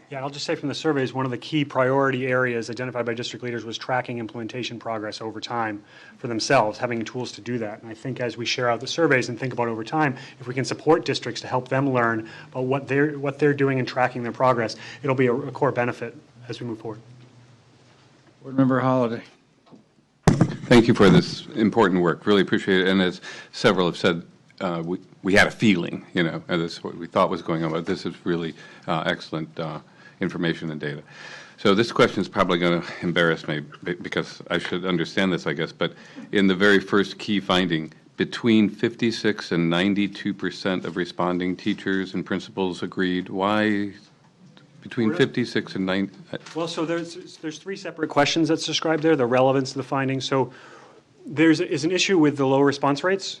Yeah, I'll just say from the surveys, one of the key priority areas identified by district leaders was tracking implementation progress over time for themselves, having tools to do that. And I think as we share out the surveys and think about over time, if we can support districts to help them learn about what they're doing and tracking their progress, it'll be a core benefit as we move forward. Board Member Holliday. Thank you for this important work. Really appreciate it. And as several have said, we had a feeling, and this is what we thought was going on, but this is really excellent information and data. So this question is probably going to embarrass me because I should understand this, I guess, but in the very first key finding, between 56 and 92% of responding teachers and principals agreed. Why between 56 and 90? Well, so there's three separate questions that's described there, the relevance of the findings. So there's an issue with the low response rates.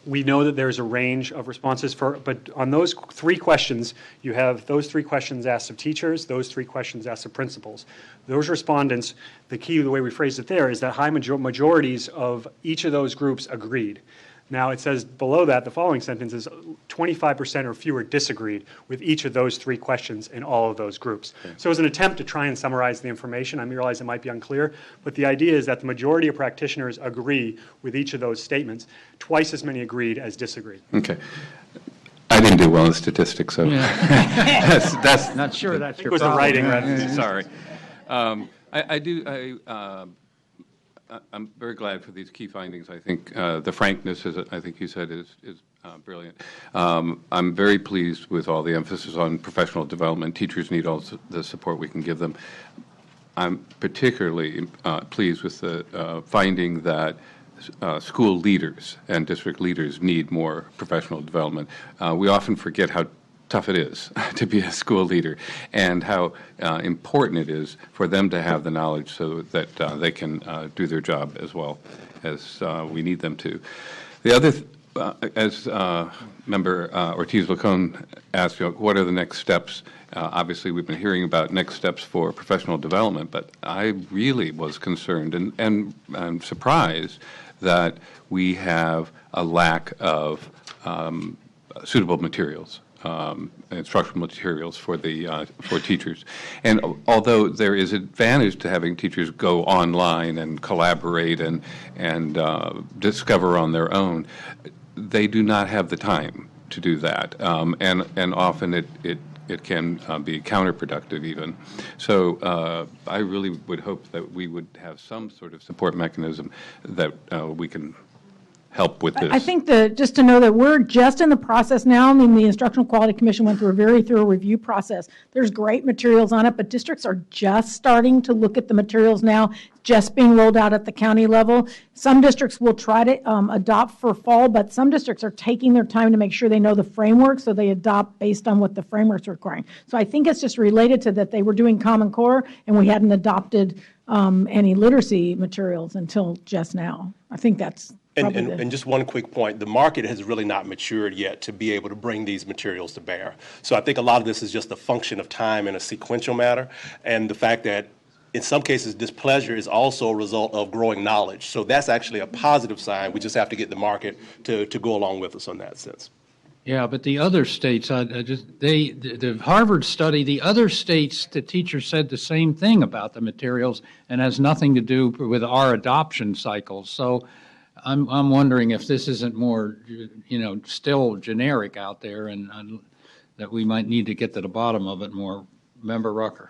We know that there's a range of responses but on those three questions, you have those three questions asked of teachers, those three questions asked of principals. Those respondents, the key, the way we phrased it there, is that high majorities of each of those groups agreed. Now, it says below that, the following sentence is 25% or fewer disagreed with each of those three questions in all of those groups. Okay. So as an attempt to try and summarize the information, I realize it might be unclear, but the idea is that the majority of practitioners agree with each of those statements. Twice as many agreed as disagreed. Okay. I didn't do well in statistics, so yeah. that's not sure that's your was problem. The writing rather. Sorry. I'm very glad for these key findings. I think the frankness, as I think you said, is brilliant. I'm very pleased with all the emphasis on professional development. Teachers need all the support we can give them. I'm particularly pleased with the finding that school leaders and district leaders need more professional development. We often forget how tough it is to be a school leader and how important it is for them to have the knowledge so that they can do their job as well as we need them to. The other, as Member Ortiz-Lacon asked, what are the next steps? Obviously, we've been hearing about next steps for professional development, but I really was concerned and I'm surprised that we have a lack of suitable materials. Instructional materials for teachers, and although there is advantage to having teachers go online and collaborate and discover on their own, they do not have the time to do that, and often it can be counterproductive even. So I really would hope that we would have some sort of support mechanism that we can help with this. I think just to know that we're just in the process now. I mean, the Instructional Quality Commission went through a very thorough review process. There's great materials on it, but districts are just starting to look at the materials now, just being rolled out at the county level. Some districts will try to adopt for fall, but some districts are taking their time to make sure they know the framework, so they adopt based on what the framework's requiring. So I think it's just related to that they were doing Common Core, and we hadn't adopted any literacy materials until just now. I think that's And just one quick point, the market has really not matured yet to be able to bring these materials to bear. So I think a lot of this is just a function of time and a sequential matter, and the fact that in some cases displeasure is also a result of growing knowledge. So that's actually a positive sign. We just have to get the market to go along with us in that sense. Yeah, but the other states, the Harvard study, the other states, the teachers said the same thing about the materials and has nothing to do with our adoption cycles. So I'm wondering if this isn't more, still generic out there, and that we might need to get to the bottom of it more. Member Rucker.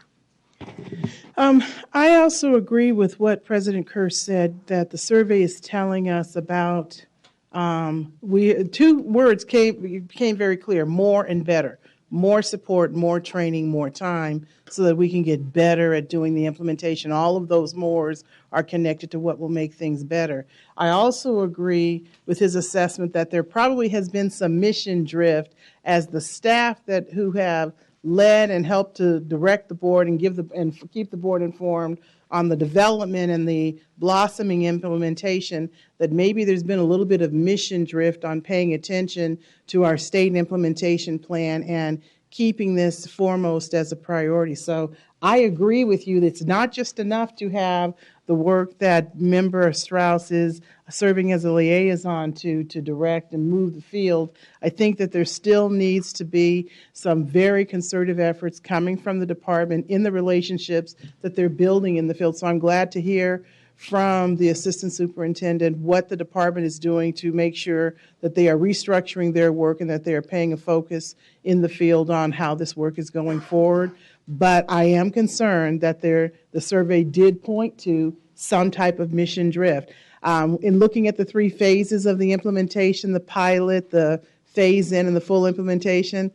I also agree with what President Kerr said, that the survey is telling us about two words became very clear: more and better. more support, more training, more time, so that we can get better at doing the implementation. All of those mores are connected to what will make things better. I also agree with his assessment that there probably has been some mission drift as the staff who have led and helped to direct the board and keep the board informed on the development and the blossoming implementation, that maybe there's been a little bit of mission drift on paying attention to our state implementation plan and keeping this foremost as a priority. So I agree with you that it's not just enough to have the work that Member Strauss is serving as a liaison to direct and move the field. I think that there still needs to be some very concerted efforts coming from the department in the relationships that they're building in the field. So I'm glad to hear from the assistant superintendent what the department is doing to make sure that they are restructuring their work and that they are paying a focus in the field on how this work is going forward. But I am concerned that the survey did point to some type of mission drift. In looking at the 3 phases of the implementation, the pilot, the phase-in, and the full implementation,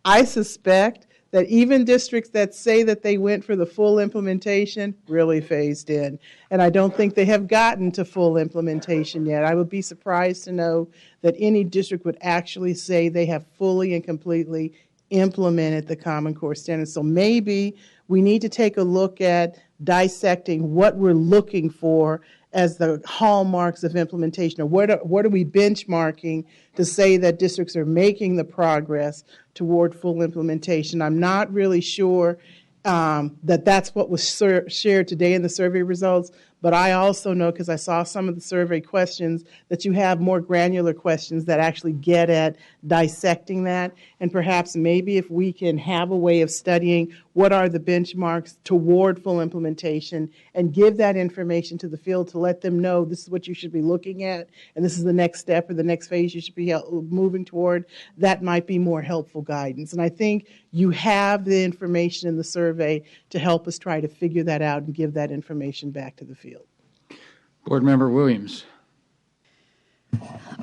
I suspect that even districts that say that they went for the full implementation really phased in. And I don't think they have gotten to full implementation yet. I would be surprised to know that any district would actually say they have fully and completely implemented the Common Core standards. So maybe we need to take a look at dissecting what we're looking for as the hallmarks of implementation, or what are we benchmarking to say that districts are making the progress toward full implementation. I'm not really sure that that's what was shared today in the survey results, but I also know, because I saw some of the survey questions, that you have more granular questions that actually get at dissecting that. And perhaps maybe if we can have a way of studying what are the benchmarks toward full implementation and give that information to the field to let them know this is what you should be looking at and this is the next step or the next phase you should be moving toward, that might be more helpful guidance. And I think you have the information in the survey to help us try to figure that out and give that information back to the field. Board Member Williams.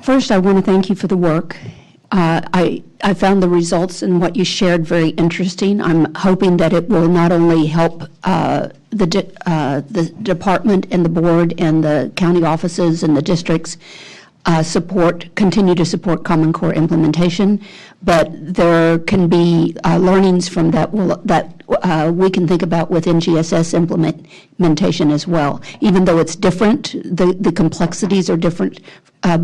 First, I want to thank you for the work. I found the results and what you shared very interesting. I'm hoping that it will not only help the department and the board and the county offices and the districts continue to support Common Core implementation, but there can be learnings from that we can think about with NGSS implementation as well. Even though it's different, the complexities are different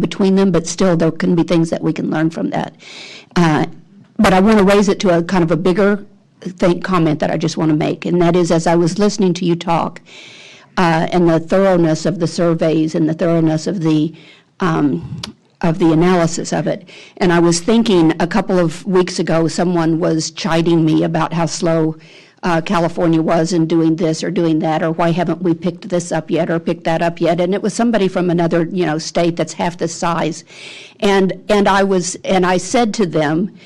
between them, but still there can be things that we can learn from that. But I want to raise it to a kind of a bigger comment that I just want to make, and that is, as I was listening to you talk, and the thoroughness of the surveys and the thoroughness of the analysis of it. And I was thinking a couple of weeks ago, someone was chiding me about how slow California was in doing this or doing that, or why haven't we picked this up yet or picked that up yet? And it was somebody from another, state that's half the size. And I said to them,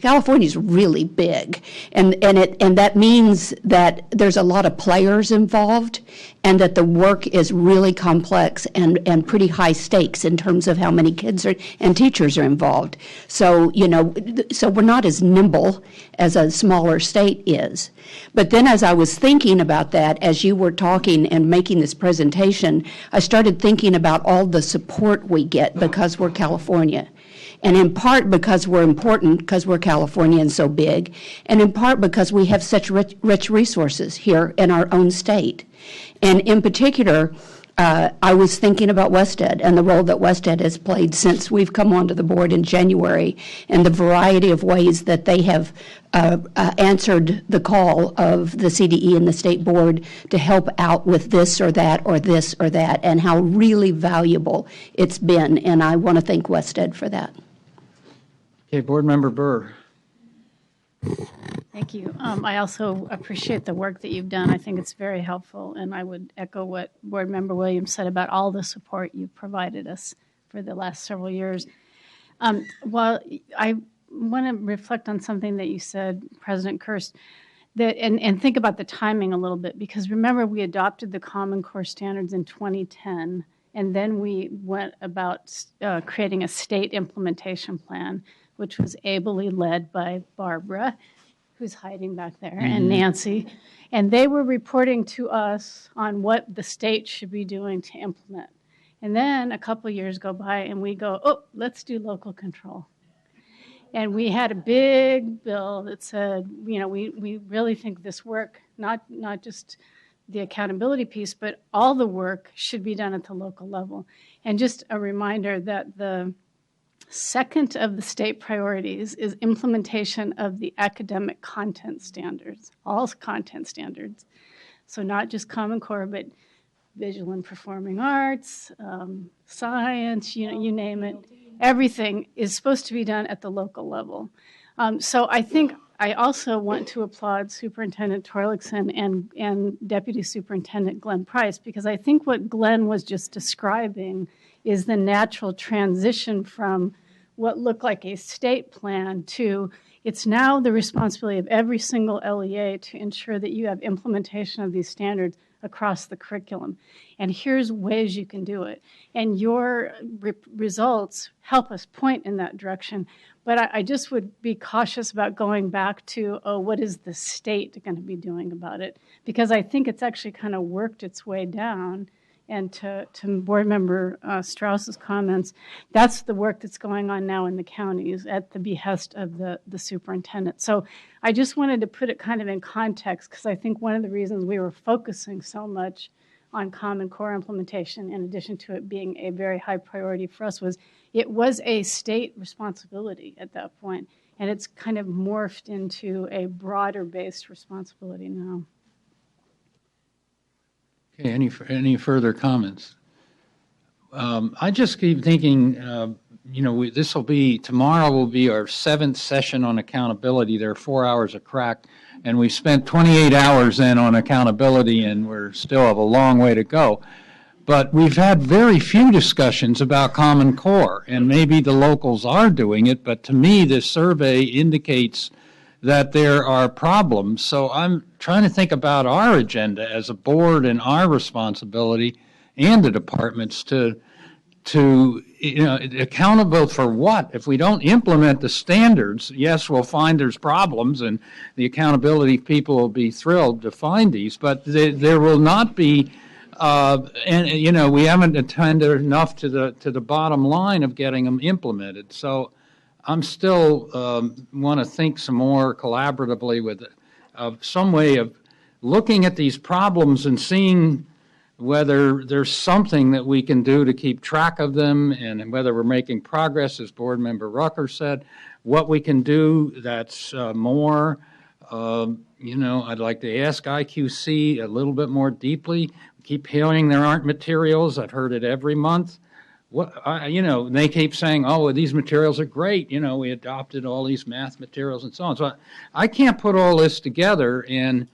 California's really big, and that means that there's a lot of players involved, and that the work is really complex and pretty high stakes in terms of how many kids and teachers are involved. So so we're not as nimble as a smaller state is. But then, as I was thinking about that, as you were talking and making this presentation, I started thinking about all the support we get because we're California. And in part because we're important, because we're California and so big, and in part because we have such rich resources here in our own state. And in particular, I was thinking about WestEd and the role that WestEd has played since we've come onto the board in January, and the variety of ways that they have answered the call of the CDE and the state board to help out with this or that or this or that, and how really valuable it's been. And I want to thank WestEd for that. Okay, Board Member Burr. Thank you. I also appreciate the work that you've done. I think it's very helpful, and I would echo what Board Member Williams said about all the support you've provided us for the last several years. While I want to reflect on something that you said, President Kirst, and think about the timing a little bit, because remember, we adopted the Common Core standards in 2010, and then we went about creating a state implementation plan, which was ably led by Barbara, who's hiding back there, and Nancy. And they were reporting to us on what the state should be doing to implement. And then a couple years go by and we go, oh, let's do local control. And we had a big bill that said, you know, we really think this work, not just the accountability piece, but all the work should be done at the local level. And just a reminder that the second of the state priorities is implementation of the academic content standards, all content standards. So not just Common Core, but visual and performing arts, science, you name it. Everything is supposed to be done at the local level. So I think I also want to applaud Superintendent Torlakson and Deputy Superintendent Glenn Price, because I think what Glenn was just describing is the natural transition from what looked like a state plan to it's now the responsibility of every single LEA to ensure that you have implementation of these standards across the curriculum. And here's ways you can do it. And your results help us point in that direction. But I just would be cautious about going back to, oh, what is the state going to be doing about it? Because I think it's actually kind of worked its way down. And to Board Member Strauss's comments, that's the work that's going on now in the counties at the behest of the superintendent. So I just wanted to put it kind of in context, because I think one of the reasons we were focusing so much on Common Core implementation, in addition to it being a very high priority for us, was it was a state responsibility at that point, and it's kind of morphed into a broader-based responsibility now. Okay, any further comments? I just keep thinking, you know, tomorrow will be our 7th session on accountability. There are 4 hours of crack, and we spent 28 hours then on accountability, and we're still have a long way to go. But we've had very few discussions about Common Core, and maybe the locals are doing it, but to me, this survey indicates that there are problems. So I'm trying to think about our agenda as a board and our responsibility and the departments to accountable for what? If we don't implement the standards, yes, we'll find there's problems, and the accountability people will be thrilled to find these, but there will not be, we haven't attended enough to the bottom line of getting them implemented. So I'm still want to think some more collaboratively with some way of looking at these problems and seeing whether there's something that we can do to keep track of them, and whether we're making progress, as Board Member Rucker said, what we can do that's more. I'd like to ask IQC a little bit more deeply. Keep hearing there aren't materials. I've heard it every month. They keep saying, oh, these materials are great. We adopted all these math materials and so on. So I can't put all this together, and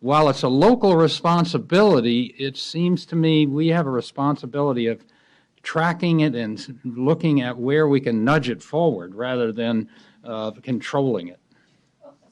while it's a local responsibility, it seems to me we have a responsibility of tracking it and looking at where we can nudge it forward rather than controlling it.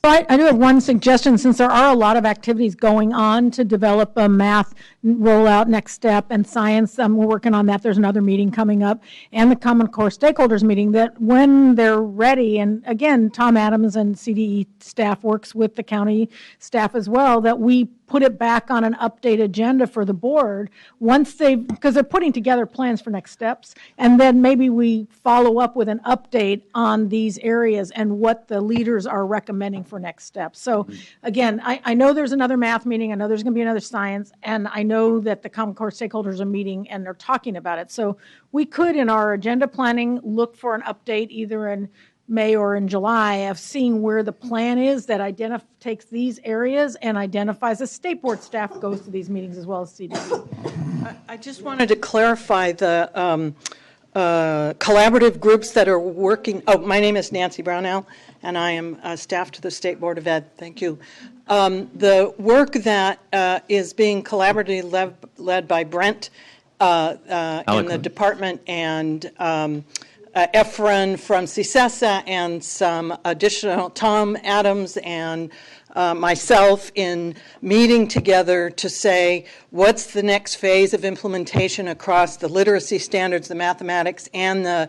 I do have one suggestion, since there are a lot of activities going on to develop a math rollout next step and science. We're working on that. There's another meeting coming up, and the Common Core stakeholders meeting, that when they're ready, and again, Tom Adams and CDE staff works with the county staff as well, that we put it back on an update agenda for the board because they're putting together plans for next steps, and then maybe we follow up with an update on these areas and what the leaders are recommending for next steps. So again, I know there's another math meeting, I know there's going to be another science, and I know that the Common Core stakeholders are meeting and they're talking about it. So we could, in our agenda planning, look for an update either in May or in July of seeing where the plan is that takes these areas and identifies. The state board staff goes to these meetings as well as CDE. I just wanted to clarify the collaborative groups that are working. Oh, my name is Nancy Brownell, and I am staff to the State Board of Ed. Thank you. The work that is being collaboratively led by Brent in the department, and Efren from CISESA, and some additional Tom Adams and myself in meeting together to say what's the next phase of implementation across the literacy standards, the mathematics, and the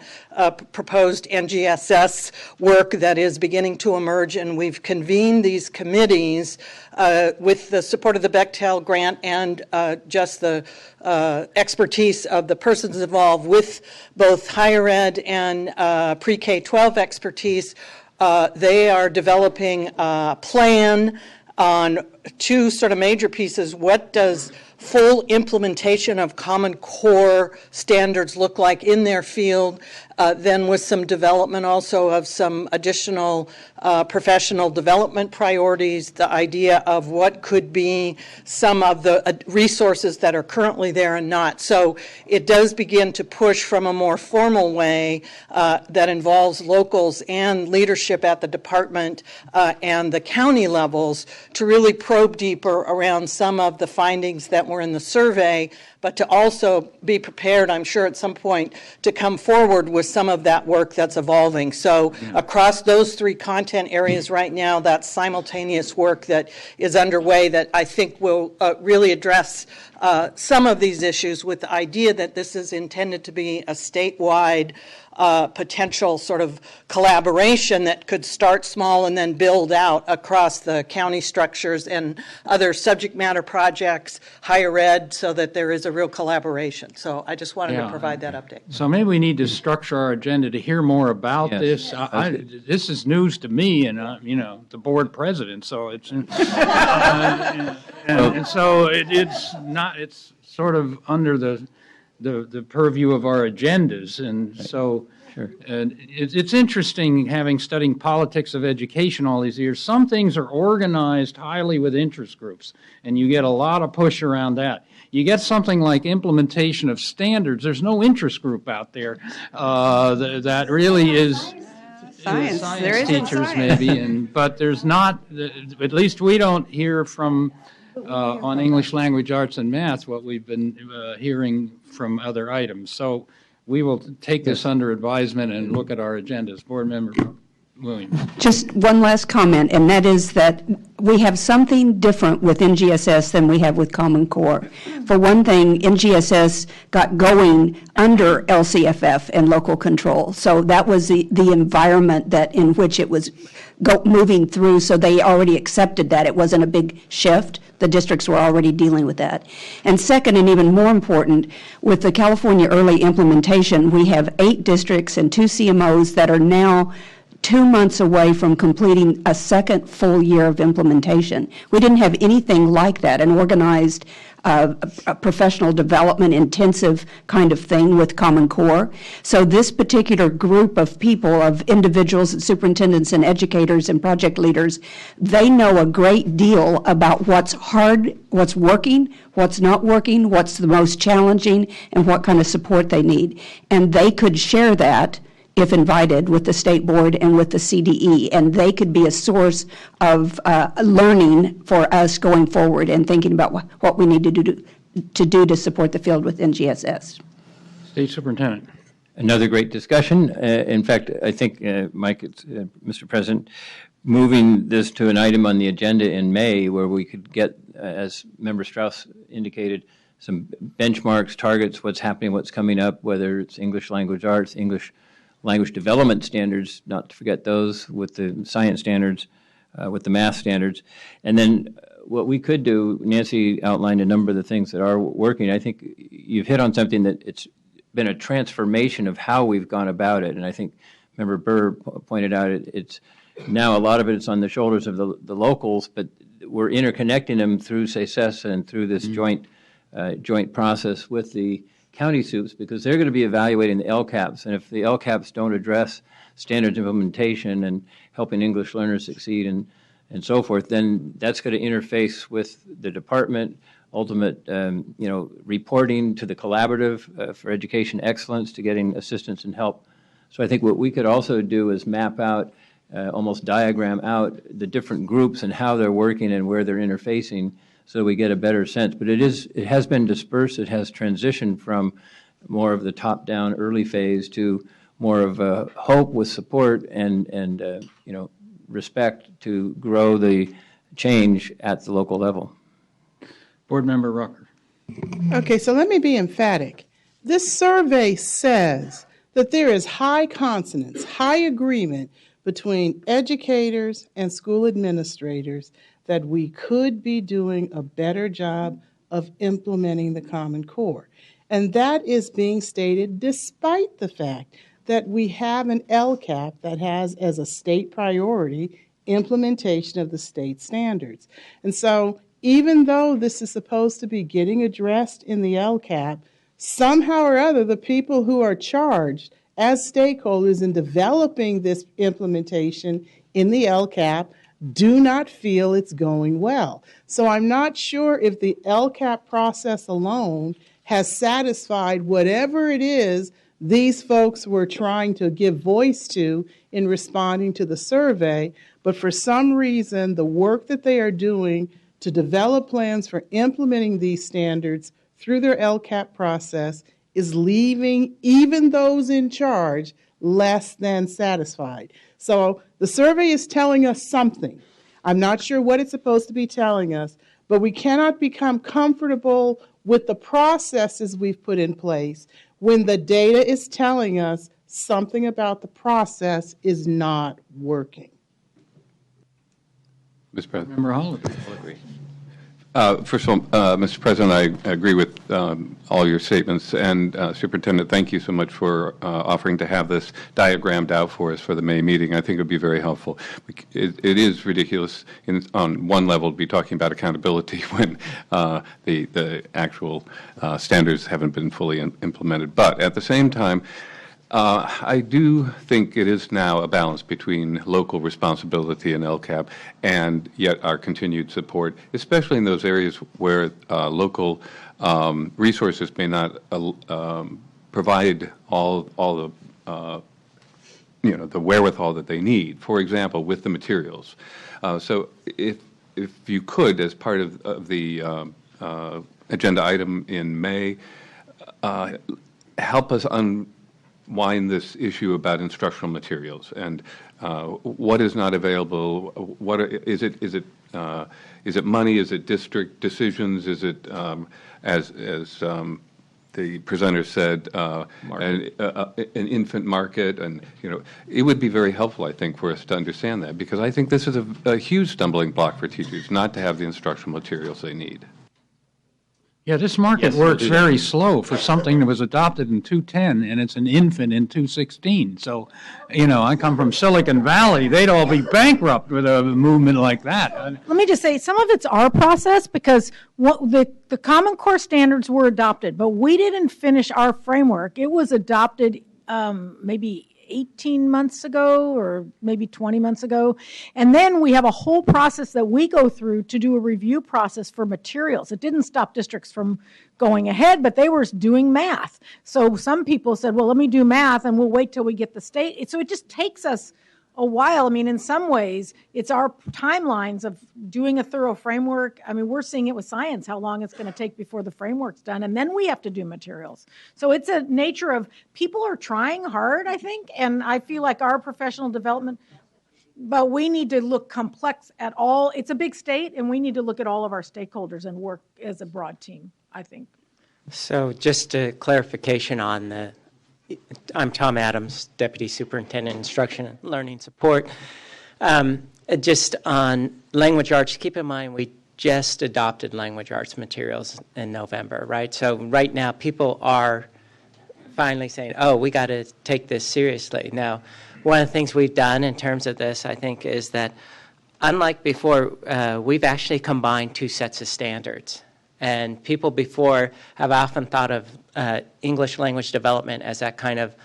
proposed NGSS work that is beginning to emerge. And we've convened these committees with the support of the Bechtel grant and just the expertise of the persons involved with both higher ed and pre-K-12 expertise. They are developing a plan on two sort of major pieces. What does full implementation of Common Core standards look like in their field? Then with some development also of some additional professional development priorities, the idea of what could be some of the resources that are currently there and not. So it does begin to push from a more formal way that involves locals and leadership at the department and the county levels to really probe deeper around some of the findings that were in the survey, but to also be prepared, I'm sure at some point, to come forward with some of that work that's evolving. So across those three content areas right now, that's simultaneous work that is underway that I think will really address some of these issues with the idea that this is intended to be a statewide potential sort of collaboration that could start small and then build out across the county structures and other subject matter projects, higher ed, so that there is a real collaboration. So I just wanted to provide that update. So maybe we need to structure our agenda to hear more about this. This is news to me, and the board president. So it's and so it's not. It's sort of under the purview of our agendas, and so it's interesting having studied politics of education all these years. Some things are organized highly with interest groups, and you get a lot of push around that. You get something like implementation of standards. There's no interest group out there that really is science. There is teachers science. maybe, but there's not. At least we don't hear from. On English language arts and math, what we've been hearing from other items. So we will take this under advisement and look at our agendas. Board Member Williams. Just one last comment, and that is that we have something different with NGSS than we have with Common Core. For one thing, NGSS got going under LCFF and local control. So that was the environment that in which it was moving through, so they already accepted that. It wasn't a big shift. The districts were already dealing with that. And second, and even more important, with the California early implementation, we have 8 districts and 2 CMOs that are now 2 months away from completing a second full year of implementation. We didn't have anything like that, an organized a professional development intensive kind of thing with Common Core. So this particular group of people, of individuals, superintendents and educators and project leaders, they know a great deal about what's hard, what's working, what's not working, what's the most challenging, and what kind of support they need. And they could share that if invited, with the state board and with the CDE, and they could be a source of learning for us going forward and thinking about what we need to do to support the field with NGSS. State Superintendent. Another great discussion. In fact, I think, Mike, Mr. President, moving this to an item on the agenda in May where we could get, as Member Strauss indicated, some benchmarks, targets, what's happening, what's coming up, whether it's English language arts, English language development standards, not to forget those, with the science standards, with the math standards. And then what we could do, Nancy outlined a number of the things that are working. I think you've hit on something that it's been a transformation of how we've gone about it. And I think Member Burr pointed out it's now a lot of it is on the shoulders of the locals, but we're interconnecting them through SACES and through this joint process with the county SUPs, because they're going to be evaluating the LCAPs, and if the LCAPs don't address standards implementation and helping English learners succeed and so forth, then that's going to interface with the department, ultimate reporting to the collaborative for education excellence, to getting assistance and help. So I think what we could also do is map out, almost diagram out the different groups and how they're working and where they're interfacing, so we get a better sense. But it has been dispersed. It has transitioned from more of the top-down early phase to more of a hope with support and respect to grow the change at the local level. Board Member Rucker. Okay, so let me be emphatic. This survey says that there is high consonance, high agreement between educators and school administrators that we could be doing a better job of implementing the Common Core. And that is being stated despite the fact that we have an LCAP that has as a state priority implementation of the state standards. And so even though this is supposed to be getting addressed in the LCAP, somehow or other, the people who are charged as stakeholders in developing this implementation in the LCAP do not feel it's going well. So I'm not sure if the LCAP process alone has satisfied whatever it is these folks were trying to give voice to in responding to the survey, but for some reason, the work that they are doing to develop plans for implementing these standards through their LCAP process is leaving even those in charge less than satisfied. So the survey is telling us something. I'm not sure what it's supposed to be telling us, but we cannot become comfortable with the processes we've put in place when the data is telling us something about the process is not working. Mr. President. Member Holliday will agree. First of all, Mr. President, I agree with all your statements. And Superintendent, thank you so much for offering to have this diagrammed out for us for the May meeting. I think it would be very helpful. It is ridiculous on one level to be talking about accountability when the actual standards haven't been fully implemented. But at the same time, I do think it is now a balance between local responsibility and LCAP and yet our continued support, especially in those areas where local resources may not provide all the the wherewithal that they need. For example, with the materials. So if you could, as part of the agenda item in May, help us unwind this issue about instructional materials and what is not available. What is it? Is it money? Is it district decisions? Is it as the presenter said, an infant market? And it would be very helpful, I think, for us to understand that, because I think this is a huge stumbling block for teachers not to have the instructional materials they need. Yeah, this market works very slow for something that was adopted in 2010, and it's an infant in 2016. So, I come from Silicon Valley. They'd all be bankrupt with a movement like that. Let me just say, some of it's our process because the Common Core standards were adopted, but we didn't finish our framework. It was adopted maybe 18 months ago or maybe 20 months ago. And then we have a whole process that we go through to do a review process for materials. It didn't stop districts from going ahead, but they were doing math. So some people said, well, let me do math and we'll wait till we get the state. So it just takes us a while. I mean, in some ways, it's our timelines of doing a thorough framework. I mean, we're seeing it with science, how long it's going to take before the framework's done, and then we have to do materials. So it's a nature of people are trying hard, I think, and I feel like our professional development, but we need to look complex at all. It's a big state, and we need to look at all of our stakeholders and work as a broad team, I think. So just a clarification on I'm Tom Adams, Deputy Superintendent, Instruction and Learning Support. Just on language arts, keep in mind we just adopted language arts materials in November, right? So right now people are finally saying, oh, we got to take this seriously. Now, one of the things we've done in terms of this, I think, is that unlike before, we've actually combined two sets of standards. And people before have often thought of English language development as that kind of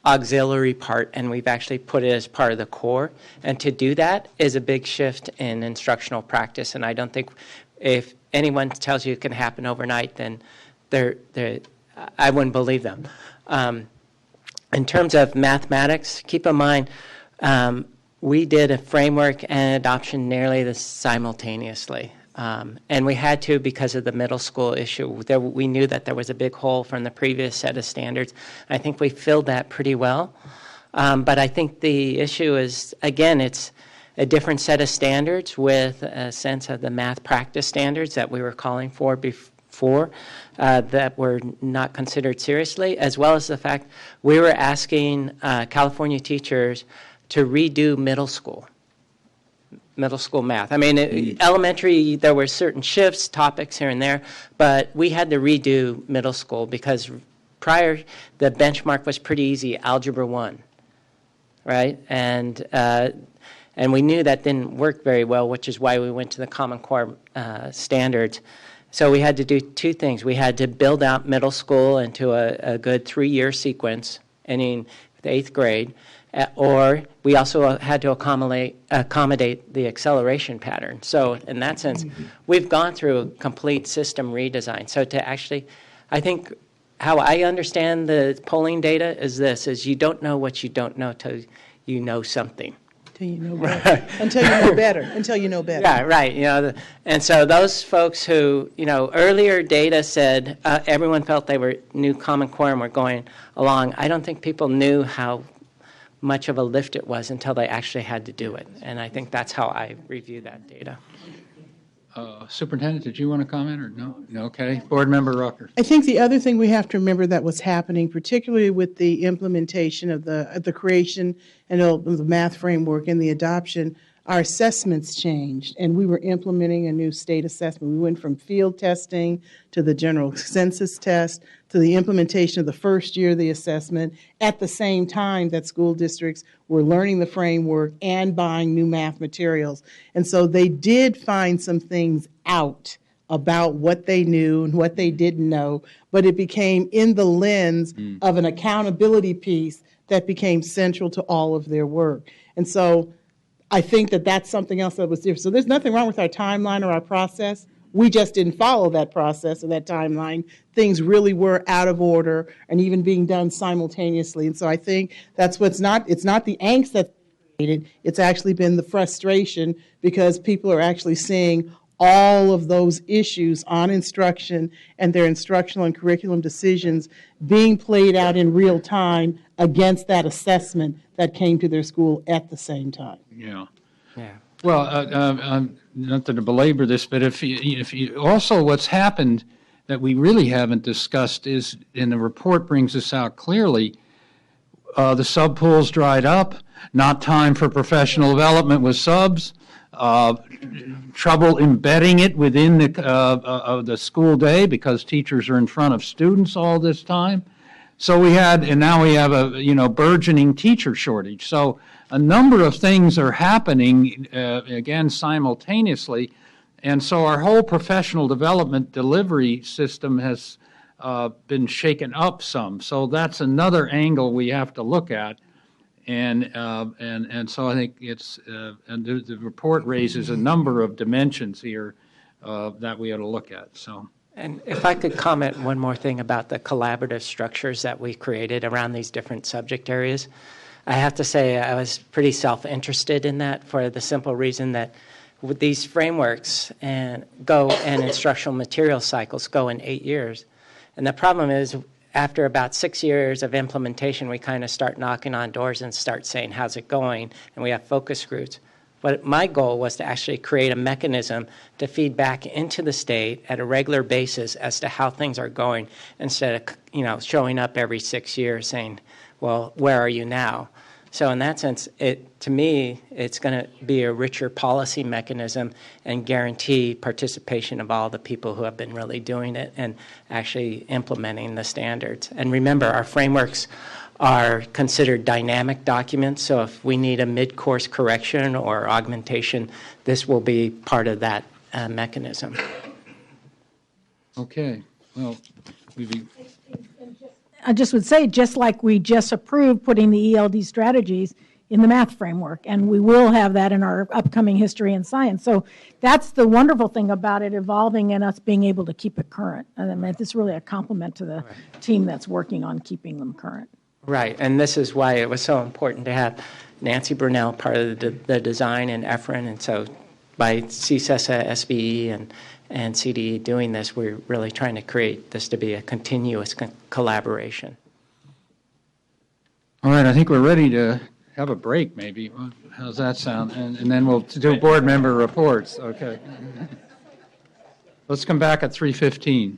auxiliary part, and we've actually put it as part of the core. And to do that is a big shift in instructional practice, and I don't think if anyone tells you it can happen overnight, then I wouldn't believe them. In terms of mathematics, keep in mind we did a framework and adoption nearly simultaneously. And we had to because of the middle school issue. We knew that there was a big hole from the previous set of standards. I think we filled that pretty well. But I think the issue is, again, a different set of standards with a sense of the math practice standards that we were calling for before that were not considered seriously, as well as the fact we were asking California teachers to redo middle school math. I mean, elementary, there were certain shifts, topics here and there, but we had to redo middle school because prior, the benchmark was pretty easy, Algebra 1, right? And we knew that didn't work very well, which is why we went to the Common Core standards. So we had to do two things. We had to build out middle school into a good 3-year sequence, ending with 8th grade, or we also had to accommodate the acceleration pattern. So in that sense, we've gone through a complete system redesign. So to actually, I think how I understand the polling data is this, is you don't know what you don't know till you know something. Until you know better. Until you know better. Until you know better. Yeah, right. You know, and so those folks who, you know, earlier data said everyone felt they knew Common Core and were going along. I don't think people knew how much of a lift it was until they actually had to do it. And I think that's how I review that data. Superintendent, did you want to comment or no? Okay. Board Member Rucker. I think the other thing we have to remember that was happening, particularly with the implementation of the creation and of the math framework and the adoption, our assessments changed, and we were implementing a new state assessment. We went from field testing to the general census test to the implementation of the first year of the assessment at the same time that school districts were learning the framework and buying new math materials. And so they did find some things out about what they knew and what they didn't know, but it became in the lens of an accountability piece that became central to all of their work. And so I think that that's something else that was different. So there's nothing wrong with our timeline or our process. We just didn't follow that process or that timeline. Things really were out of order and even being done simultaneously. And so I think that's it's not the angst that's created. It's actually been the frustration because people are actually seeing all of those issues on instruction and their instructional and curriculum decisions being played out in real time against that assessment that came to their school at the same time. Yeah. Yeah. Well, not to belabor this, but if you also what's happened that we really haven't discussed is, and the report brings this out clearly, the sub pools dried up, not time for professional development with subs, trouble embedding it within the school day because teachers are in front of students all this time. So now we have a burgeoning teacher shortage. So a number of things are happening again simultaneously, and so our whole professional development delivery system has been shaken up some. So that's another angle we have to look at, and so I think it's and the report raises a number of dimensions here that we ought to look at. So. And if I could comment one more thing about the collaborative structures that we created around these different subject areas. I have to say I was pretty self-interested in that for the simple reason that with these frameworks and instructional material cycles go in 8 years. And the problem is after about 6 years of implementation, we kind of start knocking on doors and start saying, how's it going? And we have focus groups. But my goal was to actually create a mechanism to feed back into the state at a regular basis as to how things are going instead of, showing up every 6 years saying, well, where are you now? So in that sense, to me, it's going to be a richer policy mechanism and guarantee participation of all the people who have been really doing it and actually implementing the standards. And remember, our frameworks are considered dynamic documents, so if we need a mid-course correction or augmentation, this will be part of that mechanism. Okay. Well, I just would say, just like we just approved putting the ELD strategies in the math framework, and we will have that in our upcoming history and science. So that's the wonderful thing about it evolving and us being able to keep it current. And I mean, it's really a compliment to the team that's working on keeping them current. Right, and this is why it was so important to have Nancy Brunell part of the design and Efren, and so by CSESA, SBE, and CDE doing this, we're really trying to create this to be a continuous collaboration. All right, I think we're ready to have a break, maybe. How's that sound? And then we'll do board member reports, okay? Let's come back at 3:15.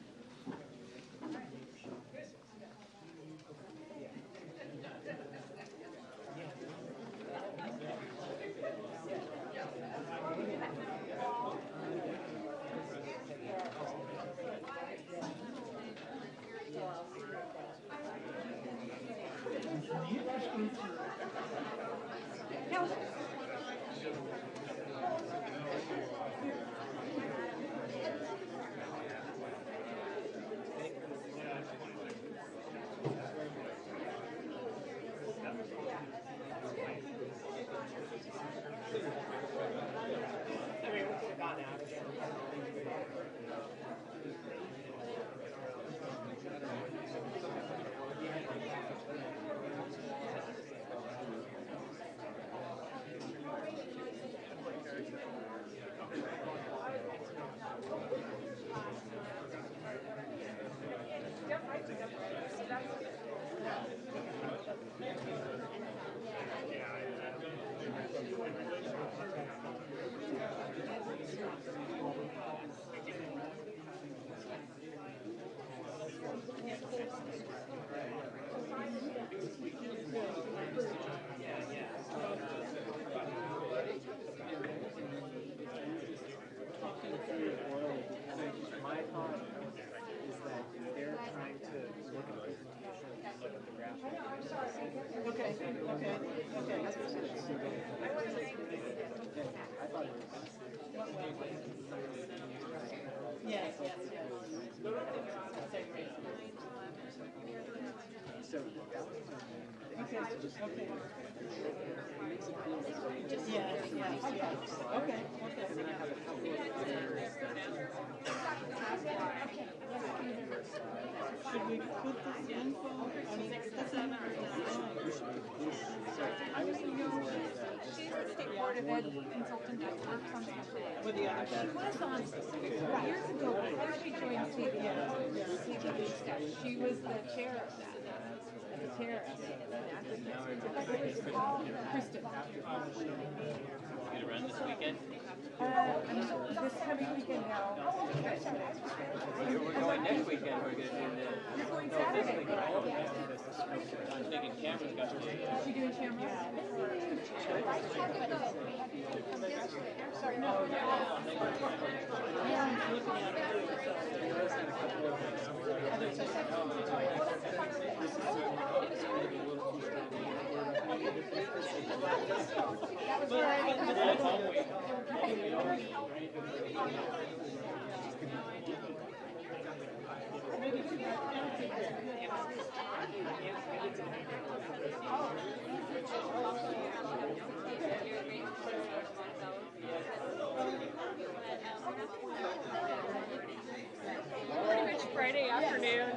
Friday afternoon.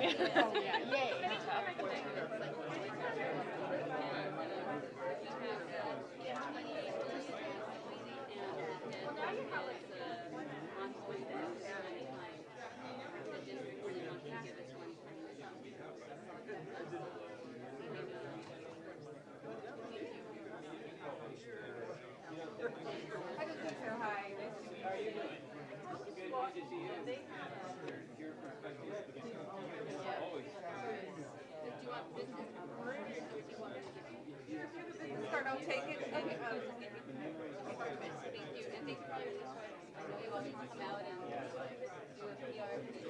I'll take it. Okay. Thank you. And thank you for your support. I know you all need to come out and do a PR.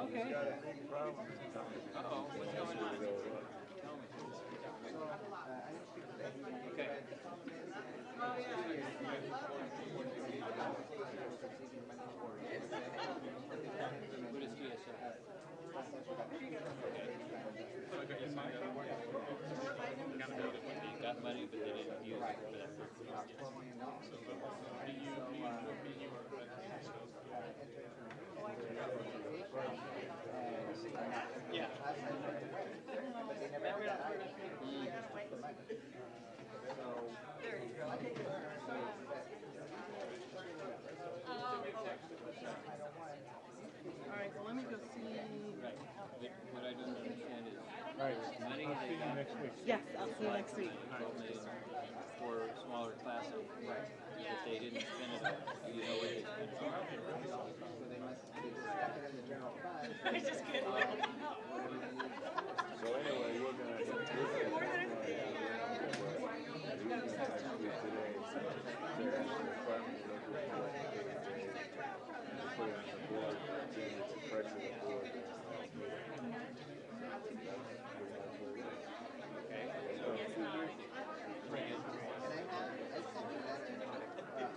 Okay. Uh-oh, what's going on? Tell me. Okay. What is TSA? They got money, but they didn't use it for that purpose. Yeah. All right, well, let me go see. Right. What I don't understand is money they got. Yes, I'll see you next week. For smaller classes. Right. If they didn't spend it all, do you know where they spent it all? I just couldn't let it go. So anyway, we're going to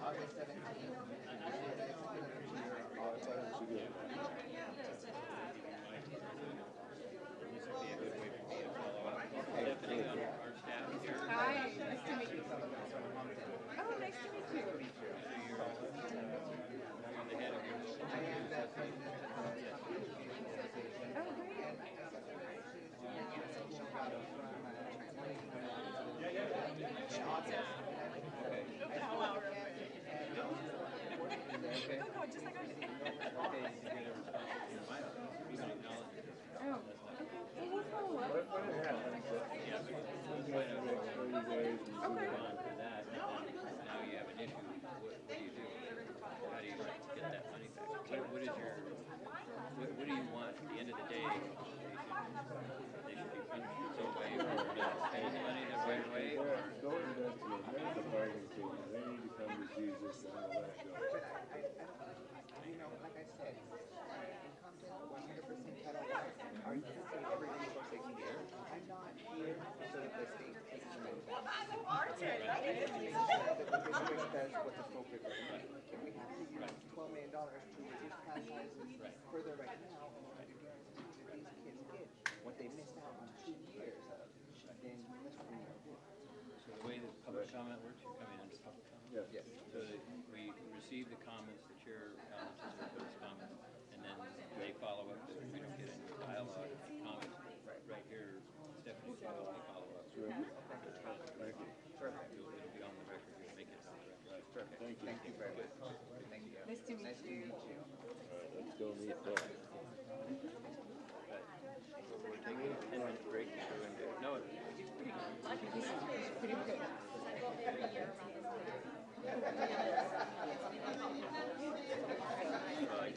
August 17th. Stephanie on our staff here. Hi, nice to meet you. Oh, nice to meet you. You're the head of your I am the president of the Oh, great. Just like I did. Now you have an issue. What do you do? How do you get that money back? What is your, what do you want at the end of the day? They should be punished some way for spending the money the right way? Those that's the bargaining table. They need to come to Jesus and all that go. You know, like I said, content 100% cut off. Are you using every resource they can get? I'm not here so that the state takes the money back. I'm that's what's appropriate right now. If we have to use $12 million to reduce class sizes further right now, in order to guarantee that these kids get what they missed out on 2 years of, then let's bring it up. So the way that public comment works, you come in under public comment? Yes. So that we receive the comments, the chair comments, those comments, and then they follow up. If we don't get any dialogue, comments, right here, Stephanie will only follow up. Sure. Thank you. It'll be on the record, you'll make it on the record. Perfect. Thank you. Thank you very much. Thank you. Nice to meet you. All right, let's go meet them. We're taking a 10-minute break to go into, no, he's pretty good. He's pretty good. Right.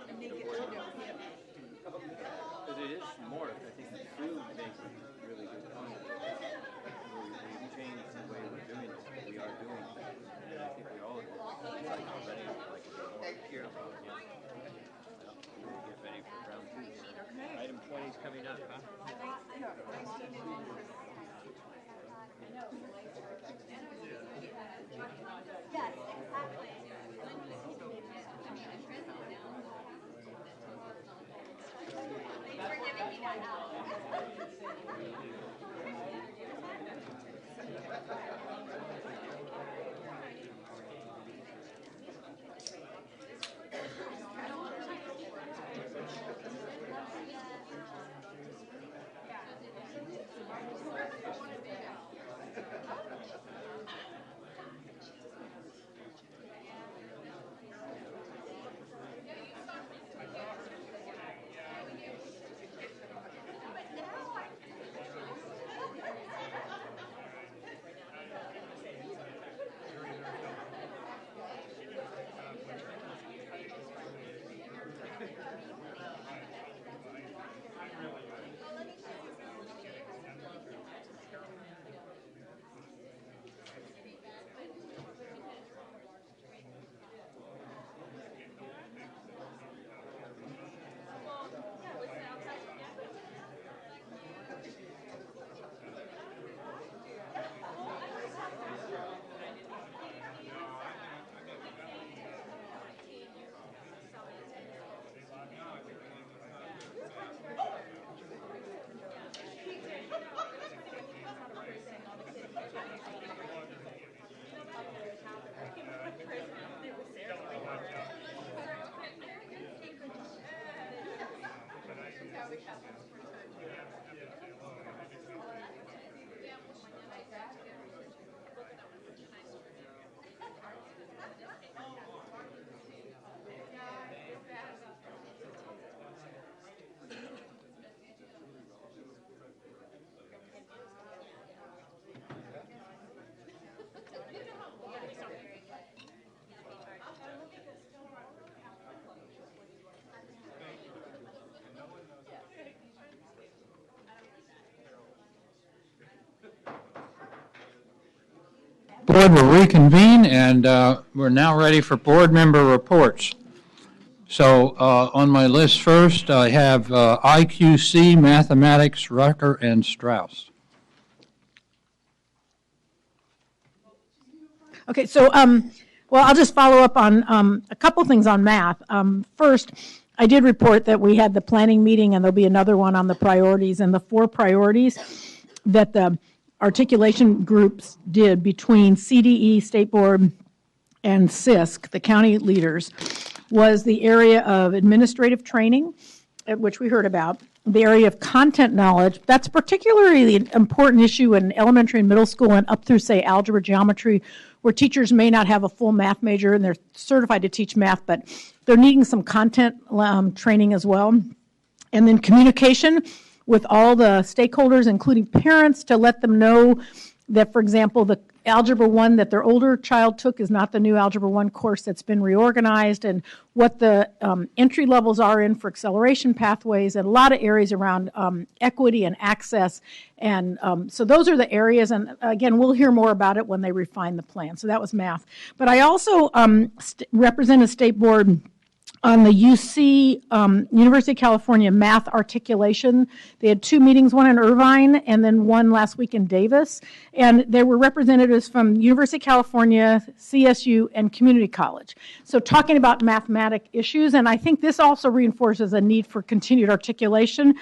He needs to be at the because it is morphed. I think the food makes a really good point. We've changed the way we're doing this, but we are doing things. And I think we all are ready for like a year. We'll get ready for round 2. Item 20 is coming up, huh? Yes, exactly. Thanks for giving me that help. Board will reconvene, and we're now ready for board member reports. So on my list first, I have IQC, Mathematics, Rucker, and Strauss. Okay, so, well, I'll just follow up on a couple things on math. First, I did report that we had the planning meeting, and there'll be another one on the priorities, and the 4 priorities that the articulation groups did between CDE, State Board, and CISC, the county leaders, was the area of administrative training, which we heard about, the area of content knowledge. That's particularly an important issue in elementary and middle school and up through, say, algebra, geometry, where teachers may not have a full math major and they're certified to teach math, but they're needing some content training as well. And then communication with all the stakeholders, including parents, to let them know that, for example, the Algebra 1 that their older child took is not the new Algebra 1 course that's been reorganized, and what the entry levels are in for acceleration pathways, and a lot of areas around equity and access. And so those are the areas, and again, we'll hear more about it when they refine the plan. So that was math. But I also represented State Board on the UC, University of California math articulation. They had 2 meetings, one in Irvine and then one last week in Davis. And there were representatives from University of California, CSU, and Community College. So talking about mathematic issues, and I think this also reinforces a need for continued articulation.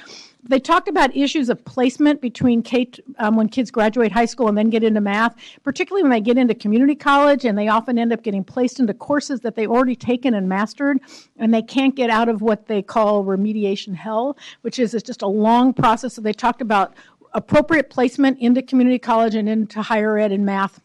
They talked about issues of placement between when kids graduate high school and then get into math, particularly when they get into community college, and they often end up getting placed into courses that they've already taken and mastered, and they can't get out of what they call remediation hell, which is just a long process. So they talked about appropriate placement into community college and into higher ed in math,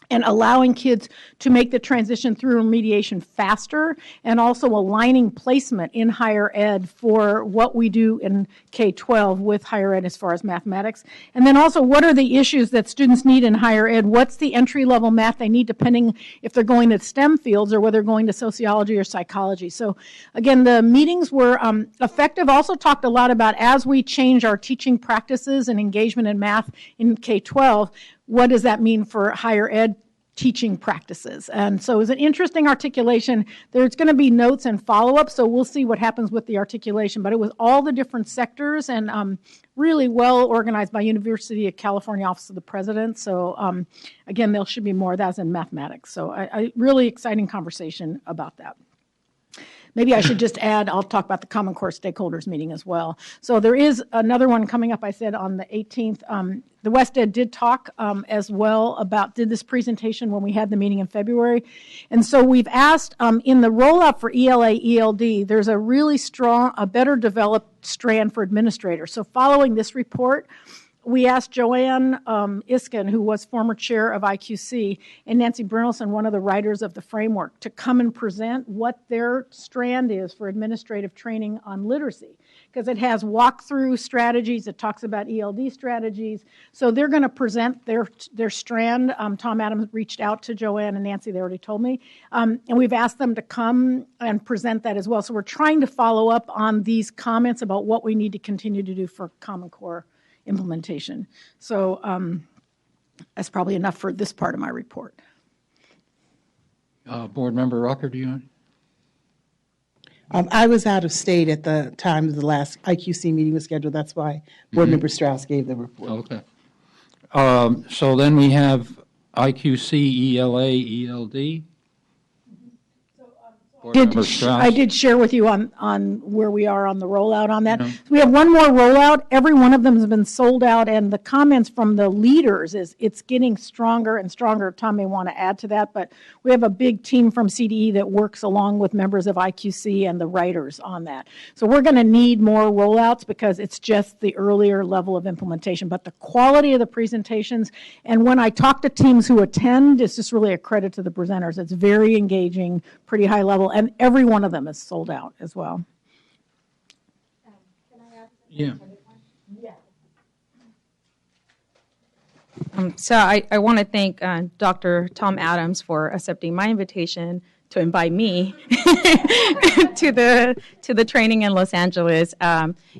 and allowing kids to make the transition through remediation faster, and also aligning placement in higher ed for what we do in K-12 with higher ed as far as mathematics. And then also, what are the issues that students need in higher ed? What's the entry-level math they need, depending if they're going to STEM fields or whether they're going to sociology or psychology. So again, the meetings were effective. Also talked a lot about, as we change our teaching practices and engagement in math in K-12, what does that mean for higher ed teaching practices? And so it was an interesting articulation. There's going to be notes and follow-up, so we'll see what happens with the articulation. But it was all the different sectors, and really well organized by University of California Office of the President. So again, there should be more. That's in mathematics. So I really exciting conversation about that. Maybe I should just add, I'll talk about the Common Core stakeholders meeting as well. So there is another one coming up, I said, on the 18th. The West Ed did talk as well did this presentation when we had the meeting in February. And so we've asked, in the rollout for ELA, ELD, there's a really strong, a better developed strand for administrators. So following this report, we asked Joanne Iskin, who was former chair of IQC, and Nancy Brynelson, one of the writers of the framework, to come and present what their strand is for administrative training on literacy, because it has walkthrough strategies, it talks about ELD strategies. So they're going to present their strand. Tom Adams reached out to Joanne and Nancy, they already told me, and we've asked them to come and present that as well. So we're trying to follow up on these comments about what we need to continue to do for Common Core implementation. So that's probably enough for this part of my report. Board Member Rucker, do you? I was out of state at the time the last IQC meeting was scheduled. That's why Board Member Strauss gave the report. Okay. So then we have IQC, ELA, ELD. Member Strauss? I did share with you on where we are on the rollout on that. Mhm. So we have one more rollout. Every one of them has been sold out, and the comments from the leaders is it's getting stronger and stronger. Tom may want to add to that, but we have a big team from CDE that works along with members of IQC and the writers on that. So we're going to need more rollouts because it's just the earlier level of implementation. But the quality of the presentations, and when I talk to teams who attend, it's just really a credit to the presenters. It's very engaging, pretty high level, and every one of them is sold out as well. Yeah. So I want to thank Dr. Tom Adams for accepting my invitation to invite me to the training in Los Angeles.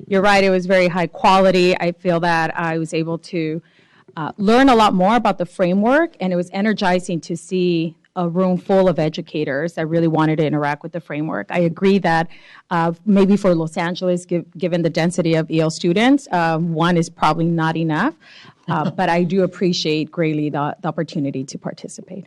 You're right, it was very high quality. I feel that I was able to learn a lot more about the framework, and it was energizing to see a room full of educators that really wanted to interact with the framework. I agree that maybe for Los Angeles, given the density of EL students, one is probably not enough, but I do appreciate greatly the opportunity to participate.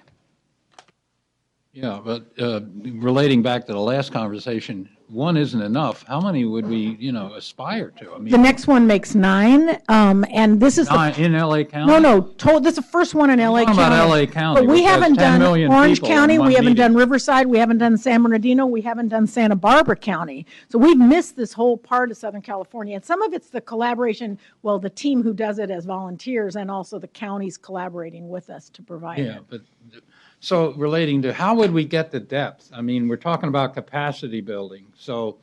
Yeah, but relating back to the last conversation, one isn't enough. How many would we, aspire to? I mean, The next one makes 9, and this is in LA County? No, this is the first one in LA talking County. about LA County, But we which has haven't 10 done million Orange people in County, one we haven't meeting. done Riverside, we haven't done San Bernardino, we haven't done Santa Barbara County. So we've missed this whole part of Southern California. And some of it's the collaboration, well, the team who does it as volunteers, and also the counties collaborating with us to provide it. Yeah, but so relating to how would we get the depth? I mean, we're talking about capacity building. So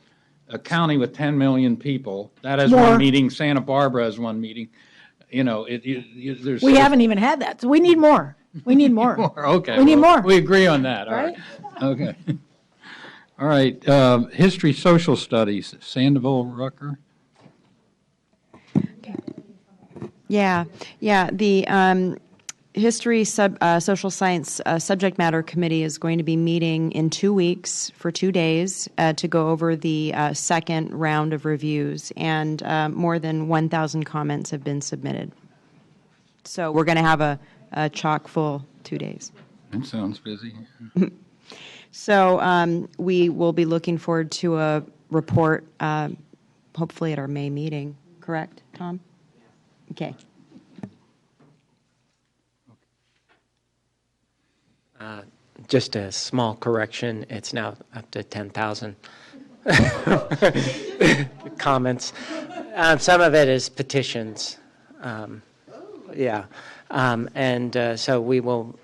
a county with 10 million people, that has More. one meeting. Santa Barbara has one meeting. There's We haven't even had that, so we need more. We need more. Okay. We need well, more. We agree on that. All right. Okay. All right. History, social studies. Sandoval Rucker. Yeah. The History Social Science Subject Matter Committee is going to be meeting in 2 weeks for 2 days to go over the second round of reviews, and more than 1,000 comments have been submitted. So we're going to have a chock-full 2 days. That sounds busy. So we will be looking forward to a report, hopefully at our May meeting. Correct, Tom? Okay. Just a small correction, it's now up to 10,000 comments. Some of it is petitions. So we will,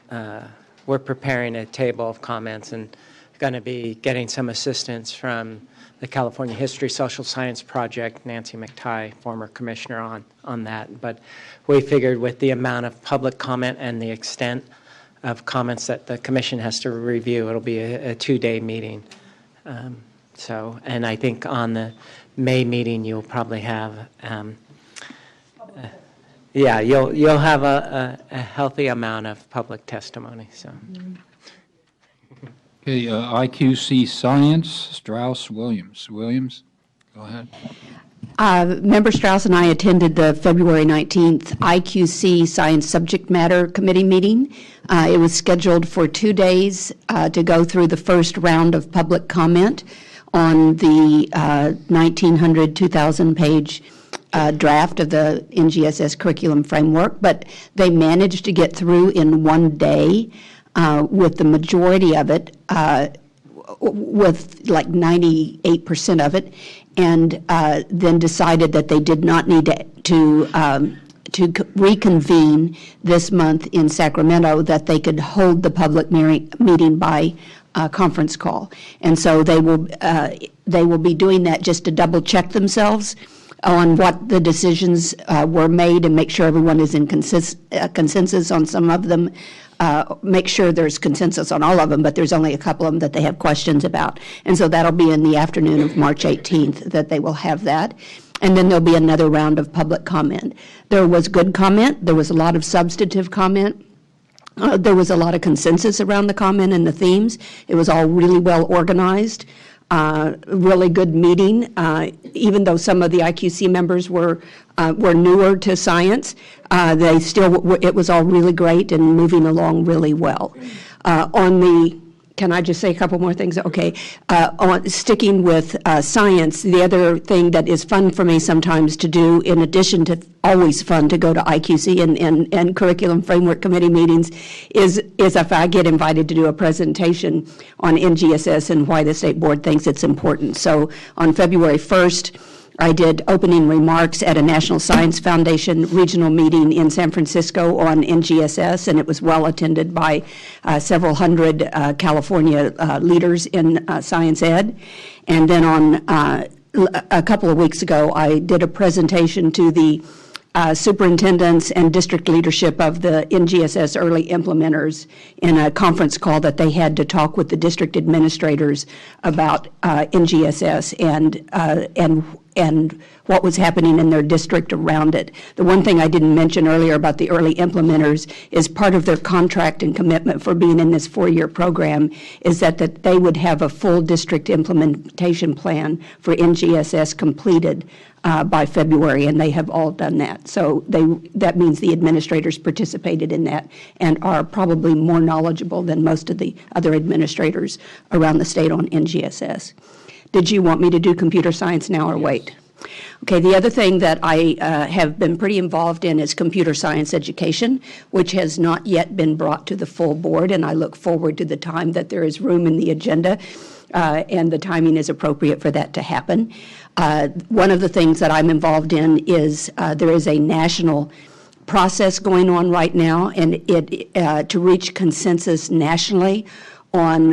we're preparing a table of comments and going to be getting some assistance from the California History Social Science Project, Nancy McTighe, former commissioner on that. But we figured with the amount of public comment and the extent of comments that the commission has to review, it'll be a 2-day meeting. And I think on the May meeting, you'll probably have, you'll have a healthy amount of public testimony. So. Okay, IQC Science, Strauss Williams. Williams, go ahead. Member Strauss and I attended the February 19th IQC Science Subject Matter Committee meeting. It was scheduled for 2 days to go through the first round of public comment on the 1,900, 2,000-page draft of the NGSS curriculum framework, but they managed to get through in 1 day with the majority of it, with like 98% of it, and then decided that they did not need to reconvene this month in Sacramento, that they could hold the public meeting by conference call. And so they will be doing that just to double check themselves on what the decisions were made and make sure everyone is in consensus on some of them. Make sure there's consensus on all of them, but there's only a couple of them that they have questions about. And so that'll be in the afternoon of March 18th that they will have that. And then there'll be another round of public comment. There was good comment. There was a lot of substantive comment. There was a lot of consensus around the comment and the themes. It was all really well organized. Really good meeting. Even though some of the IQC members were newer to science, it was all really great and moving along really well. On the Can I just say a couple more things? Okay. Sticking with science, the other thing that is fun for me sometimes to do, in addition to always fun to go to IQC and Curriculum Framework Committee meetings, is if I get invited to do a presentation on NGSS and why the State Board thinks it's important. So on February 1st, I did opening remarks at a National Science Foundation regional meeting in San Francisco on NGSS, and it was well attended by several hundred California leaders in science ed. And then on a couple of weeks ago, I did a presentation to the superintendents and district leadership of the NGSS early implementers in a conference call that they had to talk with the district administrators about NGSS and what was happening in their district around it. The one thing I didn't mention earlier about the early implementers is part of their contract and commitment for being in this 4-year program is that they would have a full district implementation plan for NGSS completed by February, and they have all done that. So that means the administrators participated in that and are probably more knowledgeable than most of the other administrators around the state on NGSS. Did you want me to do computer science now or wait? Okay, the other thing that I have been pretty involved in is computer science education, which has not yet been brought to the full board, and I look forward to the time that there is room in the agenda and the timing is appropriate for that to happen. One of the things that I'm involved in is there is a national process going on right now, and to reach consensus nationally on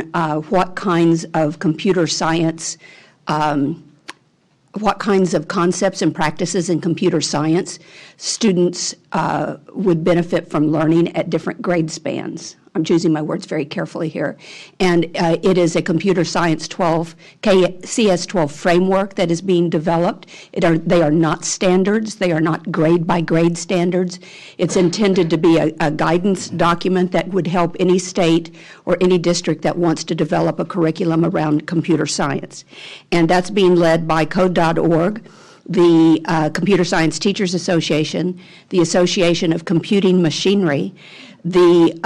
what kinds of computer science, what kinds of concepts and practices in computer science students would benefit from learning at different grade spans. I'm choosing my words very carefully here. And it is a computer science CS12 framework that is being developed. They are not standards. They are not grade-by-grade standards. It's intended to be a guidance document that would help any state or any district that wants to develop a curriculum around computer science. And that's being led by Code.org, the Computer Science Teachers Association, the Association of Computing Machinery, the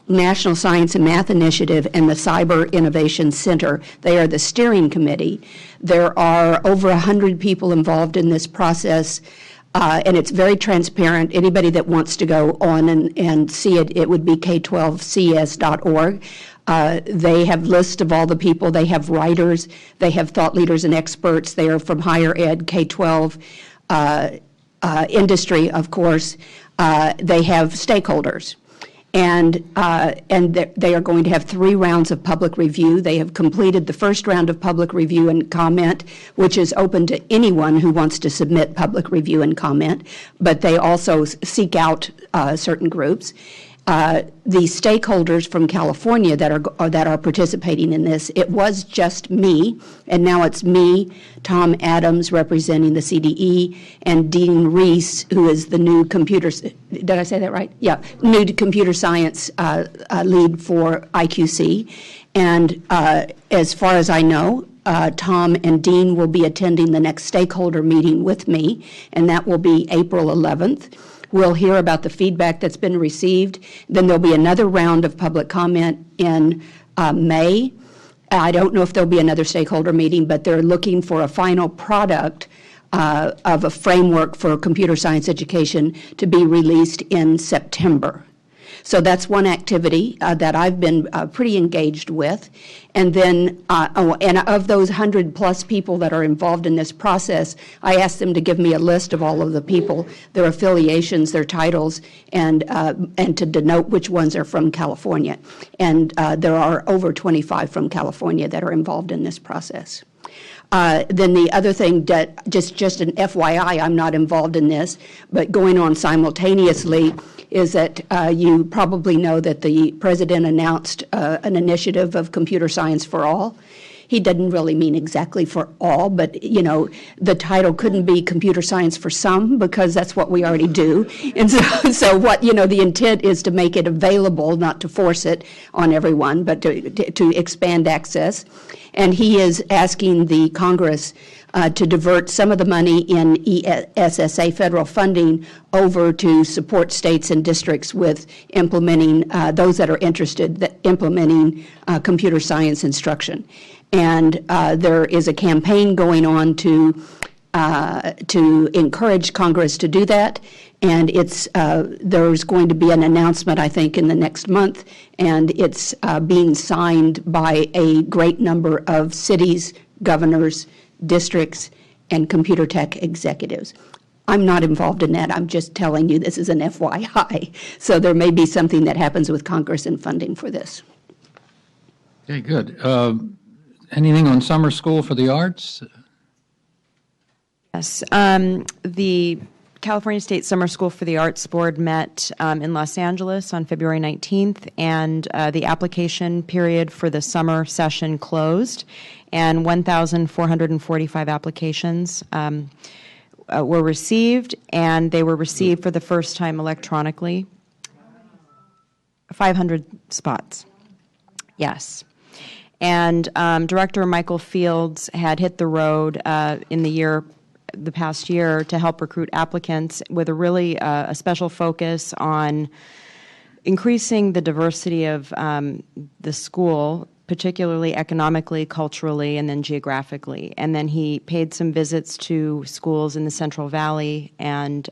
National Science and Math Initiative, and the Cyber Innovation Center. They are the steering committee. There are over 100 people involved in this process, and it's very transparent. Anybody that wants to go on and see it, it would be k12cs.org. They have lists of all the people. They have writers. They have thought leaders and experts. They are from higher ed, K-12, industry, of course. They have stakeholders. And they are going to have 3 rounds of public review. They have completed the first round of public review and comment, which is open to anyone who wants to submit public review and comment, but they also seek out certain groups. The stakeholders from California that are participating in this, it was just me, and now it's me, Tom Adams representing the CDE, and Dean Reese, who is the new did I say that right? Yeah, new computer science lead for IQC. And as far as I know, Tom and Dean will be attending the next stakeholder meeting with me, and that will be April 11th. We'll hear about the feedback that's been received. Then there'll be another round of public comment in May. I don't know if there'll be another stakeholder meeting, but they're looking for a final product of a framework for computer science education to be released in September. So that's one activity that I've been pretty engaged with. And then, and of those 100+ people that are involved in this process, I asked them to give me a list of all of the people, their affiliations, their titles, and to denote which ones are from California. And there are over 25 from California that are involved in this process. Then the other thing, that just an FYI, I'm not involved in this, but going on simultaneously is that you probably know that the president announced an initiative of computer science for all. He didn't really mean exactly for all, but, you know, the title couldn't be computer science for some because that's what we already do. And so what, you know, the intent is to make it available, not to force it on everyone, but to expand access. And he is asking the Congress to divert some of the money in ESSA federal funding over to support states and districts with implementing, those that are interested, implementing computer science instruction. And there is a campaign going on to encourage Congress to do that. And there's going to be an announcement, I think, in the next month, and it's being signed by a great number of cities, governors, districts, and computer tech executives. I'm not involved in that. I'm just telling you this is an FYI. So there may be something that happens with Congress and funding for this. Okay, good. Anything on summer school for the arts? Yes. The California State Summer School for the Arts Board met in Los Angeles on February 19th, and the application period for the summer session closed, and 1,445 applications were received, and they were received for the first time electronically. 500 spots. Yes. And Director Michael Fields had hit the road in the past year to help recruit applicants with a really a special focus on increasing the diversity of the school, particularly economically, culturally, and then geographically. And then he paid some visits to schools in the Central Valley, and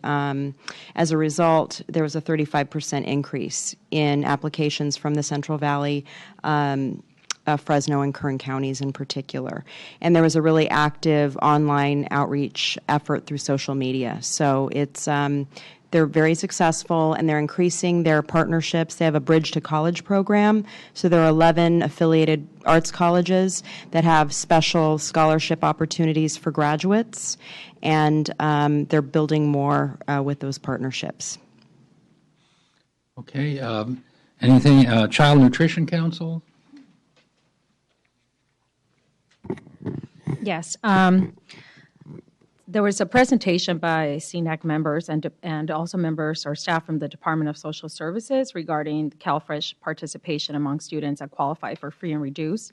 as a result, there was a 35% increase in applications from the Central Valley, Fresno and Kern counties in particular. And there was a really active online outreach effort through social media. So it's they're very successful, and they're increasing their partnerships. They have a Bridge to College program. So there are 11 affiliated arts colleges that have special scholarship opportunities for graduates, and they're building more with those partnerships. Okay. Anything, Child Nutrition Council? Yes. There was a presentation by CNAC members and also members or staff from the Department of Social Services regarding CalFresh participation among students that qualify for free and reduced.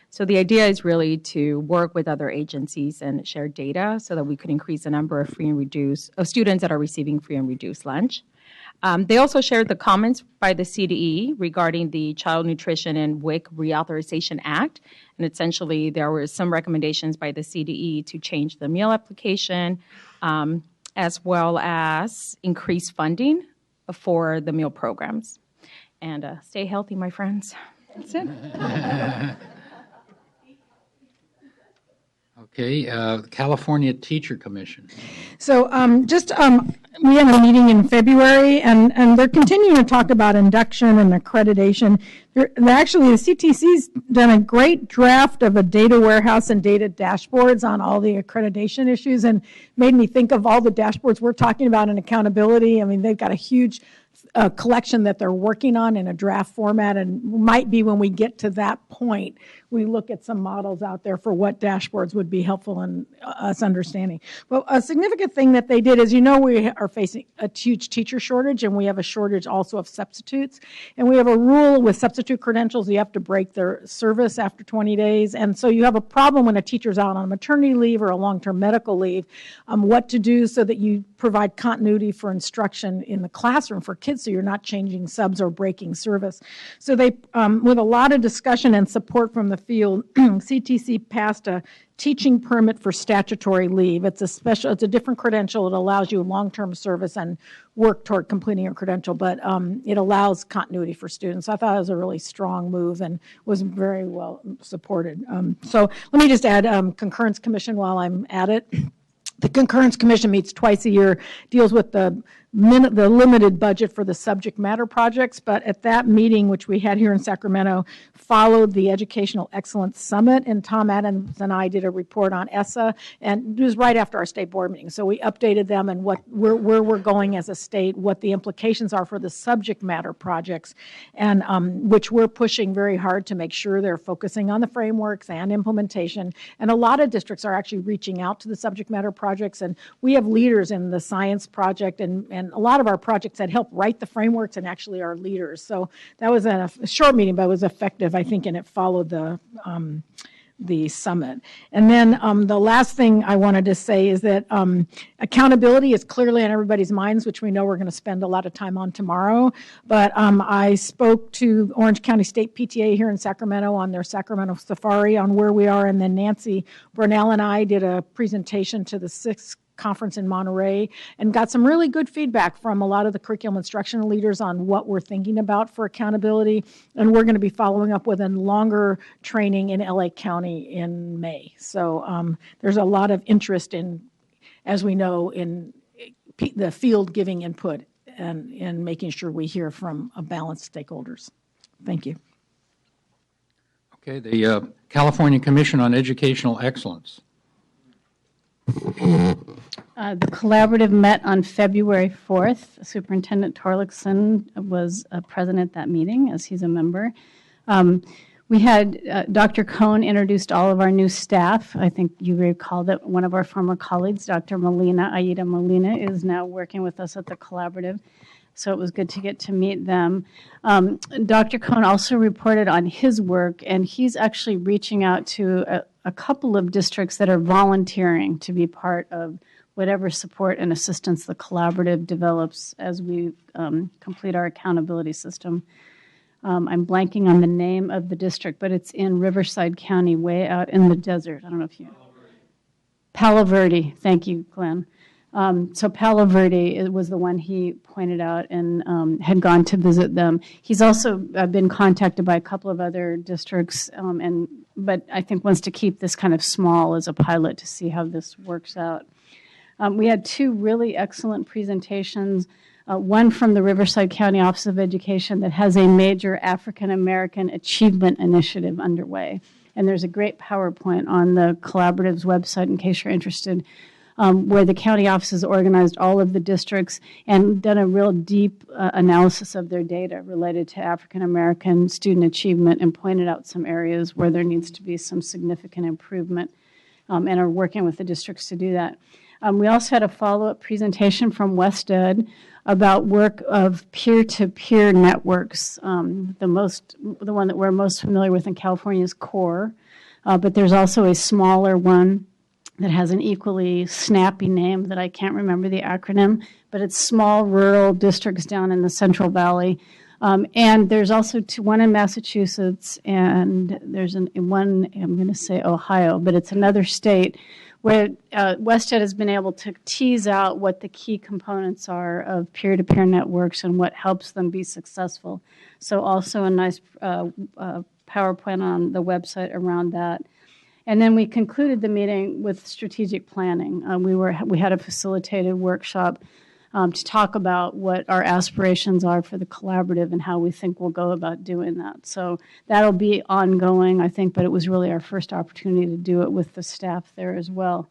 So the idea is really to work with other agencies and share data so that we could increase the number of free and reduced of students that are receiving free and reduced lunch. They also shared the comments by the CDE regarding the Child Nutrition and WIC Reauthorization Act. And essentially, there were some recommendations by the CDE to change the meal application, as well as increase funding for the meal programs. And stay healthy, my friends. That's it. Okay, California Teacher Commission. So we had a meeting in February, and they're continuing to talk about induction and accreditation. Actually, the CTC's done a great draft of a data warehouse and data dashboards on all the accreditation issues, and made me think of all the dashboards we're talking about in accountability. I mean, they've got a huge collection that they're working on in a draft format, and might be when we get to that point, we look at some models out there for what dashboards would be helpful in us understanding. But a significant thing that they did is, we are facing a huge teacher shortage, and we have a shortage also of substitutes. And we have a rule with substitute credentials, you have to break their service after 20 days. And so you have a problem when a teacher's out on maternity leave or a long-term medical leave, what to do so that you provide continuity for instruction in the classroom for kids, so you're not changing subs or breaking service. So they, with a lot of discussion and support from the field, CTC passed a teaching permit for statutory leave. It's a different credential. It allows you long-term service and work toward completing your credential, but it allows continuity for students. I thought it was a really strong move and was very well supported. So let me just add Concurrence Commission while I'm at it. The Concurrence Commission meets twice a year, deals with the limited budget for the subject matter projects, but at that meeting, which we had here in Sacramento, followed the Educational Excellence Summit, and Tom Adams and I did a report on ESSA, and it was right after our state board meeting. So we updated them and where we're going as a state, what the implications are for the subject matter projects, and which we're pushing very hard to make sure they're focusing on the frameworks and implementation. And a lot of districts are actually reaching out to the subject matter projects, and we have leaders in the science project, and a lot of our projects that help write the frameworks and actually are leaders. So that was a short meeting, but it was effective, I think, and it followed the summit. And then the last thing I wanted to say is that accountability is clearly on everybody's minds, which we know we're going to spend a lot of time on tomorrow. But I spoke to Orange County State PTA here in Sacramento on their Sacramento Safari on where we are, and then Nancy Burnell and I did a presentation to the 6th conference in Monterey and got some really good feedback from a lot of the curriculum instructional leaders on what we're thinking about for accountability. And we're going to be following up with a longer training in LA County in May. So there's a lot of interest in, as we know, in the field giving input and in making sure we hear from a balanced stakeholders. Thank you. Okay, the California Commission on Educational Excellence. The collaborative met on February 4th. Superintendent Torlakson was present at that meeting, as he's a member. We had Dr. Cohn introduced all of our new staff. I think you recall that one of our former colleagues, Dr. Molina, Aida Molina, is now working with us at the collaborative. So it was good to get to meet them. Dr. Cohn also reported on his work, and he's actually reaching out to a couple of districts that are volunteering to be part of whatever support and assistance the collaborative develops as we complete our accountability system. I'm blanking on the name of the district, but it's in Riverside County, way out in the desert. I don't know if you... Palo Verde. Thank you, Glenn. So Palo Verde was the one he pointed out and had gone to visit them. He's also been contacted by a couple of other districts, but I think wants to keep this kind of small as a pilot to see how this works out. We had two really excellent presentations, one from the Riverside County Office of Education that has a major African American achievement initiative underway. And there's a great PowerPoint on the collaborative's website in case you're interested, where the county office has organized all of the districts and done a real deep analysis of their data related to African American student achievement and pointed out some areas where there needs to be some significant improvement and are working with the districts to do that. We also had a follow-up presentation from WestEd about work of peer-to-peer networks. The one that we're most familiar with in California is CORE, but there's also a smaller one that has an equally snappy name that I can't remember the acronym, but it's small rural districts down in the Central Valley. And there's also one in Massachusetts, and there's one, I'm going to say Ohio, but it's another state where WestEd has been able to tease out what the key components are of peer-to-peer networks and what helps them be successful. So also a nice PowerPoint on the website around that. And then we concluded the meeting with strategic planning. We had a facilitated workshop to talk about what our aspirations are for the collaborative and how we think we'll go about doing that. So that'll be ongoing, I think, but it was really our first opportunity to do it with the staff there as well.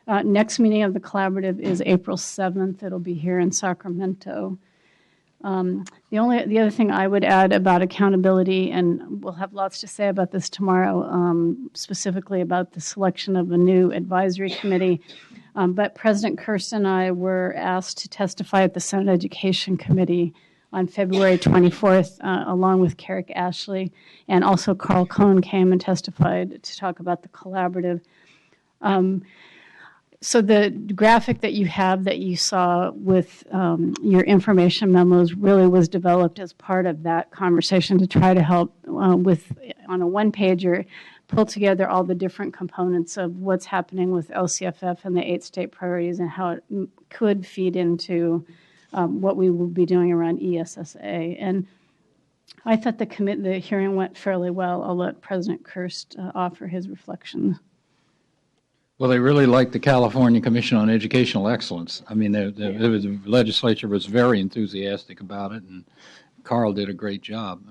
Next meeting of the collaborative is April 7th. It'll be here in Sacramento. The other thing I would add about accountability, and we'll have lots to say about this tomorrow, specifically about the selection of a new advisory committee. But President Kirsten and I were asked to testify at the Senate Education Committee on February 24th, along with Carrick Ashley, and also Carl Cohn came and testified to talk about the collaborative. So the graphic that you saw with your information memos really was developed as part of that conversation to try to help on a one-pager, pull together all the different components of what's happening with LCFF and the 8 state priorities and how it could feed into what we will be doing around ESSA. And I thought the hearing went fairly well. I'll let President Kirst offer his reflections. Well, they really liked the California Commission on Educational Excellence. I mean, the legislature was very enthusiastic about it, and Carl did a great job.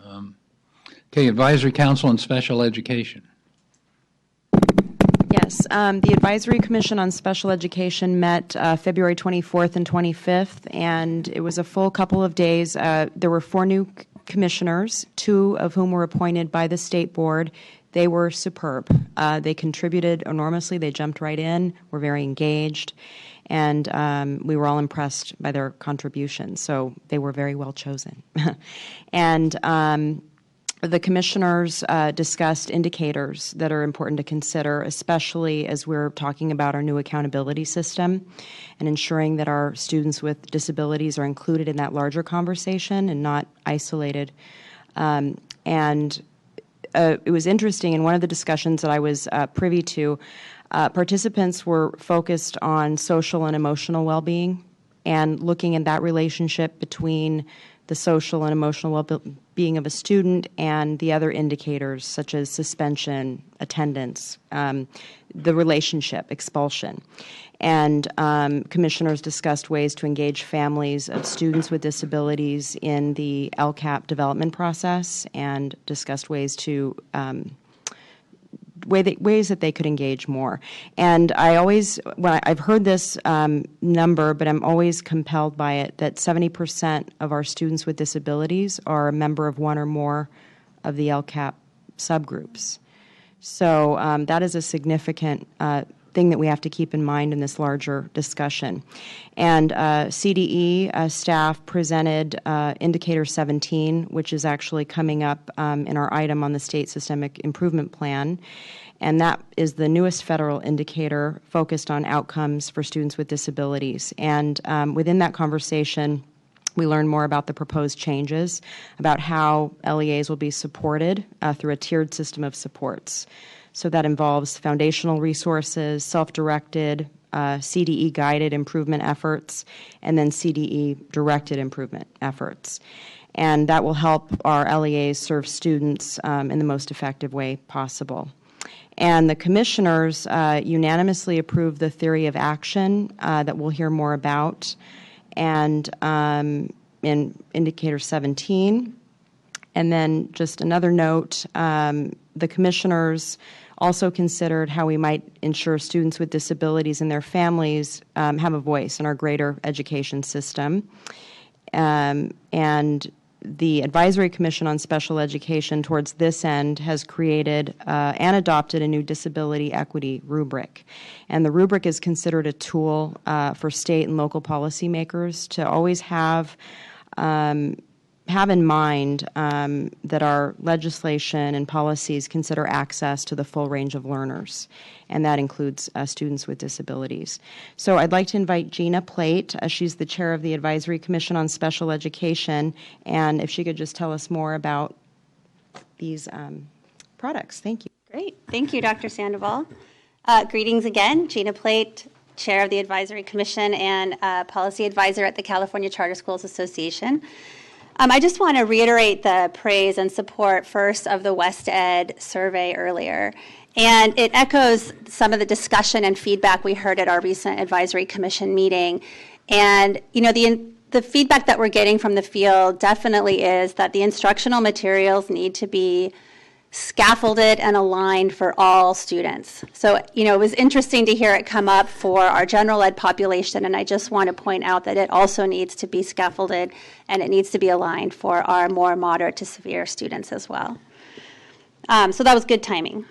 Okay, Advisory Council on Special Education. Yes, the Advisory Commission on Special Education met February 24th and 25th, and it was a full couple of days. There were 4 new commissioners, 2 of whom were appointed by the state board. They were superb. They contributed enormously. They jumped right in, were very engaged, and we were all impressed by their contributions. So they were very well chosen. And the commissioners discussed indicators that are important to consider, especially as we're talking about our new accountability system and ensuring that our students with disabilities are included in that larger conversation and not isolated. It was interesting, in one of the discussions that I was privy to, participants were focused on social and emotional well-being and looking at that relationship between the social and emotional well-being of a student and the other indicators such as suspension, attendance, the relationship, expulsion. And commissioners discussed ways to engage families of students with disabilities in the LCAP development process and discussed ways to ways that they could engage more. And I always, I've heard this number, but I'm always compelled by it, that 70% of our students with disabilities are a member of one or more of the LCAP subgroups. So that is a significant thing that we have to keep in mind in this larger discussion. And CDE staff presented Indicator 17, which is actually coming up in our item on the State Systemic Improvement Plan. And that is the newest federal indicator focused on outcomes for students with disabilities. And within that conversation, we learned more about the proposed changes, about how LEAs will be supported through a tiered system of supports. So that involves foundational resources, self-directed, CDE-guided improvement efforts, and then CDE-directed improvement efforts. And that will help our LEAs serve students in the most effective way possible. And the commissioners unanimously approved the theory of action that we'll hear more about, and in Indicator 17. And then just another note, the commissioners also considered how we might ensure students with disabilities and their families have a voice in our greater education system. And the Advisory Commission on Special Education towards this end has created and adopted a new disability equity rubric. And the rubric is considered a tool for state and local policymakers to always have in mind that our legislation and policies consider access to the full range of learners, and that includes students with disabilities. So I'd like to invite Gina Plate. She's the chair of the Advisory Commission on Special Education, and if she could just tell us more about these products. Thank you. Great. Thank you, Dr. Sandoval. Greetings again. Gina Plate, chair of the Advisory Commission and policy advisor at the California Charter Schools Association. I just want to reiterate the praise and support first of the West Ed survey earlier. And it echoes some of the discussion and feedback we heard at our recent Advisory Commission meeting. And, you know, the feedback that we're getting from the field definitely is that the instructional materials need to be scaffolded and aligned for all students. So, you know, it was interesting to hear it come up for our general ed population, and I just want to point out that it also needs to be scaffolded and it needs to be aligned for our more moderate to severe students as well. So that was good timing.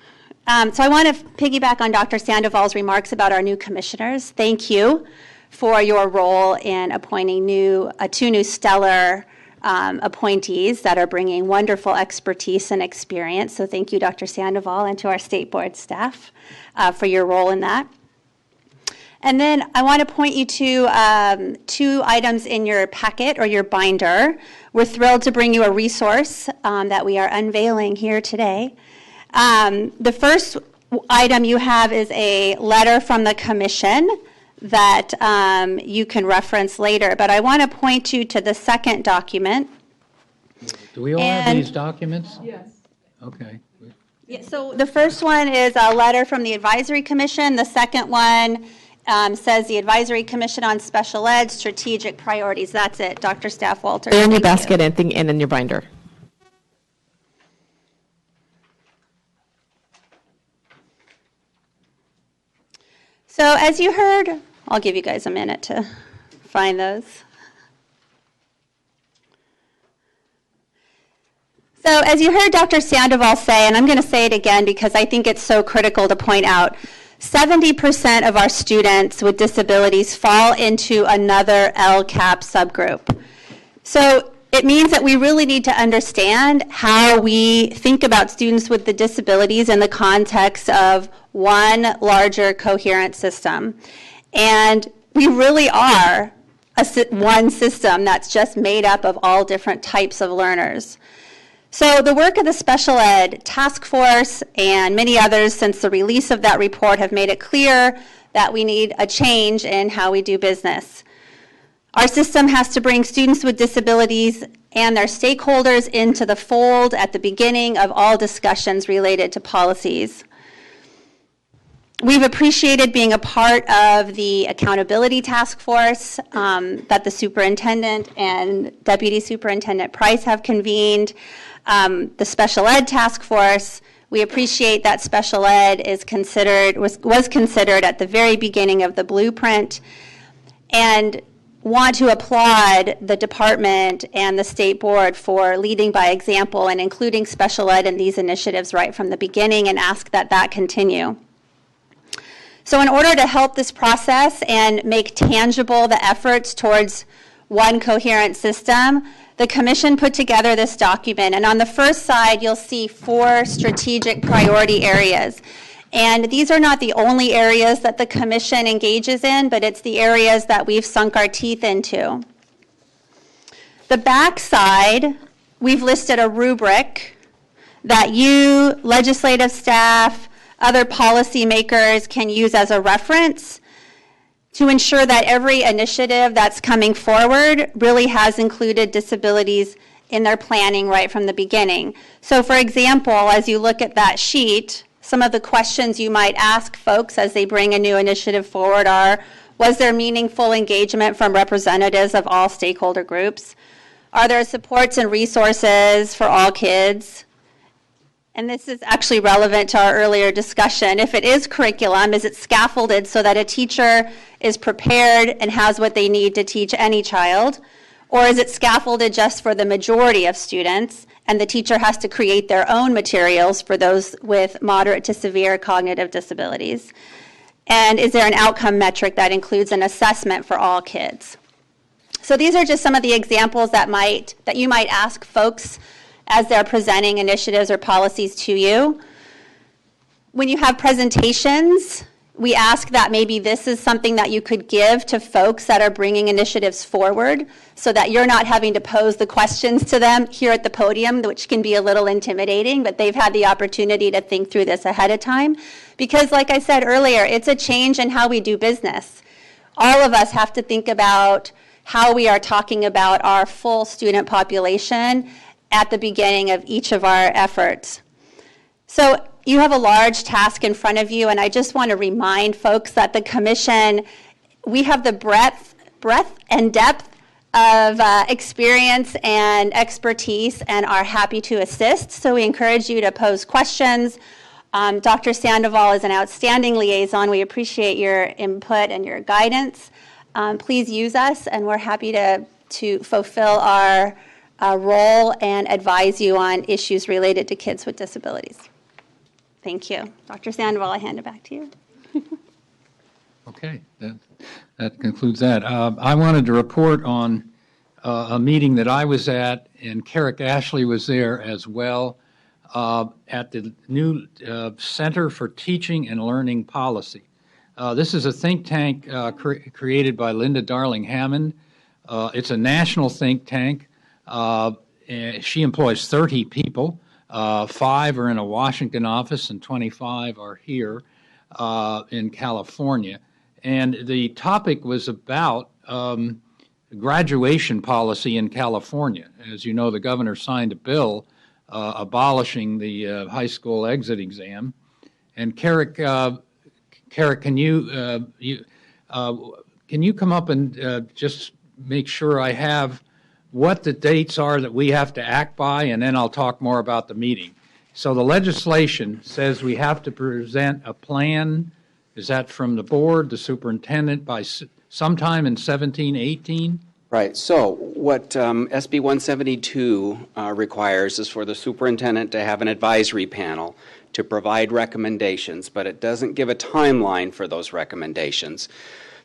So I want to piggyback on Dr. Sandoval's remarks about our new commissioners. Thank you for your role in appointing two new stellar appointees that are bringing wonderful expertise and experience. So thank you, Dr. Sandoval, and to our state board staff for your role in that. And then I want to point you to two items in your packet or your binder. We're thrilled to bring you a resource that we are unveiling here today. The first item you have is a letter from the commission that you can reference later. But I want to point you to the second document. Do we all have these documents? Yes. Okay. Yeah, so the first one is a letter from the Advisory Commission. The second one says the Advisory Commission on Special Ed Strategic Priorities. That's it, Dr. Staff Walter. They're in your basket and in your binder. So as you heard, I'll give you guys a minute to find those. So as you heard Dr. Sandoval say, and I'm going to say it again because I think it's so critical to point out, 70% of our students with disabilities fall into another LCAP subgroup. So It means that we really need to understand how we think about students with the disabilities in the context of one larger coherent system. And we really are one system that's just made up of all different types of learners. So the work of the Special Ed Task Force and many others since the release of that report have made it clear that we need a change in how we do business. Our system has to bring students with disabilities and their stakeholders into the fold at the beginning of all discussions related to policies. We've appreciated being a part of the accountability task force that the superintendent and Deputy Superintendent Price have convened. The special ed task force, we appreciate that special ed is was considered at the very beginning of the blueprint, and want to applaud the department and the state board for leading by example and including special ed in these initiatives right from the beginning, and ask that that continue. So in order to help this process and make tangible the efforts towards one coherent system, the Commission put together this document. And on the first side, you'll see 4 strategic priority areas. And these are not the only areas that the Commission engages in, but it's the areas that we've sunk our teeth into. The back side, we've listed a rubric that you, legislative staff, other policymakers can use as a reference to ensure that every initiative that's coming forward really has included disabilities in their planning right from the beginning. So for example, as you look at that sheet, some of the questions you might ask folks as they bring a new initiative forward are, was there meaningful engagement from representatives of all stakeholder groups? Are there supports and resources for all kids? And this is actually relevant to our earlier discussion. If it is curriculum, is it scaffolded so that a teacher is prepared and has what they need to teach any child? Or is it scaffolded just for the majority of students, and the teacher has to create their own materials for those with moderate to severe cognitive disabilities? And is there an outcome metric that includes an assessment for all kids? So these are just some of the examples that you might ask folks as they're presenting initiatives or policies to you. When you have presentations, we ask that maybe this is something that you could give to folks that are bringing initiatives forward, so that you're not having to pose the questions to them here at the podium, which can be a little intimidating, but they've had the opportunity to think through this ahead of time. Because like I said earlier, it's a change in how we do business. All of us have to think about how we are talking about our full student population at the beginning of each of our efforts. So you have a large task in front of you, and I just want to remind folks that the Commission, we have the breadth and depth of experience and expertise and are happy to assist. So we encourage you to pose questions. Dr. Sandoval is an outstanding liaison. We appreciate your input and your guidance. Please use us, and we're happy to fulfill our role and advise you on issues related to kids with disabilities. Thank you. Dr. Sandoval, I hand it back to you. Okay, that concludes that. I wanted to report on a meeting that I was at, and Carrick Ashley was there as well, at the new Center for Teaching and Learning Policy. This is a think tank created by Linda Darling Hammond. It's a national think tank. She employs 30 people. 5 are in a Washington office and 25 are here in California. And the topic was about graduation policy in California. As you know, the governor signed a bill abolishing the high school exit exam. And Carrick, can you come up and just make sure I have what the dates are that we have to act by, and then I'll talk more about the meeting. So the legislation says we have to present a plan. Is that from the board, the superintendent, by sometime in 17-18? Right. So what SB 172 requires is for the superintendent to have an advisory panel to provide recommendations, but it doesn't give a timeline for those recommendations.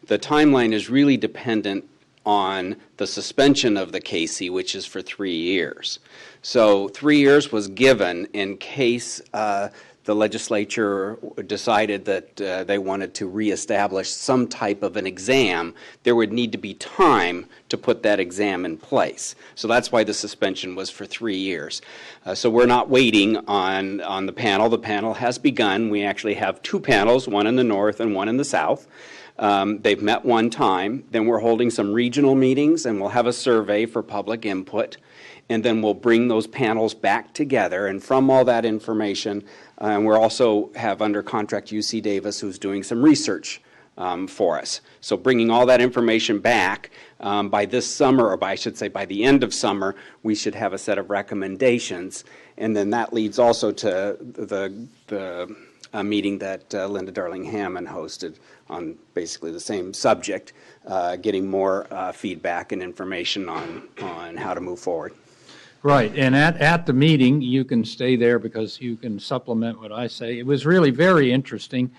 The timeline is really dependent on the suspension of the Casey, which is for 3 years. So 3 years was given in case the legislature decided that they wanted to reestablish some type of an exam. There would need to be time to put that exam in place. So that's why the suspension was for 3 years. So we're not waiting on the panel. The panel has begun. We actually have 2 panels, one in the north and one in the south. They've met one time. Then we're holding some regional meetings, and we'll have a survey for public input. And then we'll bring those panels back together. And from all that information, and we also have under contract UC Davis, who's doing some research for us. So bringing all that information back by this summer, or I should say by the end of summer, we should have a set of recommendations. And then that leads also to the meeting that Linda Darling-Hammond hosted on basically the same subject, getting more feedback and information on how to move forward. Right, and at the meeting, you can stay there because you can supplement what I say. It was really very interesting.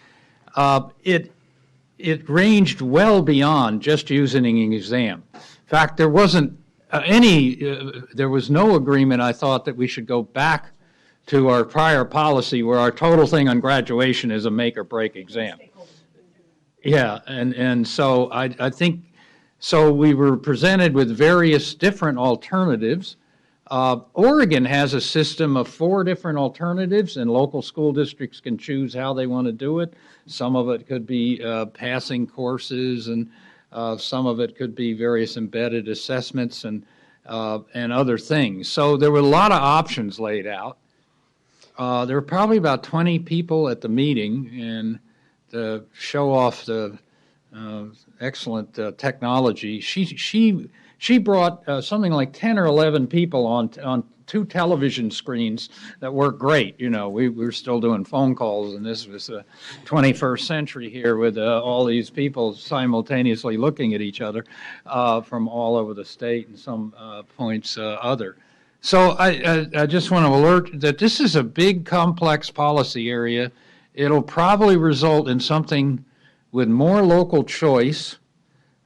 It ranged well beyond just using an exam. In fact, there wasn't there was no agreement, I thought, that we should go back to our prior policy where our total thing on graduation is a make or break exam. Yeah, and so I think, so we were presented with various different alternatives. Oregon has a system of 4 different alternatives, and local school districts can choose how they want to do it. Some of it could be passing courses, and some of it could be various embedded assessments and other things. So there were a lot of options laid out. There were probably about 20 people at the meeting, and to show off the excellent technology, she brought something like 10 or 11 people on 2 television screens that worked great. You know, we were still doing phone calls, and this was the 21st century here with all these people simultaneously looking at each other from all over the state and some points other. So I just want to alert that this is a big, complex policy area. It'll probably result in something with more local choice.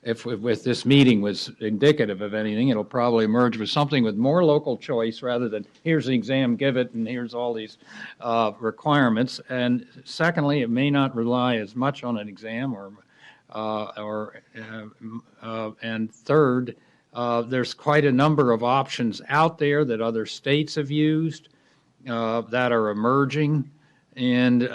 If this meeting was indicative of anything, it'll probably emerge with something with more local choice rather than here's the exam, give it, and here's all these requirements. And secondly, it may not rely as much on an exam, and third, there's quite a number of options out there that other states have used that are emerging, and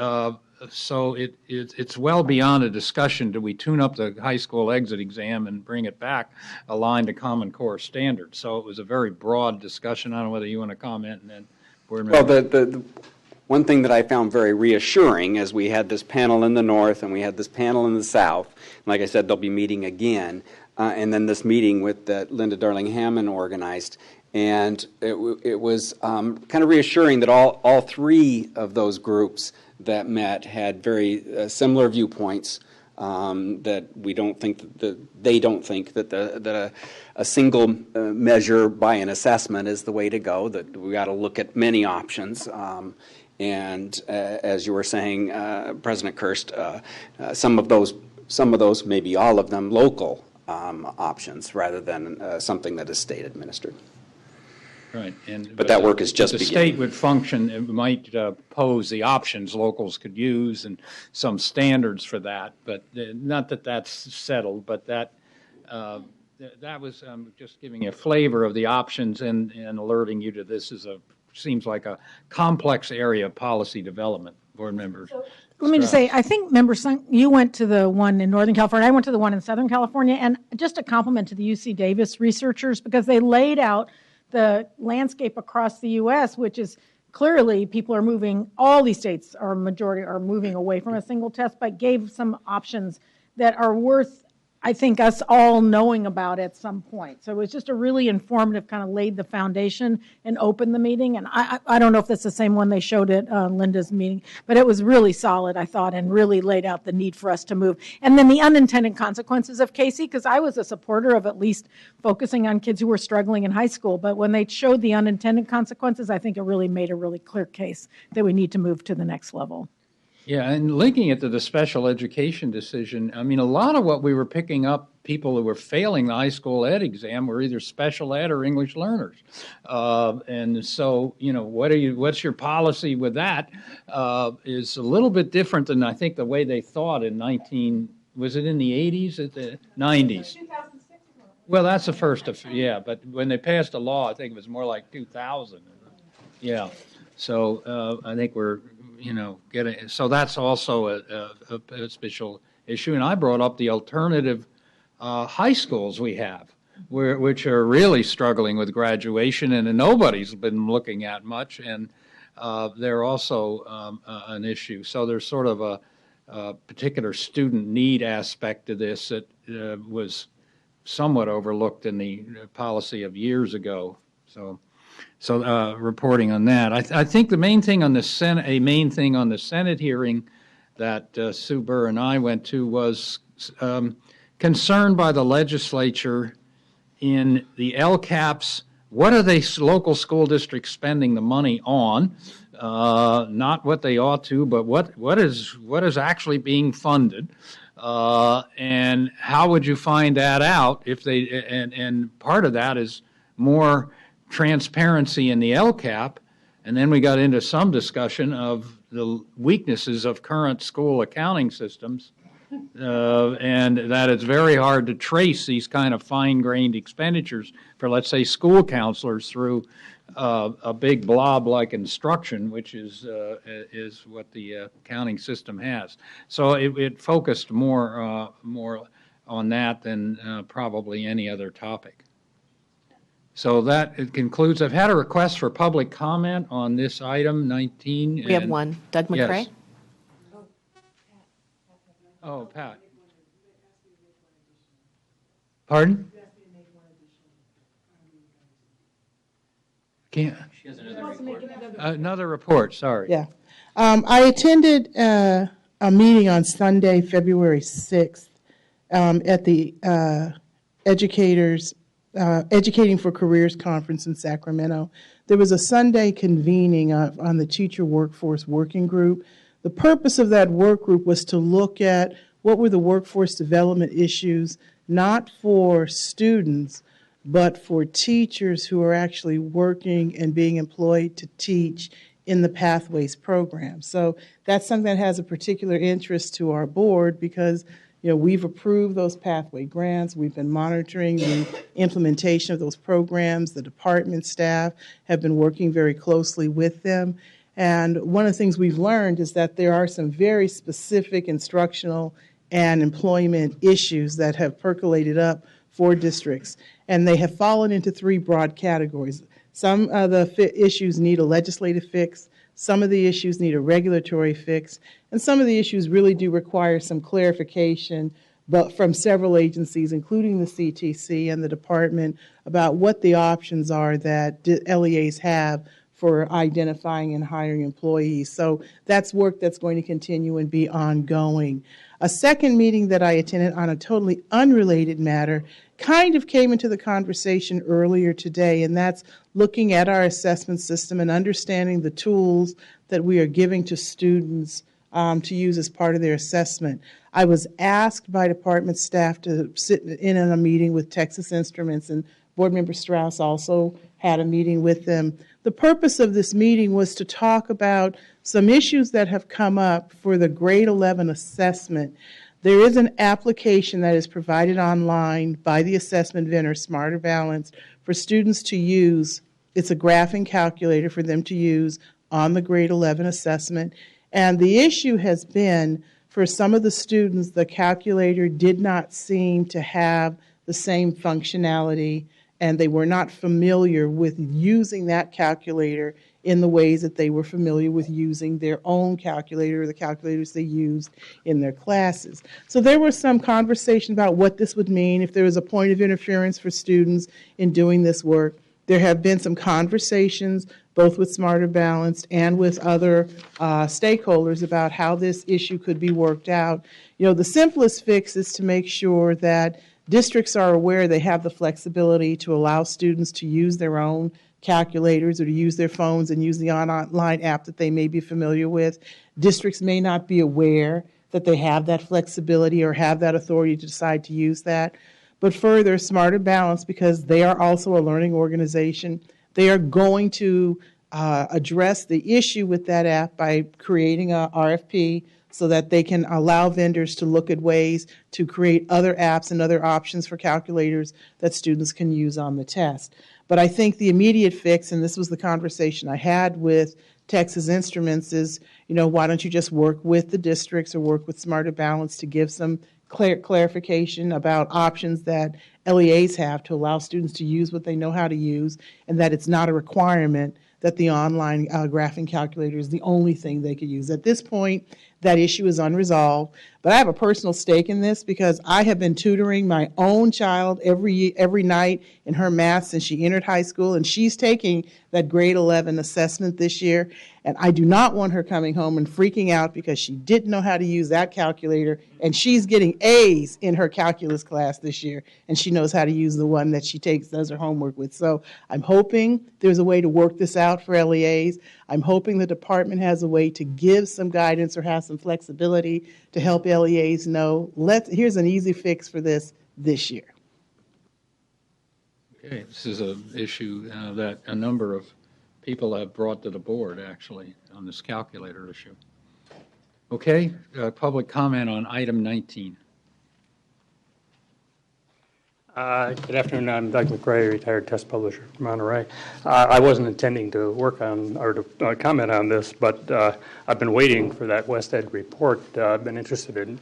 so it's well beyond a discussion. Do we tune up the high school exit exam and bring it back aligned to Common Core standards? So it was a very broad discussion. I don't know whether you want to comment, and then Board Member. Well, the one thing that I found very reassuring as we had this panel in the north and we had this panel in the south, and like I said, they'll be meeting again, and then this meeting that Linda Darling-Hammond organized. And it was kind of reassuring that all 3 of those groups that met had very similar viewpoints, that we don't think that they don't think that a single measure by an assessment is the way to go, that we got to look at many options. And as you were saying, President Kirst, some of those, maybe all of them, local options rather than something that is state administered. Right, but that work is just the beginning. state would function. It might pose the options locals could use and some standards for that. But not that that's settled. But that was just giving a flavor of the options and alerting you to this seems like a complex area of policy development. Board members. Let me just say, I think, Member Sung, you went to the one in Northern California. I went to the one in Southern California, and just a compliment to the UC Davis researchers because they laid out the landscape across the U.S., which is clearly people are moving, all these states are majority are moving away from a single test, but gave some options that are worth, I think, us all knowing about at some point. So it was just a really informative, kind of laid the foundation and opened the meeting. And I don't know if that's the same one they showed at Linda's meeting, but it was really solid, I thought, and really laid out the need for us to move. And then the unintended consequences of Casey, because I was a supporter of at least focusing on kids who were struggling in high school. But when they showed the unintended consequences, I think it really made a really clear case that we need to move to the next level. Yeah, and linking it to the special education decision, I mean, a lot of what we were picking up, people who were failing the high school ed exam were either special ed or English learners. And so, what's your policy with that is a little bit different than I think the way they thought was it in the 80s, at the 90s? Well, that's the first, but when they passed a law, I think it was more like 2000. Yeah, so I think we're, getting, so that's also a special issue. And I brought up the alternative high schools we have, which are really struggling with graduation, and nobody's been looking at much, and they're also an issue. So there's sort of a particular student need aspect to this that was somewhat overlooked in the policy of years ago. So reporting on that. I think the main thing on the Senate hearing that Sue Burr and I went to was concern by the legislature in the LCAPs. What are they local school districts spending the money on? Not what they ought to, but what is actually being funded, and how would you find that out if they? And part of that is more transparency in the LCAP, and then we got into some discussion of the weaknesses of current school accounting systems, and that it's very hard to trace these kind of fine-grained expenditures for, let's say, school counselors through a big blob like instruction, which is what the accounting system has. So it focused more on that than probably any other topic. So it concludes. I've had a request for public comment on this item 19. We have one. Doug McCrae? Yes. Oh, Pat. Pardon? Can't. She has another report. Sorry. Yeah. I attended a meeting on Sunday, February 6th, at the Educating for Careers Conference in Sacramento. There was a Sunday convening on the Teacher Workforce Working Group. The purpose of that work group was to look at what were the workforce development issues, not for students, but for teachers who are actually working and being employed to teach in the Pathways program. So that's something that has a particular interest to our board because we've approved those pathway grants. We've been monitoring the implementation of those programs. The department staff have been working very closely with them. And one of the things we've learned is that there are some very specific instructional and employment issues that have percolated up for districts. And they have fallen into three broad categories. Some of the issues need a legislative fix. Some of the issues need a regulatory fix, and some of the issues really do require some clarification, but from several agencies, including the CTC and the department, about what the options are that LEAs have for identifying and hiring employees. So that's work that's going to continue and be ongoing. A second meeting that I attended on a totally unrelated matter kind of came into the conversation earlier today, and that's looking at our assessment system and understanding the tools that we are giving to students to use as part of their assessment. I was asked by department staff to sit in on a meeting with Texas Instruments, and Board Member Strauss also had a meeting with them. The purpose of this meeting was to talk about some issues that have come up for the grade 11 assessment. There is an application that is provided online by the assessment vendor, Smarter Balance, for students to use. It's a graphing calculator for them to use on the grade 11 assessment. And the issue has been, for some of the students, the calculator did not seem to have the same functionality, and they were not familiar with using that calculator in the ways that they were familiar with using their own calculator or the calculators they used in their classes. So there was some conversation about what this would mean if there was a point of interference for students in doing this work. There have been some conversations both with Smarter Balanced and with other stakeholders about how this issue could be worked out. The simplest fix is to make sure that districts are aware they have the flexibility to allow students to use their own calculators or to use their phones and use the online app that they may be familiar with. Districts may not be aware that they have that flexibility or have that authority to decide to use that. But further, Smarter Balance, because they are also a learning organization, they are going to address the issue with that app by creating a RFP so that they can allow vendors to look at ways to create other apps and other options for calculators that students can use on the test. But I think the immediate fix, and this was the conversation I had with Texas Instruments, is, why don't you just work with the districts or work with Smarter Balance to give some clarification about options that LEAs have to allow students to use what they know how to use, and that it's not a requirement that the online graphing calculator is the only thing they could use. At this point, that issue is unresolved. But I have a personal stake in this because I have been tutoring my own child every night in her math since she entered high school, and she's taking that grade 11 assessment this year. And I do not want her coming home and freaking out because she didn't know how to use that calculator, and she's getting A's in her calculus class this year, and she knows how to use the one that she does her homework with. So I'm hoping there's a way to work this out for LEAs. I'm hoping the department has a way to give some guidance or have some flexibility to help LEAs know, here's an easy fix for this year. Okay, this is an issue that a number of people have brought to the board, actually, on this calculator issue. Okay, public comment on item 19. Good afternoon. I'm Doug McRae, retired test publisher from Monterey. I wasn't intending to work on or to comment on this, but I've been waiting for that West Ed report. I've been interested in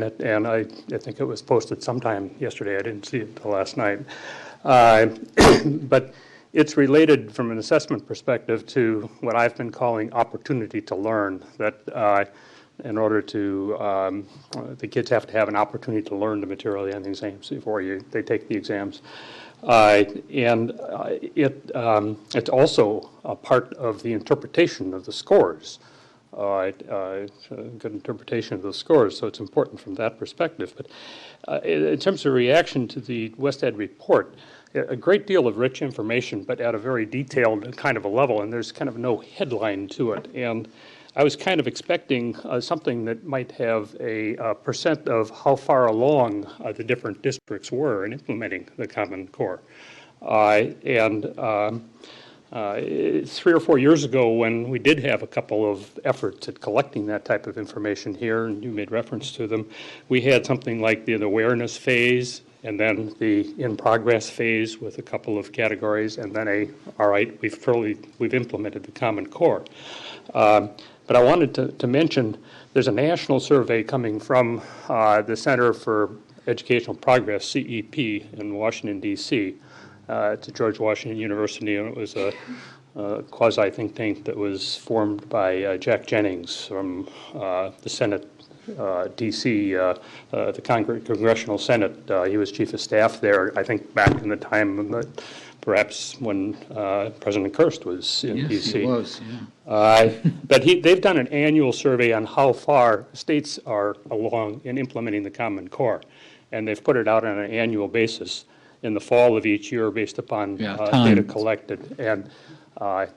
it, and I think it was posted sometime yesterday. I didn't see it until last night. But it's related from an assessment perspective to what I've been calling opportunity to learn, that in order to, the kids have to have an opportunity to learn the material on the exams before they take the exams. It's also a part of the interpretation of the scores. It's a good interpretation of the scores, so it's important from that perspective. But in terms of reaction to the West Ed report, a great deal of rich information, but at a very detailed kind of a level, and there's kind of no headline to it. And I was kind of expecting something that might have a percent of how far along the different districts were in implementing the Common Core. 3 or 4 years ago, when we did have a couple of efforts at collecting that type of information here, and you made reference to them, we had something like the awareness phase, and then the in-progress phase with a couple of categories, and then all right, we've implemented the Common Core. But I wanted to mention there's a national survey coming from the Center for Educational Progress, CEP, in Washington, D.C. It's at George Washington University, and it was a quasi-think tank that was formed by Jack Jennings from the Senate, D.C., the Congressional Senate. He was chief of staff there, I think, back in the time that perhaps when President Kirst was in D.C. Yes, he was, yeah. But they've done an annual survey on how far states are along in implementing the Common Core, and they've put it out on an annual basis in the fall of each year based upon data collected. And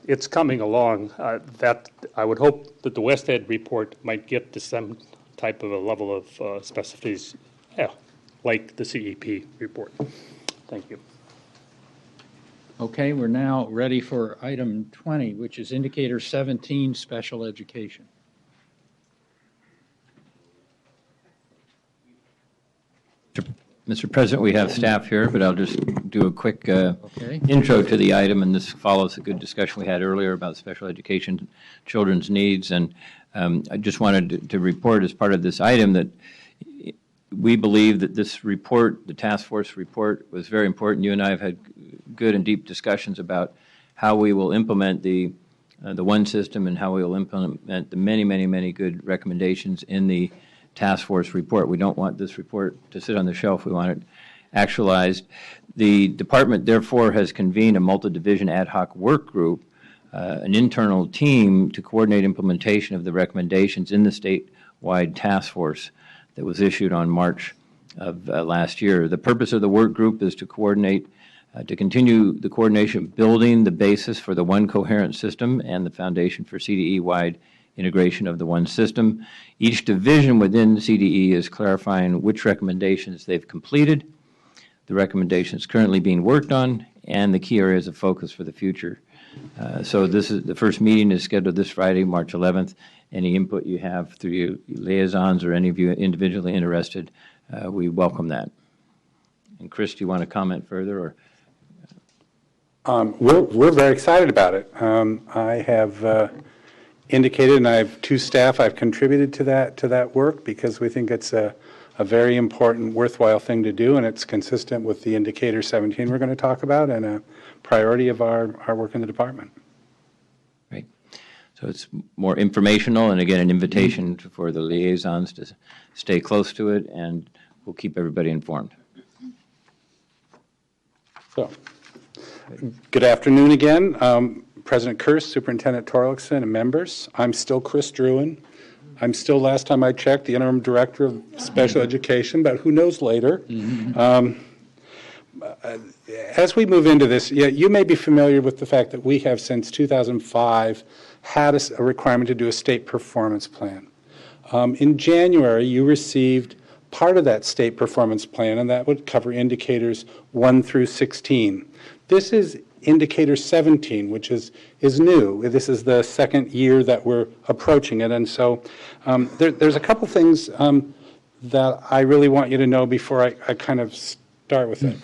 it's coming along. That I would hope that the West Ed report might get to some type of a level of specificity, like the CEP report. Thank you. Okay, we're now ready for item 20, which is indicator 17, special education. Mr. President, we have staff here, but I'll just do a quick intro to the item, and this follows a good discussion we had earlier about special education, children's needs, and I just wanted to report as part of this item that we believe that this report, the task force report, was very important. You and I have had good and deep discussions about how we will implement the one system and how we will implement the many, many, many good recommendations in the task force report. We don't want this report to sit on the shelf. We want it actualized. The department, therefore, has convened a multi-division ad hoc work group, an internal team to coordinate implementation of the recommendations in the statewide task force that was issued on March of last year. The purpose of the work group is to coordinate to continue the coordination building the basis for the one coherent system and the foundation for CDE-wide integration of the one system. Each division within CDE is clarifying which recommendations they've completed, the recommendations currently being worked on, and the key areas of focus for the future. So this is the first meeting is scheduled this Friday, March 11th. Any input you have through your liaisons or any of you individually interested, we welcome that. And Chris, do you want to comment further? Or we're very excited about it. I have indicated, and I have two staff. I've contributed to that work because we think it's a very important, worthwhile thing to do, and it's consistent with the indicator 17 we're going to talk about, and a priority of our work in the department. Great. So it's more informational, and again, an invitation for the liaisons to stay close to it, and we'll keep everybody informed. So, good afternoon again. President Kearse, Superintendent Torlakson, and members. I'm still Chris Druin. I'm still, last time I checked, the interim director of special education, but who knows later. As we move into this, you may be familiar with the fact that we have, since 2005, had a requirement to do a state performance plan. In January, you received part of that state performance plan, and that would cover indicators 1 through 16. This is indicator 17, which is new. This is the second year that we're approaching it, and so there's a couple things that I really want you to know before I kind of start with it.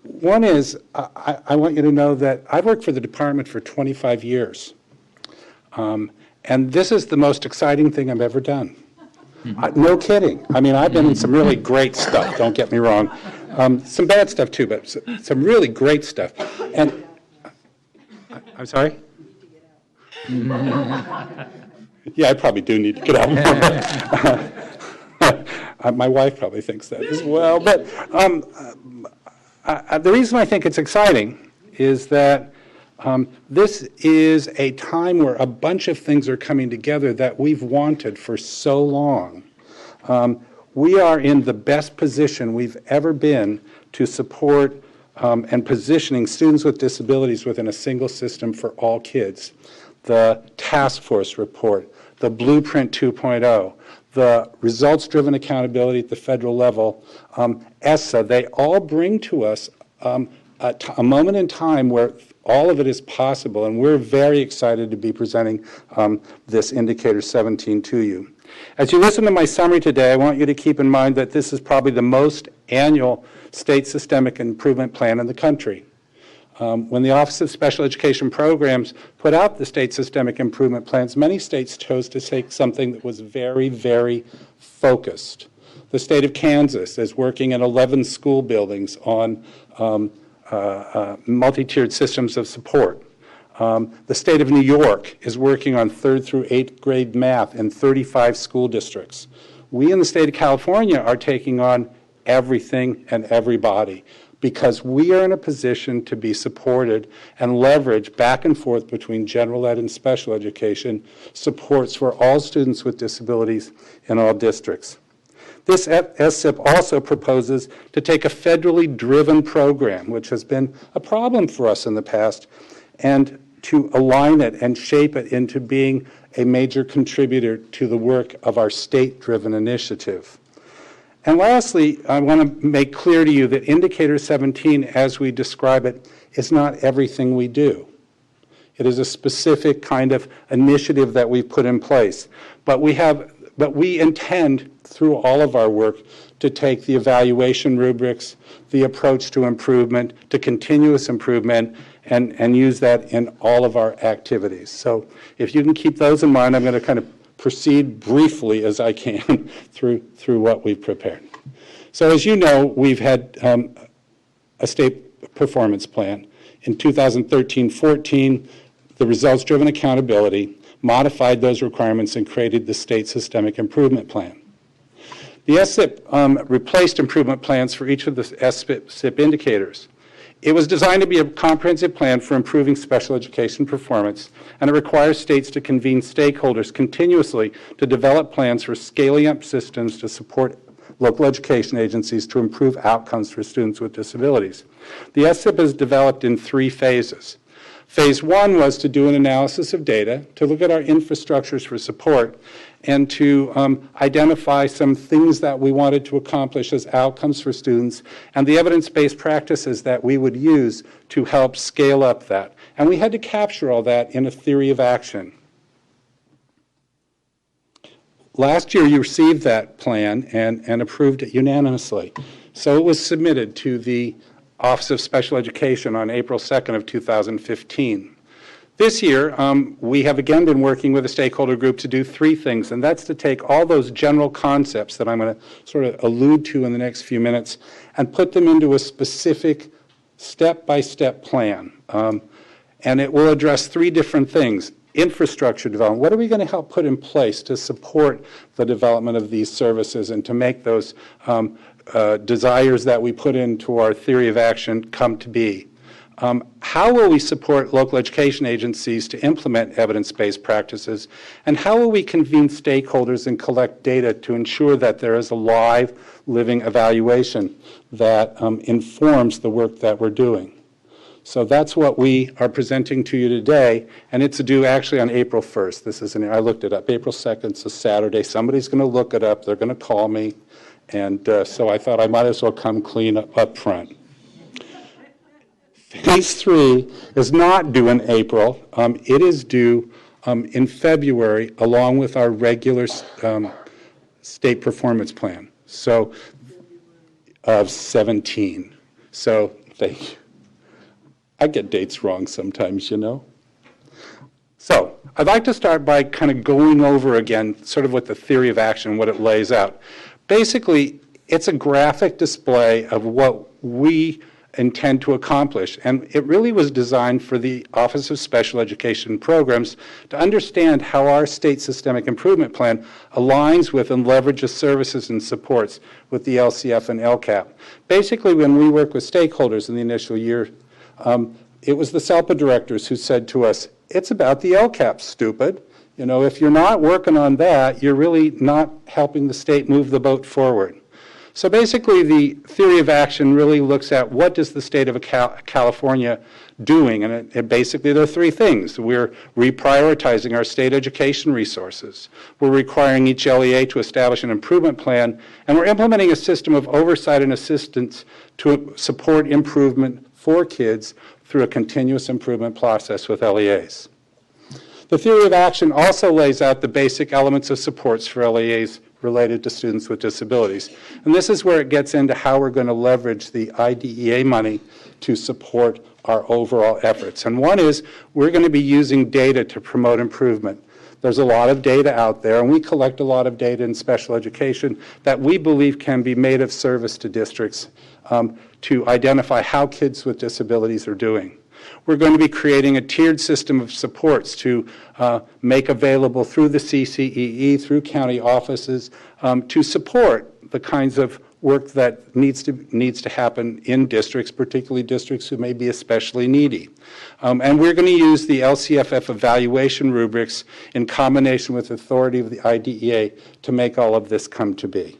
One is I want you to know that I've worked for the department for 25 years, and this is the most exciting thing I've ever done. No kidding. I mean, I've been in some really great stuff, don't get me wrong. Some bad stuff too, but some really great stuff. And I'm sorry? Yeah, I probably do need to get out more. My wife probably thinks that as well. But the reason I think it's exciting is that this is a time where a bunch of things are coming together that we've wanted for so long. We are in the best position we've ever been to support and positioning students with disabilities within a single system for all kids. The task force report, the Blueprint 2.0, the results-driven accountability at the federal level, ESSA, they all bring to us a moment in time where all of it is possible, and we're very excited to be presenting this indicator 17 to you. As you listen to my summary today, I want you to keep in mind that this is probably the most annual state systemic improvement plan in the country. When the Office of Special Education Programs put out the state systemic improvement plans, many states chose to take something that was very, very focused. The state of Kansas is working in 11 school buildings on multi-tiered systems of support. The state of New York is working on 3rd through 8th grade math in 35 school districts. We in the state of California are taking on everything and everybody because we are in a position to be supported and leverage back and forth between general ed and special education supports for all students with disabilities in all districts. This SSIP also proposes to take a federally driven program, which has been a problem for us in the past, and to align it and shape it into being a major contributor to the work of our state-driven initiative. And lastly, I want to make clear to you that Indicator 17, as we describe it, is not everything we do. It is a specific kind of initiative that we've put in place. But we intend, through all of our work, to take the evaluation rubrics, the approach to improvement, to continuous improvement, and use that in all of our activities. So if you can keep those in mind, I'm going to kind of proceed briefly as I can through what we've prepared. So as you know, we've had a state performance plan. In 2013-14, the results-driven accountability modified those requirements and created the state systemic improvement plan. The SSIP replaced improvement plans for each of the SSIP indicators. It was designed to be a comprehensive plan for improving special education performance, and it requires states to convene stakeholders continuously to develop plans for scaling up systems to support local education agencies to improve outcomes for students with disabilities. The SIP is developed in 3 phases. Phase 1 was to do an analysis of data, to look at our infrastructures for support, and to identify some things that we wanted to accomplish as outcomes for students and the evidence-based practices that we would use to help scale up that. And we had to capture all that in a theory of action. Last year, you received that plan and approved it unanimously. So it was submitted to the Office of Special Education on April 2nd of 2015. This year, we have again been working with a stakeholder group to do 3 things, and that's to take all those general concepts that I'm going to sort of allude to in the next few minutes and put them into a specific step-by-step plan. And it will address 3 different things. Infrastructure development. What are we going to help put in place to support the development of these services and to make those desires that we put into our theory of action come to be? How will we support local education agencies to implement evidence-based practices? And how will we convene stakeholders and collect data to ensure that there is a live, living evaluation that informs the work that we're doing? So that's what we are presenting to you today, and it's due actually on April 1st. This is I looked it up. April 2nd, it's a Saturday. Somebody's going to look it up. They're going to call me, and so I thought I might as well come clean up front. Phase 3 is not due in April. It is due in February, along with our regular state performance plan. So of 17. So thank you. I get dates wrong sometimes, you know. So I'd like to start by kind of going over again sort of what the theory of action, what it lays out. Basically, it's a graphic display of what we intend to accomplish. And it really was designed for the Office of Special Education Programs to understand how our state systemic improvement plan aligns with and leverages services and supports with the LCF and LCAP. Basically, when we work with stakeholders in the initial year, it was the SELPA directors who said to us, it's about the LCAP, stupid. You know, if you're not working on that, you're really not helping the state move the boat forward. So basically, the theory of action really looks at what does the state of California doing, and basically there are 3 things. We're reprioritizing our state education resources. We're requiring each LEA to establish an improvement plan, and we're implementing a system of oversight and assistance to support improvement for kids through a continuous improvement process with LEAs. The theory of action also lays out the basic elements of supports for LEAs related to students with disabilities. And this is where it gets into how we're going to leverage the IDEA money to support our overall efforts. And one is we're going to be using data to promote improvement. There's a lot of data out there, and we collect a lot of data in special education that we believe can be made of service to districts to identify how kids with disabilities are doing. We're going to be creating a tiered system of supports to make available through the CCEE, through county offices, to support the kinds of work that needs to happen in districts, particularly districts who may be especially needy. And we're going to use the LCFF evaluation rubrics in combination with authority of the IDEA to make all of this come to be.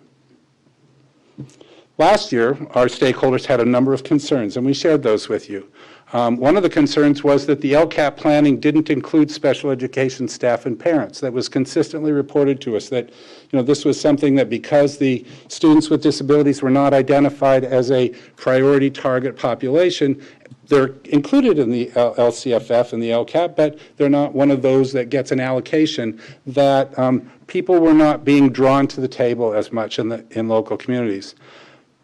Last year, our stakeholders had a number of concerns, and we shared those with you. One of the concerns was that the LCAP planning didn't include special education staff and parents. That was consistently reported to us that, this was something that because the students with disabilities were not identified as a priority target population, they're included in the LCFF and the LCAP, but they're not one of those that gets an allocation, that people were not being drawn to the table as much in local communities.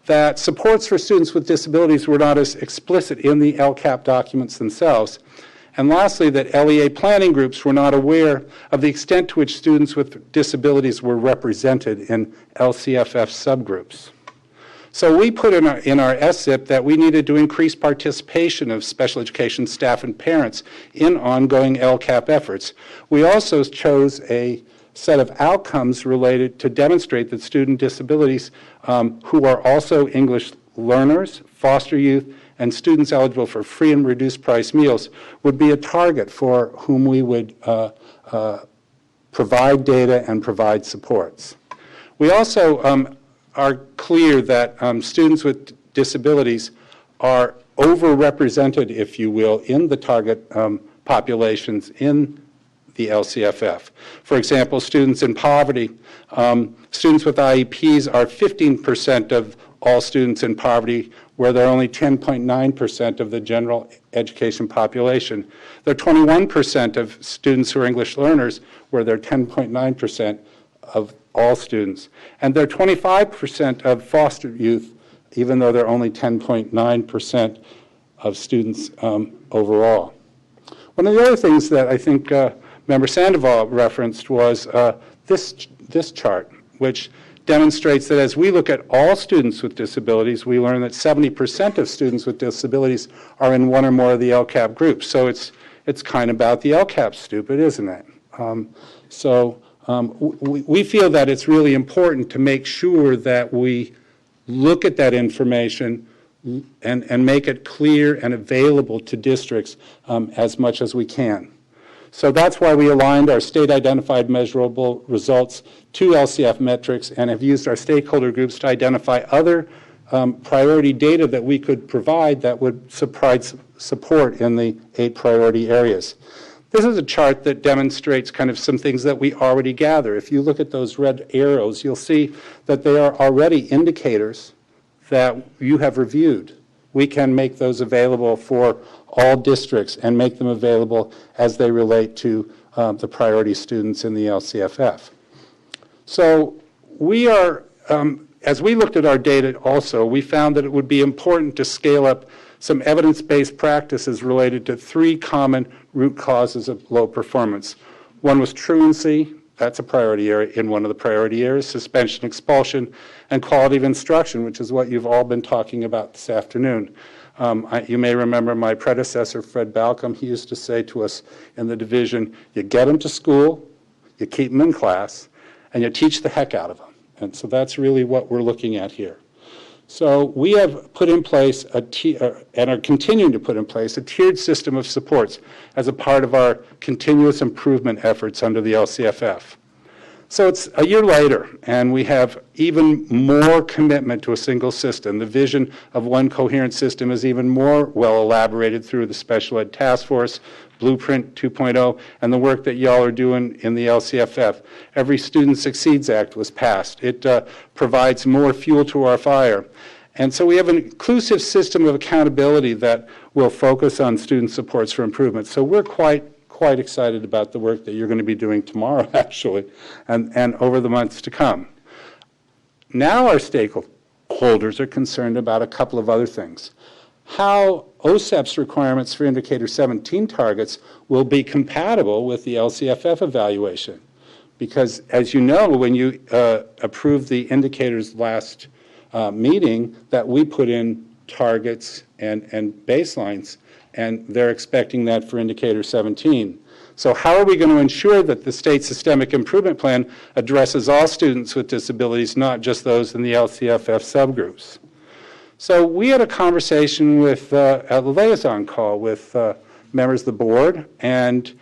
That supports for students with disabilities were not as explicit in the LCAP documents themselves. And lastly, that LEA planning groups were not aware of the extent to which students with disabilities were represented in LCFF subgroups. So we put in our SIP that we needed to increase participation of special education staff and parents in ongoing LCAP efforts. We also chose a set of outcomes related to demonstrate that student disabilities who are also English learners, foster youth, and students eligible for free and reduced price meals would be a target for whom we would provide data and provide supports. We also are clear that students with disabilities are overrepresented, if you will, in the target populations in the LCFF. For example, students in poverty, students with IEPs are 15% of all students in poverty, where they're only 10.9% of the general education population. They're 21% of students who are English learners, where they're 10.9% of all students. And they're 25% of foster youth, even though they're only 10.9% of students overall. One of the other things that I think Member Sandoval referenced was this chart, which demonstrates that as we look at all students with disabilities, we learn that 70% of students with disabilities are in one or more of the LCAP groups. So it's kind of about the LCAP stupid, isn't it? We feel that it's really important to make sure that we look at that information and make it clear and available to districts as much as we can. So that's why we aligned our state-identified measurable results to LCF metrics and have used our stakeholder groups to identify other priority data that we could provide that would provide support in the 8 priority areas. This is a chart that demonstrates kind of some things that we already gather. If you look at those red arrows, you'll see that they are already indicators that you have reviewed. We can make those available for all districts and make them available as they relate to the priority students in the LCFF. So we are, as we looked at our data also, we found that it would be important to scale up some evidence-based practices related to 3 common root causes of low performance. One was truancy. That's a priority area in one of the priority areas, suspension, expulsion, and quality of instruction, which is what you've all been talking about this afternoon. You may remember my predecessor, Fred Balcom, he used to say to us in the division, you get them to school, you keep them in class, and you teach the heck out of them. And so that's really what we're looking at here. So we have put in place and are continuing to put in place a tiered system of supports as a part of our continuous improvement efforts under the LCFF. So it's a year later, and we have even more commitment to a single system. The vision of one coherent system is even more well elaborated through the Special Ed Task Force, Blueprint 2.0, and the work that y'all are doing in the LCFF. Every Student Succeeds Act was passed. It provides more fuel to our fire. And so we have an inclusive system of accountability that will focus on student supports for improvement. So we're quite excited about the work that you're going to be doing tomorrow, actually, and over the months to come. Now our stakeholders are concerned about a couple of other things. How OSEP's requirements for Indicator 17 targets will be compatible with the LCFF evaluation. Because, as you know, when you approved the indicators last meeting, that we put in targets and baselines, and they're expecting that for Indicator 17. So how are we going to ensure that the state systemic improvement plan addresses all students with disabilities, not just those in the LCFF subgroups? So we had a conversation with a liaison call with members of the board, and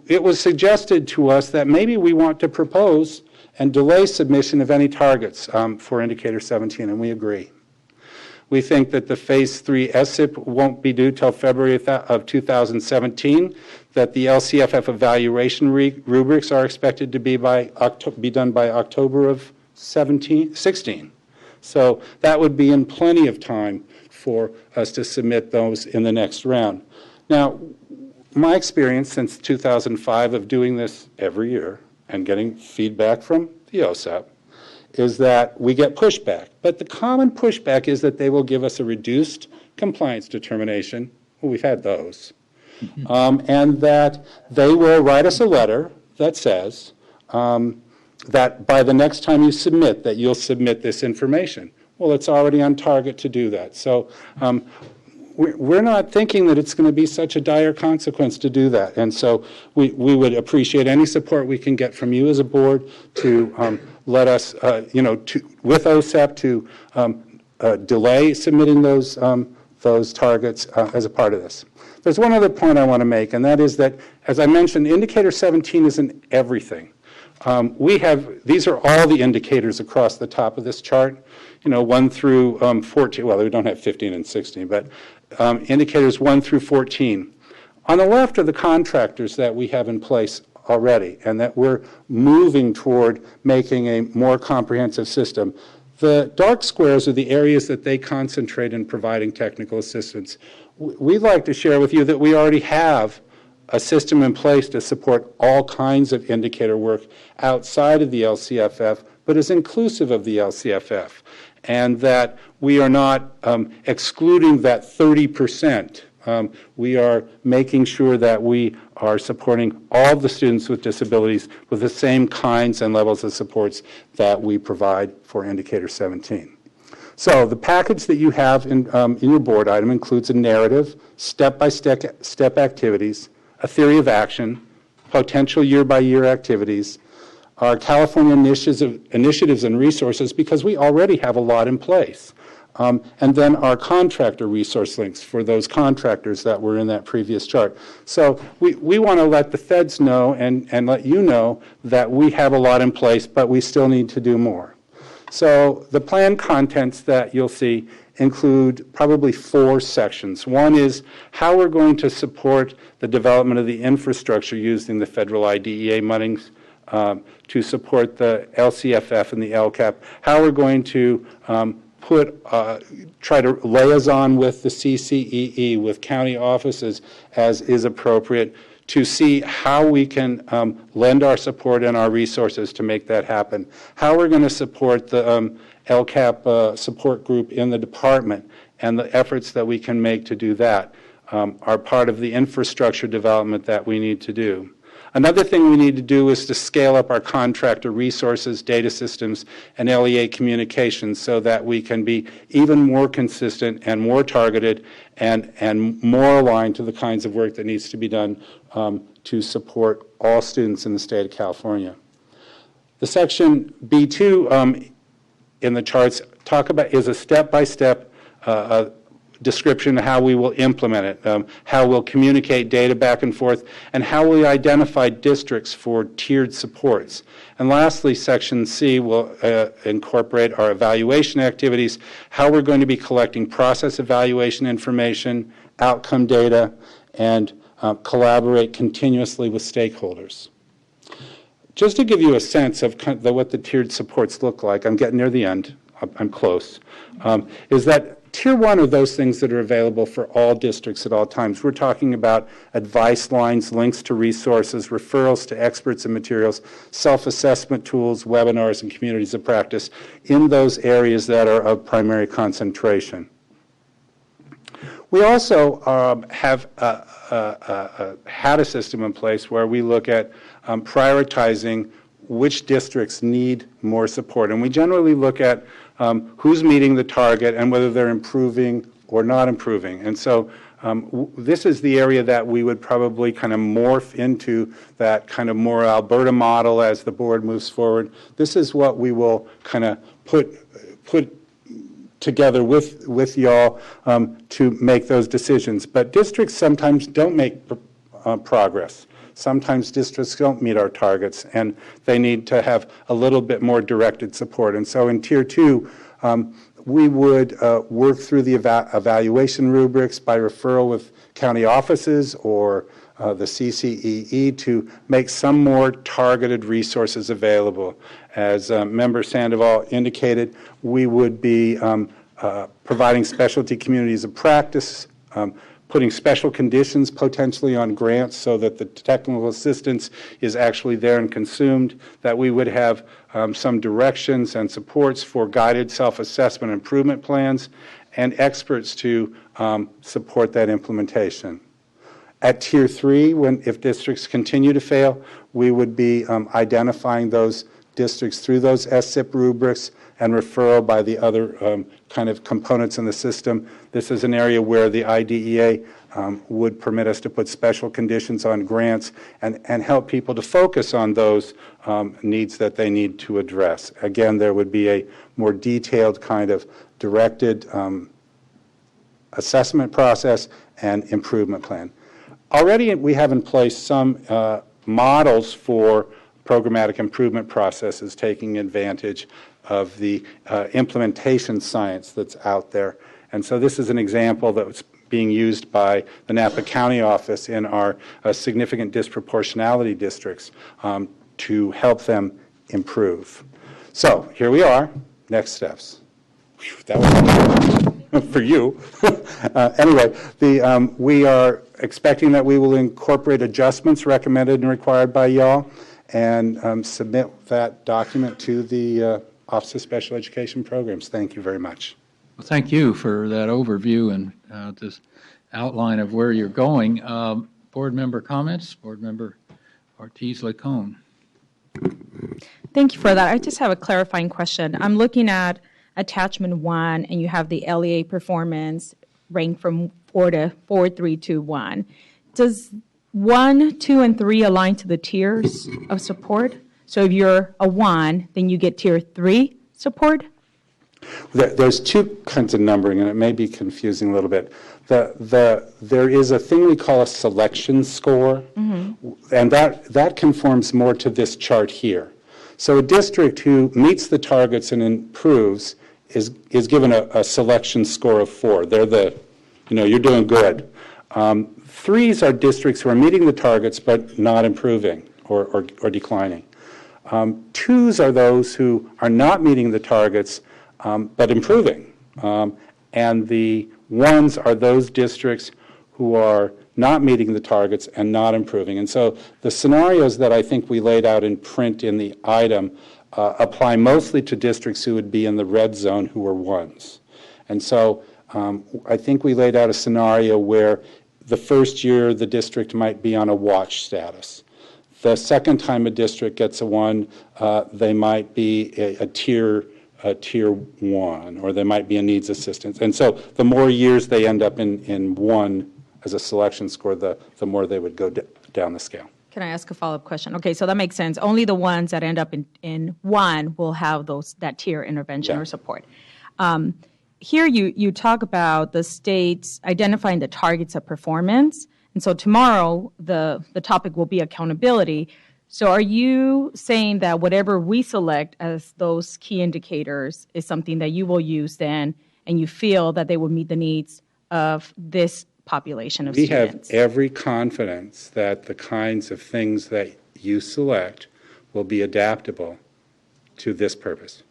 it was suggested to us that maybe we want to propose and delay submission of any targets for Indicator 17, and we agree. We think that the Phase 3 SIP won't be due till February of 2017, that the LCFF evaluation rubrics are expected to be done by October of 16. So that would be in plenty of time for us to submit those in the next round. Now, my experience since 2005 of doing this every year and getting feedback from the OSEP is that we get pushback. But the common pushback is that they will give us a reduced compliance determination. Well, we've had those. And that they will write us a letter that says that by the next time you submit, that you'll submit this information. Well, it's already on target to do that. So we're not thinking that it's going to be such a dire consequence to do that. And so we would appreciate any support we can get from you as a board to let us, with OSEP to delay submitting those targets as a part of this. There's one other point I want to make, and that is that, as I mentioned, Indicator 17 isn't everything. These are all the indicators across the top of this chart, 1 through 14. Well, we don't have 15 and 16, but indicators 1 through 14. On the left are the contractors that we have in place already and that we're moving toward making a more comprehensive system. The dark squares are the areas that they concentrate in providing technical assistance. We'd like to share with you that we already have a system in place to support all kinds of indicator work outside of the LCFF, but is inclusive of the LCFF, and that we are not excluding that 30%. We are making sure that we are supporting all of the students with disabilities with the same kinds and levels of supports that we provide for Indicator 17. So the package that you have in your board item includes a narrative, step-by-step activities, a theory of action, potential year-by-year activities, our California initiatives and resources, because we already have a lot in place. And then our contractor resource links for those contractors that were in that previous chart. So we want to let the feds know and let you know that we have a lot in place, but we still need to do more. So the plan contents that you'll see include probably 4 sections. One is how we're going to support the development of the infrastructure using the federal IDEA monies to support the LCFF and the LCAP, how we're going to try to liaison with the CCEE, with county offices as is appropriate, to see how we can lend our support and our resources to make that happen. How we're going to support the LCAP support group in the department and the efforts that we can make to do that are part of the infrastructure development that we need to do. Another thing we need to do is to scale up our contractor resources, data systems, and LEA communications so that we can be even more consistent and more targeted and more aligned to the kinds of work that needs to be done to support all students in the state of California. The section B2 in the charts is a step-by-step description of how we will implement it, how we'll communicate data back and forth, and how we identify districts for tiered supports. And lastly, Section C will incorporate our evaluation activities, how we're going to be collecting process evaluation information, outcome data, and collaborate continuously with stakeholders. Just to give you a sense of what the tiered supports look like, I'm getting near the end, I'm close, is that Tier 1 are those things that are available for all districts at all times. We're talking about advice lines, links to resources, referrals to experts and materials, self-assessment tools, webinars, and communities of practice in those areas that are of primary concentration. We also have had a system in place where we look at prioritizing which districts need more support. And we generally look at who's meeting the target and whether they're improving or not improving. And so this is the area that we would probably kind of morph into that kind of more Alberta model as the board moves forward. This is what we will kind of put together with y'all to make those decisions. But districts sometimes don't make progress. Sometimes districts don't meet our targets, and they need to have a little bit more directed support. And so in Tier 2, we would work through the evaluation rubrics by referral with county offices or the CCEE to make some more targeted resources available. As Member Sandoval indicated, we would be providing specialty communities of practice, putting special conditions potentially on grants so that the technical assistance is actually there and consumed, that we would have some directions and supports for guided self-assessment improvement plans, and experts to support that implementation. At Tier 3, if districts continue to fail, we would be identifying those districts through those SIP rubrics and referral by the other kind of components in the system. This is an area where the IDEA would permit us to put special conditions on grants and help people to focus on those needs that they need to address. Again, there would be a more detailed kind of directed assessment process and improvement plan. Already we have in place some models for programmatic improvement processes, taking advantage of the implementation science that's out there. And so this is an example that's being used by the Napa County office in our significant disproportionality districts to help them improve. So here we are, next steps. Whew, that was for you. Anyway, we are expecting that we will incorporate adjustments recommended and required by y'all and submit that document to the Office of Special Education Programs. Thank you very much. Well, thank you for that overview and this outline of where you're going. Board member comments? Board member Ortiz-Lacone. Thank you for that. I just have a clarifying question. I'm looking at attachment 1, and you have the LEA performance ranked from 4, 3, 2, 1. Does 1, 2, and 3 align to the tiers of support? So if you're a 1, then you get tier 3 support? There's two kinds of numbering, and it may be confusing a little bit. There is a thing we call a selection score, and that conforms more to this chart here. So a district who meets the targets and improves is given a selection score of 4. They're you're doing good. 3s are districts who are meeting the targets but not improving or declining. 2s are those who are not meeting the targets but improving. And the 1s are those districts who are not meeting the targets and not improving. And so the scenarios that I think we laid out in print in the item apply mostly to districts who would be in the red zone who are 1s. And so I think we laid out a scenario where the first year the district might be on a watch status. The second time a district gets a 1, they might be a tier 1, or they might be in needs assistance. And so the more years they end up in 1 as a selection score, the more they would go down the scale. Can I ask a follow-up question? Okay, so that makes sense. Only the ones that end up in 1 will have that tier intervention or support. Here you talk about the states identifying the targets of performance. And so tomorrow the topic will be accountability. So are you saying that whatever we select as those key indicators is something that you will use then, and you feel that they will meet the needs of this population of students? We have every confidence that the kinds of things that you select will be adaptable to this purpose.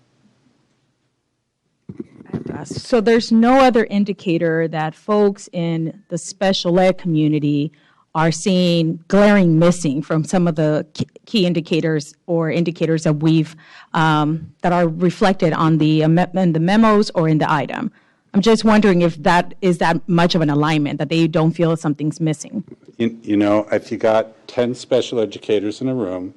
So there's no other indicator that folks in the special ed community are seeing glaring missing from some of the key indicators or indicators that we've that are reflected on in the memos or in the item. I'm just wondering if that is that much of an alignment, that they don't feel something's missing. If you got 10 special educators in a room,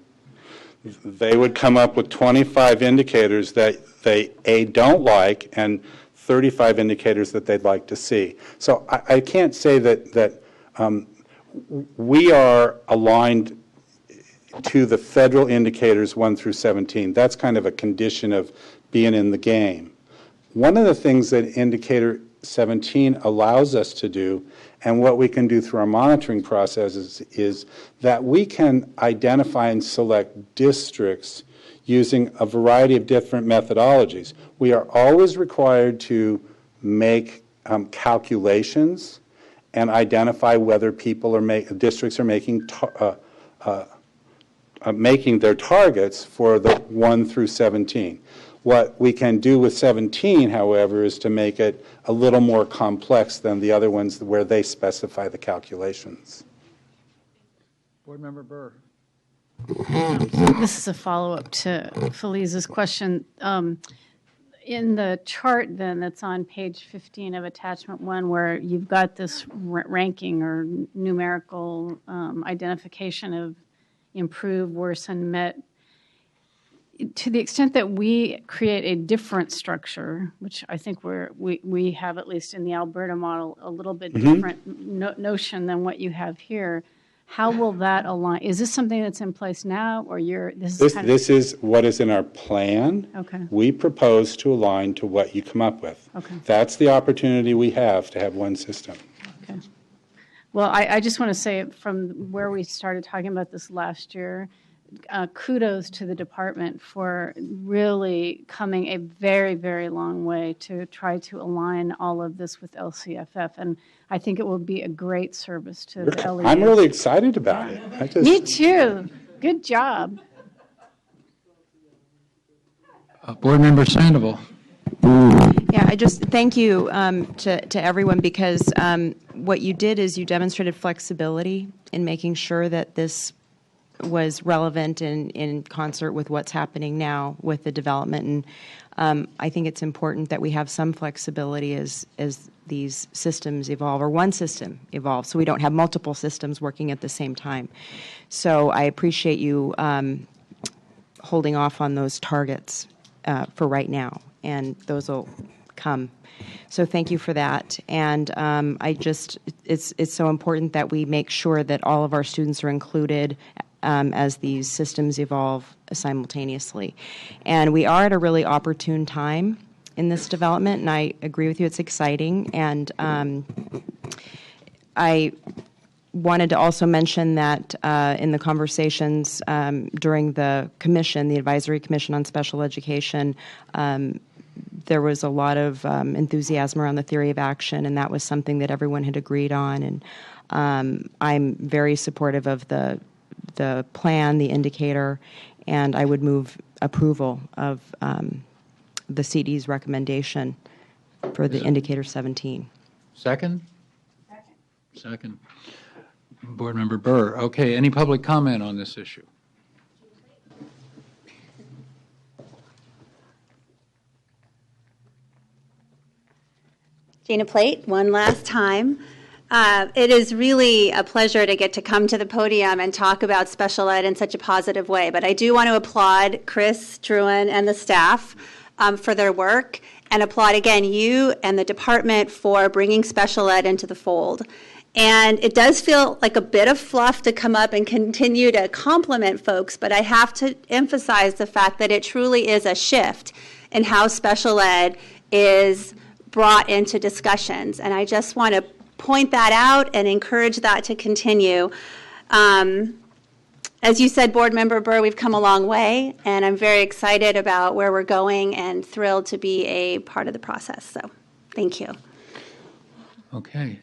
they would come up with 25 indicators that they, don't like, and 35 indicators that they'd like to see. So I can't say that we are aligned to the federal indicators 1 through 17. That's kind of a condition of being in the game. One of the things that indicator 17 allows us to do, and what we can do through our monitoring processes, is that we can identify and select districts using a variety of different methodologies. We are always required to make calculations and identify whether districts are making their targets for the 1 through 17. What we can do with 17, however, is to make it a little more complex than the other ones where they specify the calculations. Board Member Burr. This is a follow-up to Feliza's question. In the chart then that's on page 15 of attachment 1, where you've got this ranking or numerical identification of improved, worsened, met, to the extent that we create a different structure, which I think we have, at least in the Alberta model, a little bit different notion than what you have here, how will that align? Is this something that's in place now, or this is what is in our plan? Okay. We propose to align to what you come up with. Okay. That's the opportunity we have to have one system. Okay. Well, I just want to say, from where we started talking about this last year, kudos to the department for really coming a very, very long way to try to align all of this with LCFF. And I think it will be a great service to the LEAs. I'm really excited about it. Me too. Good job. Board Member Sandoval. Yeah, I just thank you to everyone, because what you did is you demonstrated flexibility in making sure that this was relevant in concert with what's happening now with the development. And I think it's important that we have some flexibility as these systems evolve, or one system evolves, so we don't have multiple systems working at the same time. So I appreciate you holding off on those targets for right now, and those will come. So thank you for that. And it's so important that we make sure that all of our students are included as these systems evolve simultaneously. And we are at a really opportune time in this development, and I agree with you, it's exciting. And I wanted to also mention that in the conversations during the commission, the Advisory Commission on Special Education, there was a lot of enthusiasm around the theory of action, and that was something that everyone had agreed on. And I'm very supportive of the plan, the indicator, and I would move approval of the CD's recommendation for the indicator 17. Second? Second. Board Member Burr. Okay, any public comment on this issue? Gina Plate, one last time. It is really a pleasure to get to come to the podium and talk about special ed in such a positive way. But I do want to applaud Chris Druin and the staff for their work, and applaud again you and the department for bringing special ed into the fold. And it does feel like a bit of fluff to come up and continue to compliment folks, but I have to emphasize the fact that it truly is a shift in how special ed is brought into discussions. And I just want to point that out and encourage that to continue. As you said, Board Member Burr, we've come a long way, and I'm very excited about where we're going and thrilled to be a part of the process. So thank you. Okay.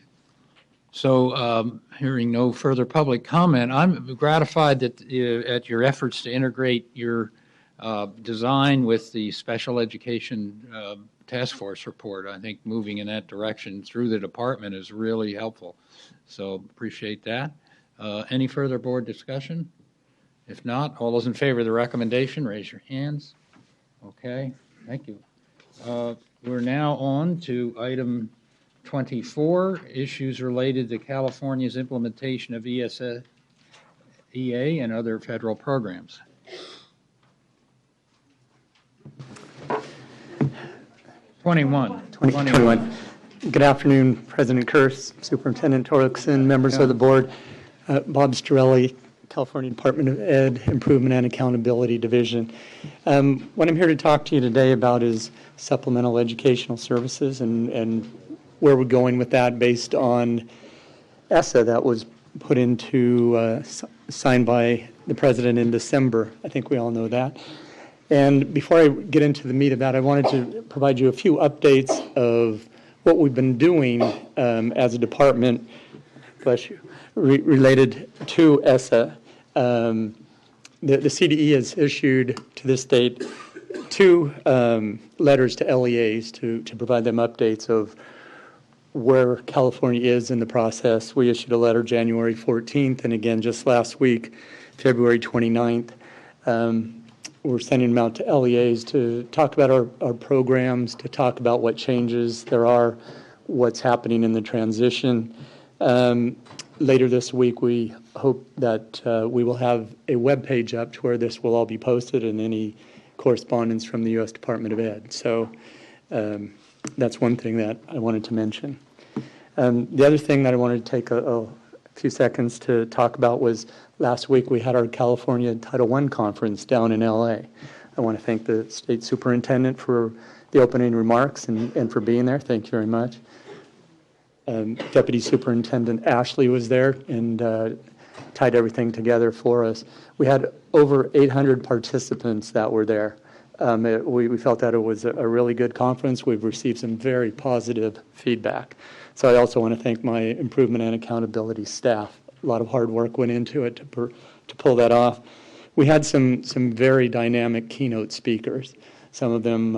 So hearing no further public comment, I'm gratified that at your efforts to integrate your design with the special education task force report. I think moving in that direction through the department is really helpful. So appreciate that. Any further board discussion? If not, all those in favor of the recommendation, raise your hands. Okay, thank you. We're now on to item 24, issues related to California's implementation of ESA, EA, and other federal programs. Twenty-one. Good afternoon, President Kearse, Superintendent Torkelson, members of the board. Bob Storelli, California Department of Ed, Improvement and Accountability Division. What I'm here to talk to you today about is supplemental educational services and where we're going with that based on ESSA that was put into, signed by the President in December. I think we all know that. And before I get into the meat of that, I wanted to provide you a few updates of what we've been doing as a department, bless you, related to ESSA. The CDE has issued to this date 2 letters to LEAs to provide them updates of where California is in the process. We issued a letter January 14th, and again just last week, February 29th. We're sending them out to LEAs to talk about our programs, to talk about what changes there are, what's happening in the transition. Later this week, we hope that we will have a web page up to where this will all be posted and any correspondence from the U.S. Department of Ed. So that's one thing that I wanted to mention. The other thing that I wanted to take a few seconds to talk about was last week we had our California Title I conference down in L.A. I want to thank the state superintendent for the opening remarks and for being there. Thank you very much. Deputy Superintendent Ashley was there, and tied everything together for us. We had over 800 participants that were there. We felt that it was a really good conference. We've received some very positive feedback. So I also want to thank my improvement and accountability staff. A lot of hard work went into it to pull that off. We had some very dynamic keynote speakers. Some of them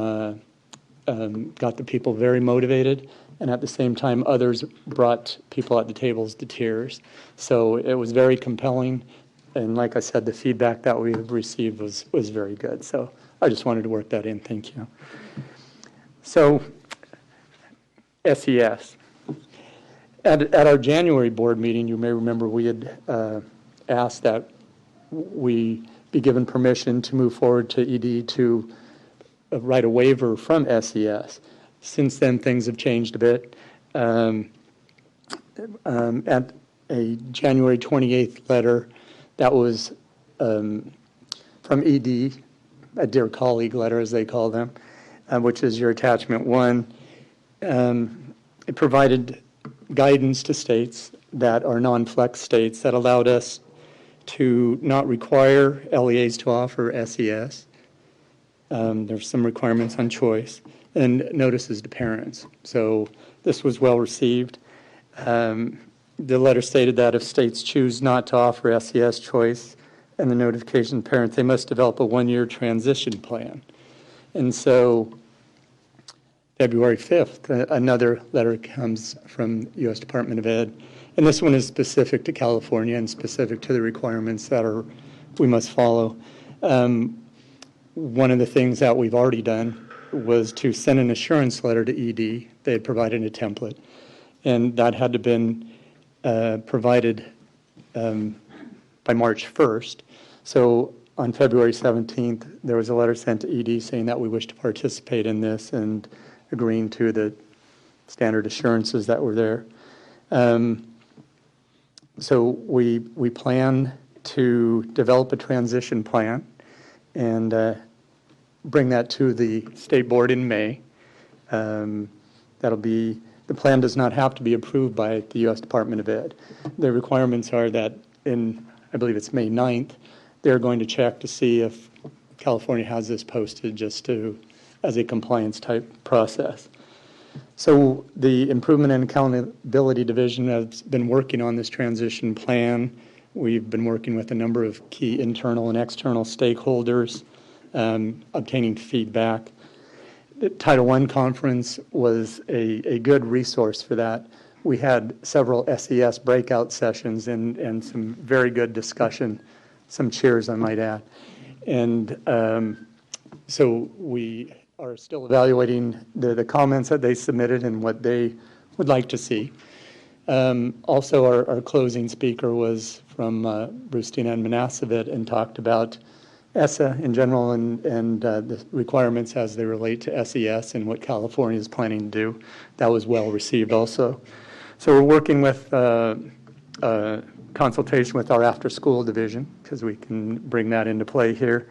got the people very motivated, and at the same time, others brought people at the tables to tears. So it was very compelling, and like I said, the feedback that we received was very good. So I just wanted to work that in. Thank you. So SES. At our January board meeting, you may remember we had asked that we be given permission to move forward to ED to write a waiver from SES. Since then, things have changed a bit. At a January 28th letter that was from ED, a dear colleague letter as they call them, which is your attachment 1, it provided guidance to states that are non-flex states that allowed us to not require LEAs to offer SES. There's some requirements on choice and notices to parents. So this was well received. The letter stated that if states choose not to offer SES choice and the notification to parents, they must develop a 1-year transition plan. And so February 5th, another letter comes from U.S. Department of Ed, and this one is specific to California and specific to the requirements that we must follow. One of the things that we've already done was to send an assurance letter to ED. They had provided a template, and that had to been provided by March 1st. So on February 17th, there was a letter sent to ED saying that we wish to participate in this and agreeing to the standard assurances that were there. So we plan to develop a transition plan and bring that to the state board in May. The plan does not have to be approved by the U.S. Department of Ed. The requirements are that I believe it's May 9th, they're going to check to see if California has this posted as a compliance type process. So the Improvement and Accountability Division has been working on this transition plan. We've been working with a number of key internal and external stakeholders, obtaining feedback. The Title I conference was a good resource for that. We had several SES breakout sessions and some very good discussion, some cheers I might add. And so we are still evaluating the comments that they submitted and what they would like to see. Also, our closing speaker was from Brewstein and Manasavit and talked about ESSA in general and the requirements as they relate to SES and what California is planning to do. That was well received also. So we're working with consultation with our after-school division because we can bring that into play here.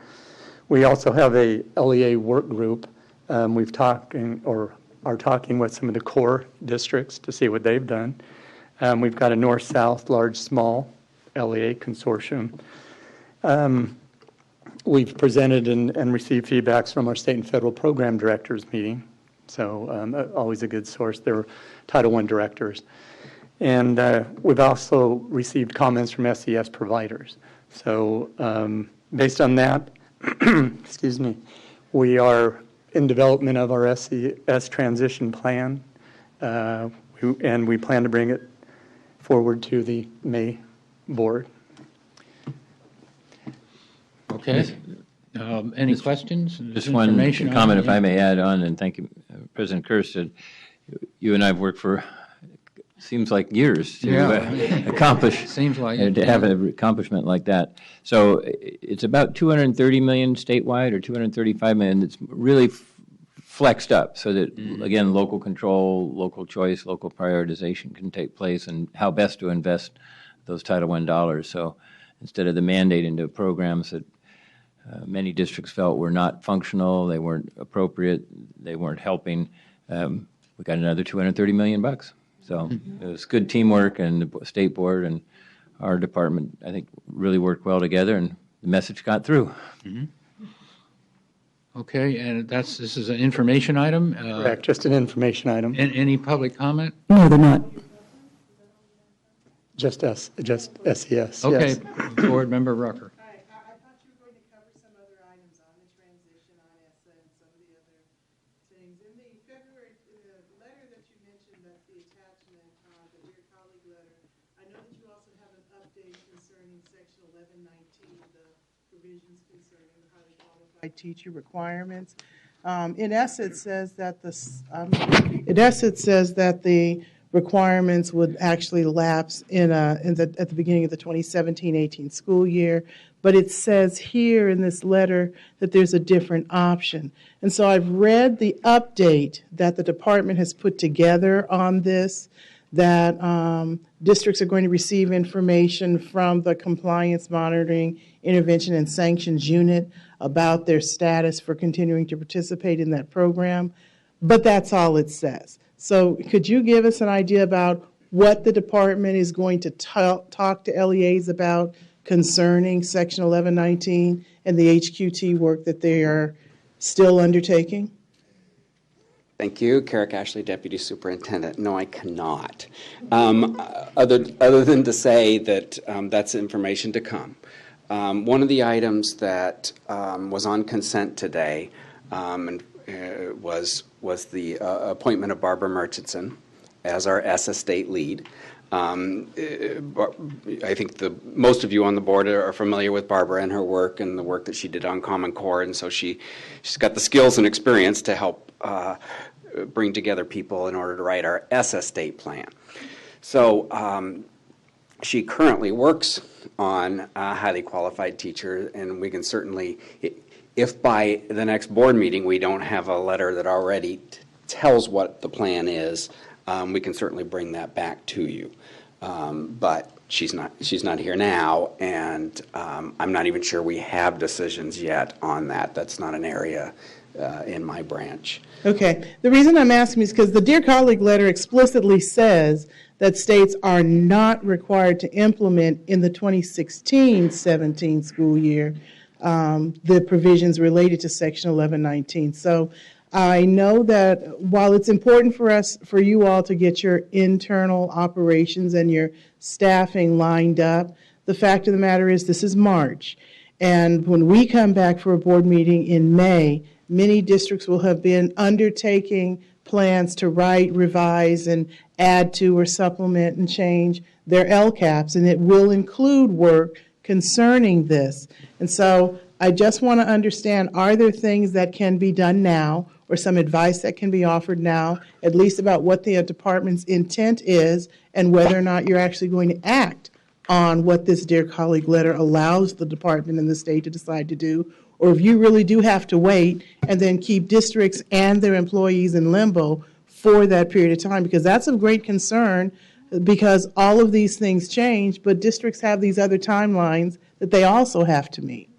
We also have a LEA work group. We've are talking with some of the core districts to see what they've done. We've got a north-south, large-small LEA consortium. We've presented and received feedbacks from our state and federal program directors meeting. So always a good source. They're Title I directors. And we've also received comments from SES providers. So based on that, excuse me, we are in development of our SES transition plan, and we plan to bring it forward to the May board. Okay. Any questions? Just one comment, if I may add on, and thank you, President Kerr. You and I have worked for, seems like years to accomplish, seems like, to have an accomplishment like that. So it's about 230 million statewide or 235 million that's really flexed up so that, again, local control, local choice, local prioritization can take place and how best to invest those Title I dollars. So instead of the mandate into programs that many districts felt were not functional, they weren't appropriate, they weren't helping, we got another $230 million. So it was good teamwork and the state board, and our department, I think, really worked well together, and the message got through. Okay, and this is an information item? Correct, just an information item. Any public comment? No, they're not. Just SES, yes. Okay, Board Member Rucker. Teacher requirements. In essence, says that the requirements would actually lapse at the beginning of the 2017-18 school year. But it says here in this letter that there's a different option. And so I've read the update that the department has put together on this, that districts are going to receive information from the Compliance Monitoring, Intervention, and Sanctions Unit about their status for continuing to participate in that program. But that's all it says. So could you give us an idea about what the department is going to talk to LEAs about concerning Section 1119 and the HQT work that they are still undertaking? Thank you. Carrick Ashley, Deputy Superintendent. No, I cannot. Other than to say that that's information to come. One of the items that was on consent today was the appointment of Barbara Murchison as our SS State lead. I think most of you on the board are familiar with Barbara and her work and the work that she did on Common Core, and so she's got the skills and experience to help bring together people in order to write our SS State plan. So she currently works on a highly qualified teacher, and we can certainly, if by the next board meeting we don't have a letter that already tells what the plan is, we can certainly bring that back to you. But she's not here now, and I'm not even sure we have decisions yet on that. That's not an area in my branch. Okay. The reason I'm asking is because the Dear Colleague letter explicitly says that states are not required to implement in the 2016-17 school year the provisions related to Section 1119. So I know that while it's important for you all to get your internal operations and your staffing lined up, the fact of the matter is this is March. And when we come back for a board meeting in May, many districts will have been undertaking plans to write, revise, and add to or supplement and change their LCAPs, and it will include work concerning this. And so I just want to understand, are there things that can be done now or some advice that can be offered now, at least about what the department's intent is and whether or not you're actually going to act on what this Dear Colleague letter allows the department and the state to decide to do, or if you really do have to wait and then keep districts and their employees in limbo for that period of time, because that's of great concern, because all of these things change, but districts have these other timelines that they also have to meet.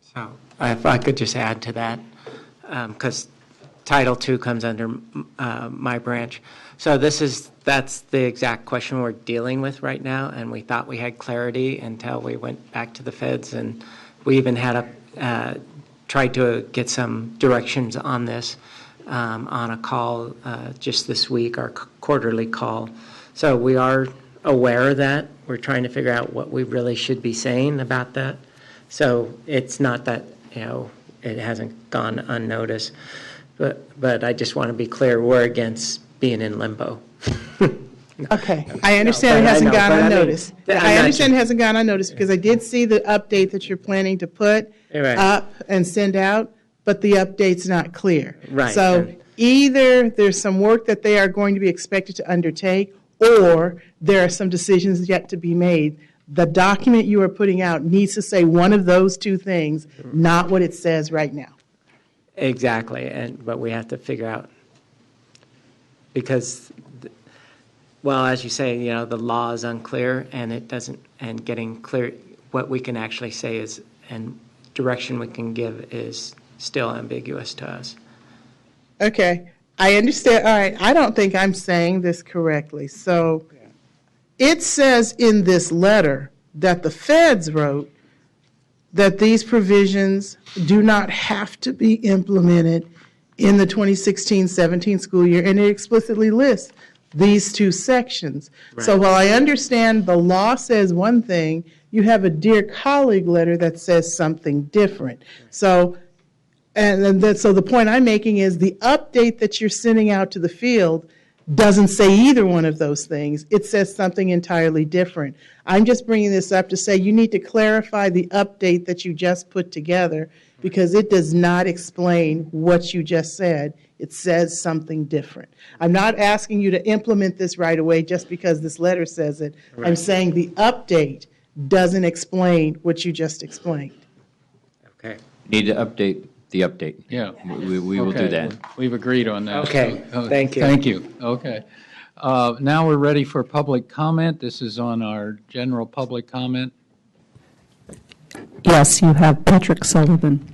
So if I could just add to that, because Title II comes under my branch. So that's the exact question we're dealing with right now, and we thought we had clarity until we went back to the feds, and we even had tried to get some directions on this on a call just this week, our quarterly call. So we are aware of that. We're trying to figure out what we really should be saying about that. So it's not that, it hasn't gone unnoticed. But I just want to be clear, we're against being in limbo. Okay, I understand it hasn't gone unnoticed. I understand it hasn't gone unnoticed because I did see the update that you're planning to put up and send out, but the update's not clear. Right. So either there's some work that they are going to be expected to undertake, or there are some decisions yet to be made. The document you are putting out needs to say one of those two things, not what it says right now. Exactly, but we have to figure out, because, well, as you say, the law is unclear, and it doesn't, and getting clear what we can actually say is, and direction we can give is still ambiguous to us. Okay, I understand. All right, I don't think I'm saying this correctly. So It says in this letter that the feds wrote that these provisions do not have to be implemented in the 2016-17 school year, and it explicitly lists these two sections. So Right. while I understand the law says one thing, you have a dear colleague letter that says something different. So, so the point I'm making is the update that you're sending out to the field doesn't say either one of those things. It says something entirely different. I'm just bringing this up to say you need to clarify the update that you just put together, because it does not explain what you just said. It says something different. I'm not asking you to implement this right away just because this letter says it. I'm Right. saying the update doesn't explain what you just explained. Okay. Need to update the update. Yeah. We will do Okay, that. We've agreed on that. Okay, thank you. Thank you. Okay. Now we're ready for public comment. This is on our general public comment. Yes, you have Patrick Sullivan.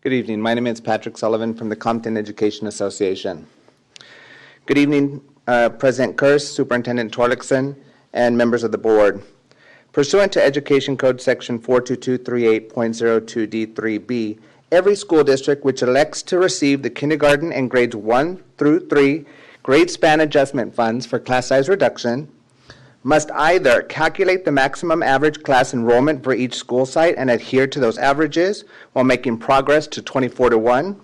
Good evening. My name is Patrick Sullivan from the Compton Education Association. Good evening, President Kearse, Superintendent Torlakson, and members of the board. Pursuant to Education Code Section 42238.02D3B, every school district which elects to receive the kindergarten and grades 1 through 3 grade span adjustment funds for class size reduction must either calculate the maximum average class enrollment for each school site and adhere to those averages while making progress to 24-1,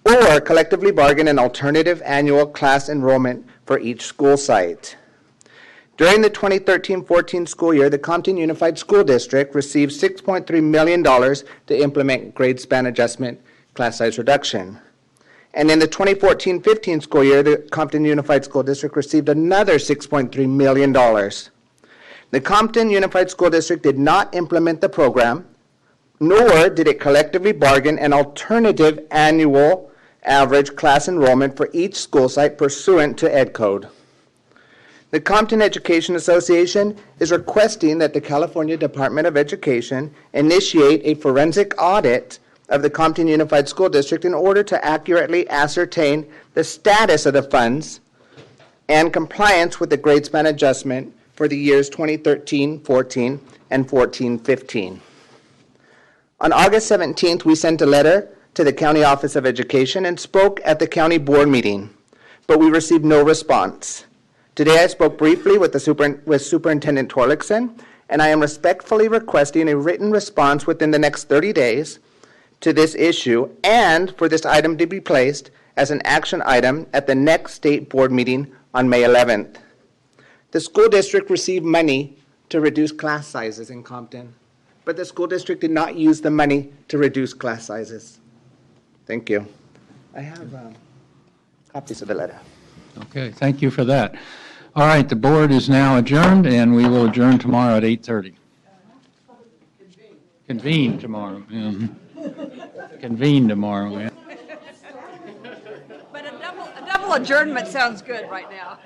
or collectively bargain an alternative annual class enrollment for each school site. During the 2013-14 school year, the Compton Unified School District received $6.3 million to implement grade span adjustment class size reduction. And in the 2014-15 school year, the Compton Unified School District received another $6.3 million. The Compton Unified School District did not implement the program, nor did it collectively bargain an alternative annual average class enrollment for each school site pursuant to Ed Code. The Compton Education Association is requesting that the California Department of Education initiate a forensic audit of the Compton Unified School District in order to accurately ascertain the status of the funds and compliance with the grade span adjustment for the years 2013-14 and 14-15. On August 17th, we sent a letter to the County Office of Education and spoke at the county board meeting, but we received no response. Today I spoke briefly with Superintendent Torlakson, and I am respectfully requesting a written response within the next 30 days to this issue, and for this item to be placed as an action item at the next state board meeting on May 11th. The school district received money to reduce class sizes in Compton, but the school district did not use the money to reduce class sizes. Thank you. I have copies of the letter. Okay, thank you for that. All right, the board is now adjourned, and we will adjourn tomorrow at 8:30. Convene tomorrow. Yeah. Convene tomorrow. Yeah. But a double adjournment sounds good right now.